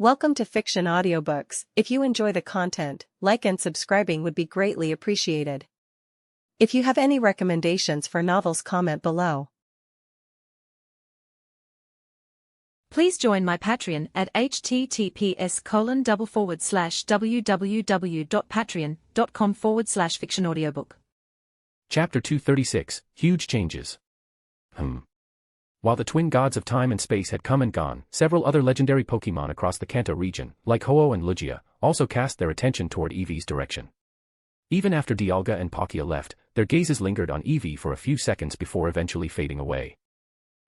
Welcome to Fiction Audiobooks. If you enjoy the content, like and subscribing would be greatly appreciated. If you have any recommendations for novels, comment below. Please join my Patreon at https://www.patreon.com/fictionaudiobook. Chapter 236, Huge Changes. While the twin gods of time and space had come and gone, several other legendary Pokémon across the Kanto region, like Ho-Oh and Lugia, also cast their attention toward Eevee's direction. Even after Dialga and Palkia left, their gazes lingered on Eevee for a few seconds before eventually fading away.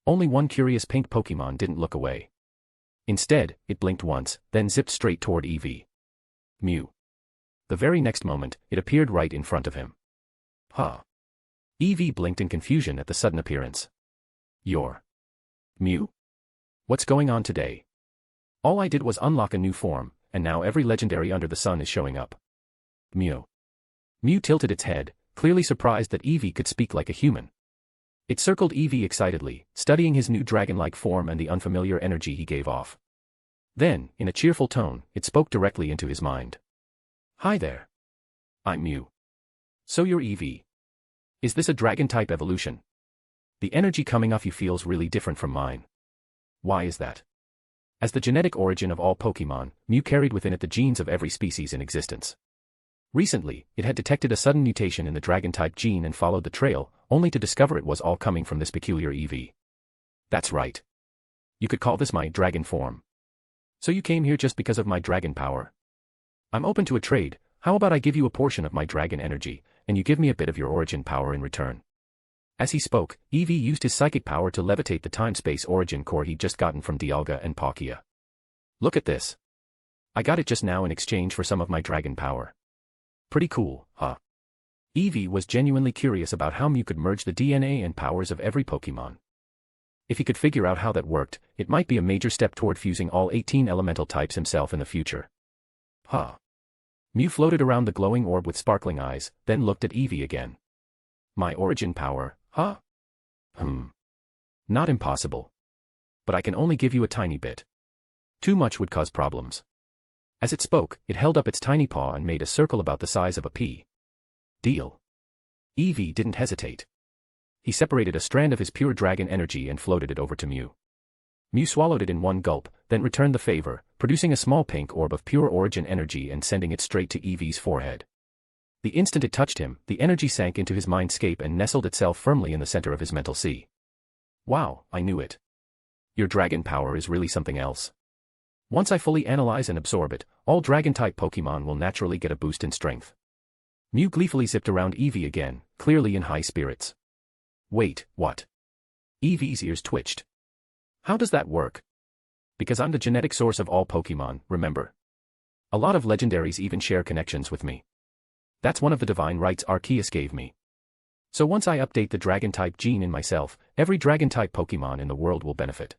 Only one curious pink Pokémon didn't look away. Instead, it blinked once, then zipped straight toward Eevee. Mew. The very next moment, it appeared right in front of him. Huh. Eevee blinked in confusion at the sudden appearance. You're Mew? What's going on today? All I did was unlock a new form, and now every legendary under the sun is showing up. Mew. Mew tilted its head, clearly surprised that Eevee could speak like a human. It circled Eevee excitedly, studying his new dragon-like form and the unfamiliar energy he gave off. Then, in a cheerful tone, it spoke directly into his mind. Hi there. I'm Mew. So you're Eevee. Is this a dragon-type evolution? The energy coming off you feels really different from mine. Why is that? As the genetic origin of all Pokémon, Mew carried within it the genes of every species in existence. Recently, it had detected a sudden mutation in the dragon-type gene and followed the trail, only to discover it was all coming from this peculiar Eevee. That's right. You could call this my dragon form. So you came here just because of my dragon power? I'm open to a trade. How about I give you a portion of my dragon energy, and you give me a bit of your origin power in return? As he spoke, Eevee used his psychic power to levitate the time-space origin core he'd just gotten from Dialga and Palkia. Look at this. I got it just now in exchange for some of my dragon power. Pretty cool, huh? Eevee was genuinely curious about how Mew could merge the DNA and powers of every Pokémon. If he could figure out how that worked, it might be a major step toward fusing all 18 elemental types himself in the future. Huh. Mew floated around the glowing orb with sparkling eyes, then looked at Eevee again. My origin power, huh? Not impossible. But I can only give you a tiny bit. Too much would cause problems. As it spoke, it held up its tiny paw and made a circle about the size of a pea. Deal. Eevee didn't hesitate. He separated a strand of his pure dragon energy and floated it over to Mew. Mew swallowed it in one gulp, then returned the favor, producing a small pink orb of pure origin energy and sending it straight to Eevee's forehead. The instant it touched him, the energy sank into his mindscape and nestled itself firmly in the center of his mental sea. Wow, I knew it. Your dragon power is really something else. Once I fully analyze and absorb it, all dragon-type Pokémon will naturally get a boost in strength. Mew gleefully zipped around Eevee again, clearly in high spirits. Wait, what? Eevee's ears twitched. How does that work? Because I'm the genetic source of all Pokémon, remember? A lot of legendaries even share connections with me. That's one of the divine rights Arceus gave me. So once I update the dragon-type gene in myself, every dragon-type Pokémon in the world will benefit.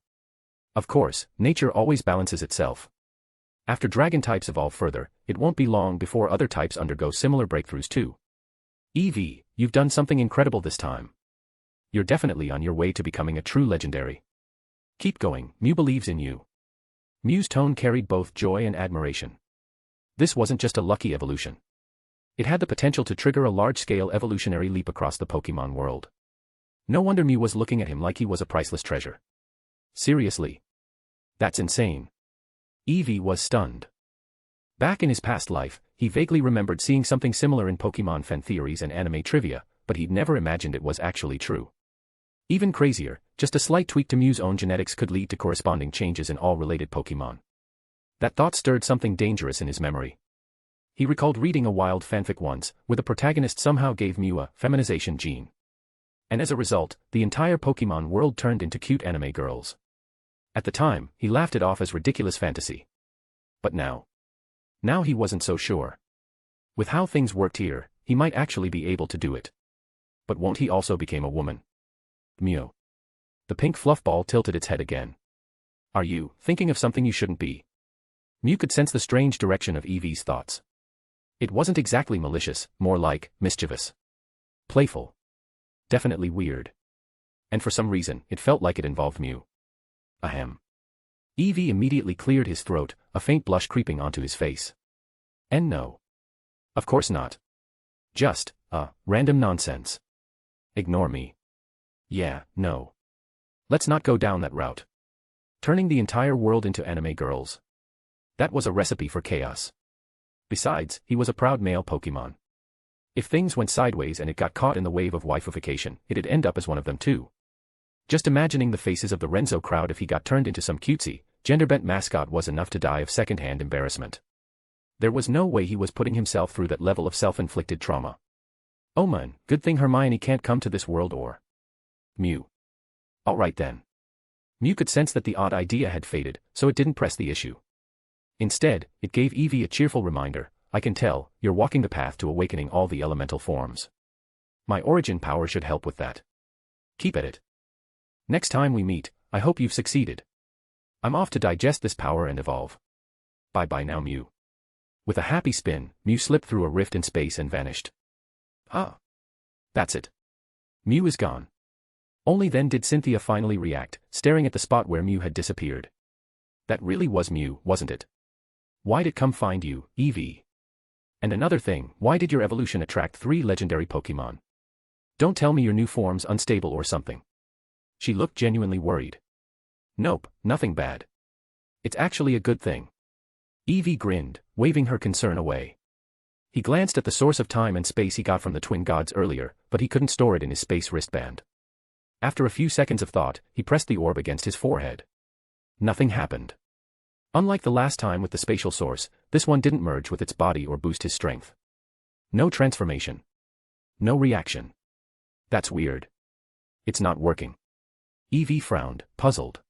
Of course, nature always balances itself. After dragon types evolve further, it won't be long before other types undergo similar breakthroughs too. Eevee, you've done something incredible this time. You're definitely on your way to becoming a true legendary. Keep going, Mew believes in you. Mew's tone carried both joy and admiration. This wasn't just a lucky evolution. It had the potential to trigger a large-scale evolutionary leap across the Pokémon world. No wonder Mew was looking at him like he was a priceless treasure. Seriously? That's insane. Eevee was stunned. Back in his past life, he vaguely remembered seeing something similar in Pokémon fan theories and anime trivia, but he'd never imagined it was actually true. Even crazier, just a slight tweak to Mew's own genetics could lead to corresponding changes in all related Pokémon. That thought stirred something dangerous in his memory. He recalled reading a wild fanfic once, where the protagonist somehow gave Mew a feminization gene. And as a result, the entire Pokémon world turned into cute anime girls. At the time, he laughed it off as ridiculous fantasy. But now he wasn't so sure. With how things worked here, he might actually be able to do it. But won't he also become a woman? Mew. The pink fluff ball tilted its head again. Are you thinking of something you shouldn't be? Mew could sense the strange direction of Eevee's thoughts. It wasn't exactly malicious, more like mischievous. Playful. Definitely weird. And for some reason, it felt like it involved Mew. Ahem. Evie immediately cleared his throat, a faint blush creeping onto his face. And no. Of course not. Just, random nonsense. Ignore me. Yeah, no. Let's not go down that route. Turning the entire world into anime girls. That was a recipe for chaos. Besides, he was a proud male Pokemon. If things went sideways and it got caught in the wave of waifification, it'd end up as one of them too. Just imagining the faces of the Renzo crowd if he got turned into some cutesy, gender-bent mascot was enough to die of second-hand embarrassment. There was no way he was putting himself through that level of self-inflicted trauma. Oh man, good thing Hermione can't come to this world or... Mew. Alright then. Mew could sense that the odd idea had faded, so it didn't press the issue. Instead, it gave Evie a cheerful reminder, I can tell, you're walking the path to awakening all the elemental forms. My origin power should help with that. Keep at it. Next time we meet, I hope you've succeeded. I'm off to digest this power and evolve. Bye-bye now, Mew. With a happy spin, Mew slipped through a rift in space and vanished. Ah. That's it. Mew is gone. Only then did Cynthia finally react, staring at the spot where Mew had disappeared. That really was Mew, wasn't it? Why'd it come find you, Evie? And another thing, why did your evolution attract 3 legendary Pokemon? Don't tell me your new form's unstable or something. She looked genuinely worried. Nope, nothing bad. It's actually a good thing. Evie grinned, waving her concern away. He glanced at the source of time and space he got from the twin gods earlier, but he couldn't store it in his space wristband. After a few seconds of thought, he pressed the orb against his forehead. Nothing happened. Unlike the last time with the spatial source, this one didn't merge with its body or boost his strength. No transformation. No reaction. That's weird. It's not working. Evie frowned, puzzled.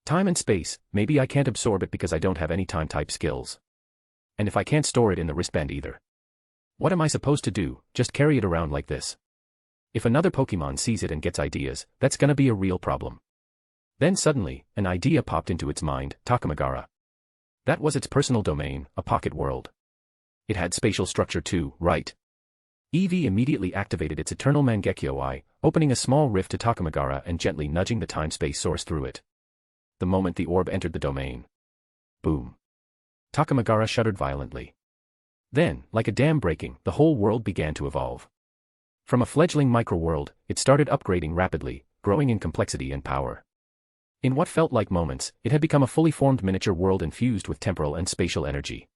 Time and space, maybe I can't absorb it because I don't have any time-type skills. And if I can't store it in the wristband either. What am I supposed to do, just carry it around like this? If another Pokemon sees it and gets ideas, that's gonna be a real problem. Then suddenly, an idea popped into its mind, Takamagara. That was its personal domain, a pocket world. It had spatial structure too, right? Evie immediately activated its Eternal Mangekyo Eye, opening a small rift to Takamagara and gently nudging the time-space source through it. The moment the orb entered the domain. Boom. Takamagara shuddered violently. Then, like a dam breaking, the whole world began to evolve. From a fledgling micro-world, it started upgrading rapidly, growing in complexity and power. In what felt like moments, it had become a fully formed miniature world infused with temporal and spatial energy.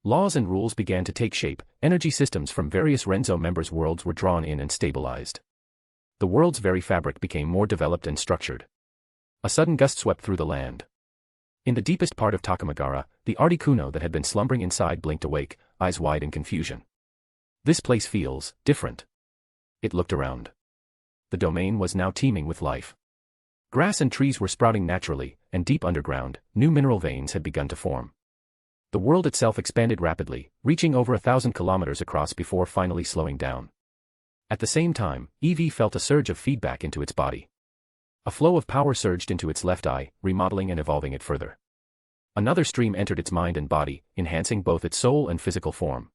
Laws and rules began to take shape, energy systems from various Renzo members' worlds were drawn in and stabilized. The world's very fabric became more developed and structured. A sudden gust swept through the land. In the deepest part of Takamagara, the Articuno that had been slumbering inside blinked awake, eyes wide in confusion. This place feels different. It looked around. The domain was now teeming with life. Grass and trees were sprouting naturally, and deep underground, new mineral veins had begun to form. The world itself expanded rapidly, reaching over 1,000 kilometers across before finally slowing down. At the same time, Evie felt a surge of feedback into its body. A flow of power surged into its left eye, remodeling and evolving it further. Another stream entered its mind and body, enhancing both its soul and physical form.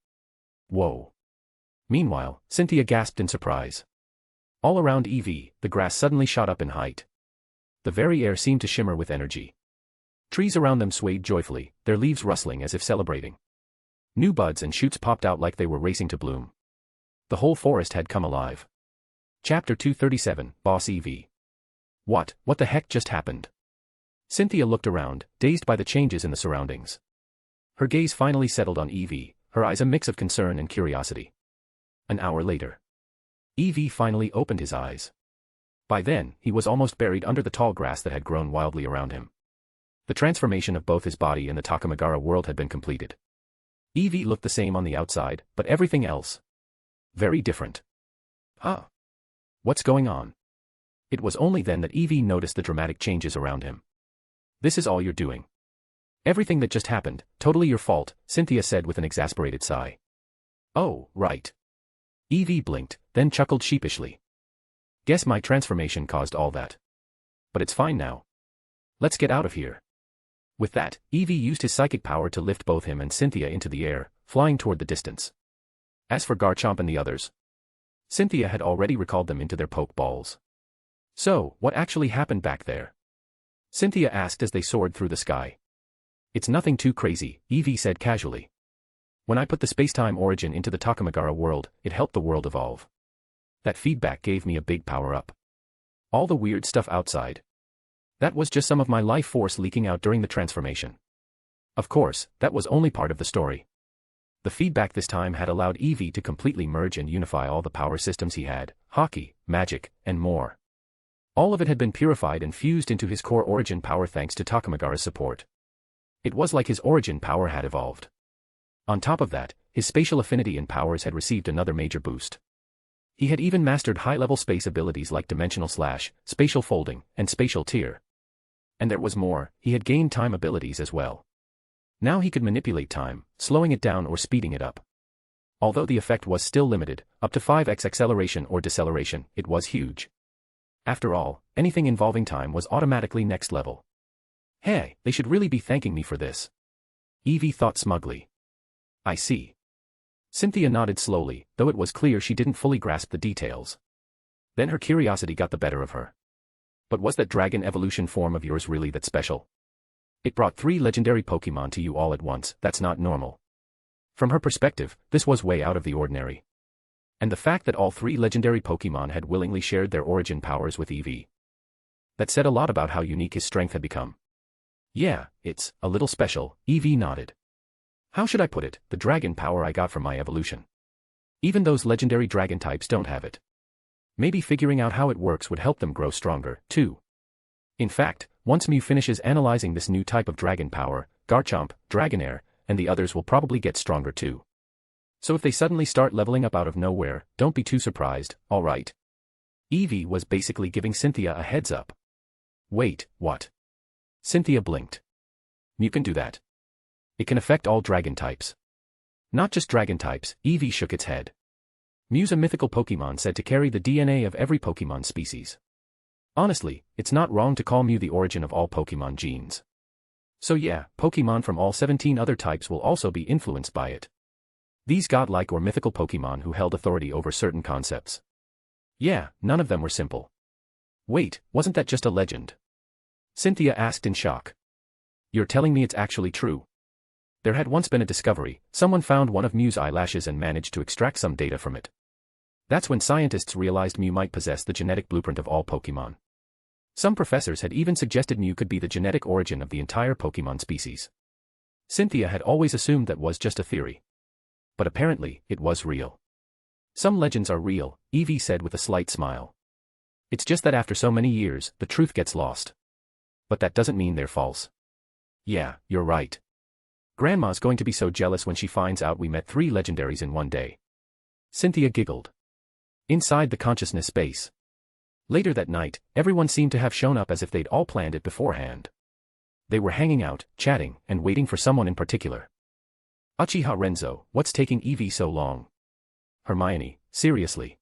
Whoa. Meanwhile, Cynthia gasped in surprise. All around Evie, the grass suddenly shot up in height. The very air seemed to shimmer with energy. Trees around them swayed joyfully, their leaves rustling as if celebrating. New buds and shoots popped out like they were racing to bloom. The whole forest had come alive. Chapter 237, Boss Evie. What the heck just happened? Cynthia looked around, dazed by the changes in the surroundings. Her gaze finally settled on Evie, her eyes a mix of concern and curiosity. An hour later. Evie finally opened his eyes. By then, he was almost buried under the tall grass that had grown wildly around him. The transformation of both his body and the Takamagara world had been completed. Evie looked the same on the outside, but everything else. Very different. Huh? What's going on? It was only then that Evie noticed the dramatic changes around him. This is all you're doing. Everything that just happened, totally your fault, Cynthia said with an exasperated sigh. Oh, right. Evie blinked, then chuckled sheepishly. Guess my transformation caused all that. But it's fine now. Let's get out of here. With that, Evie used his psychic power to lift both him and Cynthia into the air, flying toward the distance. As for Garchomp and the others, Cynthia had already recalled them into their poke balls. So, what actually happened back there? Cynthia asked as they soared through the sky. It's nothing too crazy, Evie said casually. When I put the spacetime origin into the Takamagara world, it helped the world evolve. That feedback gave me a big power-up. All the weird stuff outside. That was just some of my life force leaking out during the transformation. Of course, that was only part of the story. The feedback this time had allowed Evie to completely merge and unify all the power systems he had, hockey, magic, and more. All of it had been purified and fused into his core origin power thanks to Takamagara's support. It was like his origin power had evolved. On top of that, his spatial affinity and powers had received another major boost. He had even mastered high-level space abilities like dimensional slash, spatial folding, and spatial tear. And there was more, he had gained time abilities as well. Now he could manipulate time, slowing it down or speeding it up. Although the effect was still limited, up to 5x acceleration or deceleration, it was huge. After all, anything involving time was automatically next level. Hey, they should really be thanking me for this. Evie thought smugly. I see. Cynthia nodded slowly, though it was clear she didn't fully grasp the details. Then her curiosity got the better of her. But was that dragon evolution form of yours really that special? It brought 3 legendary Pokemon to you all at once, that's not normal. From her perspective, this was way out of the ordinary. And the fact that all 3 legendary Pokemon had willingly shared their origin powers with Eevee. That said a lot about how unique his strength had become. Yeah, it's a little special, Eevee nodded. How should I put it, the dragon power I got from my evolution. Even those legendary dragon types don't have it. Maybe figuring out how it works would help them grow stronger, too. In fact, once Mew finishes analyzing this new type of dragon power, Garchomp, Dragonair, and the others will probably get stronger too. So if they suddenly start leveling up out of nowhere, don't be too surprised, alright? Eevee was basically giving Cynthia a heads up. Wait, what? Cynthia blinked. Mew can do that. It can affect all dragon types. Not just dragon types, Eevee shook its head. Mew's a mythical Pokemon said to carry the DNA of every Pokemon species. Honestly, it's not wrong to call Mew the origin of all Pokemon genes. So yeah, Pokemon from all 17 other types will also be influenced by it. These godlike or mythical Pokemon who held authority over certain concepts. Yeah, none of them were simple. Wait, wasn't that just a legend? Cynthia asked in shock. You're telling me it's actually true? There had once been a discovery, someone found one of Mew's eyelashes and managed to extract some data from it. That's when scientists realized Mew might possess the genetic blueprint of all Pokemon. Some professors had even suggested Mew could be the genetic origin of the entire Pokemon species. Cynthia had always assumed that was just a theory. But apparently, it was real. Some legends are real, Eevee said with a slight smile. It's just that after so many years, the truth gets lost. But that doesn't mean they're false. Yeah, you're right. Grandma's going to be so jealous when she finds out we met 3 legendaries in one day. Cynthia giggled. Inside the consciousness space. Later that night, everyone seemed to have shown up as if they'd all planned it beforehand. They were hanging out, chatting, and waiting for someone in particular. Uchiha Renzo, what's taking Eevee so long? Hermione, seriously.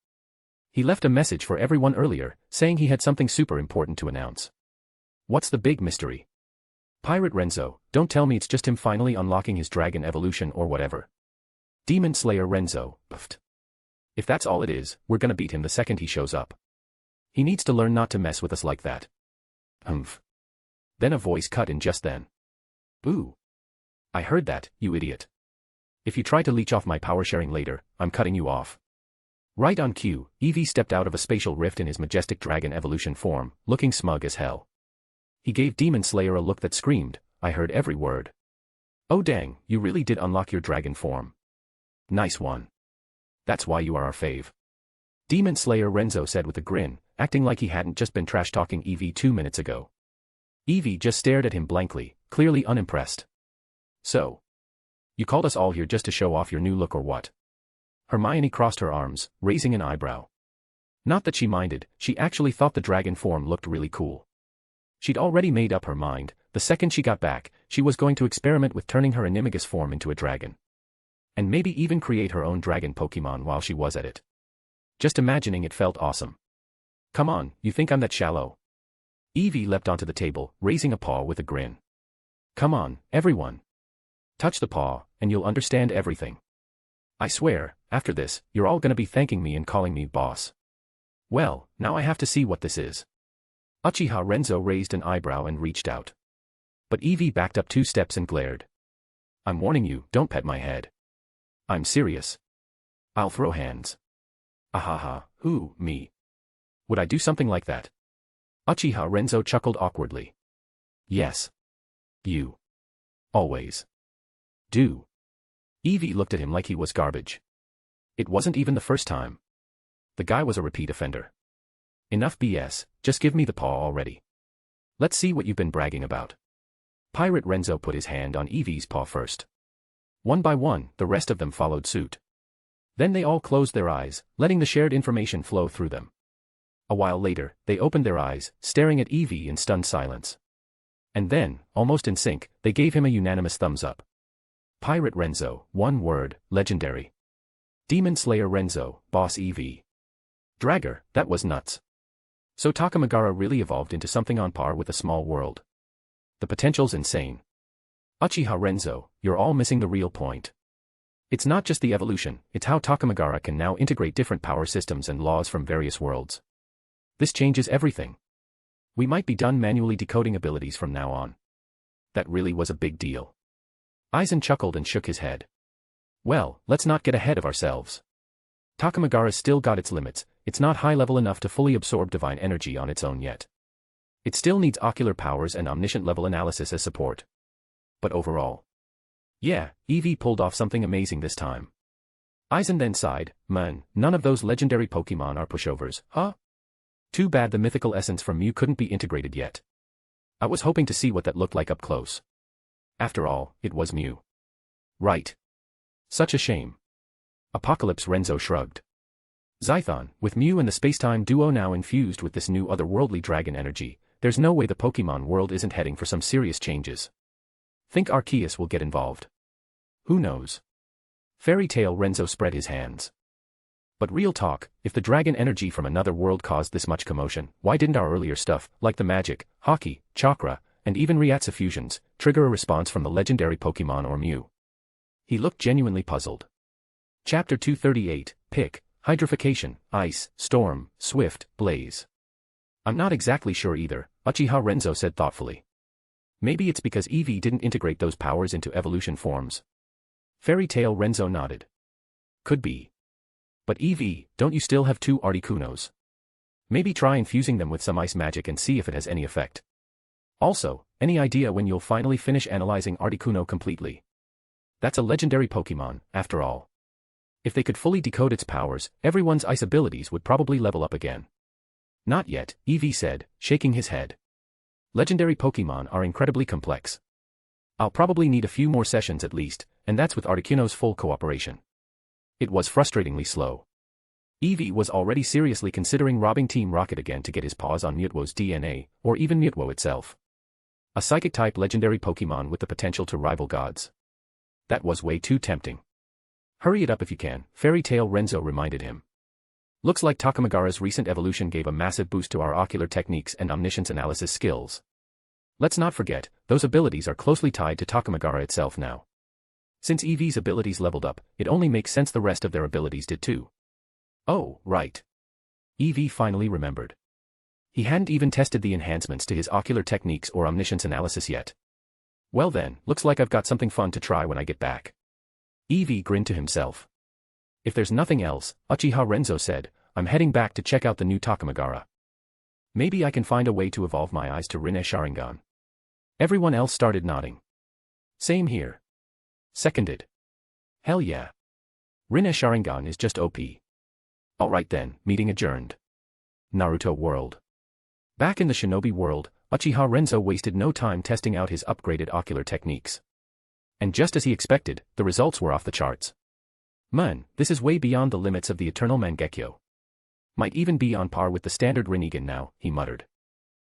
He left a message for everyone earlier, saying he had something super important to announce. What's the big mystery? Pirate Renzo, don't tell me it's just him finally unlocking his dragon evolution or whatever. Demon Slayer Renzo, puffed. If that's all it is, we're gonna beat him the second he shows up. He needs to learn not to mess with us like that. Humph. Then a voice cut in just then. Ooh. I heard that, you idiot. If you try to leech off my power sharing later, I'm cutting you off. Right on cue, Eevee stepped out of a spatial rift in his majestic dragon evolution form, looking smug as hell. He gave Demon Slayer a look that screamed, I heard every word. Oh dang, you really did unlock your dragon form. Nice one. That's why you are our fave. Demon Slayer Renzo said with a grin, acting like he hadn't just been trash-talking Eevee 2 minutes ago. Eevee just stared at him blankly, clearly unimpressed. So? You called us all here just to show off your new look or what? Hermione crossed her arms, raising an eyebrow. Not that she minded, she actually thought the dragon form looked really cool. She'd already made up her mind, the second she got back, she was going to experiment with turning her animagus form into a dragon. And maybe even create her own dragon Pokemon while she was at it. Just imagining it felt awesome. Come on, you think I'm that shallow? Eevee leapt onto the table, raising a paw with a grin. Come on, everyone. Touch the paw, and you'll understand everything. I swear, after this, you're all gonna be thanking me and calling me boss. Well, now I have to see what this is. Uchiha Renzo raised an eyebrow and reached out. But Evie backed up 2 steps and glared. I'm warning you, don't pet my head. I'm serious. I'll throw hands. Ahaha, who, me? Would I do something like that? Uchiha Renzo chuckled awkwardly. Yes. You. Always. Do. Evie looked at him like he was garbage. It wasn't even the first time. The guy was a repeat offender. Enough BS, just give me the paw already. Let's see what you've been bragging about. Pirate Renzo put his hand on Evie's paw first. One by one, the rest of them followed suit. Then they all closed their eyes, letting the shared information flow through them. A while later, they opened their eyes, staring at Evie in stunned silence. And then, almost in sync, they gave him a unanimous thumbs up. Pirate Renzo, 1 word, legendary. Demon Slayer Renzo, Boss Evie. Dragger, that was nuts. So Takamagara really evolved into something on par with a small world. The potential's insane. Uchiha Renzo, you're all missing the real point. It's not just the evolution, it's how Takamagara can now integrate different power systems and laws from various worlds. This changes everything. We might be done manually decoding abilities from now on. That really was a big deal. Aizen chuckled and shook his head. Well, let's not get ahead of ourselves. Takamagara's still got its limits, it's not high level enough to fully absorb divine energy on its own yet. It still needs ocular powers and omniscient level analysis as support. But overall. Yeah, Evie pulled off something amazing this time. Aizen then sighed, man, none of those legendary Pokemon are pushovers, huh? Too bad the mythical essence from Mew couldn't be integrated yet. I was hoping to see what that looked like up close. After all, it was Mew. Right. Such a shame. Apocalypse Renzo shrugged. Zython, with Mew and the spacetime duo now infused with this new otherworldly dragon energy, there's no way the Pokemon world isn't heading for some serious changes. Think Arceus will get involved. Who knows? Fairy Tail Renzo spread his hands. But real talk, if the dragon energy from another world caused this much commotion, why didn't our earlier stuff, like the magic, hockey, chakra, and even Ryatsu fusions, trigger a response from the legendary Pokemon or Mew? He looked genuinely puzzled. Chapter 238, Pick, Hydrification, Ice, Storm, Swift, Blaze. I'm not exactly sure either, Uchiha Renzo said thoughtfully. Maybe it's because Evie didn't integrate those powers into evolution forms. Fairy Tail Renzo nodded. Could be. But Evie, don't you still have 2 Articunos? Maybe try infusing them with some ice magic and see if it has any effect. Also, any idea when you'll finally finish analyzing Articuno completely? That's a legendary Pokemon, after all. If they could fully decode its powers, everyone's ice abilities would probably level up again. Not yet, Evie said, shaking his head. Legendary Pokemon are incredibly complex. I'll probably need a few more sessions at least, and that's with Articuno's full cooperation. It was frustratingly slow. Evie was already seriously considering robbing Team Rocket again to get his paws on Mutwo's DNA, or even Mutwo itself. A Psychic-type legendary Pokemon with the potential to rival gods. That was way too tempting. Hurry it up if you can, Fairy Tail Renzo reminded him. Looks like Takamagara's recent evolution gave a massive boost to our ocular techniques and omniscience analysis skills. Let's not forget, those abilities are closely tied to Takamagara itself now. Since Evie's abilities leveled up, it only makes sense the rest of their abilities did too. Oh, right. Evie finally remembered. He hadn't even tested the enhancements to his ocular techniques or omniscience analysis yet. Well then, looks like I've got something fun to try when I get back. Evie grinned to himself. If there's nothing else, Uchiha Renzo said, I'm heading back to check out the new Takamagara. Maybe I can find a way to evolve my eyes to Rinne Sharingan. Everyone else started nodding. Same here. Seconded. Hell yeah. Rinne Sharingan is just OP. Alright then, meeting adjourned. Naruto World. Back in the Shinobi world, Uchiha Renzo wasted no time testing out his upgraded ocular techniques. And just as he expected, the results were off the charts. Man, this is way beyond the limits of the eternal Mangekyo. Might even be on par with the standard Rinnegan now, he muttered.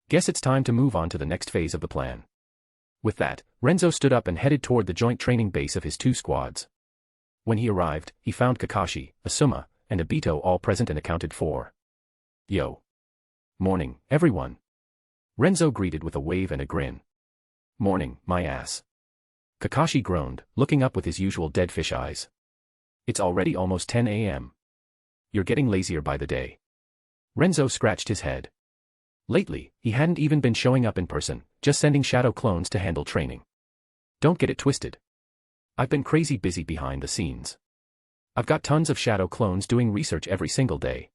Guess it's time to move on to the next phase of the plan. With that, Renzo stood up and headed toward the joint training base of his 2 squads. When he arrived, he found Kakashi, Asuma, and Obito all present and accounted for. Yo. Morning, everyone. Renzo greeted with a wave and a grin. Morning, my ass. Kakashi groaned, looking up with his usual dead fish eyes. It's already almost 10 a.m. You're getting lazier by the day. Renzo scratched his head. Lately, he hadn't even been showing up in person, just sending shadow clones to handle training. Don't get it twisted. I've been crazy busy behind the scenes. I've got tons of shadow clones doing research every single day.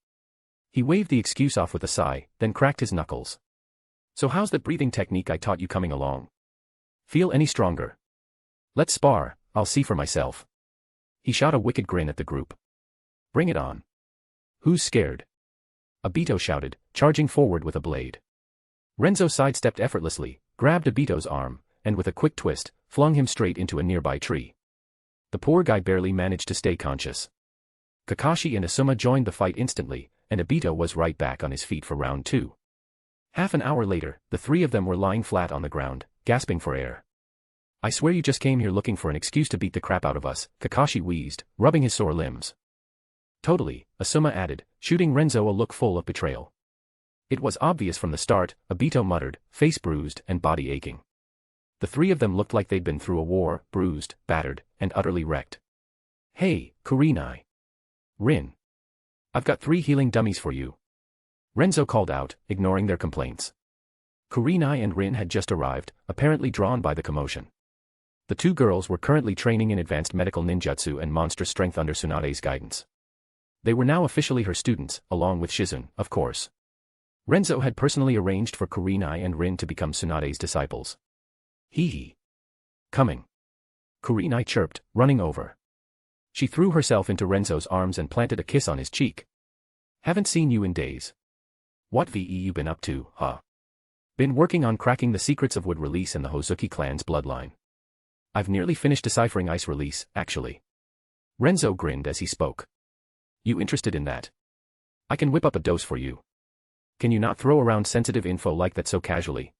He waved the excuse off with a sigh, then cracked his knuckles. So how's that breathing technique I taught you coming along? Feel any stronger? Let's spar, I'll see for myself. He shot a wicked grin at the group. Bring it on. Who's scared? Obito shouted, charging forward with a blade. Renzo sidestepped effortlessly, grabbed Obito's arm, and with a quick twist, flung him straight into a nearby tree. The poor guy barely managed to stay conscious. Kakashi and Asuma joined the fight instantly, and Obito was right back on his feet for round 2. Half an hour later, the three of them were lying flat on the ground, gasping for air. I swear you just came here looking for an excuse to beat the crap out of us, Kakashi wheezed, rubbing his sore limbs. Totally, Asuma added, shooting Renzo a look full of betrayal. It was obvious from the start, Obito muttered, face bruised and body aching. The three of them looked like they'd been through a war, bruised, battered, and utterly wrecked. Hey, Kurenai. Rin. I've got 3 healing dummies for you. Renzo called out, ignoring their complaints. Kurenai and Rin had just arrived, apparently drawn by the commotion. The 2 girls were currently training in advanced medical ninjutsu and monstrous strength under Tsunade's guidance. They were now officially her students, along with Shizun, of course. Renzo had personally arranged for Kurenai and Rin to become Tsunade's disciples. Hee. Coming. Kurenai chirped, running over. She threw herself into Renzo's arms and planted a kiss on his cheek. Haven't seen you in days. What VE you been up to, huh? Been working on cracking the secrets of Wood Release and the Hozuki clan's bloodline. I've nearly finished deciphering Ice Release, actually. Renzo grinned as he spoke. You interested in that? I can whip up a dose for you. Can you not throw around sensitive info like that so casually?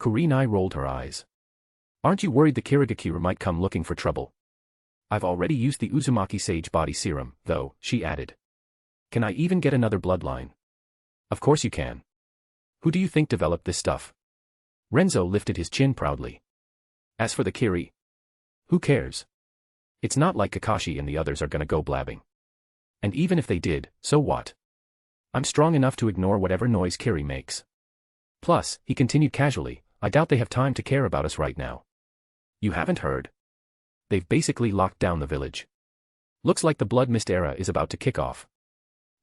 Kurenai rolled her eyes. Aren't you worried the Kirigakira might come looking for trouble? I've already used the Uzumaki Sage Body Serum, though, she added. Can I even get another bloodline? Of course you can. Who do you think developed this stuff? Renzo lifted his chin proudly. As for the Kiri, who cares? It's not like Kakashi and the others are gonna go blabbing. And even if they did, so what? I'm strong enough to ignore whatever noise Kiri makes. Plus, he continued casually, I doubt they have time to care about us right now. You haven't heard? They've basically locked down the village. Looks like the Blood Mist era is about to kick off.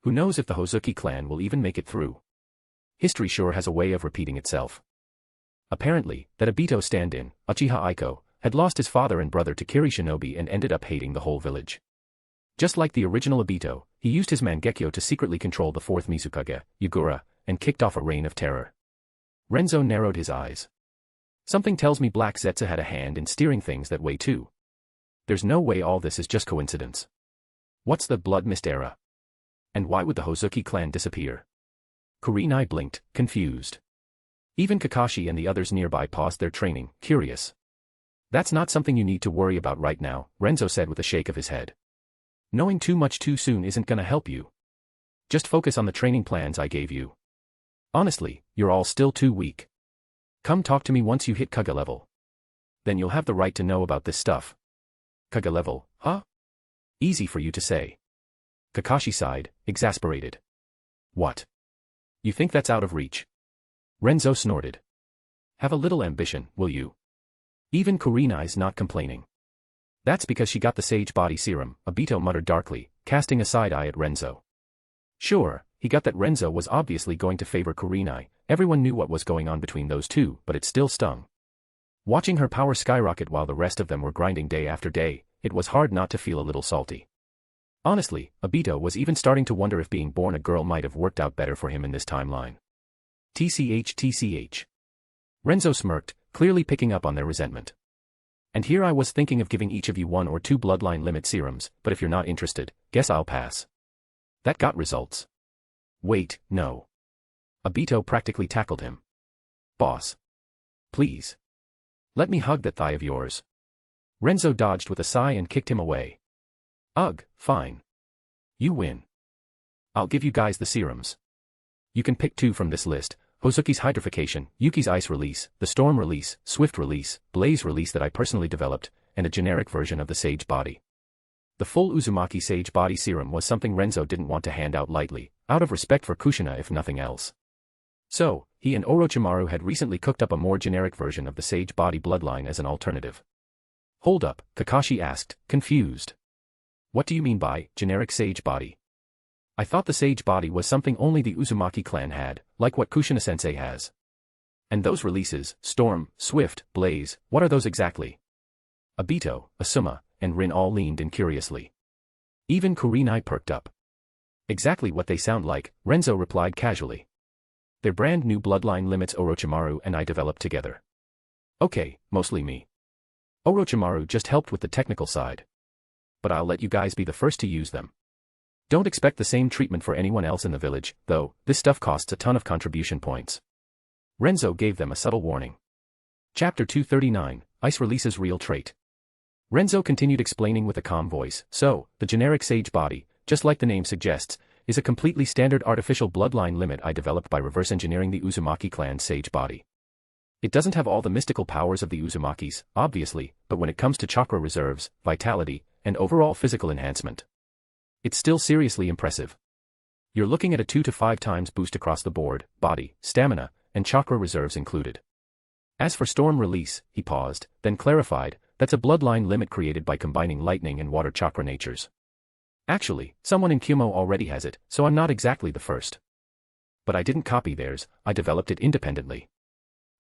Who knows if the Hozuki clan will even make it through? History sure has a way of repeating itself. Apparently, that Obito stand-in, Uchiha Aiko, had lost his father and brother to Kiri Shinobi and ended up hating the whole village. Just like the original Obito, he used his Mangekyo to secretly control the 4th Mizukage, Yagura, and kicked off a reign of terror. Renzo narrowed his eyes. Something tells me Black Zetsu had a hand in steering things that way too. There's no way all this is just coincidence. What's the Blood Mist era? And why would the Hozuki clan disappear? Kurenai blinked, confused. Even Kakashi and the others nearby paused their training, curious. That's not something you need to worry about right now, Renzo said with a shake of his head. Knowing too much too soon isn't gonna help you. Just focus on the training plans I gave you. Honestly, you're all still too weak. Come talk to me once you hit Kage level. Then you'll have the right to know about this stuff. Kage level, huh? Easy for you to say. Kakashi sighed, exasperated. What? You think that's out of reach? Renzo snorted. Have a little ambition, will you? Even Kurenai's not complaining. That's because she got the Sage Body Serum, Obito muttered darkly, casting a side eye at Renzo. Sure, he got that Renzo was obviously going to favor Kurenai, everyone knew what was going on between those two, but it still stung. Watching her power skyrocket while the rest of them were grinding day after day, it was hard not to feel a little salty. Honestly, Obito was even starting to wonder if being born a girl might have worked out better for him in this timeline. TCH. Renzo smirked, clearly picking up on their resentment. And here I was thinking of giving each of you 1 or 2 bloodline limit serums, but if you're not interested, guess I'll pass. That got results. Wait, no. Obito practically tackled him. Boss. Please. Let me hug that thigh of yours. Renzo dodged with a sigh and kicked him away. Ugh, fine. You win. I'll give you guys the serums. You can pick 2 from this list, Hozuki's Hydrification, Yuki's Ice Release, the Storm Release, Swift Release, Blaze Release that I personally developed, and a generic version of the Sage Body. The full Uzumaki Sage Body Serum was something Renzo didn't want to hand out lightly, out of respect for Kushina if nothing else. So, he and Orochimaru had recently cooked up a more generic version of the Sage Body bloodline as an alternative. Hold up, Kakashi asked, confused. What do you mean by generic Sage Body? I thought the Sage Body was something only the Uzumaki clan had, like what Kushina-sensei has. And those releases, Storm, Swift, Blaze, what are those exactly? Obito, Asuma, and Rin all leaned in curiously. Even Kurenai perked up. Exactly what they sound like, Renzo replied casually. Their brand new bloodline limits Orochimaru and I developed together. Okay, mostly me. Orochimaru just helped with the technical side. But I'll let you guys be the first to use them. Don't expect the same treatment for anyone else in the village, though, this stuff costs a ton of contribution points. Renzo gave them a subtle warning. Chapter 239, Ice Releases Real Trait. Renzo continued explaining with a calm voice, so, the generic Sage Body, just like the name suggests, is a completely standard artificial bloodline limit I developed by reverse engineering the Uzumaki clan's Sage Body. It doesn't have all the mystical powers of the Uzumakis, obviously, but when it comes to chakra reserves, vitality, and overall physical enhancement, it's still seriously impressive. You're looking at a 2 to 5 times boost across the board, body, stamina, and chakra reserves included. As for storm release, he paused, then clarified, that's a bloodline limit created by combining lightning and water chakra natures. Actually, someone in Kyumo already has it, so I'm not exactly the first. But I didn't copy theirs, I developed it independently.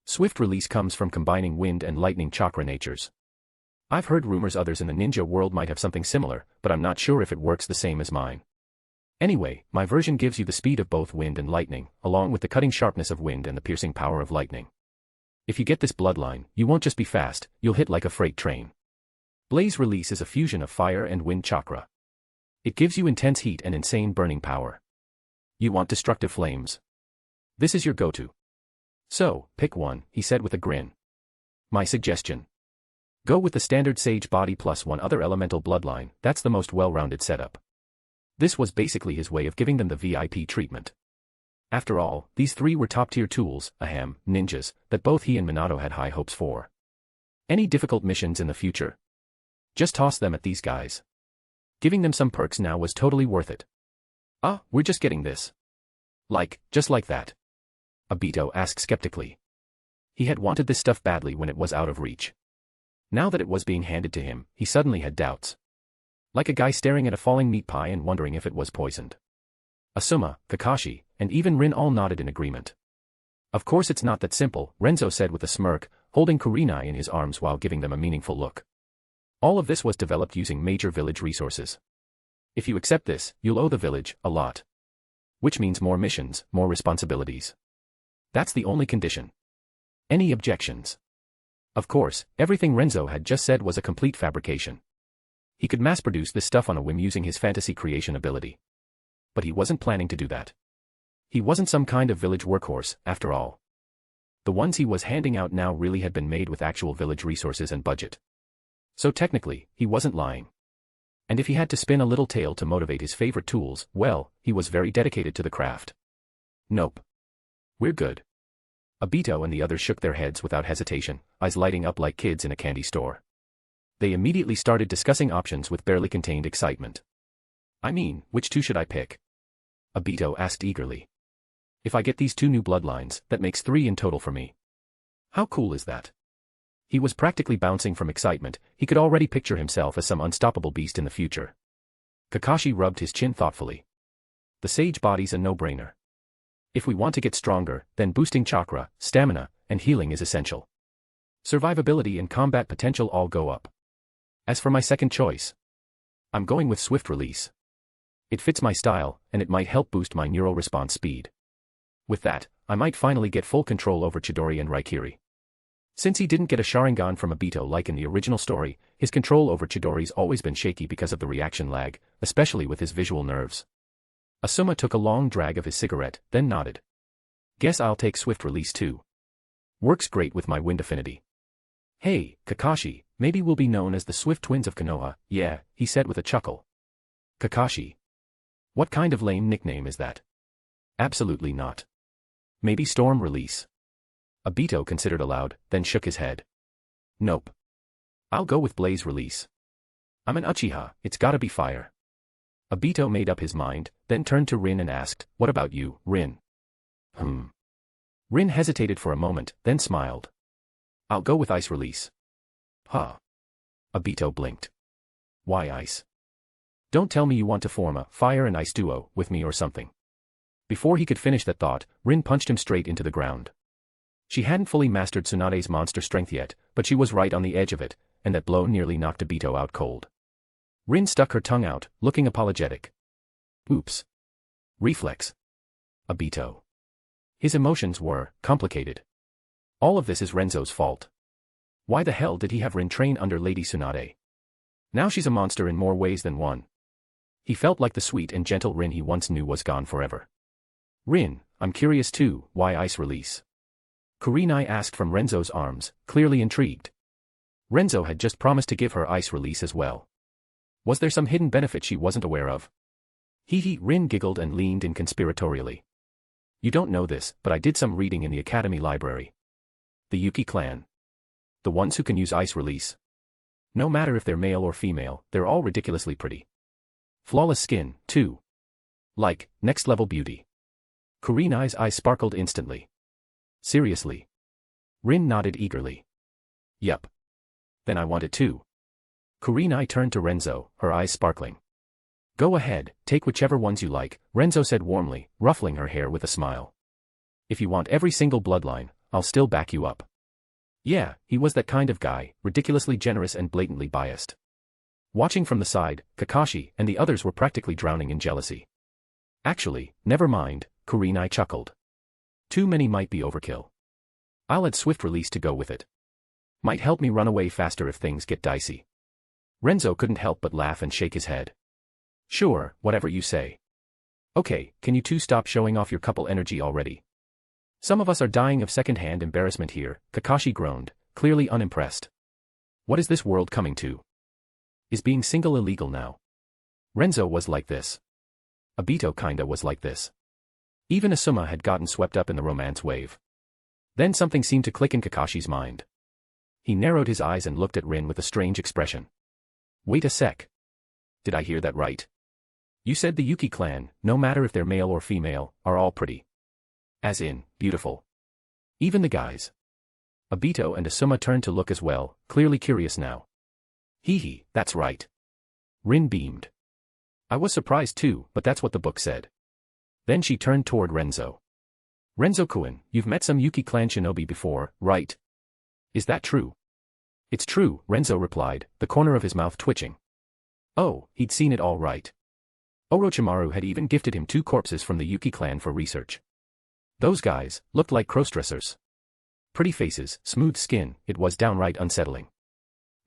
Swift release comes from combining wind and lightning chakra natures. I've heard rumors others in the ninja world might have something similar, but I'm not sure if it works the same as mine. Anyway, my version gives you the speed of both wind and lightning, along with the cutting sharpness of wind and the piercing power of lightning. If you get this bloodline, you won't just be fast, you'll hit like a freight train. Blaze release is a fusion of fire and wind chakra. It gives you intense heat and insane burning power. You want destructive flames? This is your go-to. So, pick one, he said with a grin. My suggestion. Go with the standard Sage Body plus one other elemental bloodline, that's the most well-rounded setup. This was basically his way of giving them the VIP treatment. After all, these three were top-tier tools, ninjas, that both he and Minato had high hopes for. Any difficult missions in the future? Just toss them at these guys. Giving them some perks now was totally worth it. Ah, we're just getting this. Just like that? Obito asked skeptically. He had wanted this stuff badly when it was out of reach. Now that it was being handed to him, he suddenly had doubts. Like a guy staring at a falling meat pie and wondering if it was poisoned. Asuma, Kakashi, and even Rin all nodded in agreement. Of course it's not that simple, Renzo said with a smirk, holding Kurenai in his arms while giving them a meaningful look. All of this was developed using major village resources. If you accept this, you'll owe the village a lot. Which means more missions, more responsibilities. That's the only condition. Any objections? Of course, everything Renzo had just said was a complete fabrication. He could mass-produce this stuff on a whim using his fantasy creation ability. But he wasn't planning to do that. He wasn't some kind of village workhorse, after all. The ones he was handing out now really had been made with actual village resources and budget. So technically, he wasn't lying. And if he had to spin a little tale to motivate his favorite tools, well, he was very dedicated to the craft. Nope. We're good. Obito and the others shook their heads without hesitation, eyes lighting up like kids in a candy store. They immediately started discussing options with barely contained excitement. I mean, which two should I pick? Obito asked eagerly. If I get these 2 new bloodlines, that makes 3 in total for me. How cool is that? He was practically bouncing from excitement, he could already picture himself as some unstoppable beast in the future. Kakashi rubbed his chin thoughtfully. The Sage Body's a no-brainer. If we want to get stronger, then boosting chakra, stamina, and healing is essential. Survivability and combat potential all go up. As for my second choice, I'm going with Swift Release. It fits my style, and it might help boost my neural response speed. With that, I might finally get full control over Chidori and Raikiri. Since he didn't get a Sharingan from Obito like in the original story, his control over Chidori's always been shaky because of the reaction lag, especially with his visual nerves. Asuma took a long drag of his cigarette, then nodded. Guess I'll take Swift Release too. Works great with my wind affinity. Hey, Kakashi, maybe we'll be known as the Swift Twins of Konoha, yeah, he said with a chuckle. Kakashi. What kind of lame nickname is that? Absolutely not. Maybe Storm Release. Obito considered aloud, then shook his head. Nope. I'll go with Blaze Release. I'm an Uchiha, it's gotta be fire. Obito made up his mind, then turned to Rin and asked, what about you, Rin? Rin hesitated for a moment, then smiled. I'll go with ice release. Huh. Obito blinked. Why ice? Don't tell me you want to form a fire and ice duo with me or something. Before he could finish that thought, Rin punched him straight into the ground. She hadn't fully mastered Tsunade's monster strength yet, but she was right on the edge of it, and that blow nearly knocked Obito out cold. Rin stuck her tongue out, looking apologetic. Oops. Reflex. Obito. His emotions were complicated. All of this is Renzo's fault. Why the hell did he have Rin train under Lady Tsunade? Now she's a monster in more ways than one. He felt like the sweet and gentle Rin he once knew was gone forever. Rin, I'm curious too, why ice release? Kurenai asked from Renzo's arms, clearly intrigued. Renzo had just promised to give her ice release as well. Was there some hidden benefit she wasn't aware of? Rin giggled and leaned in conspiratorially. You don't know this, but I did some reading in the academy library. The Yuki clan. The ones who can use ice release. No matter if they're male or female, they're all ridiculously pretty. Flawless skin, too. Like, next-level beauty. Kurenai's eyes sparkled instantly. Seriously? Rin nodded eagerly. Yup. Then I want it too. Kurenai turned to Renzo, her eyes sparkling. Go ahead, take whichever ones you like, Renzo said warmly, ruffling her hair with a smile. If you want every single bloodline, I'll still back you up. Yeah, he was that kind of guy, ridiculously generous and blatantly biased. Watching from the side, Kakashi and the others were practically drowning in jealousy. Actually, never mind, Kurenai chuckled. Too many might be overkill. I'll add swift release to go with it. Might help me run away faster if things get dicey. Renzo couldn't help but laugh and shake his head. Sure, whatever you say. Okay, can you two stop showing off your couple energy already? Some of us are dying of second-hand embarrassment here, Kakashi groaned, clearly unimpressed. What is this world coming to? Is being single illegal now? Renzo was like this. Obito kinda was like this. Even Asuma had gotten swept up in the romance wave. Then something seemed to click in Kakashi's mind. He narrowed his eyes and looked at Rin with a strange expression. Wait a sec. Did I hear that right? You said the Yuki clan, no matter if they're male or female, are all pretty. As in, beautiful. Even the guys. Obito and Asuma turned to look as well, clearly curious now. That's right. Rin beamed. I was surprised too, but that's what the book said. Then she turned toward Renzo. Renzo-kun, you've met some Yuki clan shinobi before, right? Is that true? It's true, Renzo replied, the corner of his mouth twitching. Oh, he'd seen it all right. Orochimaru had even gifted him 2 corpses from the Yuki clan for research. Those guys looked like crossdressers. Pretty faces, smooth skin, it was downright unsettling.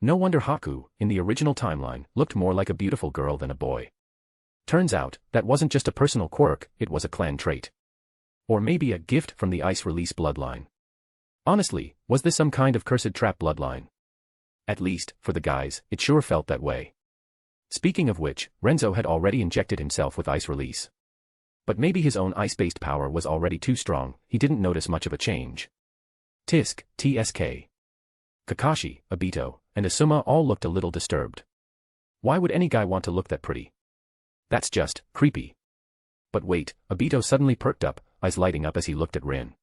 No wonder Haku, in the original timeline, looked more like a beautiful girl than a boy. Turns out, that wasn't just a personal quirk, it was a clan trait. Or maybe a gift from the ice release bloodline. Honestly, was this some kind of cursed trap bloodline? At least, for the guys, it sure felt that way. Speaking of which, Renzo had already injected himself with ice release. But maybe his own ice-based power was already too strong, he didn't notice much of a change. TSK. Kakashi, Obito, and Asuma all looked a little disturbed. Why would any guy want to look that pretty? That's just creepy. But wait, Obito suddenly perked up, eyes lighting up as he looked at Rin.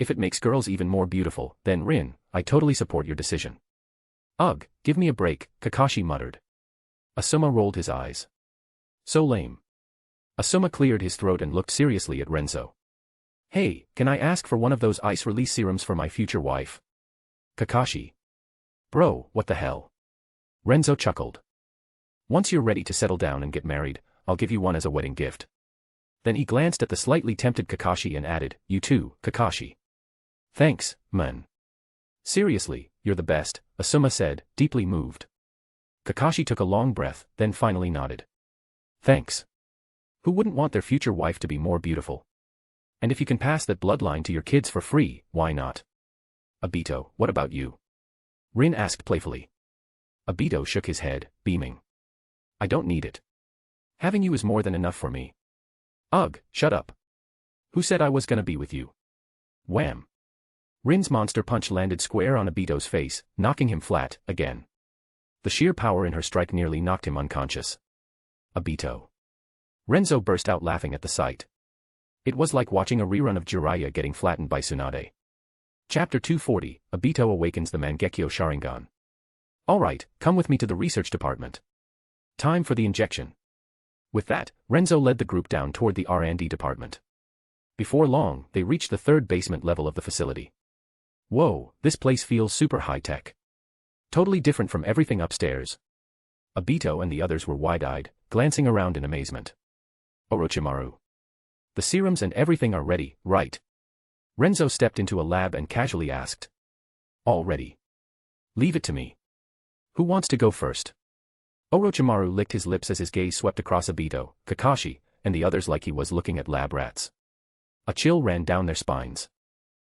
If it makes girls even more beautiful, then Rin, I totally support your decision. Ugh, give me a break, Kakashi muttered. Asuma rolled his eyes. So lame. Asuma cleared his throat and looked seriously at Renzo. Hey, can I ask for one of those ice release serums for my future wife? Kakashi. Bro, what the hell? Renzo chuckled. Once you're ready to settle down and get married, I'll give you one as a wedding gift. Then he glanced at the slightly tempted Kakashi and added, you too, Kakashi. Thanks, man. Seriously, you're the best, Asuma said, deeply moved. Kakashi took a long breath, then finally nodded. Thanks. Who wouldn't want their future wife to be more beautiful? And if you can pass that bloodline to your kids for free, why not? Obito, what about you? Rin asked playfully. Obito shook his head, beaming. I don't need it. Having you is more than enough for me. Ugh, shut up. Who said I was gonna be with you? Wham. Rin's monster punch landed square on Obito's face, knocking him flat, again. The sheer power in her strike nearly knocked him unconscious. Obito. Renzo burst out laughing at the sight. It was like watching a rerun of Jiraiya getting flattened by Tsunade. Chapter 240, Obito awakens the Mangekyo Sharingan. Alright, come with me to the research department. Time for the injection. With that, Renzo led the group down toward the R&D department. Before long, they reached the third basement level of the facility. Whoa, this place feels super high-tech. Totally different from everything upstairs. Obito and the others were wide-eyed, glancing around in amazement. Orochimaru. The serums and everything are ready, right? Renzo stepped into a lab and casually asked. All ready. Leave it to me. Who wants to go first? Orochimaru licked his lips as his gaze swept across Obito, Kakashi, and the others like he was looking at lab rats. A chill ran down their spines.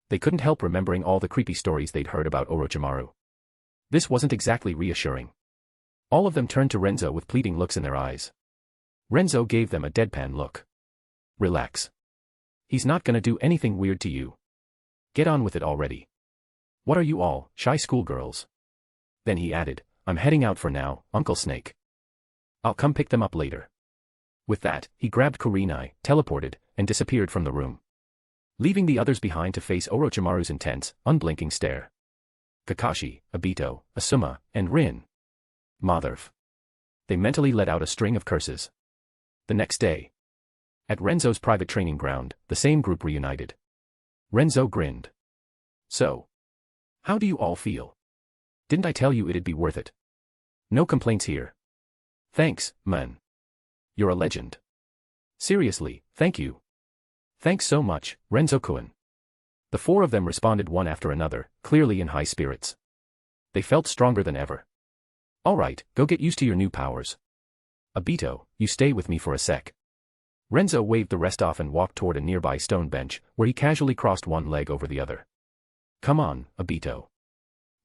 They couldn't help remembering all the creepy stories they'd heard about Orochimaru. This wasn't exactly reassuring. All of them turned to Renzo with pleading looks in their eyes. Renzo gave them a deadpan look. Relax. He's not gonna do anything weird to you. Get on with it already. What are you all, shy schoolgirls? Then he added, I'm heading out for now, Uncle Snake. I'll come pick them up later. With that, he grabbed Kurenai, teleported, and disappeared from the room, leaving the others behind to face Orochimaru's intense, unblinking stare. Kakashi, Obito, Asuma, and Rin. Motherf. They mentally let out a string of curses. The next day, at Renzo's private training ground, the same group reunited. Renzo grinned. So, how do you all feel? Didn't I tell you it'd be worth it? No complaints here. Thanks, man. You're a legend. Seriously, thank you. Thanks so much, Renzo-kun. The four of them responded one after another, clearly in high spirits. They felt stronger than ever. Alright, go get used to your new powers. Obito, you stay with me for a sec. Renzo waved the rest off and walked toward a nearby stone bench, where he casually crossed one leg over the other. Come on, Obito.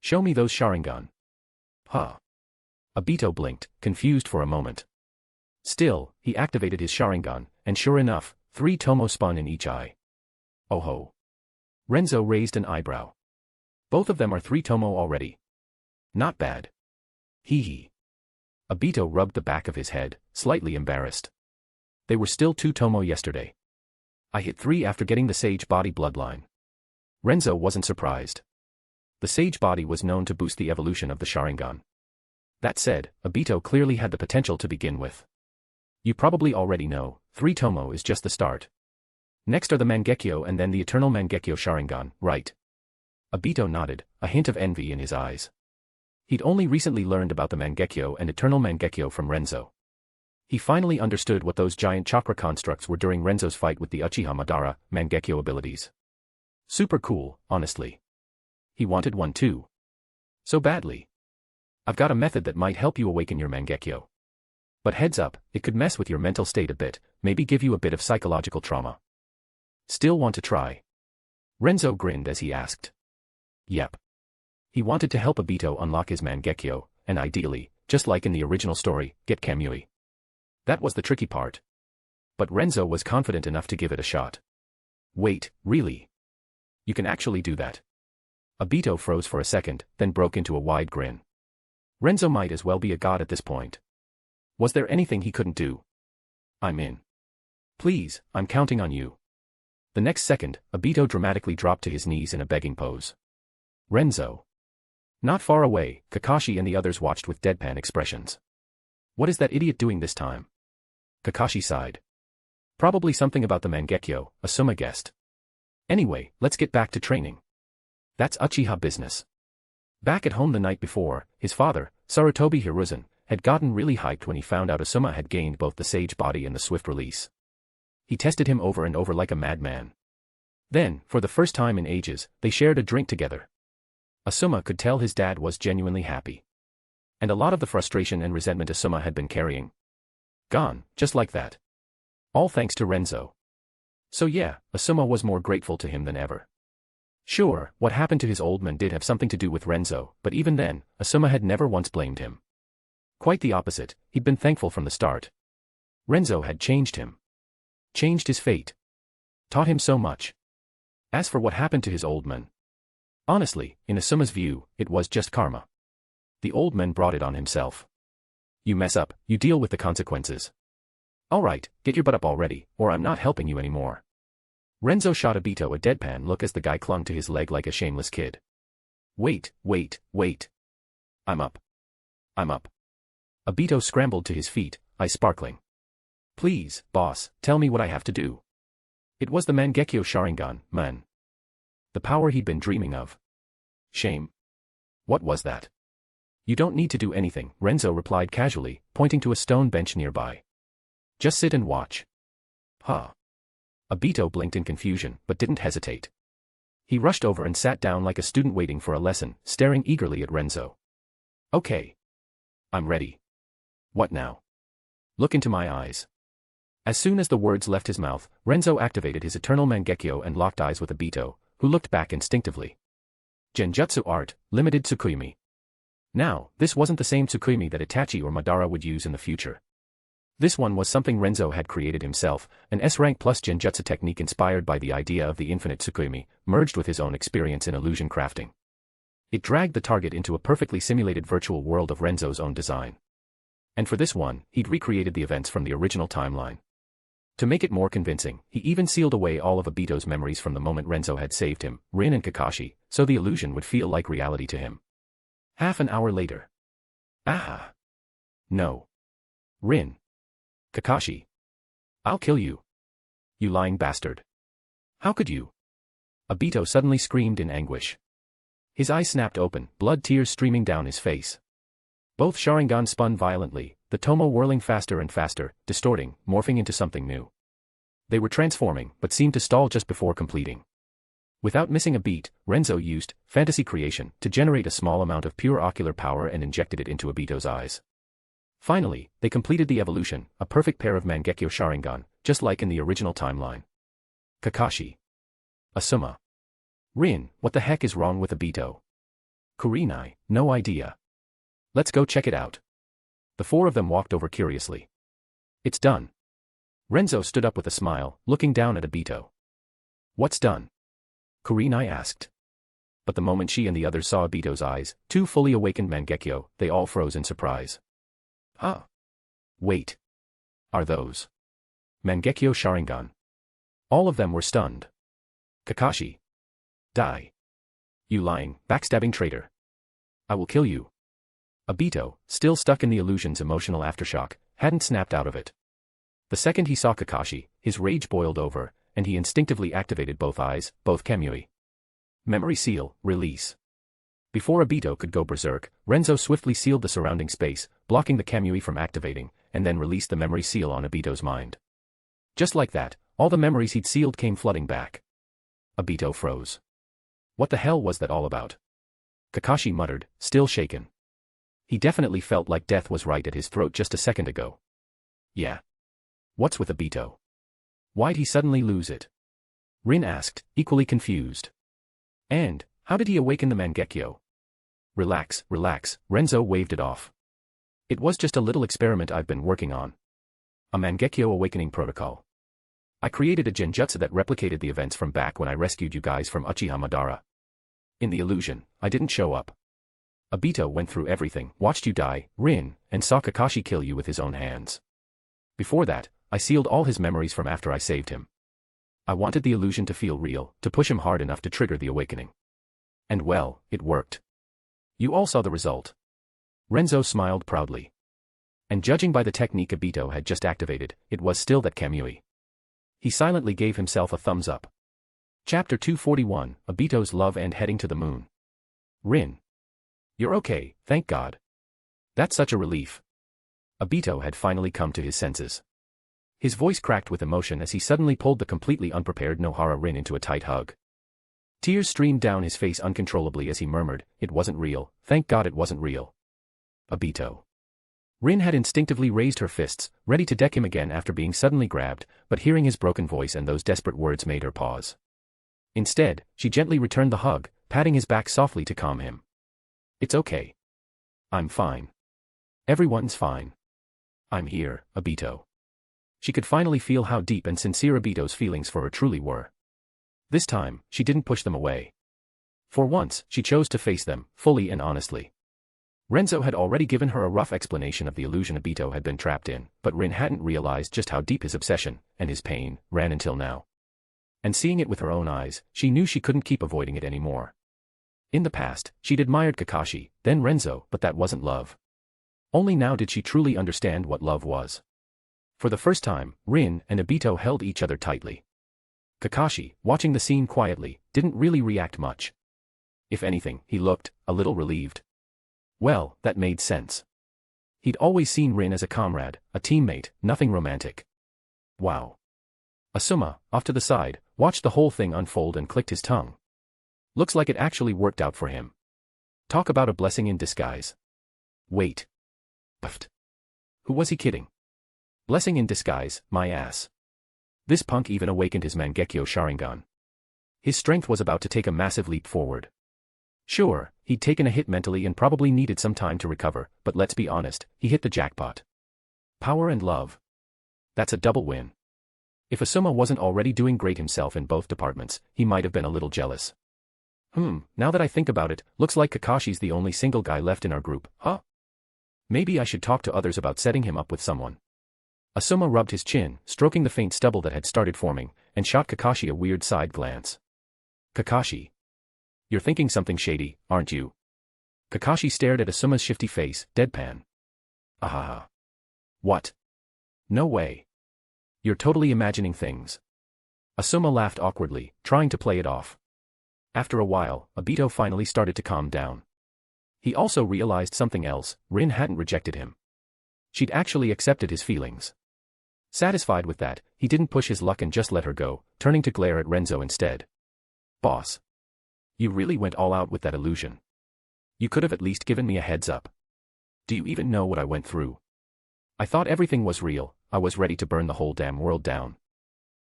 Show me those Sharingan. Huh. Obito blinked, confused for a moment. Still, he activated his Sharingan, and sure enough, 3 tomo spun in each eye. Oh ho. Renzo raised an eyebrow. Both of them are 3 tomo already. Not bad. Hee hee. Obito rubbed the back of his head, slightly embarrassed. They were still 2 tomo yesterday. I hit 3 after getting the Sage Body bloodline. Renzo wasn't surprised. The Sage Body was known to boost the evolution of the Sharingan. That said, Obito clearly had the potential to begin with. You probably already know, 3 tomo is just the start. Next are the Mangekyo and then the Eternal Mangekyo Sharingan, right? Obito nodded, a hint of envy in his eyes. He'd only recently learned about the Mangekyo and Eternal Mangekyo from Renzo. He finally understood what those giant chakra constructs were during Renzo's fight with the Uchiha Madara Mangekyo abilities. Super cool, honestly. He wanted one too. So badly. I've got a method that might help you awaken your Mangekyo. But heads up, it could mess with your mental state a bit, maybe give you a bit of psychological trauma. Still want to try? Renzo grinned as he asked. Yep. He wanted to help Obito unlock his Mangekyo, and ideally, just like in the original story, get Kamui. That was the tricky part. But Renzo was confident enough to give it a shot. Wait, really? You can actually do that? Obito froze for a second, then broke into a wide grin. Renzo might as well be a god at this point. Was there anything he couldn't do? I'm in. Please, I'm counting on you. The next second, Obito dramatically dropped to his knees in a begging pose. Renzo. Not far away, Kakashi and the others watched with deadpan expressions. What is that idiot doing this time? Kakashi sighed. Probably something about the Mangekyo, Asuma guessed. Anyway, let's get back to training. That's Uchiha business. Back at home the night before, his father, Sarutobi Hiruzen, had gotten really hyped when he found out Asuma had gained both the Sage Body and the Swift Release. He tested him over and over like a madman. Then, for the first time in ages, they shared a drink together. Asuma could tell his dad was genuinely happy. And a lot of the frustration and resentment Asuma had been carrying. Gone, just like that. All thanks to Renzo. So yeah, Asuma was more grateful to him than ever. Sure, what happened to his old man did have something to do with Renzo, but even then, Asuma had never once blamed him. Quite the opposite, he'd been thankful from the start. Renzo had changed him. Changed his fate. Taught him so much. As for what happened to his old man, honestly, in Asuma's view, it was just karma. The old man brought it on himself. You mess up, you deal with the consequences. Alright, get your butt up already, or I'm not helping you anymore. Renzo shot Obito a deadpan look as the guy clung to his leg like a shameless kid. Wait. I'm up. Obito scrambled to his feet, eyes sparkling. Please, boss, tell me what I have to do. It was the Mangekyo Sharingan, man. The power he'd been dreaming of. Shame. What was that? You don't need to do anything, Renzo replied casually, pointing to a stone bench nearby. Just sit and watch. Huh. Obito blinked in confusion, but didn't hesitate. He rushed over and sat down like a student waiting for a lesson, staring eagerly at Renzo. Okay. I'm ready. What now? Look into my eyes. As soon as the words left his mouth, Renzo activated his eternal Mangekyo and locked eyes with Obito, who looked back instinctively. Genjutsu art, limited Tsukuyomi. Now, this wasn't the same Tsukuyomi that Itachi or Madara would use in the future. This one was something Renzo had created himself, an S-rank plus genjutsu technique inspired by the idea of the infinite Tsukuyomi, merged with his own experience in illusion crafting. It dragged the target into a perfectly simulated virtual world of Renzo's own design. And for this one, he'd recreated the events from the original timeline. To make it more convincing, he even sealed away all of Obito's memories from the moment Renzo had saved him, Rin and Kakashi, so the illusion would feel like reality to him. Half an hour later. Ah. No. Rin. Kakashi. I'll kill you. You lying bastard. How could you? Obito suddenly screamed in anguish. His eyes snapped open, blood tears streaming down his face. Both Sharingan spun violently, the Tomo whirling faster and faster, distorting, morphing into something new. They were transforming, but seemed to stall just before completing. Without missing a beat, Renzo used fantasy creation to generate a small amount of pure ocular power and injected it into Obito's eyes. Finally, they completed the evolution, a perfect pair of Mangekyo Sharingan, just like in the original timeline. Kakashi. Asuma. Rin, what the heck is wrong with Obito? Kurenai, no idea. Let's go check it out. The four of them walked over curiously. It's done. Renzo stood up with a smile, looking down at Obito. What's done? Kurenai asked. But the moment she and the others saw Obito's eyes, two fully awakened Mangekyo, they all froze in surprise. Huh? Wait. Are those Mangekyo Sharingan? All of them were stunned. Kakashi. Die. You lying, backstabbing traitor. I will kill you. Obito, still stuck in the illusion's emotional aftershock, hadn't snapped out of it. The second he saw Kakashi, his rage boiled over, and he instinctively activated both eyes, both Kamui. Memory seal, release. Before Obito could go berserk, Renzo swiftly sealed the surrounding space, blocking the Kamui from activating, and then released the memory seal on Obito's mind. Just like that, all the memories he'd sealed came flooding back. Obito froze. What the hell was that all about? Kakashi muttered, still shaken. He definitely felt like death was right at his throat just a second ago. Yeah. What's with Obito? Why'd he suddenly lose it? Rin asked, equally confused. And, how did he awaken the Mangekyo? Relax, Renzo waved it off. It was just a little experiment I've been working on. A Mangekyo awakening protocol. I created a genjutsu that replicated the events from back when I rescued you guys from Uchiha Madara. In the illusion, I didn't show up. Obito went through everything, watched you die, Rin, and saw Kakashi kill you with his own hands. Before that, I sealed all his memories from after I saved him. I wanted the illusion to feel real, to push him hard enough to trigger the awakening. And well, it worked. You all saw the result. Renzo smiled proudly. And judging by the technique Obito had just activated, it was still that Kamui. He silently gave himself a thumbs up. Chapter 241, Obito's Love and Heading to the Moon. Rin. You're okay, thank God. That's such a relief. Obito had finally come to his senses. His voice cracked with emotion as he suddenly pulled the completely unprepared Nohara Rin into a tight hug. Tears streamed down his face uncontrollably as he murmured, it wasn't real, thank God it wasn't real. Obito. Rin had instinctively raised her fists, ready to deck him again after being suddenly grabbed, but hearing his broken voice and those desperate words made her pause. Instead, she gently returned the hug, patting his back softly to calm him. It's okay. I'm fine. Everyone's fine. I'm here, Obito. She could finally feel how deep and sincere Obito's feelings for her truly were. This time, she didn't push them away. For once, she chose to face them, fully and honestly. Renzo had already given her a rough explanation of the illusion Obito had been trapped in, but Rin hadn't realized just how deep his obsession, and his pain, ran until now. And seeing it with her own eyes, she knew she couldn't keep avoiding it anymore. In the past, she'd admired Kakashi, then Renzo, but that wasn't love. Only now did she truly understand what love was. For the first time, Rin and Obito held each other tightly. Kakashi, watching the scene quietly, didn't really react much. If anything, he looked a little relieved. Well, that made sense. He'd always seen Rin as a comrade, a teammate, nothing romantic. Wow. Asuma, off to the side, watched the whole thing unfold and clicked his tongue. Looks like it actually worked out for him. Talk about a blessing in disguise. Wait. Puffed. Who was he kidding? Blessing in disguise, my ass. This punk even awakened his Mangekyo Sharingan. His strength was about to take a massive leap forward. Sure, he'd taken a hit mentally and probably needed some time to recover, but let's be honest, he hit the jackpot. Power and love. That's a double win. If Asuma wasn't already doing great himself in both departments, he might have been a little jealous. Now that I think about it, looks like Kakashi's the only single guy left in our group, huh? Maybe I should talk to others about setting him up with someone. Asuma rubbed his chin, stroking the faint stubble that had started forming, and shot Kakashi a weird side glance. Kakashi. You're thinking something shady, aren't you? Kakashi stared at Asuma's shifty face, deadpan. Ahaha. What? No way. You're totally imagining things. Asuma laughed awkwardly, trying to play it off. After a while, Obito finally started to calm down. He also realized something else, Rin hadn't rejected him. She'd actually accepted his feelings. Satisfied with that, he didn't push his luck and just let her go, turning to glare at Renzo instead. Boss. You really went all out with that illusion. You could have at least given me a heads up. Do you even know what I went through? I thought everything was real, I was ready to burn the whole damn world down.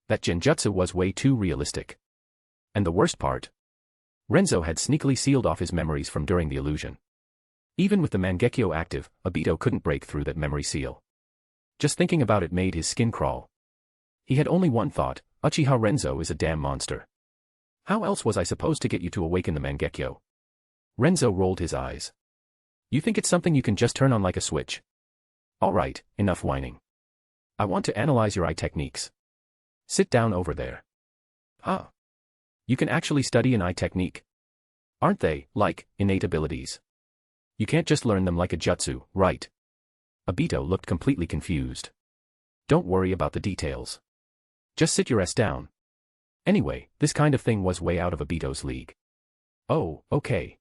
That genjutsu was way too realistic. And the worst part? Renzo had sneakily sealed off his memories from during the illusion. Even with the Mangekyo active, Obito couldn't break through that memory seal. Just thinking about it made his skin crawl. He had only one thought, Uchiha Renzo is a damn monster. How else was I supposed to get you to awaken the Mangekyo? Renzo rolled his eyes. You think it's something you can just turn on like a switch? Alright, enough whining. I want to analyze your eye techniques. Sit down over there. Huh? You can actually study an eye technique? Aren't they, like, innate abilities? You can't just learn them like a jutsu, right? Obito looked completely confused. Don't worry about the details. Just sit your ass down. Anyway, this kind of thing was way out of Obito's league. Oh, okay.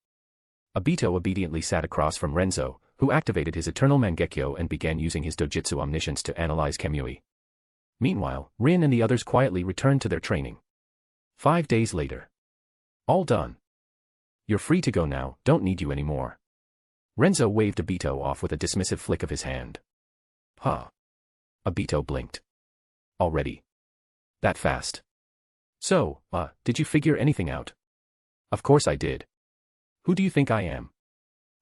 Obito obediently sat across from Renzo, who activated his eternal Mangekyo and began using his dojutsu omniscience to analyze Kamui. Meanwhile, Rin and the others quietly returned to their training. 5 days later. All done. You're free to go now, don't need you anymore. Renzo waved Obito off with a dismissive flick of his hand. Huh. Obito blinked. Already? That fast? So, did you figure anything out? Of course I did. Who do you think I am?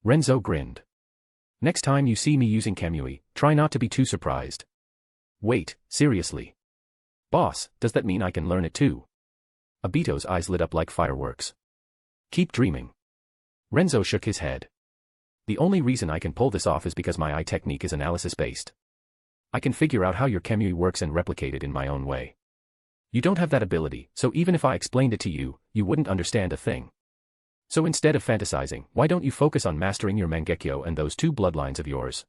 Renzo grinned. Next time you see me using Kamui, try not to be too surprised. Wait, seriously? Boss, does that mean I can learn it too? Obito's eyes lit up like fireworks. Keep dreaming. Renzo shook his head. The only reason I can pull this off is because my eye technique is analysis-based. I can figure out how your Kamui works and replicate it in my own way. You don't have that ability, so even if I explained it to you, you wouldn't understand a thing. So instead of fantasizing, why don't you focus on mastering your Mangekyo and those 2 bloodlines of yours?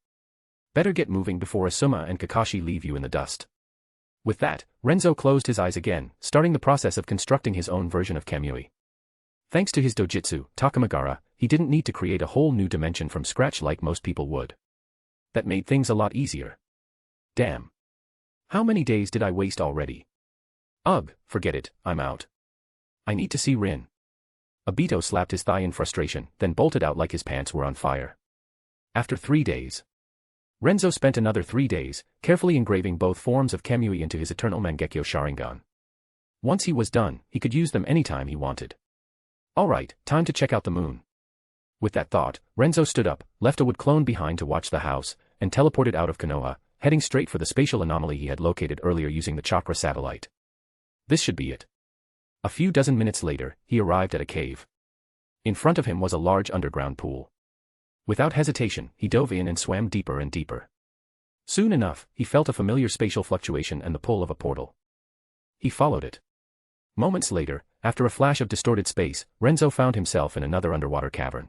Better get moving before Asuma and Kakashi leave you in the dust. With that, Renzo closed his eyes again, starting the process of constructing his own version of Kamui. Thanks to his dojutsu, Takamagara, he didn't need to create a whole new dimension from scratch like most people would. That made things a lot easier. Damn. How many days did I waste already? Ugh, forget it, I'm out. I need to see Rin. Obito slapped his thigh in frustration, then bolted out like his pants were on fire. After 3 days. Renzo spent another 3 days, carefully engraving both forms of Kamui into his eternal Mangekyo Sharingan. Once he was done, he could use them anytime he wanted. Alright, time to check out the moon. With that thought, Renzo stood up, left a wood clone behind to watch the house, and teleported out of Konoha, heading straight for the spatial anomaly he had located earlier using the chakra satellite. This should be it. A few dozen minutes later, he arrived at a cave. In front of him was a large underground pool. Without hesitation, he dove in and swam deeper and deeper. Soon enough, he felt a familiar spatial fluctuation and the pull of a portal. He followed it. Moments later, after a flash of distorted space, Renzo found himself in another underwater cavern.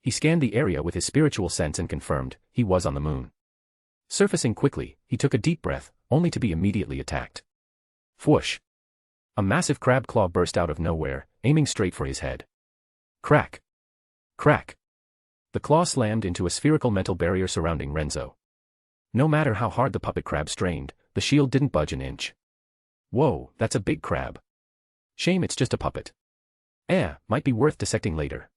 He scanned the area with his spiritual sense and confirmed he was on the moon. Surfacing quickly, he took a deep breath, only to be immediately attacked. Whoosh! A massive crab claw burst out of nowhere, aiming straight for his head. Crack! Crack! The claw slammed into a spherical metal barrier surrounding Renzo. No matter how hard the puppet crab strained, the shield didn't budge an inch. Whoa, that's a big crab. Shame it's just a puppet. Might be worth dissecting later.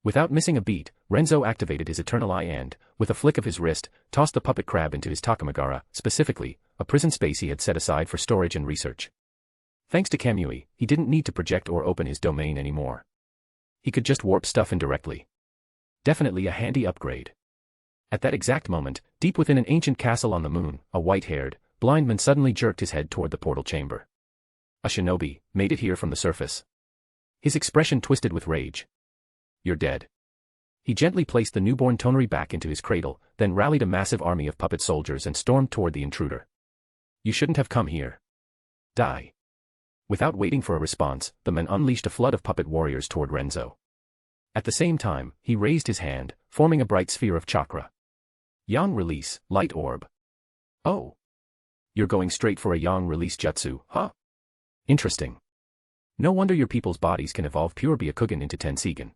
Without missing a beat, Renzo activated his Eternal Eye and, with a flick of his wrist, tossed the puppet crab into his Takamagara, specifically, a prison space he had set aside for storage and research. Thanks to Kamui, he didn't need to project or open his domain anymore. He could just warp stuff indirectly. Definitely a handy upgrade. At that exact moment, deep within an ancient castle on the moon, a white-haired, blind man suddenly jerked his head toward the portal chamber. A shinobi, made it here from the surface. His expression twisted with rage. You're dead. He gently placed the newborn Tonari back into his cradle, then rallied a massive army of puppet soldiers and stormed toward the intruder. You shouldn't have come here. Die. Without waiting for a response, the man unleashed a flood of puppet warriors toward Renzo. At the same time, he raised his hand, forming a bright sphere of chakra. Yang release, light orb. Oh. You're going straight for a Yang release jutsu, huh? Interesting. No wonder your people's bodies can evolve pure Byakugan into Tensigen.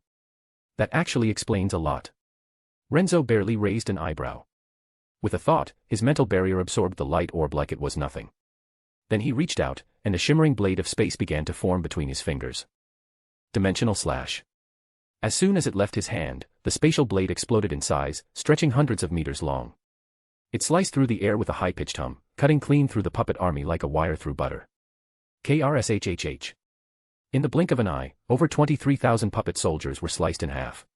That actually explains a lot. Renzo barely raised an eyebrow. With a thought, his mental barrier absorbed the light orb like it was nothing. Then he reached out, and a shimmering blade of space began to form between his fingers. Dimensional slash. As soon as it left his hand, the spatial blade exploded in size, stretching hundreds of meters long. It sliced through the air with a high-pitched hum, cutting clean through the puppet army like a wire through butter. KRSHHH. In the blink of an eye, over 23,000 puppet soldiers were sliced in half.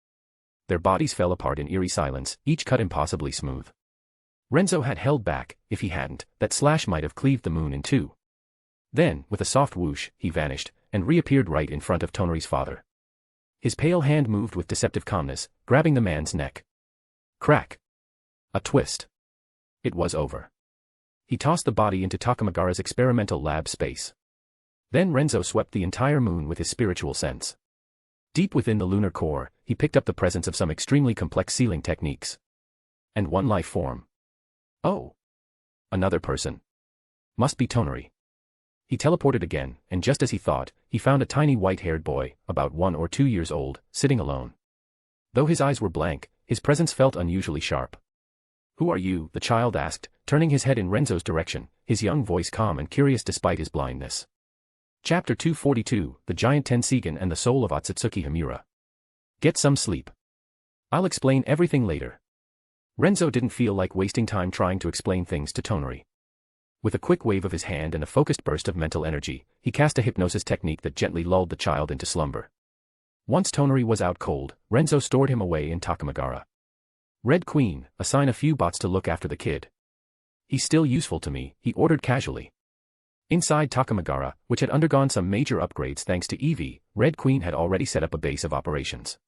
Their bodies fell apart in eerie silence, each cut impossibly smooth. Renzo had held back. If he hadn't, that slash might have cleaved the moon in two. Then, with a soft whoosh, he vanished, and reappeared right in front of Tonari's father. His pale hand moved with deceptive calmness, grabbing the man's neck. Crack. A twist. It was over. He tossed the body into Takamagara's experimental lab space. Then Renzo swept the entire moon with his spiritual sense. Deep within the lunar core, he picked up the presence of some extremely complex sealing techniques. And one life form. Oh. Another person. Must be Tonari. He teleported again, and just as he thought, he found a tiny white-haired boy, about 1 or 2 years old, sitting alone. Though his eyes were blank, his presence felt unusually sharp. Who are you? The child asked, turning his head in Renzo's direction, his young voice calm and curious despite his blindness. Chapter 242, The Giant Tensigen and the Soul of Otsutsuki Himura. Get some sleep. I'll explain everything later. Renzo didn't feel like wasting time trying to explain things to Tonari. With a quick wave of his hand and a focused burst of mental energy, he cast a hypnosis technique that gently lulled the child into slumber. Once Tonari was out cold, Renzo stored him away in Takamagara. Red Queen, assign a few bots to look after the kid. He's still useful to me, he ordered casually. Inside Takamagara, which had undergone some major upgrades thanks to Eevee, Red Queen had already set up a base of operations.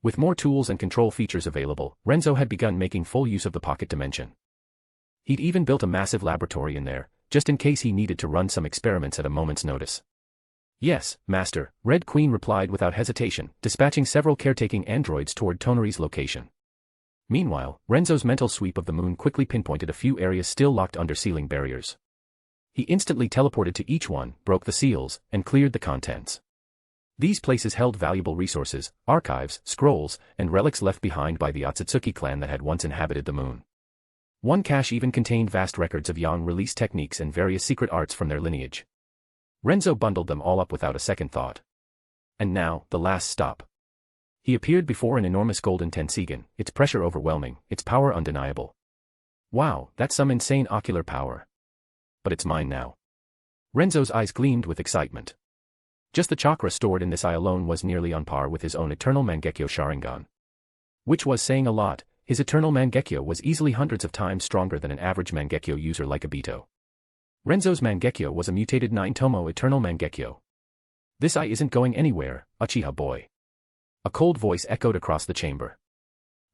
With more tools and control features available, Renzo had begun making full use of the pocket dimension. He'd even built a massive laboratory in there, just in case he needed to run some experiments at a moment's notice. Yes, Master, Red Queen replied without hesitation, dispatching several caretaking androids toward Tonari's location. Meanwhile, Renzo's mental sweep of the moon quickly pinpointed a few areas still locked under sealing barriers. He instantly teleported to each one, broke the seals, and cleared the contents. These places held valuable resources, archives, scrolls, and relics left behind by the Otsutsuki clan that had once inhabited the moon. One cache even contained vast records of Yang release techniques and various secret arts from their lineage. Renzo bundled them all up without a second thought. And now, the last stop. He appeared before an enormous golden Tensigen, its pressure overwhelming, its power undeniable. Wow, that's some insane ocular power. But it's mine now. Renzo's eyes gleamed with excitement. Just the chakra stored in this eye alone was nearly on par with his own Eternal Mangekyo Sharingan. Which was saying a lot. His Eternal Mangekyo was easily hundreds of times stronger than an average Mangekyo user like Obito. Renzo's Mangekyo was a mutated 9-tomo Eternal Mangekyo. This eye isn't going anywhere, Uchiha boy. A cold voice echoed across the chamber.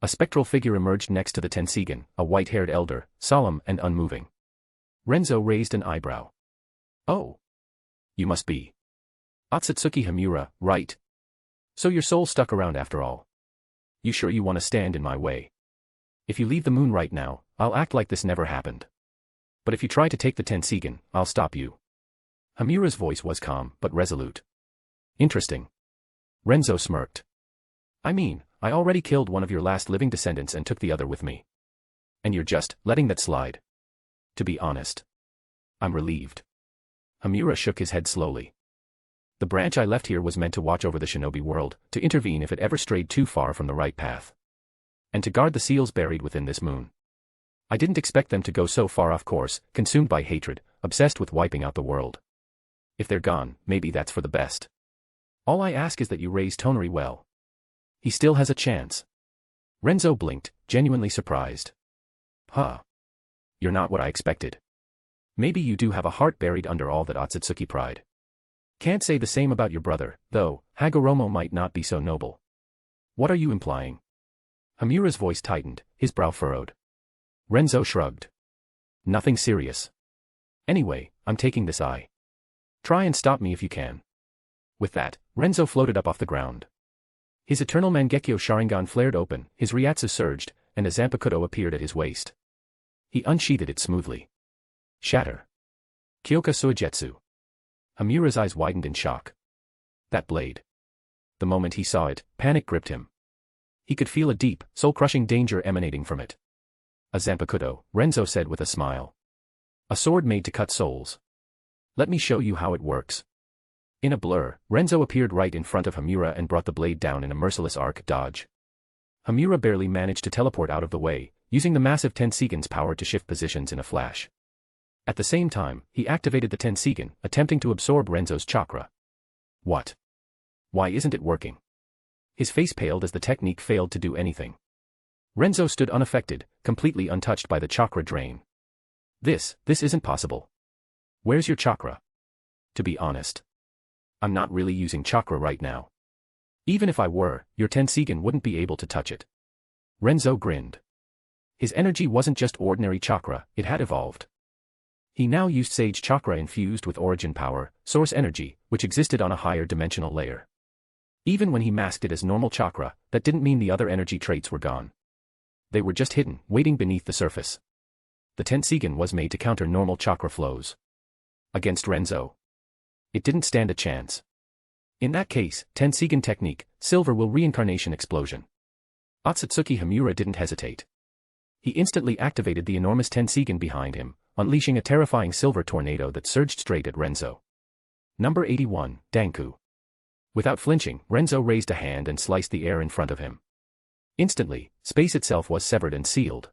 A spectral figure emerged next to the Tensigen, a white-haired elder, solemn and unmoving. Renzo raised an eyebrow. Oh. You must be. Otsutsuki Hamura, right? So your soul stuck around after all. You sure you want to stand in my way? If you leave the moon right now, I'll act like this never happened. But if you try to take the Tensigen, I'll stop you. Hamura's voice was calm, but resolute. Interesting. Renzo smirked. I mean, I already killed one of your last living descendants and took the other with me. And you're just letting that slide. To be honest, I'm relieved. Hamura shook his head slowly. The branch I left here was meant to watch over the shinobi world, to intervene if it ever strayed too far from the right path. And to guard the seals buried within this moon. I didn't expect them to go so far off course, consumed by hatred, obsessed with wiping out the world. If they're gone, maybe that's for the best. All I ask is that you raise Tonari well. He still has a chance. Renzo blinked, genuinely surprised. Huh. You're not what I expected. Maybe you do have a heart buried under all that Otsutsuki pride. Can't say the same about your brother, though. Hagoromo might not be so noble. What are you implying? Hamura's voice tightened, his brow furrowed. Renzo shrugged. Nothing serious. Anyway, I'm taking this eye. Try and stop me if you can. With that, Renzo floated up off the ground. His eternal Mangekyo Sharingan flared open, his Ryatsu surged, and a Zanpakuto appeared at his waist. He unsheathed it smoothly. Shatter. Kyoka Suigetsu. Hamura's eyes widened in shock. That blade. The moment he saw it, panic gripped him. He could feel a deep, soul-crushing danger emanating from it. A Zanpakuto, Renzo said with a smile. A sword made to cut souls. Let me show you how it works. In a blur, Renzo appeared right in front of Hamura and brought the blade down in a merciless arc dodge. Hamura barely managed to teleport out of the way, using the massive Tensigen's power to shift positions in a flash. At the same time, he activated the Tensigen, attempting to absorb Renzo's chakra. What? Why isn't it working? His face paled as the technique failed to do anything. Renzo stood unaffected, completely untouched by the chakra drain. This isn't possible. Where's your chakra? To be honest, I'm not really using chakra right now. Even if I were, your Tensigen wouldn't be able to touch it. Renzo grinned. His energy wasn't just ordinary chakra, it had evolved. He now used Sage Chakra infused with origin power, source energy, which existed on a higher dimensional layer. Even when he masked it as normal chakra, that didn't mean the other energy traits were gone. They were just hidden, waiting beneath the surface. The Tensigen was made to counter normal chakra flows. Against Renzo, it didn't stand a chance. In that case, Tensigen technique, Silver Will Reincarnation Explosion. Otsutsuki Hamura didn't hesitate. He instantly activated the enormous Tensigen behind him, unleashing a terrifying silver tornado that surged straight at Renzo. Number 81, Danku. Without flinching, Renzo raised a hand and sliced the air in front of him. Instantly, space itself was severed and sealed.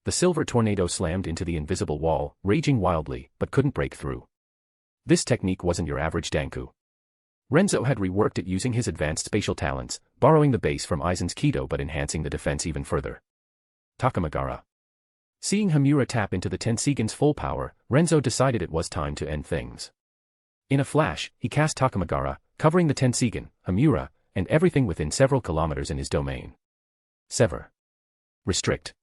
The silver tornado slammed into the invisible wall, raging wildly, but couldn't break through. This technique wasn't your average Danku. Renzo had reworked it using his advanced spatial talents, borrowing the base from Aizen's Kido but enhancing the defense even further. Takamagara. Seeing Hamura tap into the Tensigen's full power, Renzo decided it was time to end things. In a flash, he cast Takamagara, covering the Tensigen, Hamura, and everything within several kilometers in his domain. Sever. Restrict.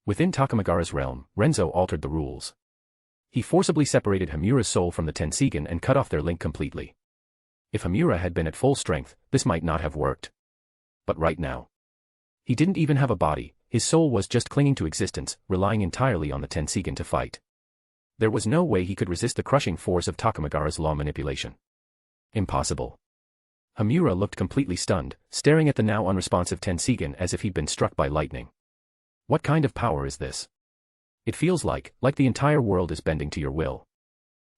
Within Takamagara's realm, Renzo altered the rules. He forcibly separated Hamura's soul from the Tensigen and cut off their link completely. If Hamura had been at full strength, this might not have worked. But right now, he didn't even have a body, his soul was just clinging to existence, relying entirely on the Tensigen to fight. There was no way he could resist the crushing force of Takamagara's law manipulation. Impossible. Hamura looked completely stunned, staring at the now unresponsive Tensigen as if he'd been struck by lightning. What kind of power is this? It feels like the entire world is bending to your will.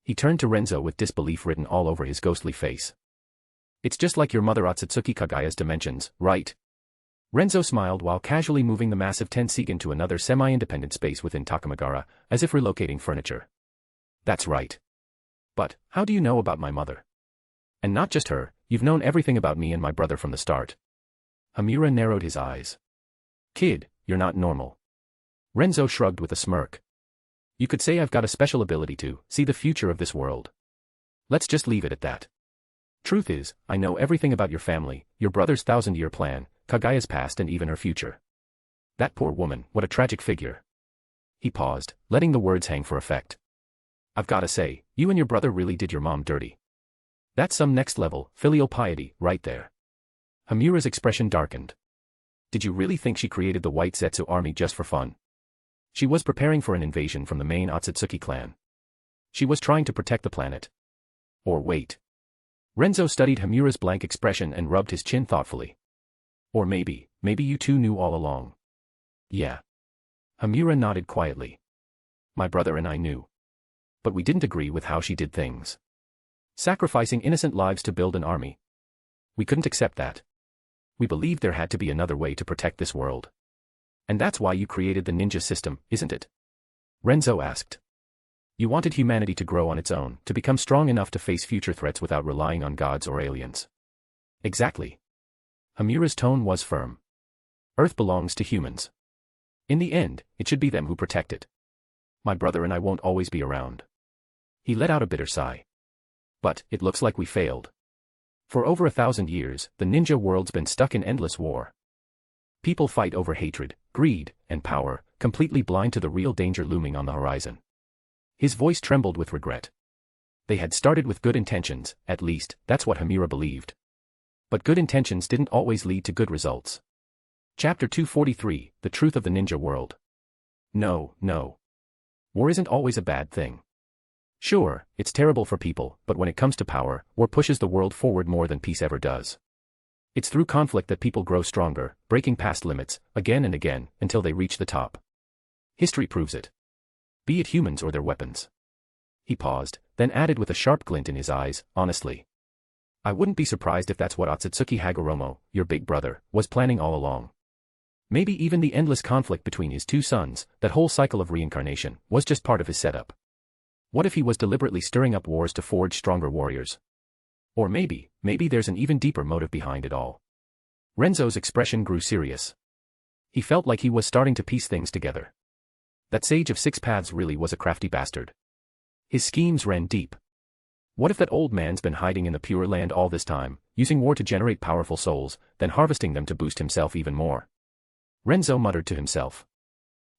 He turned to Renzo with disbelief written all over his ghostly face. It's just like your mother Otsutsuki Kagaya's dimensions, right? Renzo smiled while casually moving the massive Tensigen to another semi-independent space within Takamagara, as if relocating furniture. That's right. But, how do you know about my mother? And not just her, you've known everything about me and my brother from the start. Hamura narrowed his eyes. Kid, you're not normal. Renzo shrugged with a smirk. You could say I've got a special ability to see the future of this world. Let's just leave it at that. Truth is, I know everything about your family, your brother's 1,000-year plan, Kagaya's past and even her future. That poor woman, what a tragic figure. He paused, letting the words hang for effect. I've gotta say, you and your brother really did your mom dirty. That's some next-level, filial piety, right there. Hamura's expression darkened. Did you really think she created the White Zetsu army just for fun? She was preparing for an invasion from the main Otsutsuki clan. She was trying to protect the planet. Or wait. Renzo studied Hamura's blank expression and rubbed his chin thoughtfully. Or maybe you two knew all along. Yeah. Hamura nodded quietly. My brother and I knew. But we didn't agree with how she did things. Sacrificing innocent lives to build an army. We couldn't accept that. We believed there had to be another way to protect this world. And that's why you created the ninja system, isn't it? Renzo asked. You wanted humanity to grow on its own, to become strong enough to face future threats without relying on gods or aliens. Exactly. Hamura's tone was firm. Earth belongs to humans. In the end, it should be them who protect it. My brother and I won't always be around. He let out a bitter sigh. But it looks like we failed. For over 1,000 years, the ninja world's been stuck in endless war. People fight over hatred, greed, and power, completely blind to the real danger looming on the horizon. His voice trembled with regret. They had started with good intentions, at least, that's what Hamura believed. But good intentions didn't always lead to good results. Chapter 243, The Truth of the Ninja World. No. War isn't always a bad thing. Sure, it's terrible for people, but when it comes to power, war pushes the world forward more than peace ever does. It's through conflict that people grow stronger, breaking past limits, again and again, until they reach the top. History proves it. Be it humans or their weapons. He paused, then added with a sharp glint in his eyes, honestly. I wouldn't be surprised if that's what Otsutsuki Hagoromo, your big brother, was planning all along. Maybe even the endless conflict between his two sons, that whole cycle of reincarnation, was just part of his setup. What if he was deliberately stirring up wars to forge stronger warriors? Or maybe there's an even deeper motive behind it all. Renzo's expression grew serious. He felt like he was starting to piece things together. That sage of six paths really was a crafty bastard. His schemes ran deep. What if that old man's been hiding in the Pure Land all this time, using war to generate powerful souls, then harvesting them to boost himself even more? Renzo muttered to himself.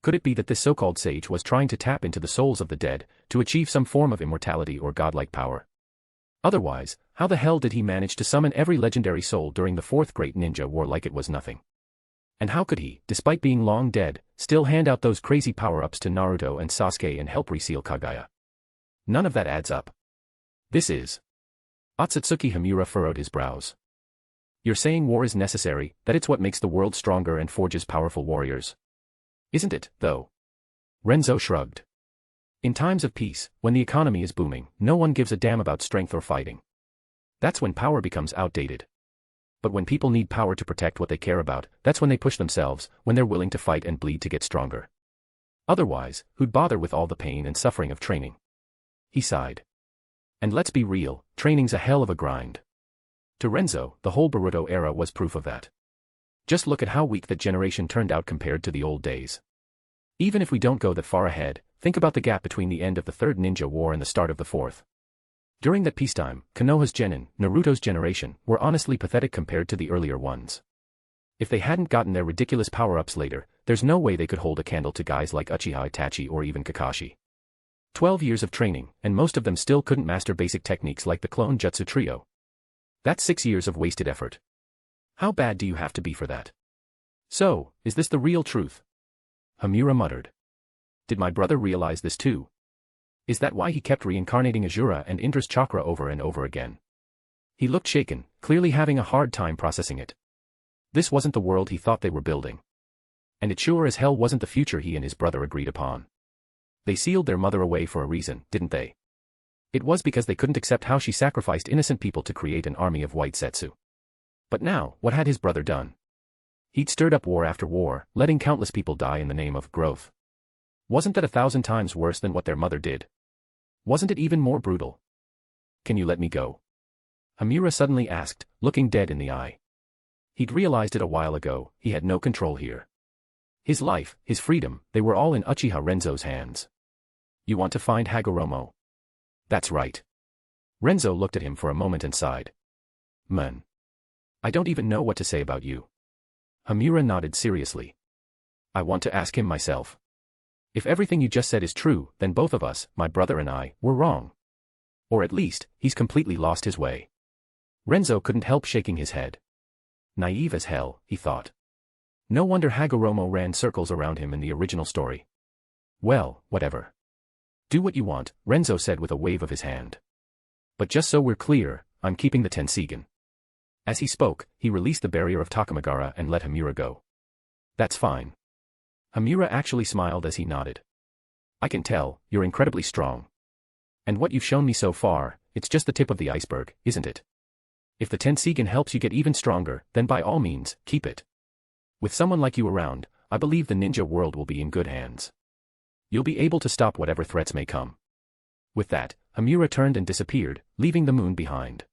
Could it be that this so-called sage was trying to tap into the souls of the dead, to achieve some form of immortality or godlike power? Otherwise, how the hell did he manage to summon every legendary soul during the Fourth Great Ninja War like it was nothing? And how could he, despite being long dead, still hand out those crazy power-ups to Naruto and Sasuke and help reseal Kagaya? None of that adds up. This is... Otsutsuki Hamura furrowed his brows. You're saying war is necessary, that it's what makes the world stronger and forges powerful warriors? Isn't it, though? Renzo shrugged. In times of peace, when the economy is booming, no one gives a damn about strength or fighting. That's when power becomes outdated. But when people need power to protect what they care about, that's when they push themselves, when they're willing to fight and bleed to get stronger. Otherwise, who'd bother with all the pain and suffering of training? He sighed. And let's be real, training's a hell of a grind. To Renzo, the whole Boruto era was proof of that. Just look at how weak that generation turned out compared to the old days. Even if we don't go that far ahead, think about the gap between the end of the Third Ninja War and the start of the Fourth. During that peacetime, Konoha's genin, Naruto's generation, were honestly pathetic compared to the earlier ones. If they hadn't gotten their ridiculous power-ups later, there's no way they could hold a candle to guys like Uchiha Itachi or even Kakashi. 12 years of training, and most of them still couldn't master basic techniques like the clone jutsu trio. That's 6 years of wasted effort. How bad do you have to be for that? So, is this the real truth? Hamura muttered. Did my brother realize this too? Is that why he kept reincarnating Azura and Indra's chakra over and over again? He looked shaken, clearly having a hard time processing it. This wasn't the world he thought they were building. And it sure as hell wasn't the future he and his brother agreed upon. They sealed their mother away for a reason, didn't they? It was because they couldn't accept how she sacrificed innocent people to create an army of white Zetsu. But now, what had his brother done? He'd stirred up war after war, letting countless people die in the name of growth. Wasn't that 1,000 times worse than what their mother did? Wasn't it even more brutal? Can you let me go? Hamura suddenly asked, looking dead in the eye. He'd realized it a while ago, he had no control here. His life, his freedom, they were all in Uchiha Renzo's hands. You want to find Hagoromo? That's right. Renzo looked at him for a moment and sighed. Man. I don't even know what to say about you. Hamura nodded seriously. I want to ask him myself. If everything you just said is true, then both of us, my brother and I, were wrong. Or at least, he's completely lost his way. Renzo couldn't help shaking his head. Naive as hell, he thought. No wonder Hagoromo ran circles around him in the original story. Well, whatever. Do what you want, Renzo said with a wave of his hand. But just so we're clear, I'm keeping the Tensigen. As he spoke, he released the barrier of Takamagara and let Hamura go. That's fine. Hamura actually smiled as he nodded. I can tell, you're incredibly strong. And what you've shown me so far, it's just the tip of the iceberg, isn't it? If the Tensigen helps you get even stronger, then by all means, keep it. With someone like you around, I believe the ninja world will be in good hands. You'll be able to stop whatever threats may come. With that, Hamura turned and disappeared, leaving the moon behind.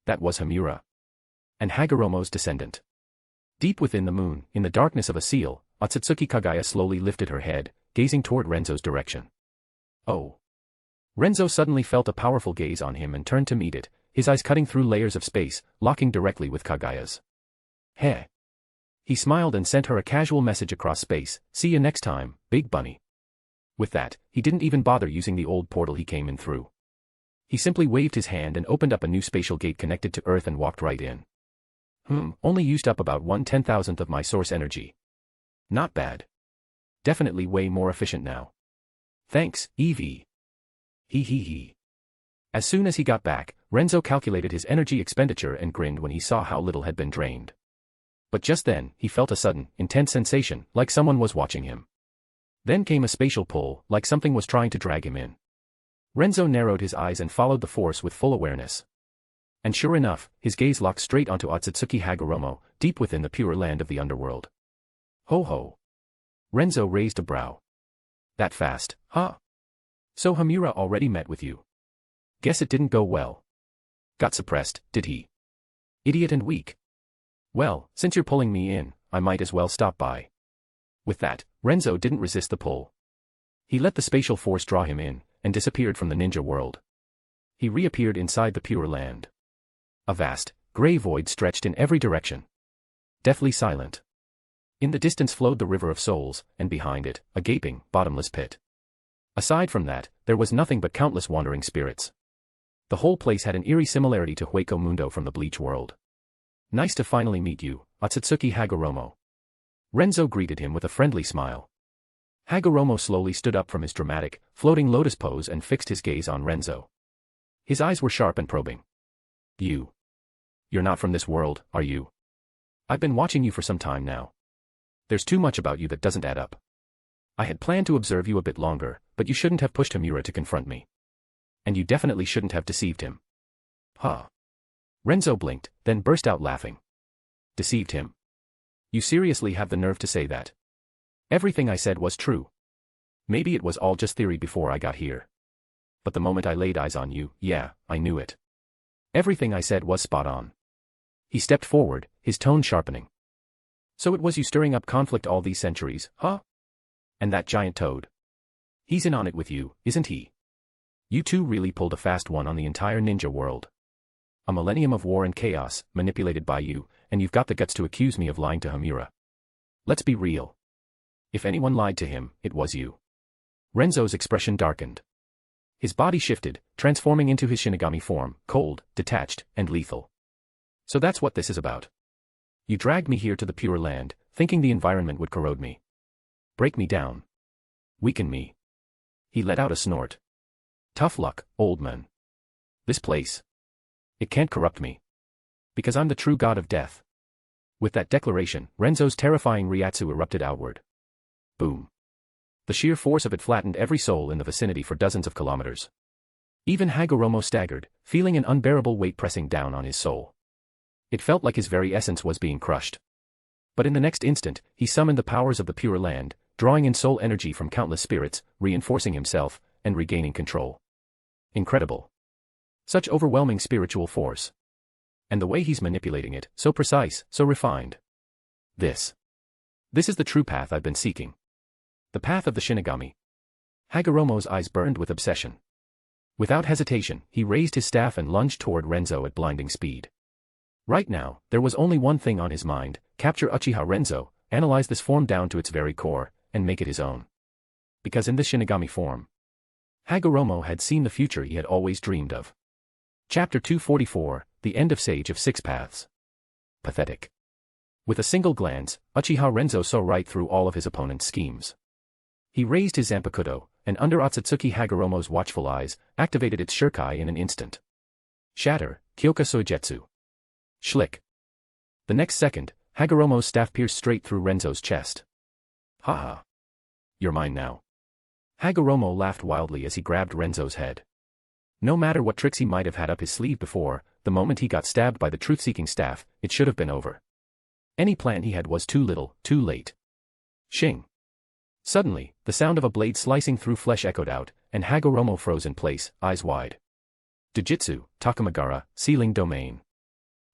That was Hamura. And Hagoromo's descendant. Deep within the moon, in the darkness of a seal, Otsutsuki Kagaya slowly lifted her head, gazing toward Renzo's direction. Oh. Renzo suddenly felt a powerful gaze on him and turned to meet it, his eyes cutting through layers of space, locking directly with Kagaya's. Heh. He smiled and sent her a casual message across space, see you next time, Big Bunny. With that, he didn't even bother using the old portal he came in through. He simply waved his hand and opened up a new spatial gate connected to Earth and walked right in. Only used up about 1/10,000th of my source energy. Not bad. Definitely way more efficient now. Thanks, Evie. He. As soon as he got back, Renzo calculated his energy expenditure and grinned when he saw how little had been drained. But just then, he felt a sudden, intense sensation, like someone was watching him. Then came a spatial pull, like something was trying to drag him in. Renzo narrowed his eyes and followed the force with full awareness. And sure enough, his gaze locked straight onto Otsutsuki Hagoromo, deep within the pure land of the underworld. Ho ho. Renzo raised a brow. That fast, huh? So Hamura already met with you. Guess it didn't go well. Got suppressed, did he? Idiot and weak. Well, since you're pulling me in, I might as well stop by. With that, Renzo didn't resist the pull. He let the spatial force draw him in, and disappeared from the ninja world. He reappeared inside the pure land. A vast, gray void stretched in every direction. Deathly silent. In the distance flowed the River of Souls, and behind it, a gaping, bottomless pit. Aside from that, there was nothing but countless wandering spirits. The whole place had an eerie similarity to Hueco Mundo from the Bleach world. Nice to finally meet you, Otsutsuki Hagoromo. Renzo greeted him with a friendly smile. Hagoromo slowly stood up from his dramatic, floating lotus pose and fixed his gaze on Renzo. His eyes were sharp and probing. You're not from this world, are you? I've been watching you for some time now. There's too much about you that doesn't add up. I had planned to observe you a bit longer, but you shouldn't have pushed Hamura to confront me. And you definitely shouldn't have deceived him. Huh. Renzo blinked, then burst out laughing. Deceived him? You seriously have the nerve to say that? Everything I said was true. Maybe it was all just theory before I got here. But the moment I laid eyes on you, yeah, I knew it. Everything I said was spot on. He stepped forward, his tone sharpening. So it was you stirring up conflict all these centuries, huh? And that giant toad. He's in on it with you, isn't he? You two really pulled a fast one on the entire ninja world. A millennium of war and chaos, manipulated by you, and you've got the guts to accuse me of lying to Hamura. Let's be real. If anyone lied to him, it was you. Renzo's expression darkened. His body shifted, transforming into his Shinigami form, cold, detached, and lethal. So that's what this is about. You dragged me here to the pure land, thinking the environment would corrode me. Break me down. Weaken me. He let out a snort. Tough luck, old man. This place. It can't corrupt me. Because I'm the true god of death. With that declaration, Renzo's terrifying Ryatsu erupted outward. Boom. The sheer force of it flattened every soul in the vicinity for dozens of kilometers. Even Hagoromo staggered, feeling an unbearable weight pressing down on his soul. It felt like his very essence was being crushed. But in the next instant, he summoned the powers of the pure land, drawing in soul energy from countless spirits, reinforcing himself, and regaining control. Incredible. Such overwhelming spiritual force. And the way he's manipulating it, so precise, so refined. This is the true path I've been seeking. The path of the Shinigami. Hagoromo's eyes burned with obsession. Without hesitation, he raised his staff and lunged toward Renzo at blinding speed. Right now, there was only one thing on his mind: capture Uchiha Renzo, analyze this form down to its very core, and make it his own. Because in this Shinigami form, Hagoromo had seen the future he had always dreamed of. Chapter 244, The End of Sage of Six Paths. Pathetic. With a single glance, Uchiha Renzo saw right through all of his opponent's schemes. He raised his Zanpakuto, and under Otsutsuki Hagoromo's watchful eyes, activated its shurikai in an instant. Shatter, Kyoka Soijetsu. Schlick. The next second, Hagoromo's staff pierced straight through Renzo's chest. Haha. You're mine now. Hagoromo laughed wildly as he grabbed Renzo's head. No matter what tricks he might have had up his sleeve before, the moment he got stabbed by the truth-seeking staff, it should have been over. Any plan he had was too little, too late. Shing. Suddenly, the sound of a blade slicing through flesh echoed out, and Hagoromo froze in place, eyes wide. Dojutsu, Takamagara, Sealing Domain.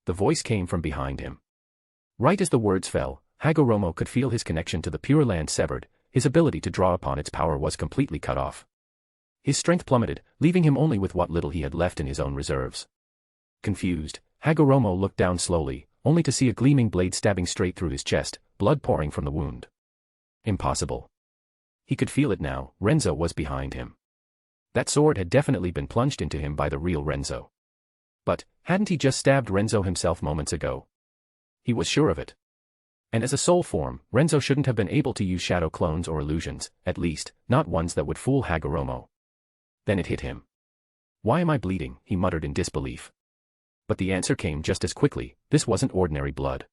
The voice came from behind him. Right as the words fell, Hagoromo could feel his connection to the Pure Land severed, his ability to draw upon its power was completely cut off. His strength plummeted, leaving him only with what little he had left in his own reserves. Confused, Hagoromo looked down slowly, only to see a gleaming blade stabbing straight through his chest, blood pouring from the wound. Impossible. He could feel it now, Renzo was behind him. That sword had definitely been plunged into him by the real Renzo. But, hadn't he just stabbed Renzo himself moments ago? He was sure of it. And as a soul form, Renzo shouldn't have been able to use shadow clones or illusions, at least, not ones that would fool Hagoromo. Then it hit him. Why am I bleeding? He muttered in disbelief. But the answer came just as quickly, this wasn't ordinary blood.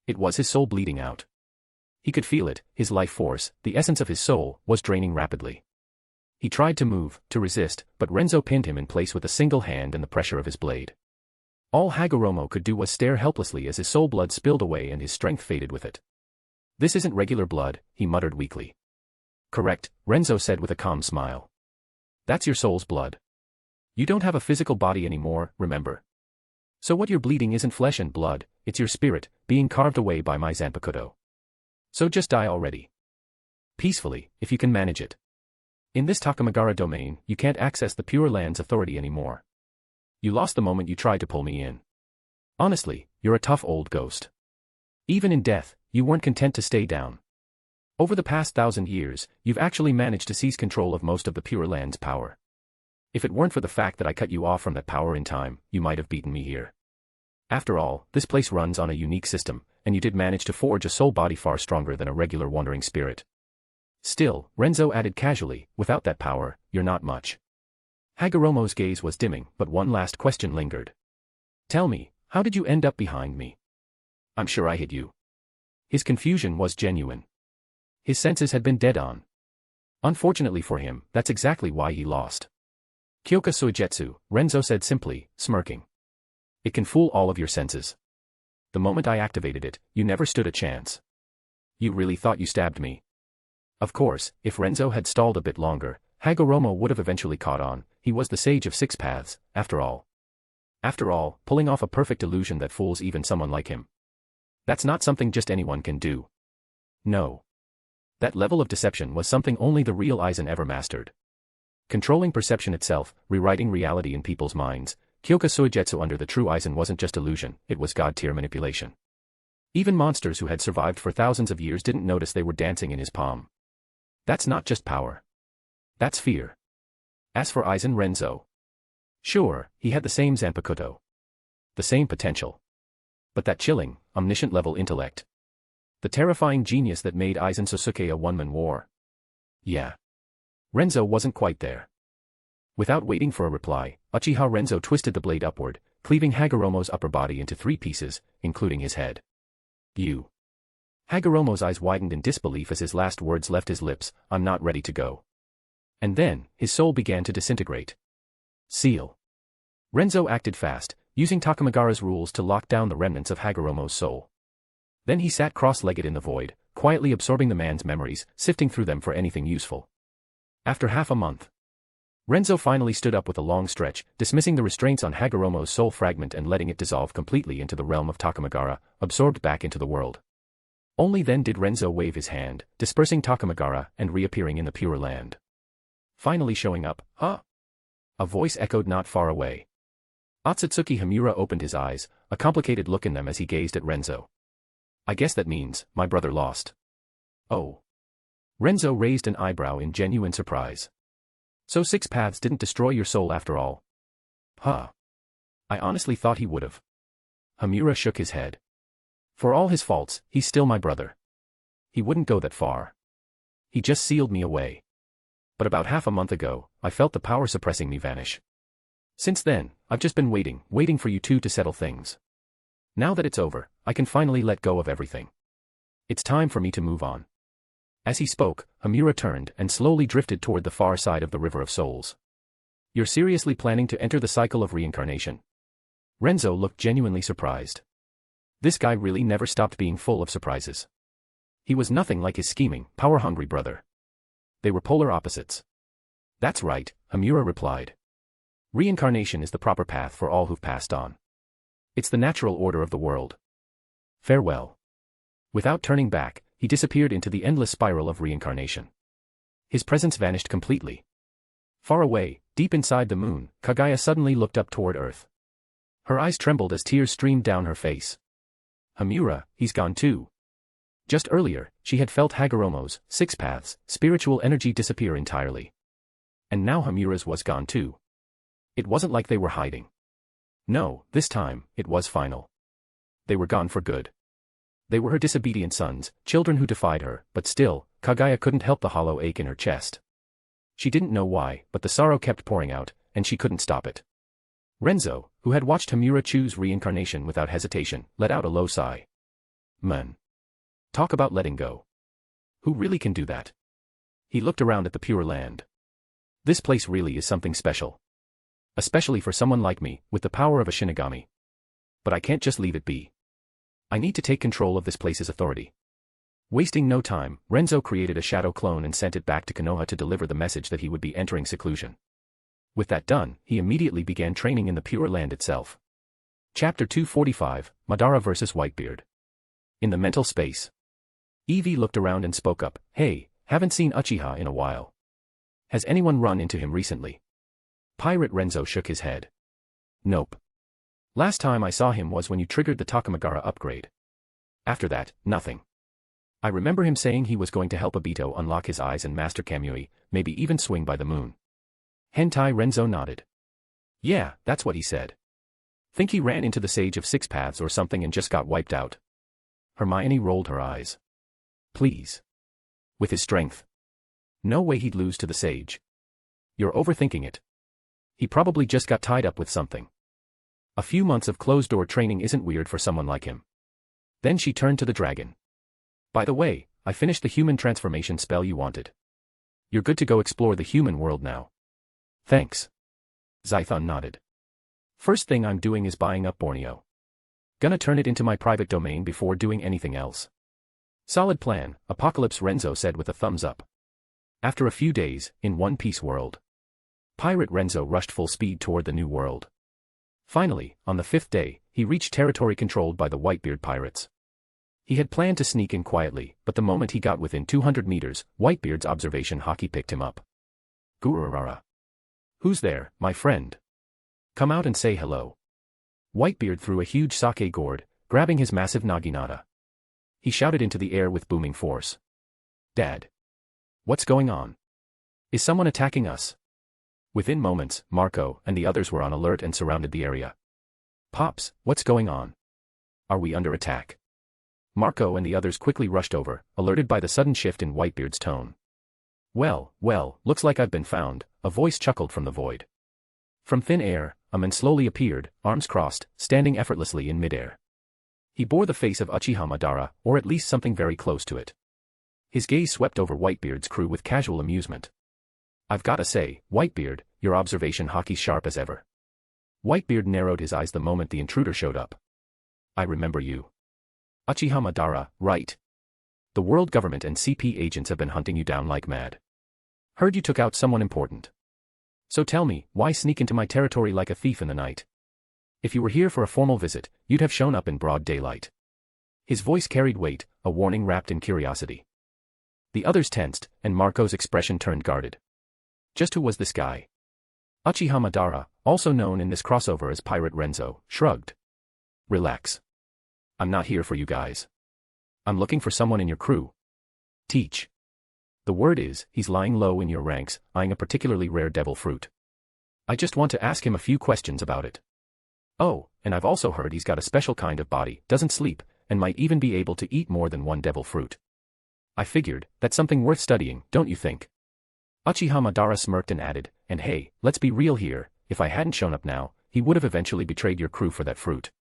It was his soul bleeding out. He could feel it, his life force, the essence of his soul, was draining rapidly. He tried to move, to resist, but Renzo pinned him in place with a single hand and the pressure of his blade. All Hagoromo could do was stare helplessly as his soul blood spilled away and his strength faded with it. This isn't regular blood, he muttered weakly. Correct, Renzo said with a calm smile. That's your soul's blood. You don't have a physical body anymore, remember? So what you're bleeding isn't flesh and blood, it's your spirit, being carved away by my Zanpakuto. So just die already. Peacefully, if you can manage it. In this Takamagara domain, you can't access the Pure Land's authority anymore. You lost the moment you tried to pull me in. Honestly, you're a tough old ghost. Even in death, you weren't content to stay down. Over the past 1,000 years, you've actually managed to seize control of most of the Pure Land's power. If it weren't for the fact that I cut you off from that power in time, you might have beaten me here. After all, this place runs on a unique system, and you did manage to forge a soul body far stronger than a regular wandering spirit. Still, Renzo added casually, without that power, you're not much. Hagoromo's gaze was dimming, but one last question lingered. Tell me, how did you end up behind me? I'm sure I hit you. His confusion was genuine. His senses had been dead on. Unfortunately for him, that's exactly why he lost. Kyoka Soijetsu, Renzo said simply, smirking. It can fool all of your senses. The moment I activated it, you never stood a chance. You really thought you stabbed me. Of course, if Renzo had stalled a bit longer, Hagoromo would have eventually caught on, he was the Sage of Six Paths, after all. After all, pulling off a perfect illusion that fools even someone like him. That's not something just anyone can do. No. That level of deception was something only the real Aizen ever mastered. Controlling perception itself, rewriting reality in people's minds, Kyoka Soijetsu under the true Aizen wasn't just illusion, it was god-tier manipulation. Even monsters who had survived for thousands of years didn't notice they were dancing in his palm. That's not just power. That's fear. As for Aizen Renzo. Sure, he had the same Zanpakuto. The same potential. But that chilling, omniscient-level intellect. The terrifying genius that made Aizen Sasuke a one-man war. Yeah. Renzo wasn't quite there. Without waiting for a reply, Uchiha Renzo twisted the blade upward, cleaving Hagoromo's upper body into 3 pieces, including his head. You. Hagoromo's eyes widened in disbelief as his last words left his lips, I'm not ready to go. And then, his soul began to disintegrate. Seal. Renzo acted fast, using Takamagara's rules to lock down the remnants of Hagoromo's soul. Then he sat cross-legged in the void, quietly absorbing the man's memories, sifting through them for anything useful. After half a month, Renzo finally stood up with a long stretch, dismissing the restraints on Hagoromo's soul fragment and letting it dissolve completely into the realm of Takamagara, absorbed back into the world. Only then did Renzo wave his hand, dispersing Takamagara and reappearing in the Pure Land. Finally showing up, huh? A voice echoed not far away. Otsutsuki Himura opened his eyes, a complicated look in them as he gazed at Renzo. I guess that means, my brother lost. Oh. Renzo raised an eyebrow in genuine surprise. So 6 paths didn't destroy your soul after all. Huh. I honestly thought he would've. Hamura shook his head. For all his faults, he's still my brother. He wouldn't go that far. He just sealed me away. But about half a month ago, I felt the power suppressing me vanish. Since then, I've just been waiting for you two to settle things. Now that it's over, I can finally let go of everything. It's time for me to move on. As he spoke, Hamura turned and slowly drifted toward the far side of the River of Souls. You're seriously planning to enter the cycle of reincarnation? Renzo looked genuinely surprised. This guy really never stopped being full of surprises. He was nothing like his scheming, power-hungry brother. They were polar opposites. That's right, Hamura replied. Reincarnation is the proper path for all who've passed on. It's the natural order of the world. Farewell. Without turning back, he disappeared into the endless spiral of reincarnation. His presence vanished completely. Far away, deep inside the moon, Kaguya suddenly looked up toward Earth. Her eyes trembled as tears streamed down her face. Hamura, he's gone too. Just earlier, she had felt Hagoromo's 6 paths spiritual energy disappear entirely. And now Hamura's was gone too. It wasn't like they were hiding. No, this time, it was final. They were gone for good. They were her disobedient sons, children who defied her, but still, Kaguya couldn't help the hollow ache in her chest. She didn't know why, but the sorrow kept pouring out, and she couldn't stop it. Renzo, who had watched Hamura choose reincarnation without hesitation, let out a low sigh. Man. Talk about letting go. Who really can do that? He looked around at the Pure Land. This place really is something special. Especially for someone like me, with the power of a Shinigami. But I can't just leave it be. I need to take control of this place's authority. Wasting no time, Renzo created a shadow clone and sent it back to Konoha to deliver the message that he would be entering seclusion. With that done, he immediately began training in the Pure Land itself. Chapter 245, Madara vs. Whitebeard. In the mental space. Evie looked around and spoke up, "Hey, haven't seen Uchiha in a while. Has anyone run into him recently?" Pirate Renzo shook his head. Nope. Last time I saw him was when you triggered the Takamagara upgrade. After that, nothing. I remember him saying he was going to help Obito unlock his eyes and master Kamui, maybe even swing by the moon. Hentai Renzo nodded. Yeah, that's what he said. Think he ran into the Sage of 6 Paths or something and just got wiped out. Hermione rolled her eyes. Please. With his strength. No way he'd lose to the Sage. You're overthinking it. He probably just got tied up with something. A few months of closed-door training isn't weird for someone like him. Then she turned to the dragon. By the way, I finished the human transformation spell you wanted. You're good to go explore the human world now. Thanks. Zython nodded. First thing I'm doing is buying up Borneo. Gonna turn it into my private domain before doing anything else. Solid plan, Apocalypse Renzo said with a thumbs up. After a few days, in One Piece world. Pirate Renzo rushed full speed toward the new world. Finally, on the 5th day, he reached territory controlled by the Whitebeard pirates. He had planned to sneak in quietly, but the moment he got within 200 meters, Whitebeard's observation hockey picked him up. Gururara. Who's there, my friend? Come out and say hello. Whitebeard threw a huge sake gourd, grabbing his massive naginata. He shouted into the air with booming force. Dad. What's going on? Is someone attacking us? Within moments, Marco and the others were on alert and surrounded the area. Pops, what's going on? Are we under attack? Marco and the others quickly rushed over, alerted by the sudden shift in Whitebeard's tone. Well, looks like I've been found, a voice chuckled from the void. From thin air, a man slowly appeared, arms crossed, standing effortlessly in midair. He bore the face of Uchiha Madara, or at least something very close to it. His gaze swept over Whitebeard's crew with casual amusement. I've gotta say, Whitebeard, your observation hockey's sharp as ever. Whitebeard narrowed his eyes the moment the intruder showed up. I remember you. Uchiha Madara, right? The world government and CP agents have been hunting you down like mad. Heard you took out someone important. So tell me, why sneak into my territory like a thief in the night? If you were here for a formal visit, you'd have shown up in broad daylight. His voice carried weight, a warning wrapped in curiosity. The others tensed, and Marco's expression turned guarded. Just who was this guy? Uchiha Madara, also known in this crossover as Pirate Renzo, shrugged. Relax. I'm not here for you guys. I'm looking for someone in your crew. Teach. The word is, he's lying low in your ranks, eyeing a particularly rare devil fruit. I just want to ask him a few questions about it. Oh, and I've also heard he's got a special kind of body, doesn't sleep, and might even be able to eat more than one devil fruit. I figured, that's something worth studying, don't you think? Uchiha Madara smirked and added, and hey, let's be real here, if I hadn't shown up now, he would have eventually betrayed your crew for that fruit.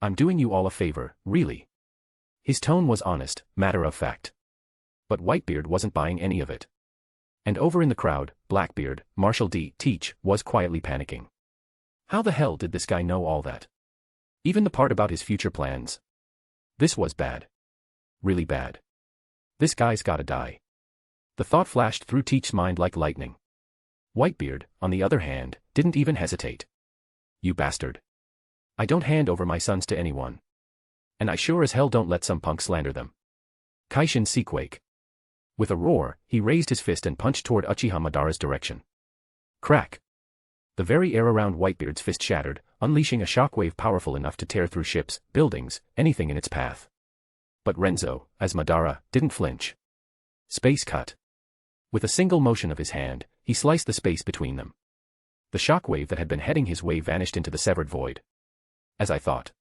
I'm doing you all a favor, really. His tone was honest, matter of fact. But Whitebeard wasn't buying any of it. And over in the crowd, Blackbeard, Marshal D. Teach, was quietly panicking. How the hell did this guy know all that? Even the part about his future plans. This was bad. Really bad. This guy's gotta die. The thought flashed through Teach's mind like lightning. Whitebeard, on the other hand, didn't even hesitate. You bastard. I don't hand over my sons to anyone. And I sure as hell don't let some punk slander them. Kaishin Sequake. With a roar, he raised his fist and punched toward Uchiha Madara's direction. Crack. The very air around Whitebeard's fist shattered, unleashing a shockwave powerful enough to tear through ships, buildings, anything in its path. But Renzo, as Madara, didn't flinch. Space cut. With a single motion of his hand, he sliced the space between them. The shockwave that had been heading his way vanished into the severed void. As I thought.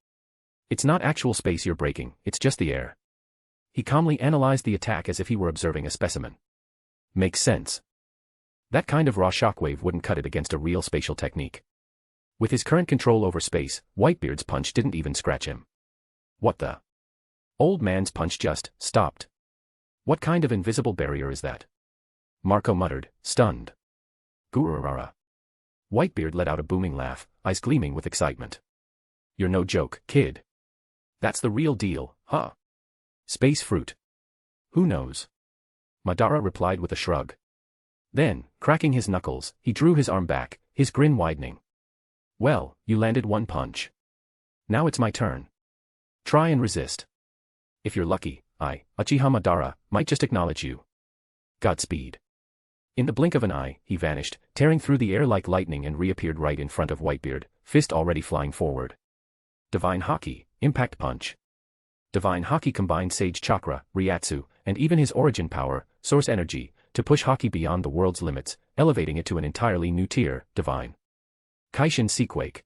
It's not actual space you're breaking, it's just the air. He calmly analyzed the attack as if he were observing a specimen. Makes sense. That kind of raw shockwave wouldn't cut it against a real spatial technique. With his current control over space, Whitebeard's punch didn't even scratch him. What the? Old man's punch just stopped. What kind of invisible barrier is that? Marco muttered, stunned. Gururara. Whitebeard let out a booming laugh, eyes gleaming with excitement. You're no joke, kid. That's the real deal, huh? Space fruit. Who knows? Madara replied with a shrug. Then, cracking his knuckles, he drew his arm back, his grin widening. Well, you landed one punch. Now it's my turn. Try and resist. If you're lucky, I, Uchiha Madara, might just acknowledge you. Godspeed. In the blink of an eye, he vanished, tearing through the air like lightning and reappeared right in front of Whitebeard, fist already flying forward. Divine Haki, Impact Punch. Divine Haki combined Sage Chakra, Ryatsu, and even his origin power, Source Energy, to push Haki beyond the world's limits, elevating it to an entirely new tier, Divine. Kaishin Sequake.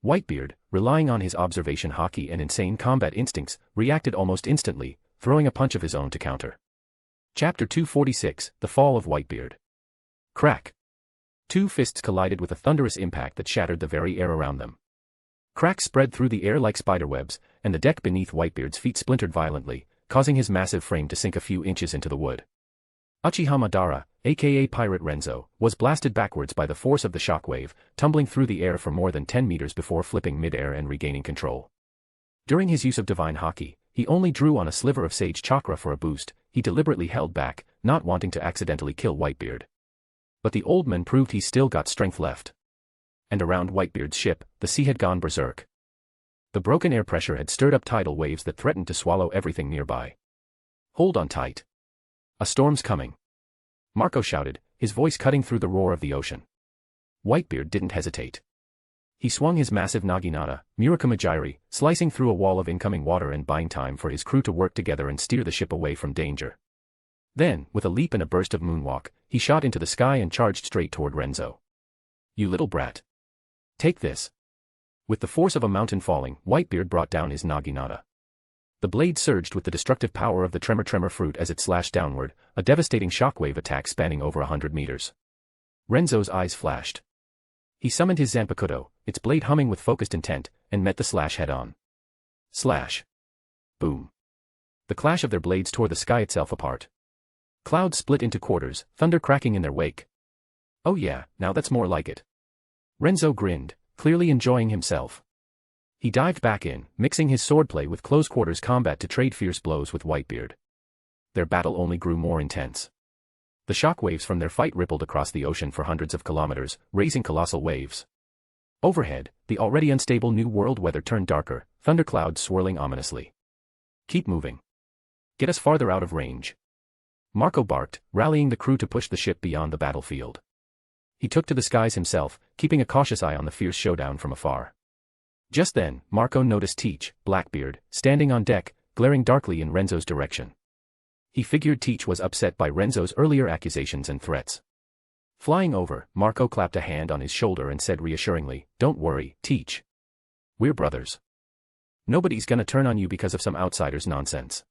Whitebeard, relying on his observation Haki and insane combat instincts, reacted almost instantly, throwing a punch of his own to counter. Chapter 246, The Fall of Whitebeard. Crack. Two fists collided with a thunderous impact that shattered the very air around them. Cracks spread through the air like spiderwebs, and the deck beneath Whitebeard's feet splintered violently, causing his massive frame to sink a few inches into the wood. Uchiha Madara, aka Pirate Renzo, was blasted backwards by the force of the shockwave, tumbling through the air for more than 10 meters before flipping mid-air and regaining control. During his use of Divine Haki, he only drew on a sliver of Sage Chakra for a boost. He deliberately held back, not wanting to accidentally kill Whitebeard. But the old man proved he still got strength left. And around Whitebeard's ship, the sea had gone berserk. The broken air pressure had stirred up tidal waves that threatened to swallow everything nearby. Hold on tight. A storm's coming. Marco shouted, his voice cutting through the roar of the ocean. Whitebeard didn't hesitate. He swung his massive naginata, Murakamajiri, slicing through a wall of incoming water and buying time for his crew to work together and steer the ship away from danger. Then, with a leap and a burst of moonwalk, he shot into the sky and charged straight toward Renzo. You little brat. Take this. With the force of a mountain falling, Whitebeard brought down his naginata. The blade surged with the destructive power of the tremor fruit as it slashed downward, a devastating shockwave attack spanning over 100 meters. Renzo's eyes flashed. He summoned his Zanpakuto, its blade humming with focused intent, and met the slash head-on. Slash. Boom. The clash of their blades tore the sky itself apart. Clouds split into quarters, thunder cracking in their wake. Oh yeah, now that's more like it. Renzo grinned, clearly enjoying himself. He dived back in, mixing his swordplay with close-quarters combat to trade fierce blows with Whitebeard. Their battle only grew more intense. The shockwaves from their fight rippled across the ocean for hundreds of kilometers, raising colossal waves. Overhead, the already unstable new world weather turned darker, thunderclouds swirling ominously. Keep moving. Get us farther out of range. Marco barked, rallying the crew to push the ship beyond the battlefield. He took to the skies himself, keeping a cautious eye on the fierce showdown from afar. Just then, Marco noticed Teach, Blackbeard, standing on deck, glaring darkly in Renzo's direction. He figured Teach was upset by Renzo's earlier accusations and threats. Flying over, Marco clapped a hand on his shoulder and said reassuringly, "Don't worry, Teach. We're brothers. Nobody's gonna turn on you because of some outsider's nonsense.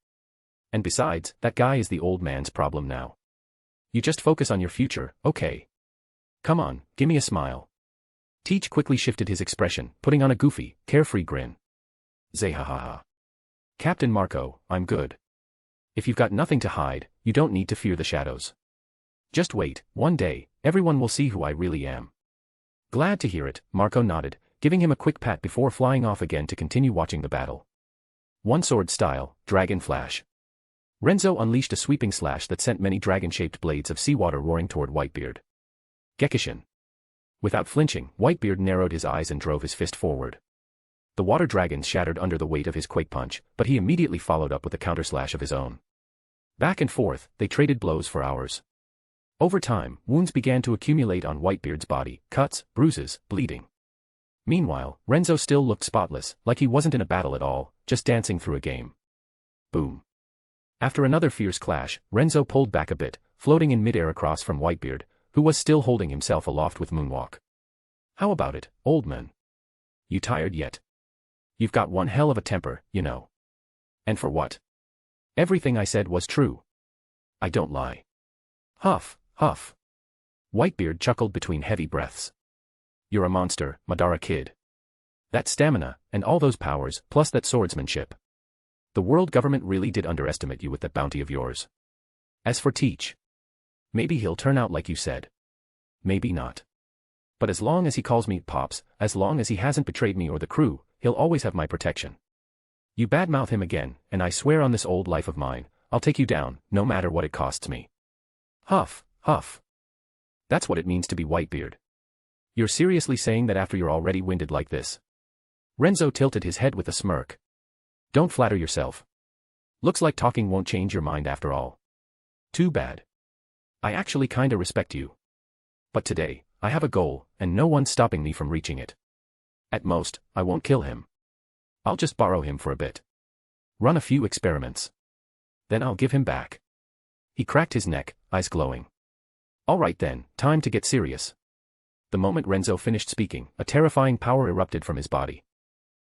And besides, that guy is the old man's problem now. You just focus on your future, okay? Come on, gimme a smile." Teach quickly shifted his expression, putting on a goofy, carefree grin. Zay-ha-ha-ha. "Captain Marco, I'm good. If you've got nothing to hide, you don't need to fear the shadows. Just wait, one day, everyone will see who I really am." "Glad to hear it," Marco nodded, giving him a quick pat before flying off again to continue watching the battle. One sword style, Dragon Flash. Renzo unleashed a sweeping slash that sent many dragon-shaped blades of seawater roaring toward Whitebeard. Gekishin. Without flinching, Whitebeard narrowed his eyes and drove his fist forward. The water dragons shattered under the weight of his quake punch, but he immediately followed up with a counterslash of his own. Back and forth, they traded blows for hours. Over time, wounds began to accumulate on Whitebeard's body, cuts, bruises, bleeding. Meanwhile, Renzo still looked spotless, like he wasn't in a battle at all, just dancing through a game. Boom. After another fierce clash, Renzo pulled back a bit, floating in midair across from Whitebeard, who was still holding himself aloft with Moonwalk. "How about it, old man? You tired yet? You've got one hell of a temper, you know." "And for what? Everything I said was true. I don't lie." Huff, huff. Whitebeard chuckled between heavy breaths. "You're a monster, Madara kid. That stamina, and all those powers, plus that swordsmanship. The world government really did underestimate you with that bounty of yours. As for Teach, maybe he'll turn out like you said. Maybe not. But as long as he calls me Pops, as long as he hasn't betrayed me or the crew, he'll always have my protection. You badmouth him again, and I swear on this old life of mine, I'll take you down, no matter what it costs me." Huff, huff. That's what it means to be Whitebeard. You're seriously saying that after you're already winded like this? Renzo tilted his head with a smirk. "Don't flatter yourself. Looks like talking won't change your mind after all. Too bad. I actually kinda respect you. But today, I have a goal, and no one's stopping me from reaching it. At most, I won't kill him. I'll just borrow him for a bit. Run a few experiments. Then I'll give him back." He cracked his neck, eyes glowing. "All right then, time to get serious." The moment Renzo finished speaking, a terrifying power erupted from his body.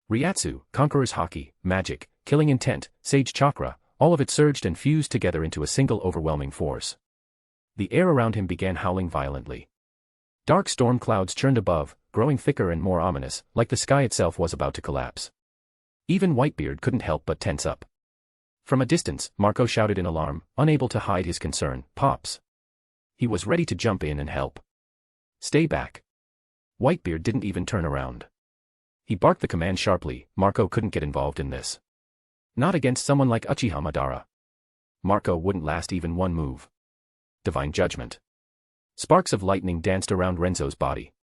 Ryatsu, Conqueror's Haki, Magic, Killing Intent, Sage Chakra, all of it surged and fused together into a single overwhelming force. The air around him began howling violently. Dark storm clouds churned above, growing thicker and more ominous, like the sky itself was about to collapse. Even Whitebeard couldn't help but tense up. From a distance, Marco shouted in alarm, unable to hide his concern, "Pops!" He was ready to jump in and help. "Stay back." Whitebeard didn't even turn around. He barked the command sharply. Marco couldn't get involved in this. Not against someone like Uchiha Madara. Marco wouldn't last even one move. Divine Judgment. Sparks of lightning danced around Renzo's body.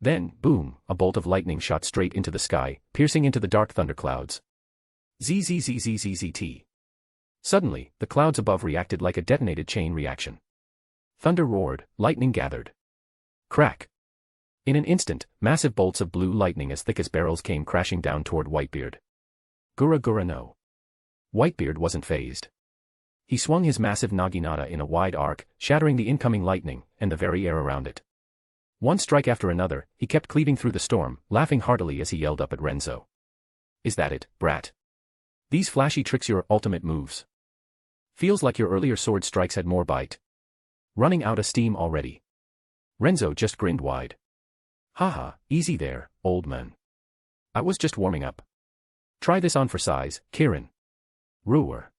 Then, boom, a bolt of lightning shot straight into the sky, piercing into the dark thunderclouds. ZZZZZZT. Suddenly, the clouds above reacted like a detonated chain reaction. Thunder roared, lightning gathered. Crack. In an instant, massive bolts of blue lightning as thick as barrels came crashing down toward Whitebeard. Gura Gura no. Whitebeard wasn't fazed. He swung his massive naginata in a wide arc, shattering the incoming lightning, and the very air around it. One strike after another, he kept cleaving through the storm, laughing heartily as he yelled up at Renzo. "Is that it, brat? These flashy tricks your ultimate moves? Feels like your earlier sword strikes had more bite. Running out of steam already." Renzo just grinned wide. "Haha, easy there, old man. I was just warming up. Try this on for size, Kirin." Roar.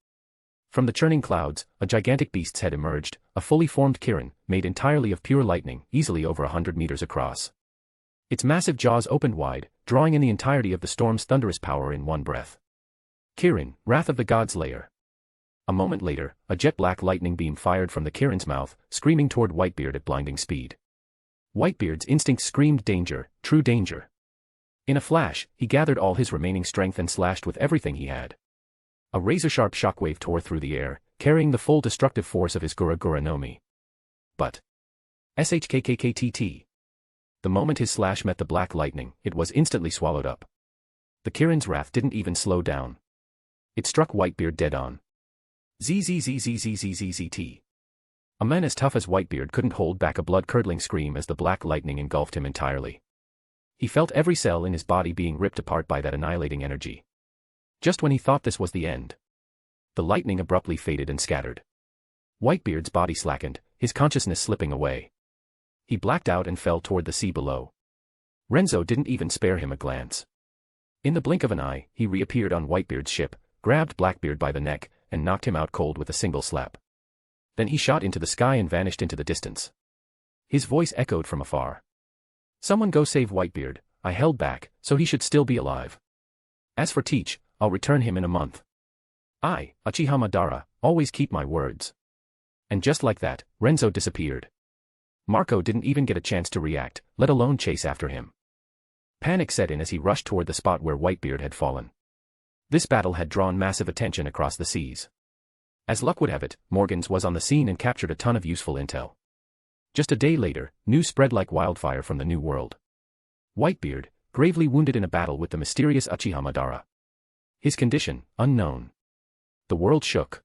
From the churning clouds, a gigantic beast's head emerged, a fully formed Kirin, made entirely of pure lightning, easily over 100 meters across. Its massive jaws opened wide, drawing in the entirety of the storm's thunderous power in one breath. Kirin, Wrath of the Gods Lair. A moment later, a jet-black lightning beam fired from the Kirin's mouth, screaming toward Whitebeard at blinding speed. Whitebeard's instincts screamed danger, true danger. In a flash, he gathered all his remaining strength and slashed with everything he had. A razor-sharp shockwave tore through the air, carrying the full destructive force of his Gura Gura no Mi. But SHKKKTT. The moment his slash met the black lightning, it was instantly swallowed up. The Kirin's wrath didn't even slow down. It struck Whitebeard dead on. ZZZZZZZZT. A man as tough as Whitebeard couldn't hold back a blood-curdling scream as the black lightning engulfed him entirely. He felt every cell in his body being ripped apart by that annihilating energy. Just when he thought this was the end, the lightning abruptly faded and scattered. Whitebeard's body slackened, his consciousness slipping away. He blacked out and fell toward the sea below. Renzo didn't even spare him a glance. In the blink of an eye, he reappeared on Whitebeard's ship, grabbed Blackbeard by the neck, and knocked him out cold with a single slap. Then he shot into the sky and vanished into the distance. His voice echoed from afar. "Someone go save Whitebeard. I held back, so he should still be alive. As for Teach, I'll return him in a month. I, Uchiha Madara, always keep my words." And just like that, Renzo disappeared. Marco didn't even get a chance to react, let alone chase after him. Panic set in as he rushed toward the spot where Whitebeard had fallen. This battle had drawn massive attention across the seas. As luck would have it, Morgans was on the scene and captured a ton of useful intel. Just a day later, news spread like wildfire from the New World. Whitebeard, gravely wounded in a battle with the mysterious Uchiha Madara. His condition, unknown. The world shook.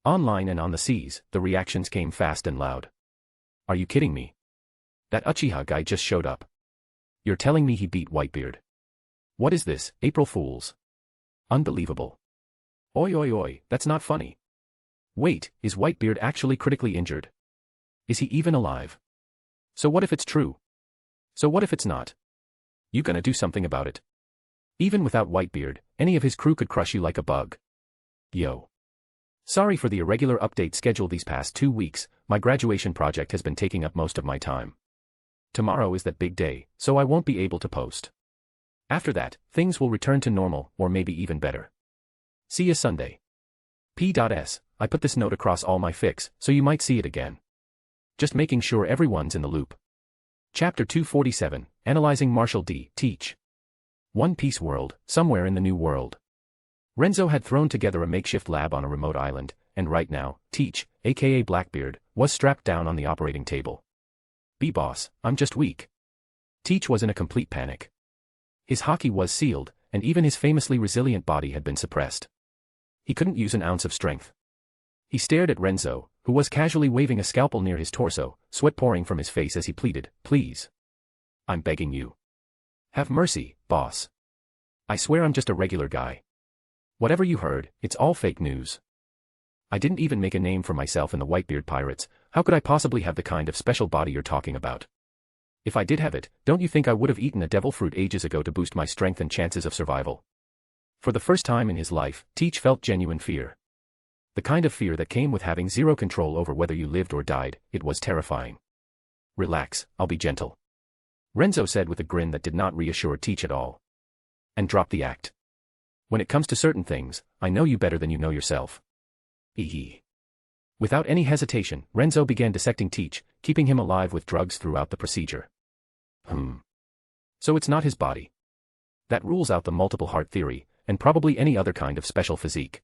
Online and on the seas, the reactions came fast and loud. "Are you kidding me? That Uchiha guy just showed up. You're telling me he beat Whitebeard? What is this, April Fools? Unbelievable. Oi oi oi, that's not funny. Wait, is Whitebeard actually critically injured? Is he even alive? So what if it's true? So what if it's not? You gonna do something about it? Even without Whitebeard, any of his crew could crush you like a bug. Yo. Sorry for the irregular update schedule these past 2 weeks, my graduation project has been taking up most of my time. Tomorrow is that big day, so I won't be able to post. After that, things will return to normal, or maybe even better. See ya Sunday. P.S. I put this note across all my fics, so you might see it again. Just making sure everyone's in the loop. Chapter 247, Analyzing Marshall D. Teach. One Piece World, somewhere in the New World. Renzo had thrown together a makeshift lab on a remote island, and right now, Teach, aka Blackbeard, was strapped down on the operating table. "B-boss, I'm just weak." Teach was in a complete panic. His haki was sealed, and even his famously resilient body had been suppressed. He couldn't use an ounce of strength. He stared at Renzo, who was casually waving a scalpel near his torso, sweat pouring from his face as he pleaded, "Please. I'm begging you. Have mercy, boss. I swear I'm just a regular guy. Whatever you heard, it's all fake news. I didn't even make a name for myself in the Whitebeard Pirates, how could I possibly have the kind of special body you're talking about? If I did have it, don't you think I would have eaten a devil fruit ages ago to boost my strength and chances of survival?" For the first time in his life, Teach felt genuine fear. The kind of fear that came with having zero control over whether you lived or died. It was terrifying. "Relax, I'll be gentle," Renzo said with a grin that did not reassure Teach at all. And dropped the act. "When it comes to certain things, I know you better than you know yourself." Ehe. Without any hesitation, Renzo began dissecting Teach, keeping him alive with drugs throughout the procedure. So it's not his body. That rules out the multiple heart theory, and probably any other kind of special physique.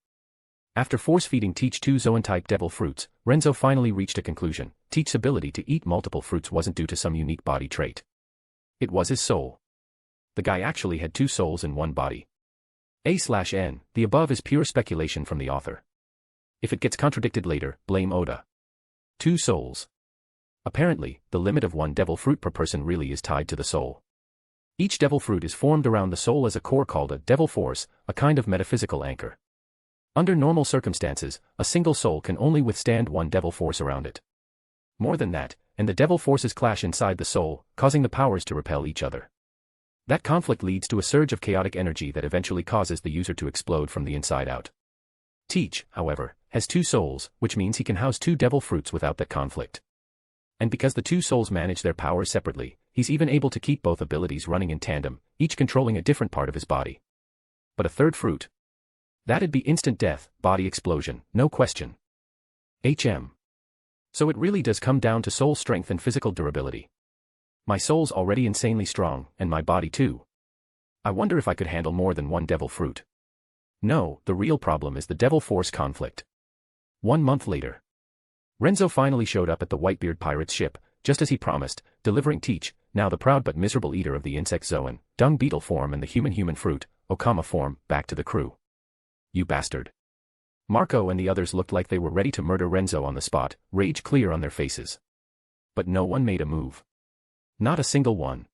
After force-feeding Teach 2 Zoan-type devil fruits, Renzo finally reached a conclusion. Teach's ability to eat multiple fruits wasn't due to some unique body trait. It was his soul. The guy actually had 2 souls in one body. A/N, the above is pure speculation from the author. If it gets contradicted later, blame Oda. 2 souls. Apparently, the limit of 1 devil fruit per person really is tied to the soul. Each devil fruit is formed around the soul as a core called a devil force, a kind of metaphysical anchor. Under normal circumstances, a single soul can only withstand 1 devil force around it. More than that, and the devil forces clash inside the soul, causing the powers to repel each other. That conflict leads to a surge of chaotic energy that eventually causes the user to explode from the inside out. Teach, however, has 2 souls, which means he can house 2 devil fruits without that conflict. And because the 2 souls manage their powers separately, he's even able to keep both abilities running in tandem, each controlling a different part of his body. But a 3rd fruit? That'd be instant death, body explosion, no question. So it really does come down to soul strength and physical durability. My soul's already insanely strong, and my body too. I wonder if I could handle more than 1 devil fruit. No, the real problem is the devil force conflict. 1 month later. Renzo finally showed up at the Whitebeard Pirates ship, just as he promised, delivering Teach, now the proud but miserable eater of the insect Zoan, dung beetle form and the human fruit, Okama form, back to the crew. "You bastard. Marco and the others looked like they were ready to murder Renzo on the spot, rage clear on their faces. But no one made a move. Not a single one.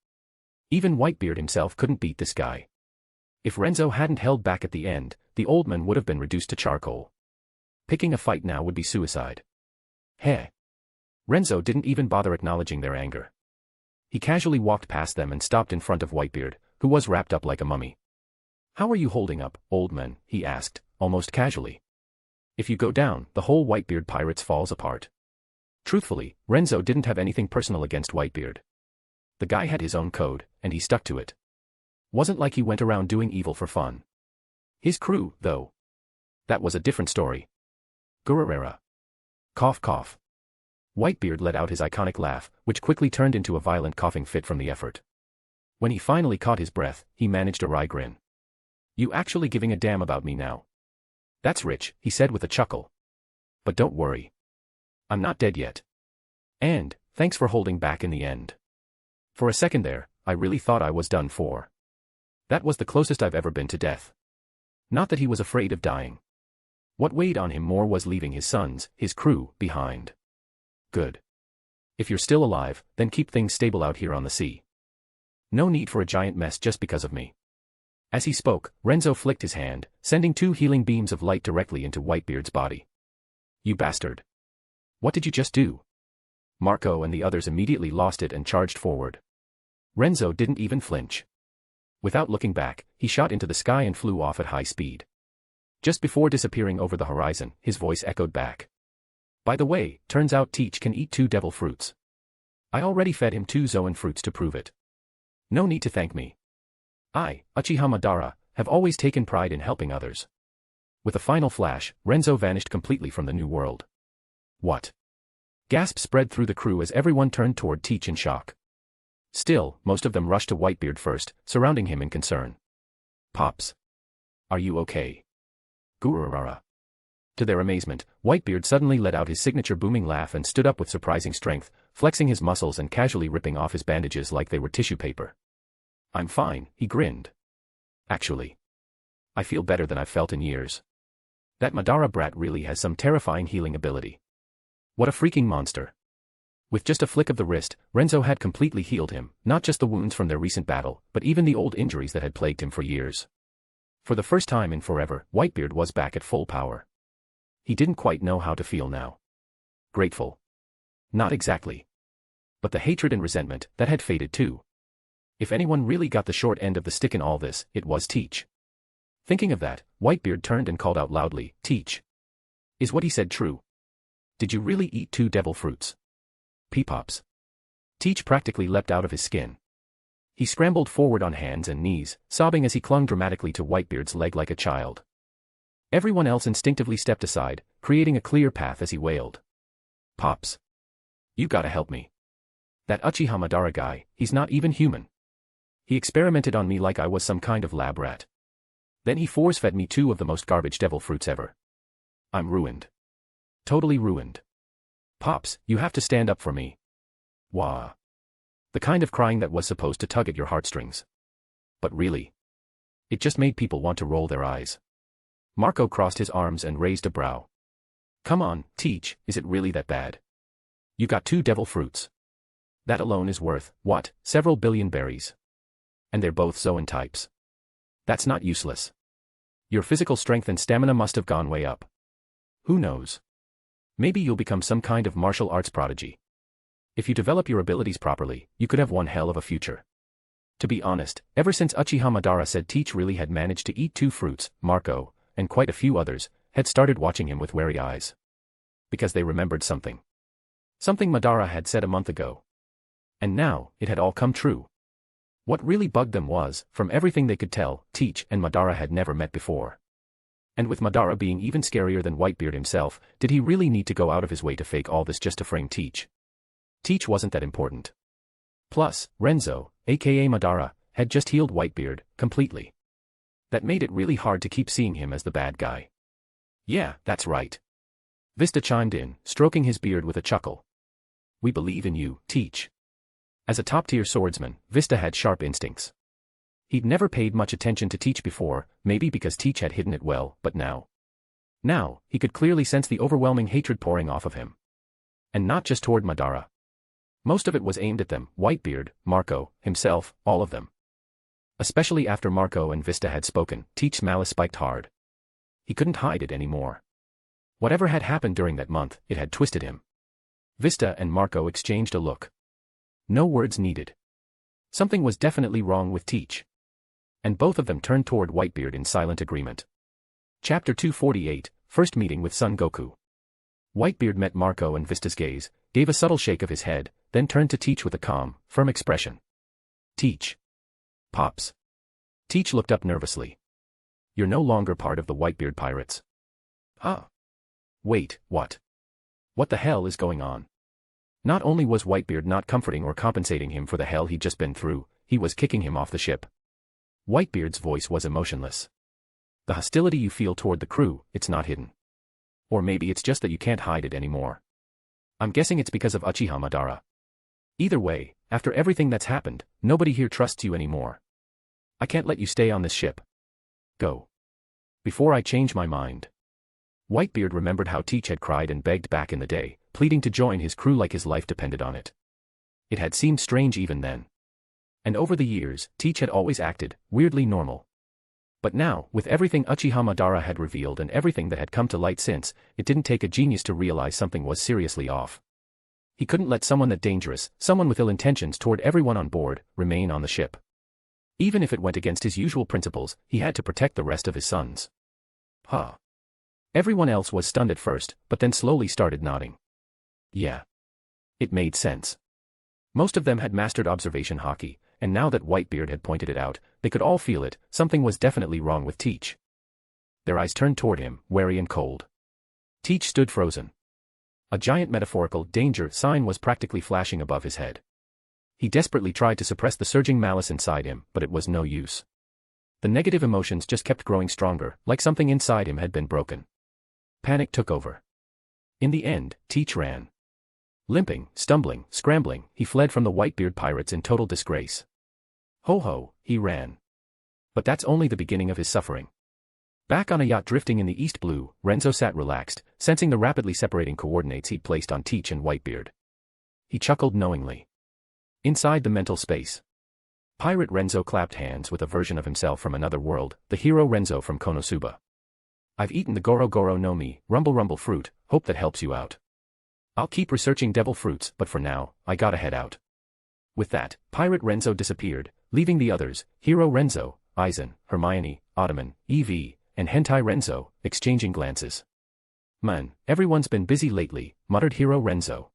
Even Whitebeard himself couldn't beat this guy. If Renzo hadn't held back at the end, the old man would have been reduced to charcoal. Picking a fight now would be suicide. Heh. Renzo didn't even bother acknowledging their anger. He casually walked past them and stopped in front of Whitebeard, who was wrapped up like a mummy. "How are you holding up, old man?" he asked, almost casually. "If you go down, the whole Whitebeard pirates falls apart." Truthfully, Renzo didn't have anything personal against Whitebeard. The guy had his own code, and he stuck to it. Wasn't like he went around doing evil for fun. His crew, though. That was a different story. Gururera. Cough cough. Whitebeard let out his iconic laugh, which quickly turned into a violent coughing fit from the effort. When he finally caught his breath, he managed a wry grin. "You actually giving a damn about me now?" "That's rich," he said with a chuckle. "But don't worry. I'm not dead yet. And, thanks for holding back in the end. For a second there, I really thought I was done for." That was the closest I've ever been to death. Not that he was afraid of dying. What weighed on him more was leaving his sons, his crew, behind. Good. If you're still alive, then keep things stable out here on the sea. No need for a giant mess just because of me. As he spoke, Renzo flicked his hand, sending 2 healing beams of light directly into Whitebeard's body. "You bastard. What did you just do?" Marco and the others immediately lost it and charged forward. Renzo didn't even flinch. Without looking back, he shot into the sky and flew off at high speed. Just before disappearing over the horizon, his voice echoed back. "By the way, turns out Teach can eat 2 devil fruits. I already fed him 2 Zoan fruits to prove it. No need to thank me. I, Uchiha Madara, have always taken pride in helping others." With a final flash, Renzo vanished completely from the new world. "What?" Gasps spread through the crew as everyone turned toward Teach in shock. Still, most of them rushed to Whitebeard first, surrounding him in concern. "Pops. Are you okay?" "Gururara." To their amazement, Whitebeard suddenly let out his signature booming laugh and stood up with surprising strength, flexing his muscles and casually ripping off his bandages like they were tissue paper. "I'm fine," he grinned. "Actually, I feel better than I've felt in years. That Madara brat really has some terrifying healing ability. What a freaking monster." With just a flick of the wrist, Renzo had completely healed him, not just the wounds from their recent battle, but even the old injuries that had plagued him for years. For the first time in forever, Whitebeard was back at full power. He didn't quite know how to feel now. Grateful? Not exactly. But the hatred and resentment, that had faded too. If anyone really got the short end of the stick in all this, it was Teach. Thinking of that, Whitebeard turned and called out loudly, "Teach. Is what he said true? Did you really eat 2 devil fruits?" "Peepops." Teach practically leapt out of his skin. He scrambled forward on hands and knees, sobbing as he clung dramatically to Whitebeard's leg like a child. Everyone else instinctively stepped aside, creating a clear path as he wailed. "Pops. You gotta help me. That Uchiha Madara guy, he's not even human. He experimented on me like I was some kind of lab rat. Then he force-fed me 2 of the most garbage devil fruits ever. I'm ruined. Totally ruined. Pops, you have to stand up for me." Wah. The kind of crying that was supposed to tug at your heartstrings. But really, it just made people want to roll their eyes. Marco crossed his arms and raised a brow. "Come on, Teach, is it really that bad? You got 2 devil fruits. That alone is worth, what, several billion berries. And they're both Zoan types. That's not useless. Your physical strength and stamina must have gone way up. Who knows? Maybe you'll become some kind of martial arts prodigy. If you develop your abilities properly, you could have one hell of a future." To be honest, ever since Uchiha Madara said Teach really had managed to eat 2 fruits, Marco, and quite a few others, had started watching him with wary eyes. Because they remembered something. Something Madara had said a month ago. And now, it had all come true. What really bugged them was, from everything they could tell, Teach and Madara had never met before. And with Madara being even scarier than Whitebeard himself, did he really need to go out of his way to fake all this just to frame Teach? Teach wasn't that important. Plus, Renzo, aka Madara, had just healed Whitebeard, completely. That made it really hard to keep seeing him as the bad guy. "Yeah, that's right." Vista chimed in, stroking his beard with a chuckle. "We believe in you, Teach." As a top-tier swordsman, Vista had sharp instincts. He'd never paid much attention to Teach before, maybe because Teach had hidden it well, but now. Now, he could clearly sense the overwhelming hatred pouring off of him. And not just toward Madara. Most of it was aimed at them, Whitebeard, Marco, himself, all of them. Especially after Marco and Vista had spoken, Teach's malice spiked hard. He couldn't hide it anymore. Whatever had happened during that month, it had twisted him. Vista and Marco exchanged a look. No words needed. Something was definitely wrong with Teach. And both of them turned toward Whitebeard in silent agreement. Chapter 248, First Meeting with Son Goku. Whitebeard met Marco and Vista's gaze, gave a subtle shake of his head, then turned to Teach with a calm, firm expression. Teach. Pops. Teach looked up nervously. You're no longer part of the Whitebeard pirates. Huh? Wait, what? What the hell is going on? Not only was Whitebeard not comforting or compensating him for the hell he'd just been through, he was kicking him off the ship. Whitebeard's voice was emotionless. The hostility you feel toward the crew, it's not hidden. Or maybe it's just that you can't hide it anymore. I'm guessing it's because of Uchiha Madara. Either way, after everything that's happened, nobody here trusts you anymore. I can't let you stay on this ship. Go. Before I change my mind. Whitebeard remembered how Teach had cried and begged back in the day, pleading to join his crew like his life depended on it. It had seemed strange even then. And over the years, Teach had always acted, weirdly normal. But now, with everything Uchiha Madara had revealed and everything that had come to light since, it didn't take a genius to realize something was seriously off. He couldn't let someone that dangerous, someone with ill intentions toward everyone on board, remain on the ship. Even if it went against his usual principles, he had to protect the rest of his sons. Huh. Everyone else was stunned at first, but then slowly started nodding. Yeah. It made sense. Most of them had mastered observation hockey, and now that Whitebeard had pointed it out, they could all feel it, something was definitely wrong with Teach. Their eyes turned toward him, wary and cold. Teach stood frozen. A giant metaphorical danger sign was practically flashing above his head. He desperately tried to suppress the surging malice inside him, but it was no use. The negative emotions just kept growing stronger, like something inside him had been broken. Panic took over. In the end, Teach ran. Limping, stumbling, scrambling, he fled from the Whitebeard pirates in total disgrace. Ho-ho, he ran. But that's only the beginning of his suffering. Back on a yacht drifting in the East Blue, Renzo sat relaxed, sensing the rapidly separating coordinates he'd placed on Teach and Whitebeard. He chuckled knowingly. Inside the mental space. Pirate Renzo clapped hands with a version of himself from another world, the hero Renzo from Konosuba. I've eaten the Goro Goro no Mi, Rumble Rumble fruit, hope that helps you out. I'll keep researching devil fruits, but for now, I gotta head out. With that, Pirate Renzo disappeared, leaving the others, Hero Renzo, Aizen, Hermione, Ottoman, Evie, and Hentai Renzo, exchanging glances. Man, everyone's been busy lately, muttered Hero Renzo.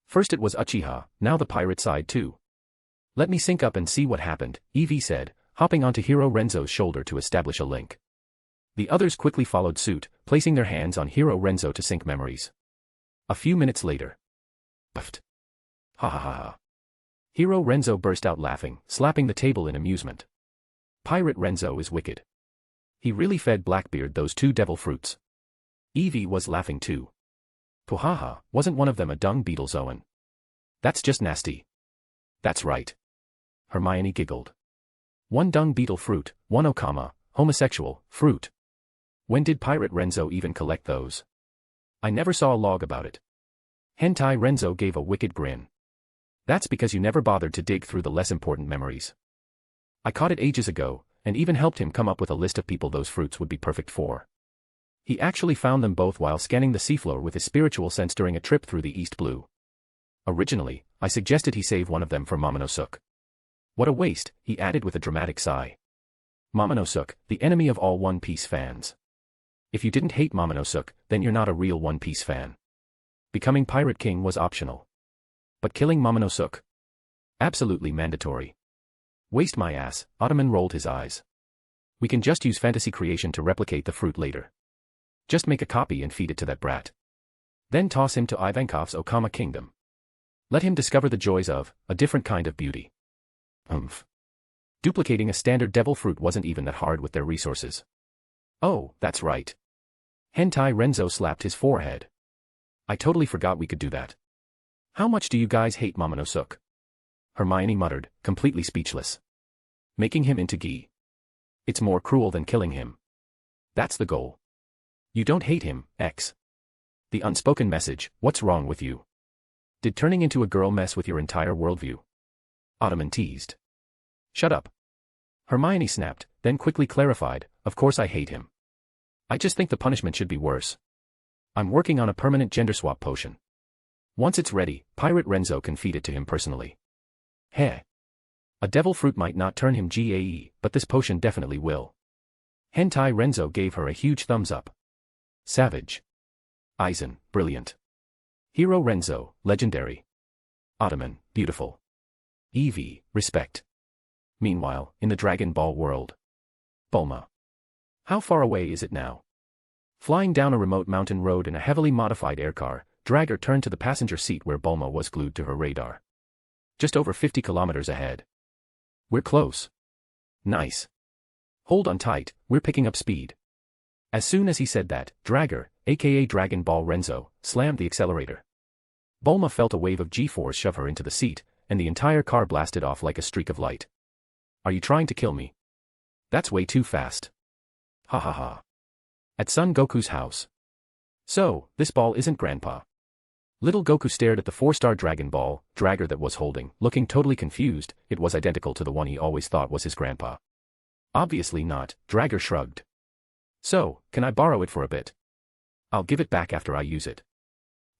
First it was Uchiha, now the pirate side too. Let me sync up and see what happened, Evie said, hopping onto Hero Renzo's shoulder to establish a link. The others quickly followed suit, placing their hands on Hero Renzo to sync memories. A few minutes later. Puffed. Ha ha ha ha. Hero Renzo burst out laughing, slapping the table in amusement. Pirate Renzo is wicked. He really fed Blackbeard those 2 devil fruits. Evie was laughing too. Puhaha, wasn't one of them a dung beetle Zoan? That's just nasty. That's right. Hermione giggled. 1 dung beetle fruit, 1 Okama, homosexual, fruit. When did Pirate Renzo even collect those? I never saw a log about it. Hentai Renzo gave a wicked grin. That's because you never bothered to dig through the less important memories. I caught it ages ago, and even helped him come up with a list of people those fruits would be perfect for. He actually found them both while scanning the seafloor with his spiritual sense during a trip through the East Blue. Originally, I suggested he save one of them for Momonosuke. What a waste, he added with a dramatic sigh. Momonosuke, the enemy of all One Piece fans. If you didn't hate Momonosuke, then you're not a real One Piece fan. Becoming Pirate King was optional. But killing Momonosuke? Absolutely mandatory. Waste my ass, Ottoman rolled his eyes. We can just use fantasy creation to replicate the fruit later. Just make a copy and feed it to that brat. Then toss him to Ivankov's Okama kingdom. Let him discover the joys of a different kind of beauty. Duplicating a standard devil fruit wasn't even that hard with their resources. Oh, that's right. Hentai Renzo slapped his forehead. I totally forgot we could do that. How much do you guys hate Momonosuke? Hermione muttered, completely speechless. Making him into gi. It's more cruel than killing him. That's the goal. You don't hate him, X. The unspoken message, what's wrong with you? Did turning into a girl mess with your entire worldview? Ottoman teased. Shut up. Hermione snapped, then quickly clarified, of course I hate him. I just think the punishment should be worse. I'm working on a permanent gender swap potion. Once it's ready, Pirate Renzo can feed it to him personally. Heh. A devil fruit might not turn him GAE, but this potion definitely will. Hentai Renzo gave her a huge thumbs up. Savage. Aizen, brilliant. Hero Renzo, legendary. Ottoman, beautiful. Evie, respect. Meanwhile, in the Dragon Ball world. Bulma. How far away is it now? Flying down a remote mountain road in a heavily modified aircar, Dragger turned to the passenger seat where Bulma was glued to her radar. Just over 50 kilometers ahead. We're close. Nice. Hold on tight, we're picking up speed. As soon as he said that, Dragger, aka Dragon Ball Renzo, slammed the accelerator. Bulma felt a wave of G-force shove her into the seat, and the entire car blasted off like a streak of light. Are you trying to kill me? That's way too fast. Ha ha ha. At Son Goku's house. So, this ball isn't Grandpa. Little Goku stared at the 4-star Dragon Ball, Dragger that was holding, looking totally confused. It was identical to the one he always thought was his grandpa. Obviously not, Dragger shrugged. So, can I borrow it for a bit? I'll give it back after I use it.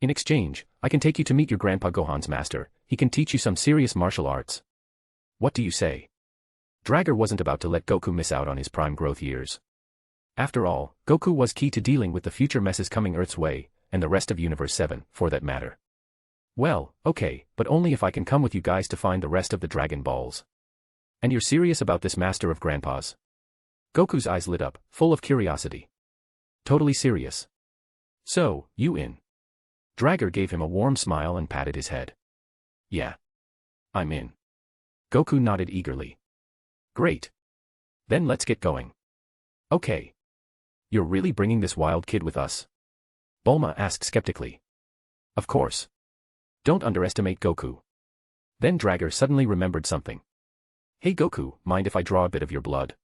In exchange, I can take you to meet your Grandpa Gohan's master. He can teach you some serious martial arts. What do you say? Dragger wasn't about to let Goku miss out on his prime growth years. After all, Goku was key to dealing with the future messes coming Earth's way, and the rest of Universe 7, for that matter. Well, okay, but only if I can come with you guys to find the rest of the Dragon Balls. And you're serious about this master of Grandpa's? Goku's eyes lit up, full of curiosity. Totally serious. So, you in? Dragger gave him a warm smile and patted his head. Yeah. I'm in. Goku nodded eagerly. Great. Then let's get going. Okay. You're really bringing this wild kid with us? Bulma asked skeptically. Of course. Don't underestimate Goku. Then Dragger suddenly remembered something. Hey Goku, mind if I draw a bit of your blood?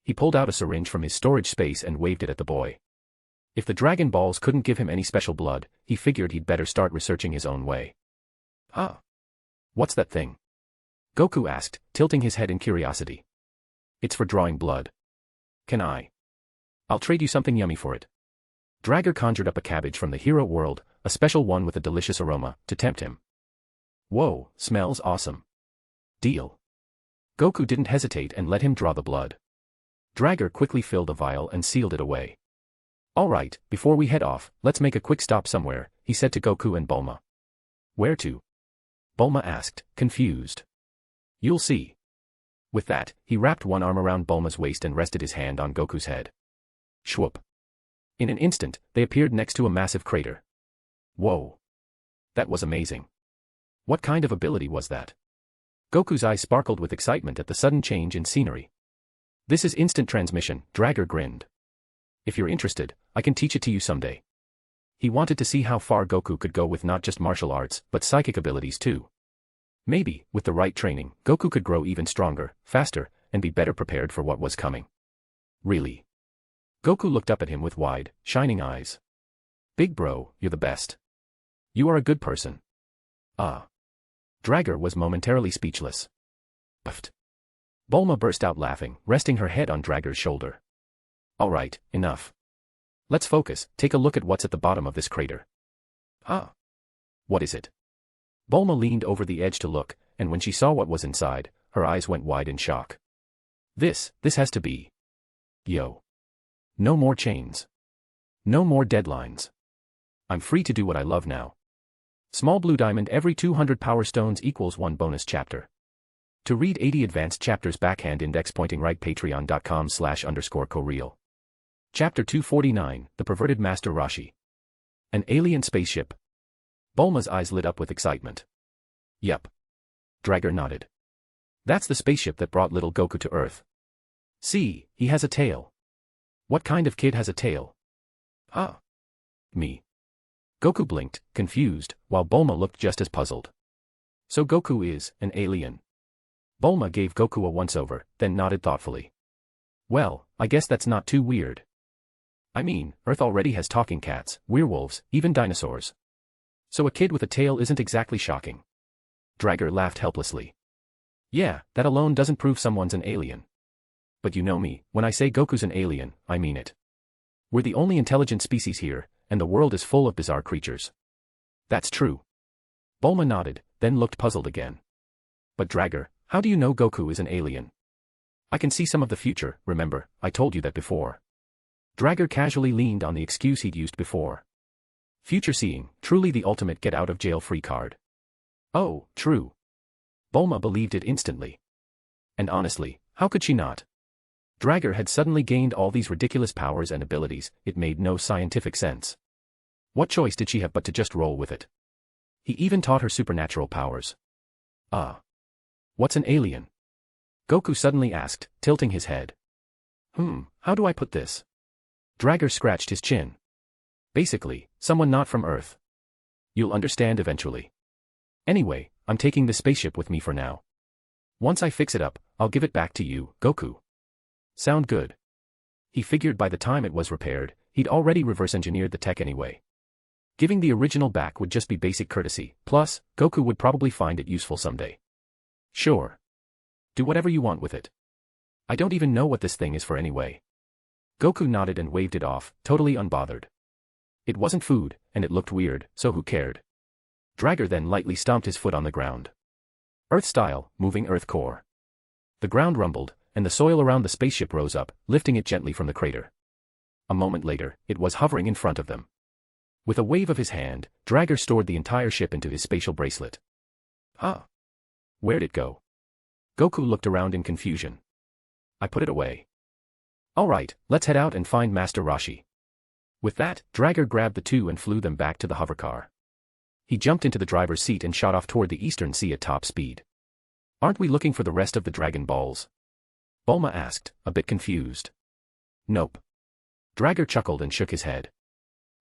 He pulled out a syringe from his storage space and waved it at the boy. If the Dragon Balls couldn't give him any special blood, he figured he'd better start researching his own way. Huh? What's that thing? Goku asked, tilting his head in curiosity. It's for drawing blood. Can I? I'll trade you something yummy for it. Dragger conjured up a cabbage from the hero world, a special one with a delicious aroma, to tempt him. Whoa, smells awesome. Deal. Goku didn't hesitate and let him draw the blood. Dragger quickly filled a vial and sealed it away. Alright, before we head off, let's make a quick stop somewhere, he said to Goku and Bulma. Where to? Bulma asked, confused. You'll see. With that, he wrapped one arm around Bulma's waist and rested his hand on Goku's head. Shwoop. In an instant, they appeared next to a massive crater. Whoa. That was amazing. What kind of ability was that? Goku's eyes sparkled with excitement at the sudden change in scenery. This is instant transmission, Dragger grinned. If you're interested, I can teach it to you someday. He wanted to see how far Goku could go with not just martial arts, but psychic abilities too. Maybe, with the right training, Goku could grow even stronger, faster, and be better prepared for what was coming. Really? Goku looked up at him with wide, shining eyes. Big bro, you're the best. You are a good person. Ah. Dragger was momentarily speechless. Puffed. Bulma burst out laughing, resting her head on Dragger's shoulder. Alright, enough. Let's focus, take a look at what's at the bottom of this crater. Ah. What is it? Bulma leaned over the edge to look, and when she saw what was inside, her eyes went wide in shock. This has to be. Yo. No more chains. No more deadlines. I'm free to do what I love now. Small blue diamond every 200 power stones equals 1 bonus chapter. To read 80 advanced chapters backhand index pointing right patreon.com/_coreal. Chapter 249, The Perverted Master Rashi. An alien spaceship. Bulma's eyes lit up with excitement. Yup. Dragger nodded. That's the spaceship that brought little Goku to Earth. See, he has a tail. What kind of kid has a tail? Ah. Me. Goku blinked, confused, while Bulma looked just as puzzled. So Goku is an alien. Bulma gave Goku a once-over, then nodded thoughtfully. Well, I guess that's not too weird. I mean, Earth already has talking cats, werewolves, even dinosaurs. So a kid with a tail isn't exactly shocking. Drager laughed helplessly. Yeah, that alone doesn't prove someone's an alien. But you know me, when I say Goku's an alien, I mean it. We're the only intelligent species here, and the world is full of bizarre creatures. That's true. Bulma nodded, then looked puzzled again. But Drager, how do you know Goku is an alien? I can see some of the future, remember, I told you that before. Drager casually leaned on the excuse he'd used before. Future seeing, truly the ultimate get-out-of-jail-free card. Oh, true. Bulma believed it instantly. And honestly, how could she not? Drager had suddenly gained all these ridiculous powers and abilities, it made no scientific sense. What choice did she have but to just roll with it? He even taught her supernatural powers. What's an alien? Goku suddenly asked, tilting his head. How do I put this? Drager scratched his chin. Basically, someone not from Earth. You'll understand eventually. Anyway, I'm taking the spaceship with me for now. Once I fix it up, I'll give it back to you, Goku. Sound good? He figured by the time it was repaired, he'd already reverse-engineered the tech anyway. Giving the original back would just be basic courtesy, plus, Goku would probably find it useful someday. Sure. Do whatever you want with it. I don't even know what this thing is for anyway. Goku nodded and waved it off, totally unbothered. It wasn't food, and it looked weird, so who cared? Drager then lightly stomped his foot on the ground. Earth-style, moving Earth core. The ground rumbled, and the soil around the spaceship rose up, lifting it gently from the crater. A moment later, it was hovering in front of them. With a wave of his hand, Drager stored the entire ship into his spatial bracelet. Where'd it go? Goku looked around in confusion. I put it away. Alright, let's head out and find Master Roshi. With that, Drager grabbed the two and flew them back to the hovercar. He jumped into the driver's seat and shot off toward the Eastern Sea at top speed. Aren't we looking for the rest of the Dragon Balls? Bulma asked, a bit confused. Nope. Drager chuckled and shook his head.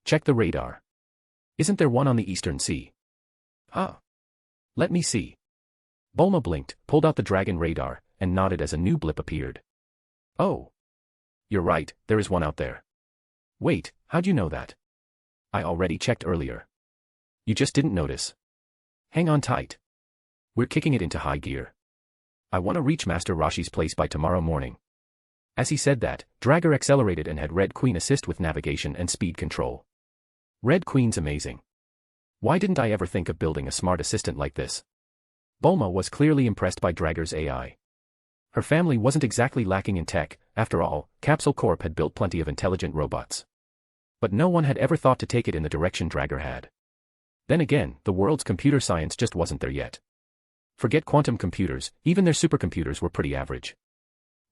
Check the radar. Isn't there one on the Eastern Sea? Let me see. Bulma blinked, pulled out the dragon radar, and nodded as a new blip appeared. Oh. You're right, there is one out there. Wait, how'd you know that? I already checked earlier. You just didn't notice. Hang on tight. We're kicking it into high gear. I want to reach Master Roshi's place by tomorrow morning. As he said that, Drager accelerated and had Red Queen assist with navigation and speed control. Red Queen's amazing. Why didn't I ever think of building a smart assistant like this? Bulma was clearly impressed by Drager's AI. Her family wasn't exactly lacking in tech, after all, Capsule Corp had built plenty of intelligent robots. But no one had ever thought to take it in the direction Drager had. Then again, the world's computer science just wasn't there yet. Forget quantum computers, even their supercomputers were pretty average.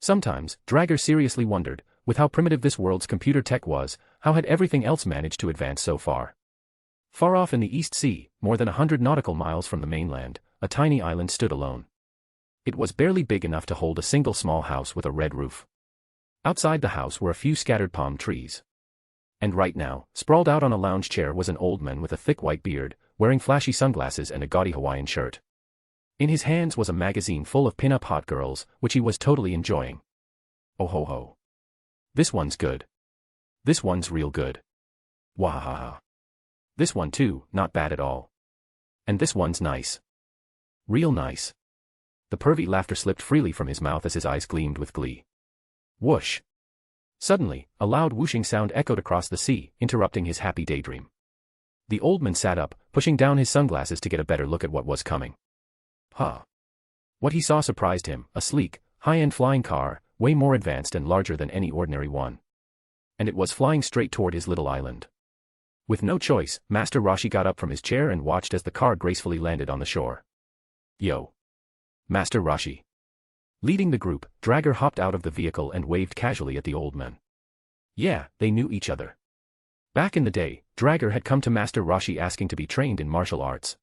Sometimes, Drager seriously wondered, with how primitive this world's computer tech was, how had everything else managed to advance so far? Far off in the East Sea, more than 100 nautical miles from the mainland, a tiny island stood alone. It was barely big enough to hold a single small house with a red roof. Outside the house were a few scattered palm trees. And right now, sprawled out on a lounge chair was an old man with a thick white beard, wearing flashy sunglasses and a gaudy Hawaiian shirt. In his hands was a magazine full of pin-up hot girls, which he was totally enjoying. Oh ho ho. This one's good. This one's real good. Wahaha. This one too, not bad at all. And this one's nice. Real nice. The pervy laughter slipped freely from his mouth as his eyes gleamed with glee. Whoosh. Suddenly, a loud whooshing sound echoed across the sea, interrupting his happy daydream. The old man sat up, pushing down his sunglasses to get a better look at what was coming. What he saw surprised him, a sleek, high-end flying car, way more advanced and larger than any ordinary one. And it was flying straight toward his little island. With no choice, Master Roshi got up from his chair and watched as the car gracefully landed on the shore. Yo. Master Roshi. Leading the group, Drager hopped out of the vehicle and waved casually at the old man. Yeah, they knew each other. Back in the day, Drager had come to Master Roshi asking to be trained in martial arts.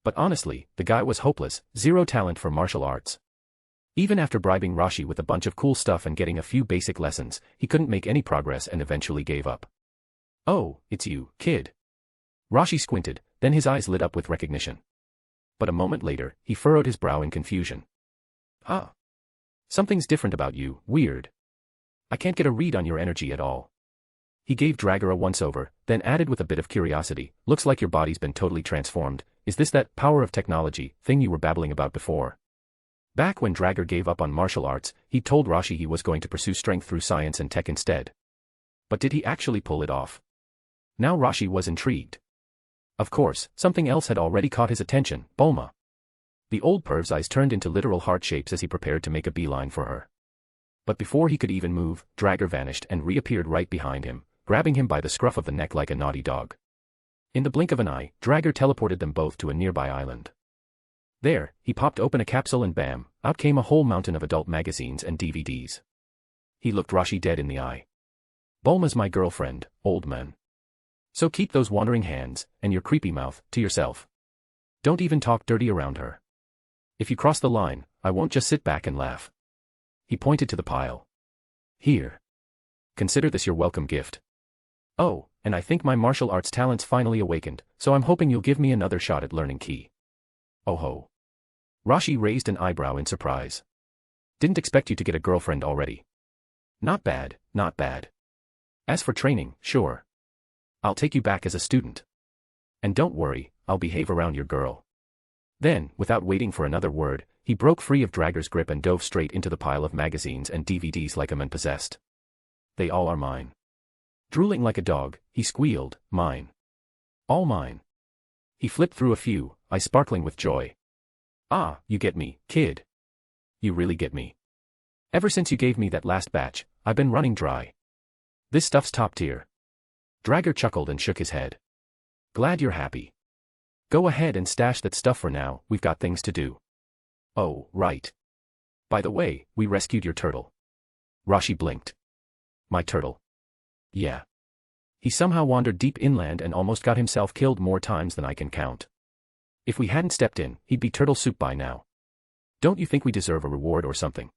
But honestly, the guy was hopeless, zero talent for martial arts. Even after bribing Roshi with a bunch of cool stuff and getting a few basic lessons, he couldn't make any progress and eventually gave up. Oh, it's you, kid. Roshi squinted, then his eyes lit up with recognition. But a moment later, he furrowed his brow in confusion. Something's different about you, weird. I can't get a read on your energy at all. He gave Dragger a once-over, then added with a bit of curiosity, looks like your body's been totally transformed. Is this that power of technology thing you were babbling about before? Back when Dragger gave up on martial arts, he told Rashi he was going to pursue strength through science and tech instead. But did he actually pull it off? Now Rashi was intrigued. Of course, something else had already caught his attention, Bulma. The old perv's eyes turned into literal heart shapes as he prepared to make a beeline for her. But before he could even move, Dragger vanished and reappeared right behind him, grabbing him by the scruff of the neck like a naughty dog. In the blink of an eye, Dragger teleported them both to a nearby island. There, he popped open a capsule and bam, out came a whole mountain of adult magazines and DVDs. He looked Rashi dead in the eye. Bulma's my girlfriend, old man. So keep those wandering hands, and your creepy mouth, to yourself. Don't even talk dirty around her. If you cross the line, I won't just sit back and laugh. He pointed to the pile. Here. Consider this your welcome gift. Oh, and I think my martial arts talent's finally awakened, so I'm hoping you'll give me another shot at learning ki. Oh ho. Rashi raised an eyebrow in surprise. Didn't expect you to get a girlfriend already. Not bad, not bad. As for training, sure. I'll take you back as a student. And don't worry, I'll behave around your girl. Then, without waiting for another word, he broke free of Dragger's grip and dove straight into the pile of magazines and DVDs like a man possessed. They all are mine. Drooling like a dog, he squealed, mine. All mine. He flipped through a few, eyes sparkling with joy. Ah, you get me, kid. You really get me. Ever since you gave me that last batch, I've been running dry. This stuff's top tier. Dragger chuckled and shook his head. Glad you're happy. Go ahead and stash that stuff for now, we've got things to do. Oh, right. By the way, we rescued your turtle. Rashi blinked. My turtle. Yeah. He somehow wandered deep inland and almost got himself killed more times than I can count. If we hadn't stepped in, he'd be turtle soup by now. Don't you think we deserve a reward or something?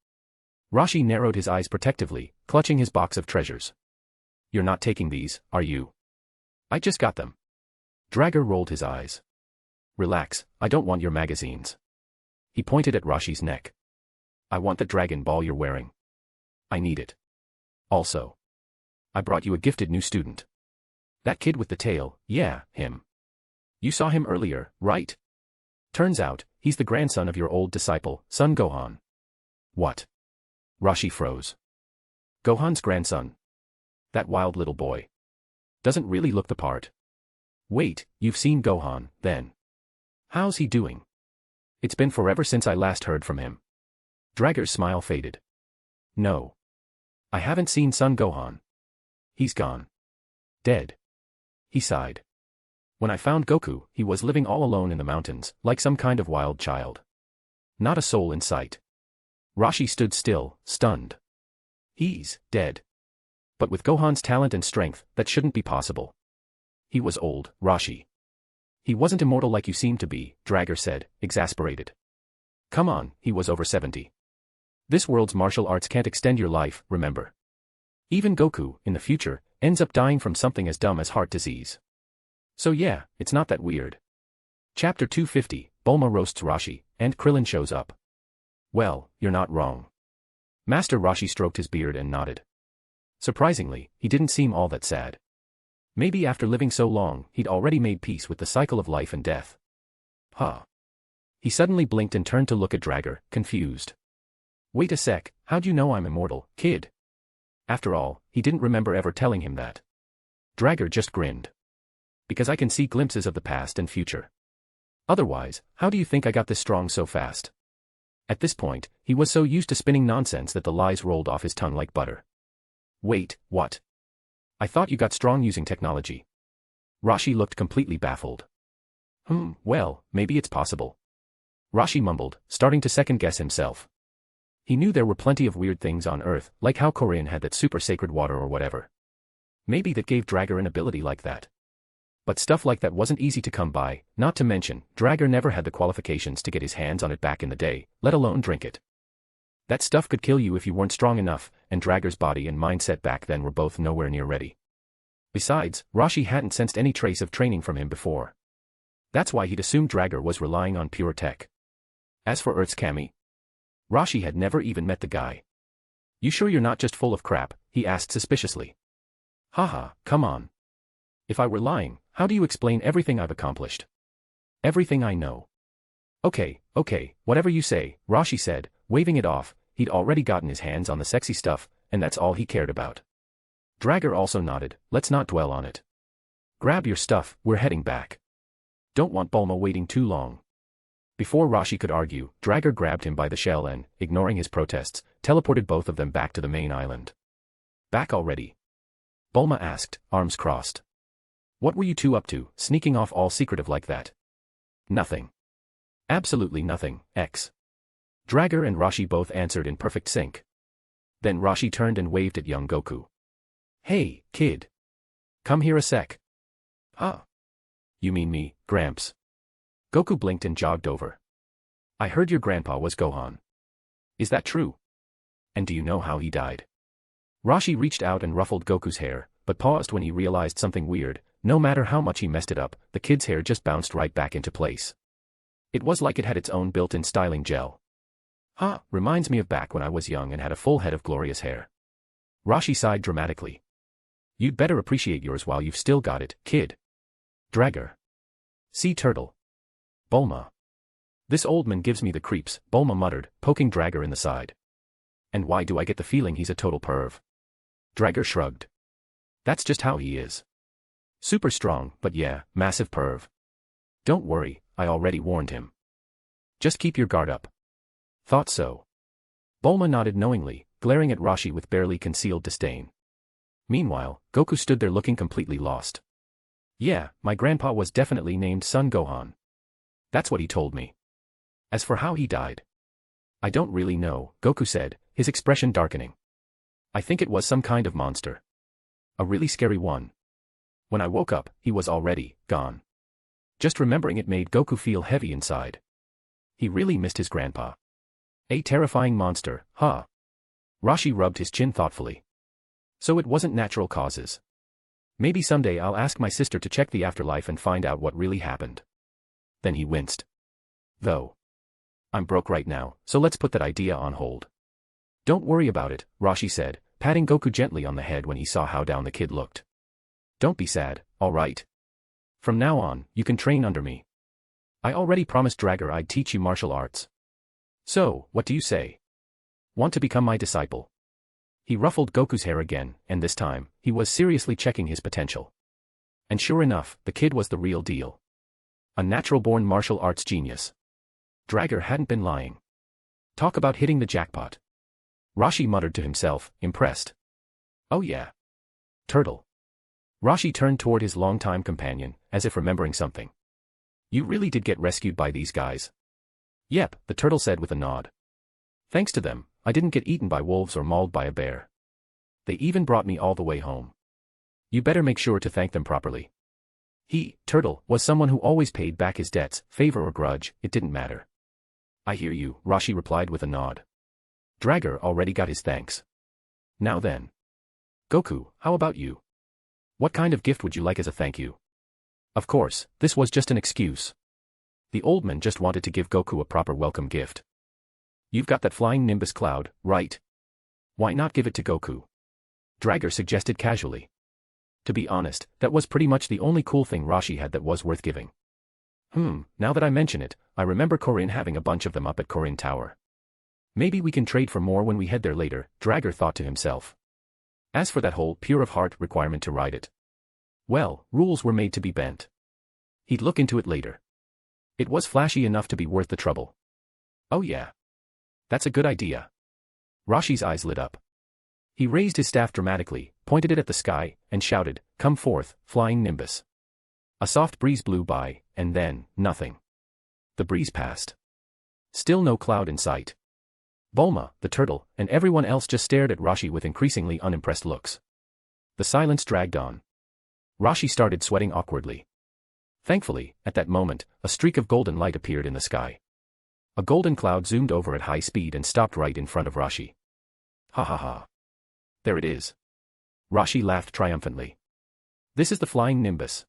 Rashi narrowed his eyes protectively, clutching his box of treasures. You're not taking these, are you? I just got them. Dragger rolled his eyes. Relax, I don't want your magazines. He pointed at Rashi's neck. I want the dragon ball you're wearing. I need it. Also. I brought you a gifted new student. That kid with the tail, yeah, him. You saw him earlier, right? Turns out, he's the grandson of your old disciple, Son Gohan. What? Rashi froze. Gohan's grandson. That wild little boy. Doesn't really look the part. Wait, you've seen Gohan, then. How's he doing? It's been forever since I last heard from him. Dragger's smile faded. No. I haven't seen Son Gohan. He's gone. Dead. He sighed. When I found Goku, he was living all alone in the mountains, like some kind of wild child. Not a soul in sight. Rashi stood still, stunned. He's dead. But with Gohan's talent and strength, that shouldn't be possible. He was old, Rashi. He wasn't immortal like you seem to be, Dragger said, exasperated. Come on, he was over 70. This world's martial arts can't extend your life, remember. Even Goku, in the future, ends up dying from something as dumb as heart disease. So yeah, it's not that weird. Chapter 250, Bulma roasts Rashi, and Krillin shows up. Well, you're not wrong. Master Rashi stroked his beard and nodded. Surprisingly, he didn't seem all that sad. Maybe after living so long, he'd already made peace with the cycle of life and death. Huh. He suddenly blinked and turned to look at Dragger, confused. Wait a sec, how'd you know I'm immortal, kid? After all, he didn't remember ever telling him that. Dragger just grinned. Because I can see glimpses of the past and future. Otherwise, how do you think I got this strong so fast? At this point, he was so used to spinning nonsense that the lies rolled off his tongue like butter. Wait, what? I thought you got strong using technology. Rashi looked completely baffled. Well, maybe it's possible. Rashi mumbled, starting to second-guess himself. He knew there were plenty of weird things on Earth, like how Korean had that super sacred water or whatever. Maybe that gave Dragger an ability like that. But stuff like that wasn't easy to come by, not to mention, Dragger never had the qualifications to get his hands on it back in the day, let alone drink it. That stuff could kill you if you weren't strong enough, and Dragger's body and mindset back then were both nowhere near ready. Besides, Rashi hadn't sensed any trace of training from him before. That's why he'd assumed Dragger was relying on pure tech. As for Earth's Kami, Rashi had never even met the guy. You sure you're not just full of crap? He asked suspiciously. Haha, come on. If I were lying, how do you explain everything I've accomplished? Everything I know. Okay, whatever you say, Rashi said, waving it off. He'd already gotten his hands on the sexy stuff, and that's all he cared about. Dragger also nodded. Let's not dwell on it. Grab your stuff, we're heading back. Don't want Bulma waiting too long. Before Rashi could argue, Dragger grabbed him by the shell and, ignoring his protests, teleported both of them back to the main island. Back already? Bulma asked, arms crossed. What were you two up to, sneaking off all secretive like that? Nothing. Absolutely nothing, X. Dragger and Rashi both answered in perfect sync. Then Rashi turned and waved at young Goku. Hey, kid. Come here a sec. Huh? You mean me, Gramps? Goku blinked and jogged over. I heard your grandpa was Gohan. Is that true? And do you know how he died? Rashi reached out and ruffled Goku's hair, but paused when he realized something weird. No matter how much he messed it up, the kid's hair just bounced right back into place. It was like it had its own built-in styling gel. Huh, reminds me of back when I was young and had a full head of glorious hair. Rashi sighed dramatically. You'd better appreciate yours while you've still got it, kid. Dragger. Sea turtle. Bulma. This old man gives me the creeps, Bulma muttered, poking Dragger in the side. And why do I get the feeling he's a total perv? Dragger shrugged. That's just how he is. Super strong, but yeah, massive perv. Don't worry, I already warned him. Just keep your guard up. Thought so. Bulma nodded knowingly, glaring at Rashi with barely concealed disdain. Meanwhile, Goku stood there looking completely lost. Yeah, my grandpa was definitely named Son Gohan. That's what he told me. As for how he died, I don't really know, Goku said, his expression darkening. I think it was some kind of monster. A really scary one. When I woke up, he was already gone. Just remembering it made Goku feel heavy inside. He really missed his grandpa. A terrifying monster, huh? Rashi rubbed his chin thoughtfully. So it wasn't natural causes. Maybe someday I'll ask my sister to check the afterlife and find out what really happened. Then he winced. Though. I'm broke right now, so let's put that idea on hold. Don't worry about it, Rashi said, patting Goku gently on the head when he saw how down the kid looked. Don't be sad, alright? From now on, you can train under me. I already promised Dragger I'd teach you martial arts. So, what do you say? Want to become my disciple? He ruffled Goku's hair again, and this time, he was seriously checking his potential. And sure enough, the kid was the real deal. A natural-born martial arts genius. Dragger hadn't been lying. Talk about hitting the jackpot. Rashi muttered to himself, impressed. Oh yeah. Turtle. Rashi turned toward his longtime companion, as if remembering something. You really did get rescued by these guys. Yep, the turtle said with a nod. Thanks to them, I didn't get eaten by wolves or mauled by a bear. They even brought me all the way home. You better make sure to thank them properly. He, Turtle, was someone who always paid back his debts, favor or grudge, it didn't matter. I hear you, Rashi replied with a nod. Dragger already got his thanks. Now then. Goku, how about you? What kind of gift would you like as a thank you? Of course, this was just an excuse. The old man just wanted to give Goku a proper welcome gift. You've got that flying Nimbus cloud, right? Why not give it to Goku? Dragger suggested casually. To be honest, that was pretty much the only cool thing Rashi had that was worth giving. Now that I mention it, I remember Korin having a bunch of them up at Korin Tower. Maybe we can trade for more when we head there later, Dragger thought to himself. As for that whole pure of heart requirement to ride it. Well, rules were made to be bent. He'd look into it later. It was flashy enough to be worth the trouble. Oh yeah. That's a good idea. Rashi's eyes lit up. He raised his staff dramatically, pointed it at the sky, and shouted, "Come forth, flying Nimbus." A soft breeze blew by, and then, nothing. The breeze passed. Still no cloud in sight. Bulma, the turtle, and everyone else just stared at Rashi with increasingly unimpressed looks. The silence dragged on. Rashi started sweating awkwardly. Thankfully, at that moment, a streak of golden light appeared in the sky. A golden cloud zoomed over at high speed and stopped right in front of Rashi. Ha ha ha. There it is. Rashi laughed triumphantly. This is the flying Nimbus.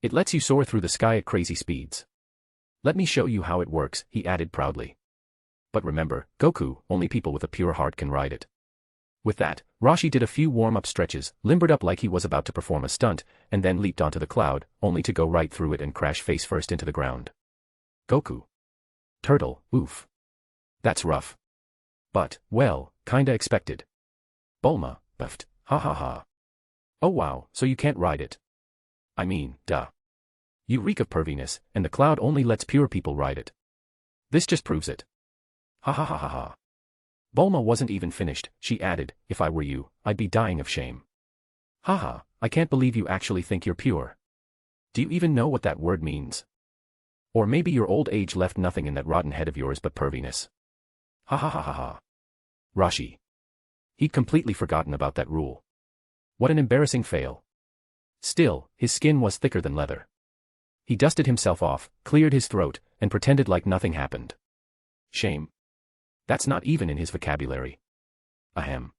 It lets you soar through the sky at crazy speeds. Let me show you how it works, he added proudly. But remember, Goku, only people with a pure heart can ride it. With that, Rashi did a few warm-up stretches, limbered up like he was about to perform a stunt, and then leaped onto the cloud, only to go right through it and crash face first into the ground. Goku. Turtle, oof. That's rough. But, well, kinda expected. Bulma, buffed, ha ha ha. Oh wow, so you can't ride it. I mean, duh. You reek of perviness, and the cloud only lets pure people ride it. This just proves it. Ha ha ha ha ha. Bulma wasn't even finished, she added, if I were you, I'd be dying of shame. Haha, I can't believe you actually think you're pure. Do you even know what that word means? Or maybe your old age left nothing in that rotten head of yours but perviness. Ha ha ha ha ha. Rashi. He'd completely forgotten about that rule. What an embarrassing fail. Still, his skin was thicker than leather. He dusted himself off, cleared his throat, and pretended like nothing happened. Shame. That's not even in his vocabulary. Ahem.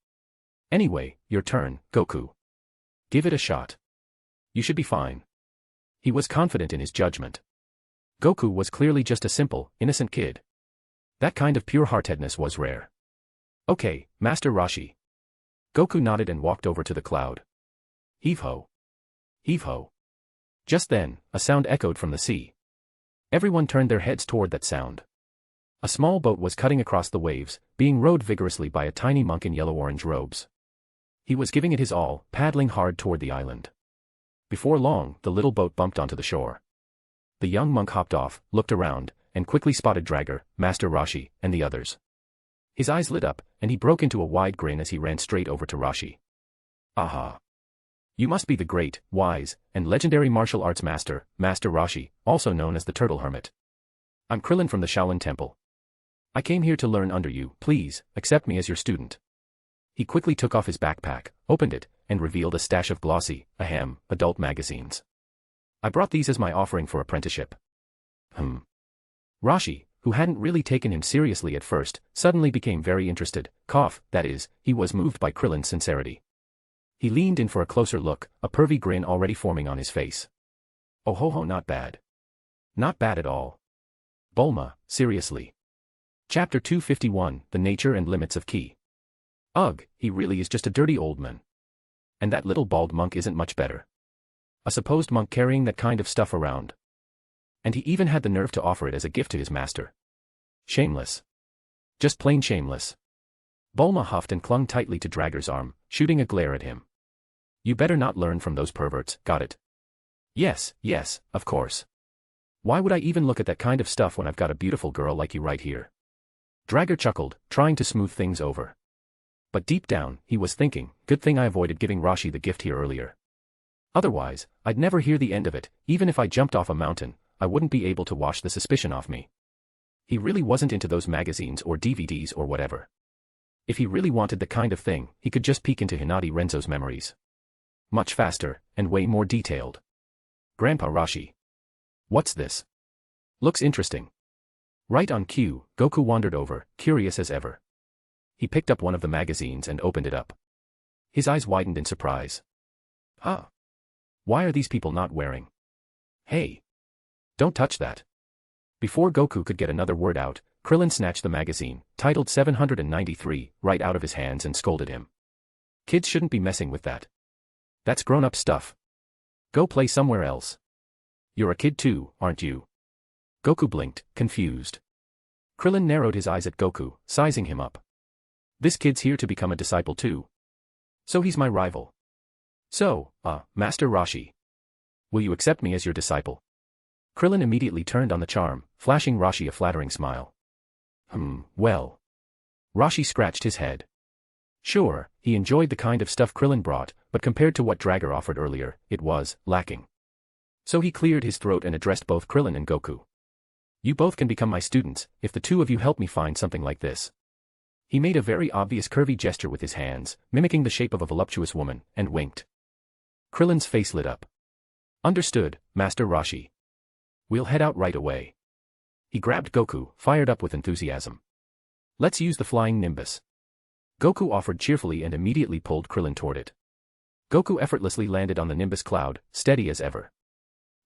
Anyway, your turn, Goku. Give it a shot. You should be fine. He was confident in his judgment. Goku was clearly just a simple, innocent kid. That kind of pure-heartedness was rare. Okay, Master Rashi. Goku nodded and walked over to the cloud. Heave-ho. Heave-ho. Just then, a sound echoed from the sea. Everyone turned their heads toward that sound. A small boat was cutting across the waves, being rowed vigorously by a tiny monk in yellow-orange robes. He was giving it his all, paddling hard toward the island. Before long, the little boat bumped onto the shore. The young monk hopped off, looked around, and quickly spotted Drager, Master Rashi, and the others. His eyes lit up, and he broke into a wide grin as he ran straight over to Rashi. Aha! You must be the great, wise, and legendary martial arts master, Master Rashi, also known as the Turtle Hermit. I'm Krillin from the Shaolin Temple. I came here to learn under you, please, accept me as your student. He quickly took off his backpack, opened it, and revealed a stash of glossy, adult magazines. I brought these as my offering for apprenticeship. Rashi, who hadn't really taken him seriously at first, suddenly became very interested, that is, he was moved by Krillin's sincerity. He leaned in for a closer look, a pervy grin already forming on his face. Oh ho ho, not bad. Not bad at all. Bulma, seriously. Chapter 251, The Nature and Limits of Ki. Ugh, he really is just a dirty old man. And that little bald monk isn't much better. A supposed monk carrying that kind of stuff around. And he even had the nerve to offer it as a gift to his master. Shameless. Just plain shameless. Bulma huffed and clung tightly to Drager's arm, shooting a glare at him. You better not learn from those perverts, got it? Yes, of course. Why would I even look at that kind of stuff when I've got a beautiful girl like you right here? Drager chuckled, trying to smooth things over. But deep down, he was thinking, good thing I avoided giving Rashi the gift here earlier. Otherwise, I'd never hear the end of it. Even if I jumped off a mountain, I wouldn't be able to wash the suspicion off me. He really wasn't into those magazines or DVDs or whatever. If he really wanted the kind of thing, he could just peek into Hinata Renzo's memories. Much faster, and way more detailed. Grandpa Rashi. What's this? Looks interesting. Right on cue, Goku wandered over, curious as ever. He picked up one of the magazines and opened it up. His eyes widened in surprise. Huh? Why are these people not wearing? Hey! Don't touch that. Before Goku could get another word out, Krillin snatched the magazine, titled 793, right out of his hands and scolded him. Kids shouldn't be messing with that. That's grown-up stuff. Go play somewhere else. You're a kid too, aren't you? Goku blinked, confused. Krillin narrowed his eyes at Goku, sizing him up. This kid's here to become a disciple too. So he's my rival. So, Master Rashi. Will you accept me as your disciple? Krillin immediately turned on the charm, flashing Rashi a flattering smile. Well. Rashi scratched his head. Sure, he enjoyed the kind of stuff Krillin brought, but compared to what Drager offered earlier, it was lacking. So he cleared his throat and addressed both Krillin and Goku. You both can become my students, if the two of you help me find something like this. He made a very obvious curvy gesture with his hands, mimicking the shape of a voluptuous woman, and winked. Krillin's face lit up. Understood, Master Rashi. We'll head out right away. He grabbed Goku, fired up with enthusiasm. Let's use the flying Nimbus. Goku offered cheerfully and immediately pulled Krillin toward it. Goku effortlessly landed on the Nimbus cloud, steady as ever.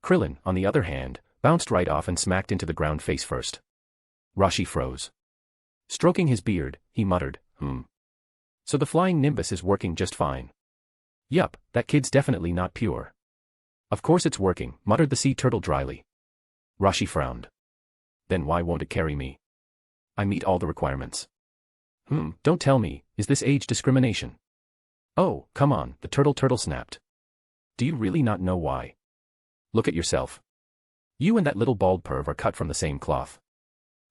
Krillin, on the other hand, bounced right off and smacked into the ground face first. Rashi froze. Stroking his beard, he muttered, So the flying Nimbus is working just fine. Yup, that kid's definitely not pure. Of course it's working, muttered the sea turtle dryly. Rashi frowned. Then why won't it carry me? I meet all the requirements. Don't tell me, is this age discrimination? Oh, come on, the turtle snapped. Do you really not know why? Look at yourself. You and that little bald perv are cut from the same cloth.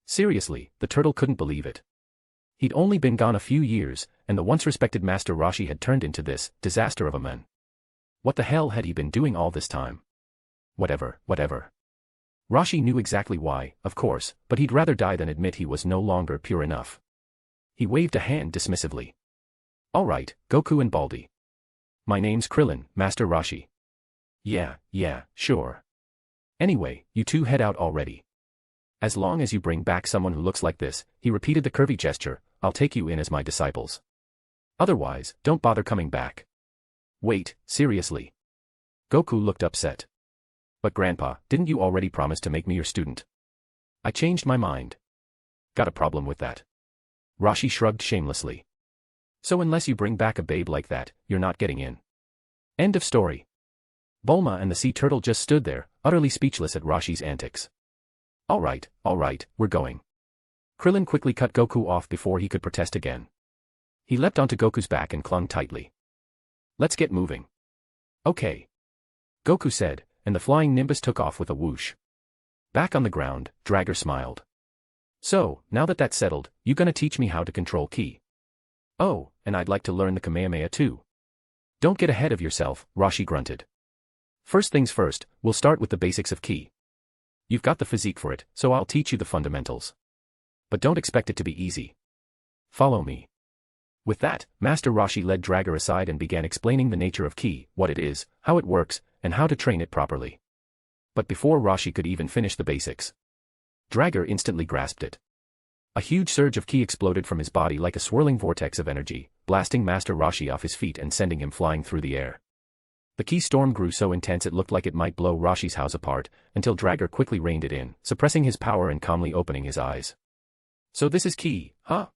Seriously, the turtle couldn't believe it. He'd only been gone a few years, and the once respected Master Rashi had turned into this disaster of a man. What the hell had he been doing all this time? Whatever. Rashi knew exactly why, of course, but he'd rather die than admit he was no longer pure enough. He waved a hand dismissively. All right, Goku and Baldy. My name's Krillin, Master Rashi. Yeah, sure. Anyway, you two head out already. As long as you bring back someone who looks like this, he repeated the curvy gesture, I'll take you in as my disciples. Otherwise, don't bother coming back. Wait, seriously. Goku looked upset. But Grandpa, didn't you already promise to make me your student? I changed my mind. Got a problem with that? Rashi shrugged shamelessly. So unless you bring back a babe like that, you're not getting in. End of story. Bulma and the sea turtle just stood there, utterly speechless at Rashi's antics. All right, we're going. Krillin quickly cut Goku off before he could protest again. He leapt onto Goku's back and clung tightly. Let's get moving. Okay. Goku said, and the flying Nimbus took off with a whoosh. Back on the ground, Drager smiled. So, now that that's settled, you gonna teach me how to control ki? Oh, and I'd like to learn the Kamehameha too. Don't get ahead of yourself, Rashi grunted. First things first, we'll start with the basics of ki. You've got the physique for it, so I'll teach you the fundamentals. But don't expect it to be easy. Follow me. With that, Master Rashi led Drager aside and began explaining the nature of ki, what it is, how it works, and how to train it properly. But before Rashi could even finish the basics, Drager instantly grasped it. A huge surge of ki exploded from his body like a swirling vortex of energy, blasting Master Rashi off his feet and sending him flying through the air. The ki storm grew so intense it looked like it might blow Rashi's house apart, until Drager quickly reined it in, suppressing his power and calmly opening his eyes. So this is ki, huh?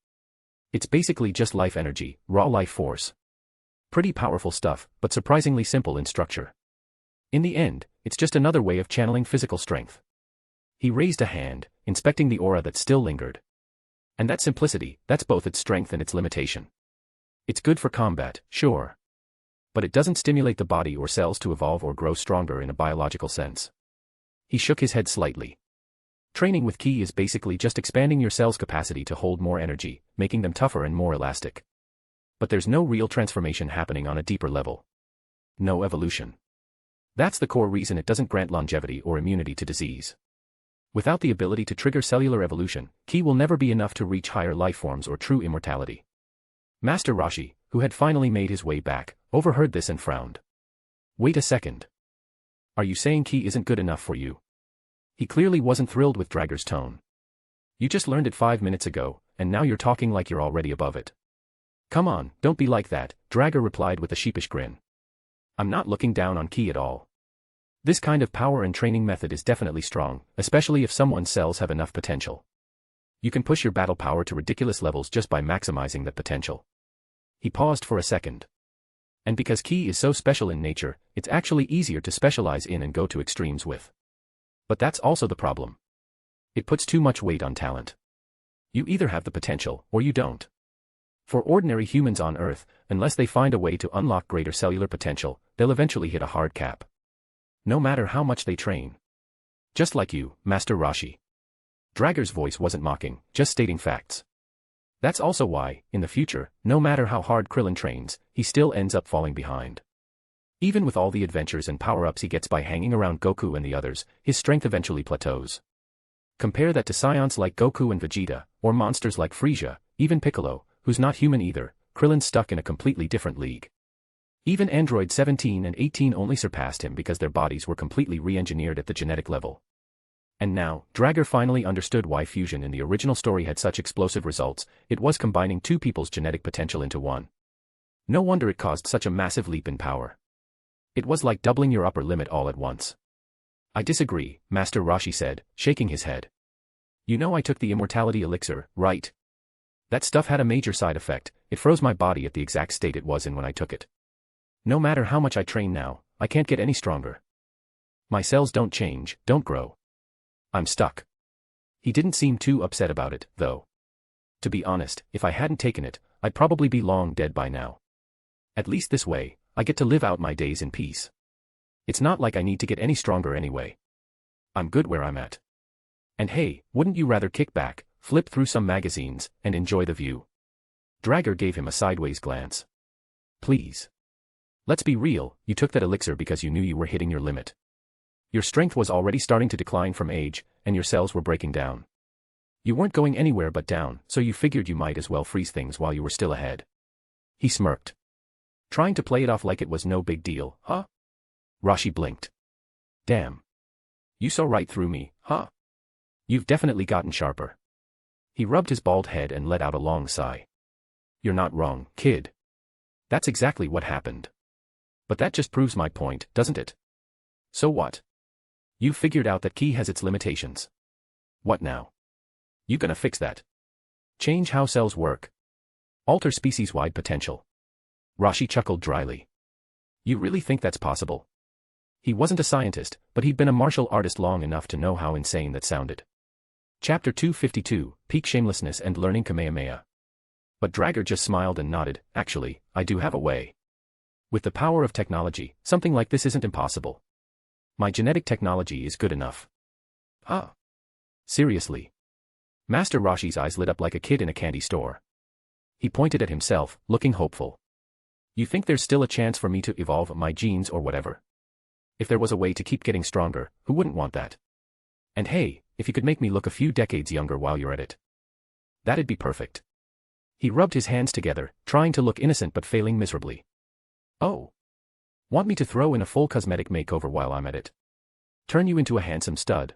It's basically just life energy, raw life force. Pretty powerful stuff, but surprisingly simple in structure. In the end, it's just another way of channeling physical strength. He raised a hand, inspecting the aura that still lingered. And that simplicity, that's both its strength and its limitation. It's good for combat, sure. But it doesn't stimulate the body or cells to evolve or grow stronger in a biological sense. He shook his head slightly. Training with ki is basically just expanding your cell's capacity to hold more energy, making them tougher and more elastic. But there's no real transformation happening on a deeper level. No evolution. That's the core reason it doesn't grant longevity or immunity to disease. Without the ability to trigger cellular evolution, ki will never be enough to reach higher life forms or true immortality. Master Rashi, who had finally made his way back, overheard this and frowned. Wait a second. Are you saying ki isn't good enough for you? He clearly wasn't thrilled with Drager's tone. You just learned it 5 minutes ago, and now you're talking like you're already above it. Come on, don't be like that, Drager replied with a sheepish grin. I'm not looking down on ki at all. This kind of power and training method is definitely strong, especially if someone's cells have enough potential. You can push your battle power to ridiculous levels just by maximizing that potential. He paused for a second. And because ki is so special in nature, it's actually easier to specialize in and go to extremes with. But that's also the problem. It puts too much weight on talent. You either have the potential, or you don't. For ordinary humans on Earth, unless they find a way to unlock greater cellular potential, they'll eventually hit a hard cap. No matter how much they train. Just like you, Master Rashi. Drager's voice wasn't mocking, just stating facts. That's also why, in the future, no matter how hard Krillin trains, he still ends up falling behind. Even with all the adventures and power-ups he gets by hanging around Goku and the others, his strength eventually plateaus. Compare that to scions like Goku and Vegeta, or monsters like Frieza, even Piccolo, who's not human either. Krillin's stuck in a completely different league. Even Android 17 and 18 only surpassed him because their bodies were completely re-engineered at the genetic level. And now, Drager finally understood why fusion in the original story had such explosive results. It was combining two people's genetic potential into one. No wonder it caused such a massive leap in power. It was like doubling your upper limit all at once. I disagree, Master Rashi said, shaking his head. You know I took the immortality elixir, right? That stuff had a major side effect, it froze my body at the exact state it was in when I took it. No matter how much I train now, I can't get any stronger. My cells don't change, don't grow. I'm stuck. He didn't seem too upset about it, though. To be honest, if I hadn't taken it, I'd probably be long dead by now. At least this way, I get to live out my days in peace. It's not like I need to get any stronger anyway. I'm good where I'm at. And hey, wouldn't you rather kick back, flip through some magazines, and enjoy the view? Drager gave him a sideways glance. Please. Let's be real, you took that elixir because you knew you were hitting your limit. Your strength was already starting to decline from age, and your cells were breaking down. You weren't going anywhere but down, so you figured you might as well freeze things while you were still ahead. He smirked. Trying to play it off like it was no big deal, huh? Rashi blinked. Damn. You saw right through me, huh? You've definitely gotten sharper. He rubbed his bald head and let out a long sigh. You're not wrong, kid. That's exactly what happened. But that just proves my point, doesn't it? So what? You figured out that ki has its limitations. What now? You gonna fix that? Change how cells work? Alter species-wide potential? Rashi chuckled dryly. You really think that's possible? He wasn't a scientist, but he'd been a martial artist long enough to know how insane that sounded. Chapter 252, Peak Shamelessness and Learning Kamehameha. But Drager just smiled and nodded. Actually, I do have a way. With the power of technology, something like this isn't impossible. My genetic technology is good enough. Huh? Seriously? Master Rashi's eyes lit up like a kid in a candy store. He pointed at himself, looking hopeful. You think there's still a chance for me to evolve my genes or whatever? If there was a way to keep getting stronger, who wouldn't want that? And hey, if you could make me look a few decades younger while you're at it. That'd be perfect. He rubbed his hands together, trying to look innocent but failing miserably. Oh. Want me to throw in a full cosmetic makeover while I'm at it? Turn you into a handsome stud?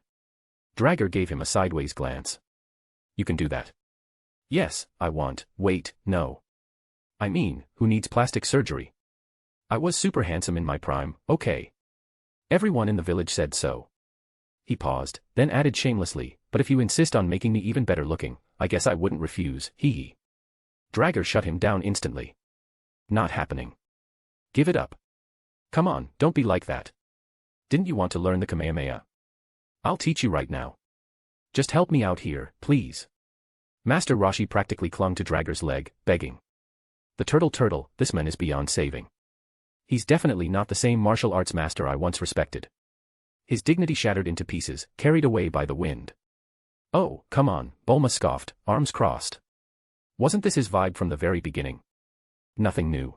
Drager gave him a sideways glance. You can do that. Yes, I want. Wait, no. I mean, who needs plastic surgery? I was super handsome in my prime, okay. Everyone in the village said so. He paused, then added shamelessly, but if you insist on making me even better looking, I guess I wouldn't refuse, hee. Drager shut him down instantly. Not happening. Give it up. Come on, don't be like that. Didn't you want to learn the Kamehameha? I'll teach you right now. Just help me out here, please. Master Rashi practically clung to Drager's leg, begging. The turtle, this man is beyond saving. He's definitely not the same martial arts master I once respected. His dignity shattered into pieces, carried away by the wind. Oh, come on, Bulma scoffed, arms crossed. Wasn't this his vibe from the very beginning? Nothing new.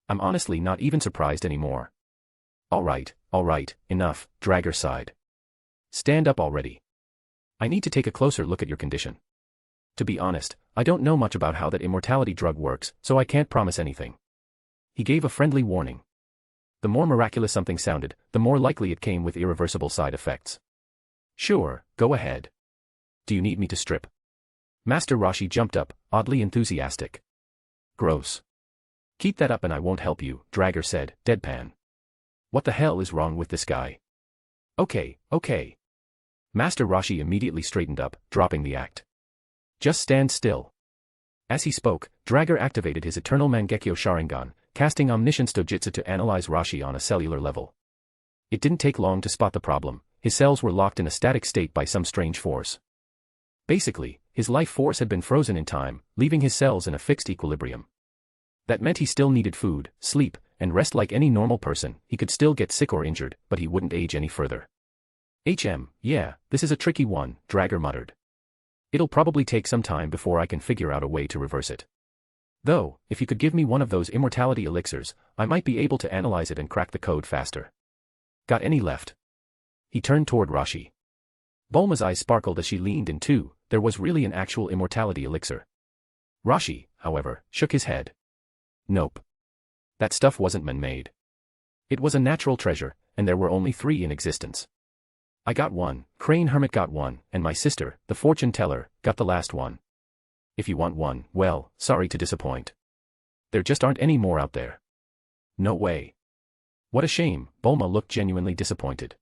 I'm honestly not even surprised anymore. All right, enough, Drager sighed. Stand up already. I need to take a closer look at your condition. To be honest, I don't know much about how that immortality drug works, so I can't promise anything. He gave a friendly warning. The more miraculous something sounded, the more likely it came with irreversible side effects. Sure, go ahead. Do you need me to strip? Master Rashi jumped up, oddly enthusiastic. Gross. Keep that up and I won't help you, Drager said, deadpan. What the hell is wrong with this guy? Okay. Master Rashi immediately straightened up, dropping the act. Just stand still. As he spoke, Drager activated his eternal Mangekyo Sharingan, casting Omniscience Dojutsu to analyze Rashi on a cellular level. It didn't take long to spot the problem. His cells were locked in a static state by some strange force. Basically, his life force had been frozen in time, leaving his cells in a fixed equilibrium. That meant he still needed food, sleep, and rest like any normal person. He could still get sick or injured, but he wouldn't age any further. Yeah, this is a tricky one, Drager muttered. It'll probably take some time before I can figure out a way to reverse it. Though, if you could give me one of those immortality elixirs, I might be able to analyze it and crack the code faster. Got any left? He turned toward Rashi. Bulma's eyes sparkled as she leaned in too. There was really an actual immortality elixir. Rashi, however, shook his head. Nope. That stuff wasn't man-made. It was a natural treasure, and there were only 3 in existence. I got one, Crane Hermit got one, and my sister, the fortune teller, got the last one. If you want one, well, sorry to disappoint. There just aren't any more out there. No way. What a shame, Bulma looked genuinely disappointed.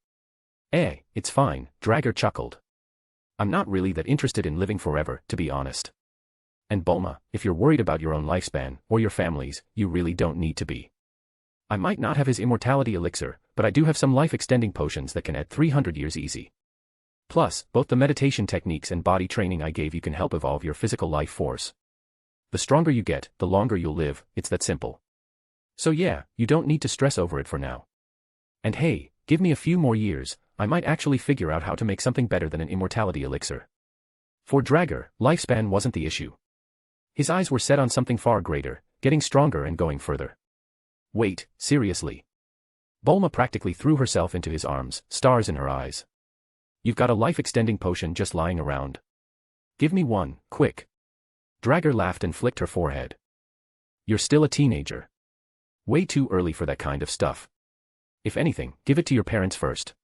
It's fine, Drager chuckled. I'm not really that interested in living forever, to be honest. And Bulma, if you're worried about your own lifespan, or your family's, you really don't need to be. I might not have his immortality elixir, but I do have some life-extending potions that can add 300 years easy. Plus, both the meditation techniques and body training I gave you can help evolve your physical life force. The stronger you get, the longer you'll live, it's that simple. So yeah, you don't need to stress over it for now. And hey, give me a few more years, I might actually figure out how to make something better than an immortality elixir. For Drager, lifespan wasn't the issue. His eyes were set on something far greater, getting stronger and going further. Wait, seriously? Bulma practically threw herself into his arms, stars in her eyes. You've got a life-extending potion just lying around. Give me one, quick. Drager laughed and flicked her forehead. You're still a teenager. Way too early for that kind of stuff. If anything, give it to your parents first.